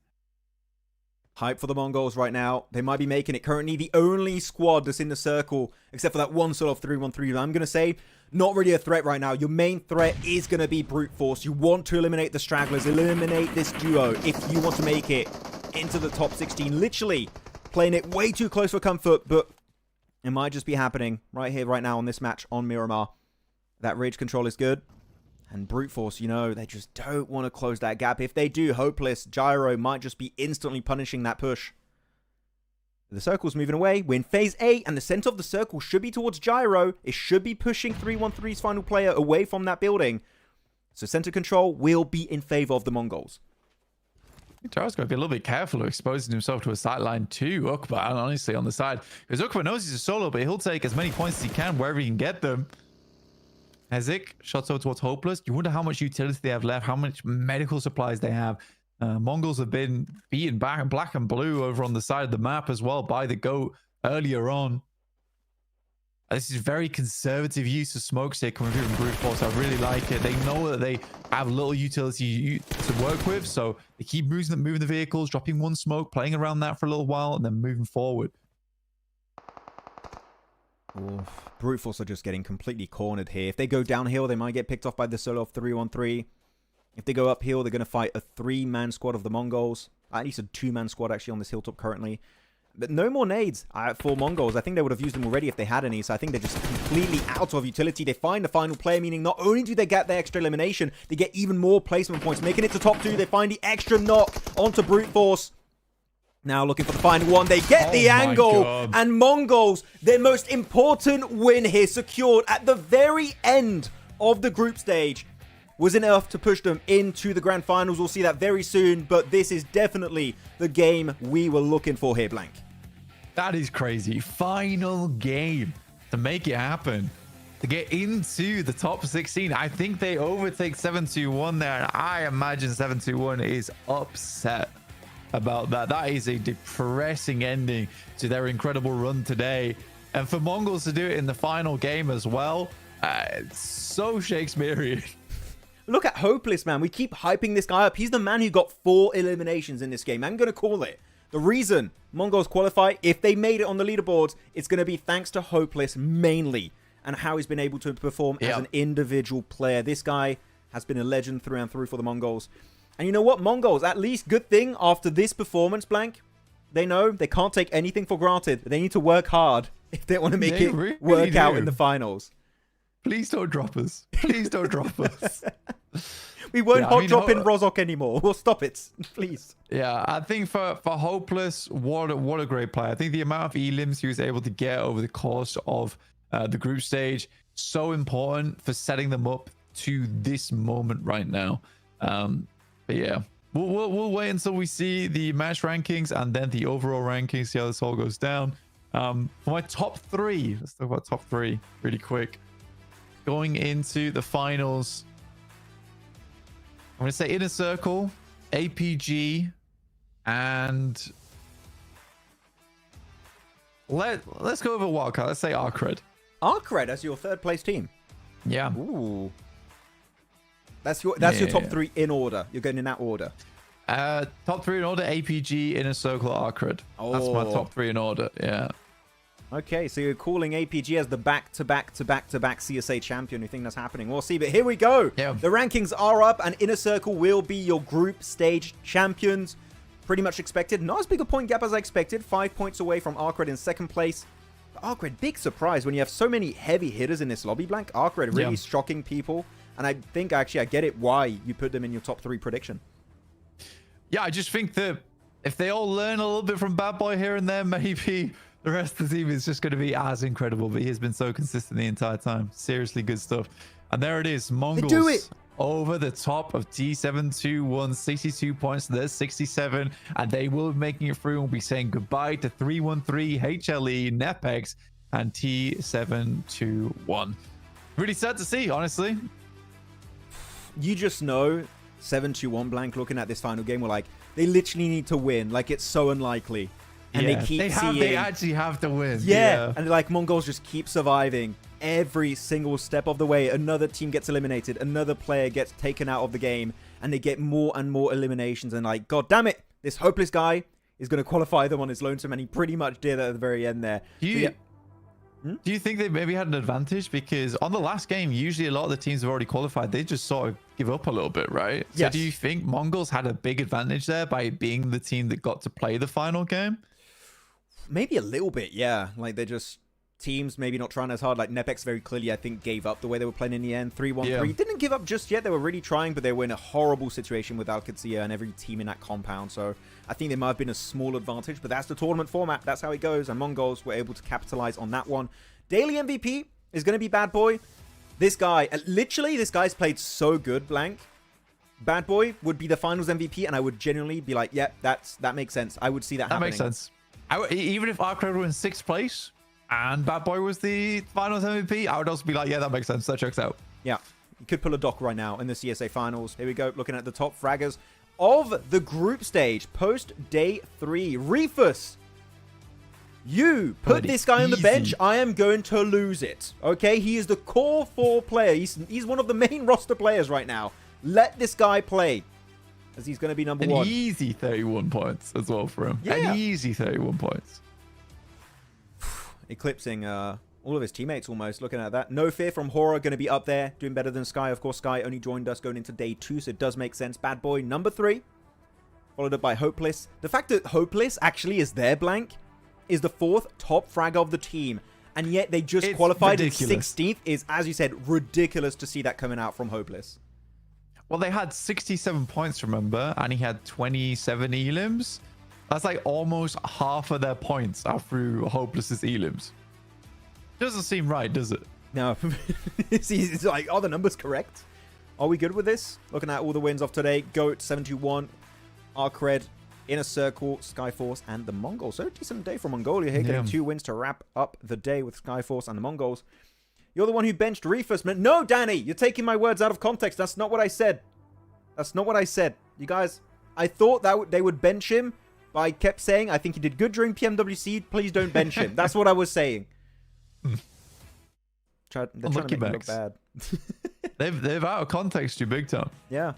B: Hype for the MongolZ right now. They might be making it. Currently, the only squad that's in the circle, except for that one solo of 313, I'm going to say, not really a threat right now. Your main threat is going to be Brute Force. You want to eliminate the stragglers, eliminate this duo if you want to make it into the top 16. Literally playing it way too close for comfort, but it might just be happening right here, right now on this match on Miramar. That rage control is good. And Brute Force, you know, they just don't want to close that gap. If they do, Hopeless, Gyro might just be instantly punishing that push. The circle's moving away. We're in phase A, and the center of the circle should be towards Gyro. It should be pushing 313's final player away from that building. So center control will be in favor of the MongolZ.
C: Tara's got to be a little bit careful of exposing himself to a sideline too. Ukba, honestly, on the side. Because Ukba knows he's a solo, but he'll take as many points as he can wherever he can get them. Hezik shots over towards Hopeless. You wonder how much utility they have left, how much medical supplies they have. Mongols have been beaten back black and blue over on the side of the map as well by the GOAT earlier on. This is very conservative use of smoke stick coming through from Brute Force. I really like it. They know that they have little utility to work with, so they keep moving the vehicles, dropping one smoke, playing around that for a little while, and then moving forward.
B: Oof. Brute Force are just getting completely cornered here. If they go downhill, they might get picked off by the solo of 3-on-3. If they go uphill, they're going to fight a 3-man squad of the Mongols. At least a 2-man squad actually on this hilltop currently. But no more nades for Mongols. I think they would have used them already if they had any. So I think they're just completely out of utility. They find the final player, meaning not only do they get the extra elimination, they get even more placement points. Making it to top 2. They find the extra knock onto Brute Force. Now looking for the final one. They get the angle. And Mongols, their most important win here, secured at the very end of the group stage, was enough to push them into the grand finals. We'll see that very soon, but this is definitely the game we were looking for here, Blank.
C: That is crazy. Final game to make it happen, to get into the top 16. I think they overtake 721 there, and I imagine 721 is upset about that. That is a depressing ending to their incredible run today. And for Mongols to do it in the final game as well, it's so Shakespearean.
B: Look at Hopeless, man. We keep hyping this guy up. He's the man who got 4 eliminations in this game. I'm going to call it. The reason Mongols qualify, if they made it on the leaderboards, it's going to be thanks to Hopeless mainly, and how he's been able to perform as an individual player. This guy has been a legend through and through for the Mongols. And you know what? Mongols, at least good thing after this performance, Blank, they know they can't take anything for granted. They need to work hard if they want to make it really work out in the finals.
C: Please don't drop us. Please don't drop us.
B: We won't hot drop in Rozhok anymore. We'll stop it, please.
C: Yeah, I think for Hopeless, what a great player. I think the amount of elims he was able to get over the course of the group stage, so important for setting them up to this moment right now. But yeah, we'll wait until we see the match rankings and then the overall rankings, see how this all goes down. For my top 3, let's talk about top 3 really quick. Going into the finals, I'm going to say Inner Circle, APG, and let's go over wildcard. Let's say ARCRED.
B: ARCRED as your 3rd place team.
C: Yeah.
B: Ooh. That's your top 3 in order. You're going in that order.
C: Top 3 in order: APG, Inner Circle, ARCRED. That's my top 3 in order. Yeah.
B: Okay, so you're calling APG as the back-to-back CSA champion. You think that's happening? We'll see, but here we go.
C: Yeah.
B: The rankings are up, and Inner Circle will be your group stage champions. Pretty much expected. Not as big a point gap as I expected. 5 points away from ARCRED in 2nd place. But ARCRED, big surprise when you have so many heavy hitters in this lobby, Blank. ARCRED really shocking people. And I think, actually, I get it why you put them in your top 3 prediction.
C: Yeah, I just think that if they all learn a little bit from Bad Boy here and there, maybe the rest of the team is just going to be as incredible. But he has been so consistent the entire time. Seriously good stuff. And there it is. Mongols
B: do it
C: over the top of T721. 62 points. There's 67. And they will be making it through. And we'll be saying goodbye to 313, HLE, NEPX, and T721. Really sad to see, honestly.
B: You just know 7-2-1 Blank looking at this final game. We're like, they literally need to win. Like, it's so unlikely. And they keep seeing...
C: They actually have to win.
B: Yeah. And like, Mongols just keep surviving every single step of the way. Another team gets eliminated. Another player gets taken out of the game. And they get more and more eliminations. And like, God damn it, this Hopeless guy is going to qualify them on his lonesome. And he pretty much did at the very end there.
C: Do you think they maybe had an advantage? Because on the last game, usually a lot of the teams have already qualified. They just sort of give up a little bit, right?
B: Yes.
C: So do you think Mongols had a big advantage there by being the team that got to play the final game?
B: Maybe a little bit, yeah. Like, they're just teams maybe not trying as hard. Like, NEPX very clearly, I think, gave up the way they were playing in the end. 3-1-3. Didn't give up just yet. They were really trying, but they were in a horrible situation without Qadsiah and every team in that compound. So I think there might have been a small advantage, but that's the tournament format. That's how it goes. And Mongols were able to capitalize on that one. Daily MVP is going to be Bad Boy. This guy, literally, this guy's played so good, Blank, Bad Boy would be the finals MVP, and I would genuinely be like, yeah, that makes sense. I would see that happening.
C: That makes sense. Even if ARCRED were in 6th place and Bad Boy was the finals MVP, I would also be like, yeah, that makes sense. That checks out.
B: Yeah, you could pull a doc right now in the CSA finals. Here we go, looking at the top fraggers of the group stage post day 3. Reefus, you put this guy on the bench. I am going to lose it. Okay, he is the core 4 player. He's one of the main roster players right now. Let this guy play, as he's going to be number 1.
C: An easy 31 points as well for him.
B: Yeah.
C: An easy 31 points.
B: Eclipsing all of his teammates almost. Looking at that. No Fear from HORAA going to be up there, doing better than Sky. Of course, Sky only joined us going into day 2, so it does make sense. Bad Boy, number 3. Followed up by Hopeless. The fact that Hopeless actually is there, Blank, is the 4th top fragger of the team. And yet they just qualified
C: ridiculous.
B: in 16th is, as you said, ridiculous to see that coming out from Hopeless.
C: Well, they had 67 points, remember? And he had 27 elims. That's like almost half of their points are through Hopeless's elims. Doesn't seem right, does it?
B: No. It's like, are the numbers correct? Are we good with this? Looking at all the wins of today. GOAT, 721, ARCRED, Inner Circle, Skyforce, and the Mongols. So decent day for Mongolia here, getting 2 wins to wrap up the day with Skyforce and the Mongols. You're the one who benched Reefus, man. No, Danny, you're taking my words out of context. That's not what I said. That's not what I said. You guys, I thought that they would bench him, but I kept saying, I think he did good during PMWC. Please don't bench him. That's what I was saying. They're trying to make me look bad.
C: they've out of context you big time.
B: Yeah.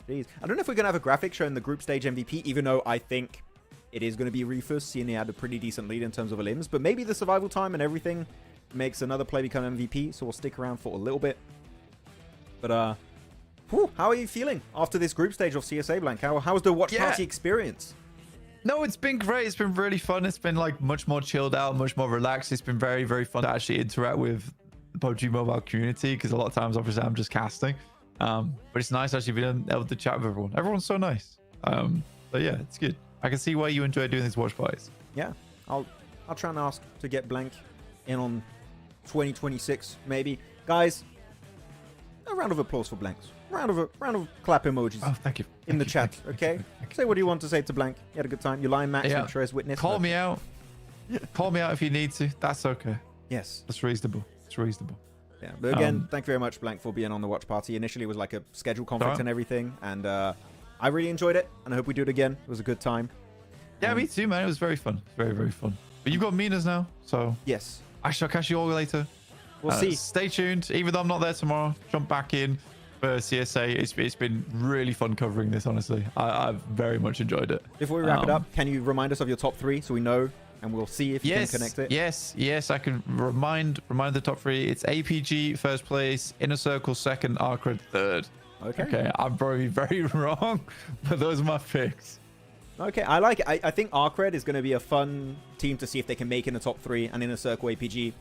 B: Jeez. I don't know if we're going to have a graphic showing the group stage MVP, even though I think it is going to be Reefus, seeing he had a pretty decent lead in terms of elims. But maybe the survival time and everything makes another play become MVP, so we'll stick around for a little bit. But, how are you feeling after this group stage of CSA, Blank? How was the watch party experience?
C: No, it's been great. It's been really fun. It's been like much more chilled out, much more relaxed. It's been very, very fun to actually interact with the PUBG Mobile community, because a lot of times, obviously, I'm just casting. But it's nice actually being able to chat with everyone. Everyone's so nice. So yeah, it's good. I can see why you enjoy doing these watch parties.
B: Yeah, I'll try and ask to get Blank in on 2026 maybe. Guys, a round of applause for Blanks. Round of clap emojis.
C: Oh, thank you.
B: In the chat, okay? Say what do you want to say to Blank. You had a good time. You lying, Max, I'm sure as witness.
C: Call me out. Call me out if you need to. That's okay.
B: Yes.
C: That's reasonable. It's reasonable.
B: Yeah, but again, thank you very much, Blank, for being on the watch party. Initially, it was like a schedule conflict and everything, and I really enjoyed it, and I hope we do it again. It was a good time.
C: Yeah, me too, man. It was very fun. Very, very fun. But you've got Minas now, so
B: yes,
C: I shall catch you all later.
B: We'll see.
C: Stay tuned. Even though I'm not there tomorrow, jump back in for CSA. It's been really fun covering this, honestly. I've very much enjoyed it.
B: Before we wrap it up, can you remind us of your top 3 so we know, and we'll see if you can connect it?
C: Yes, I can remind the top 3. It's APG first place, Inner Circle second, ARCRED third. Okay, I'm probably very wrong, but those are my picks.
B: Okay, I like it. I think ARCRED is going to be a fun team to see if they can make in the top 3, and Inner Circle APG.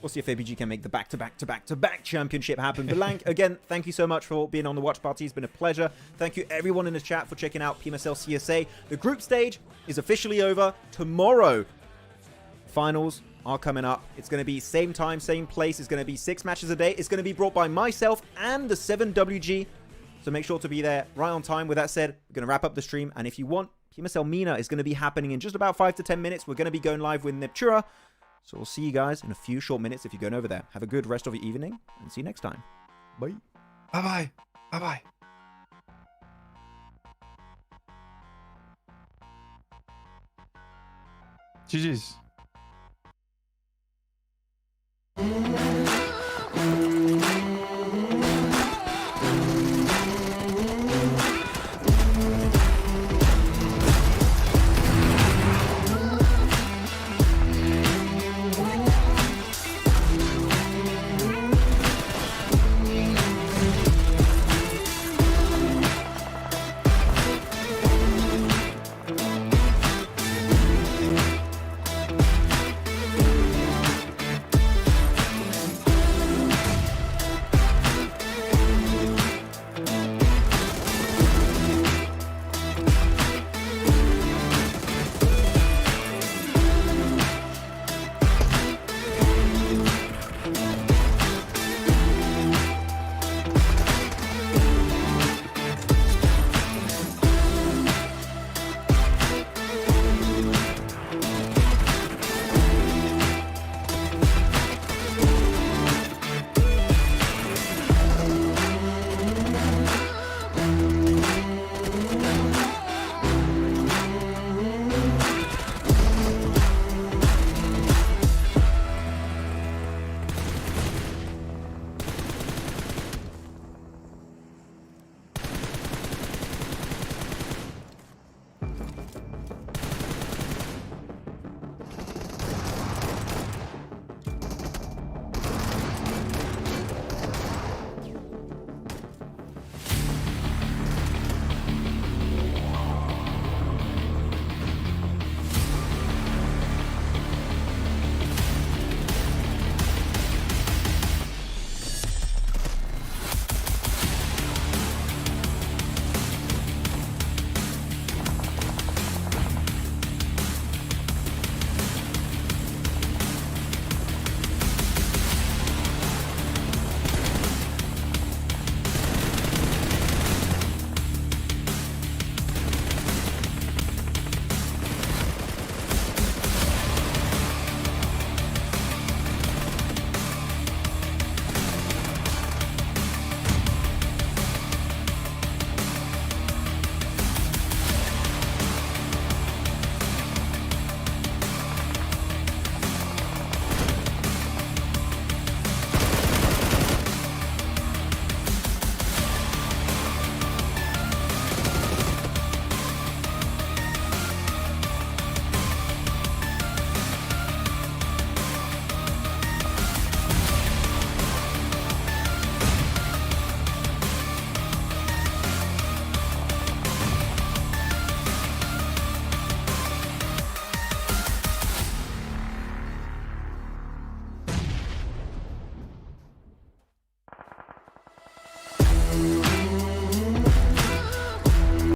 B: We'll see if APG can make the back-to-back championship happen. Blank, again, thank you so much for being on the watch party. It's been a pleasure. Thank you, everyone in the chat, for checking out PMSL CSA. The group stage is officially over tomorrow. Finals are coming up. It's going to be same time, same place. It's going to be 6 matches a day. It's going to be brought by myself and the 7WG. So make sure to be there right on time. With that said, we're going to wrap up the stream. And if you want, PMSL MENA is going to be happening in just about 5 to 10 minutes. We're going to be going live with NEPX. So we'll see you guys in a few short minutes if you're going over there. Have a good rest of your evening, and see you next time. Bye.
C: Bye-bye. Bye-bye. GG's.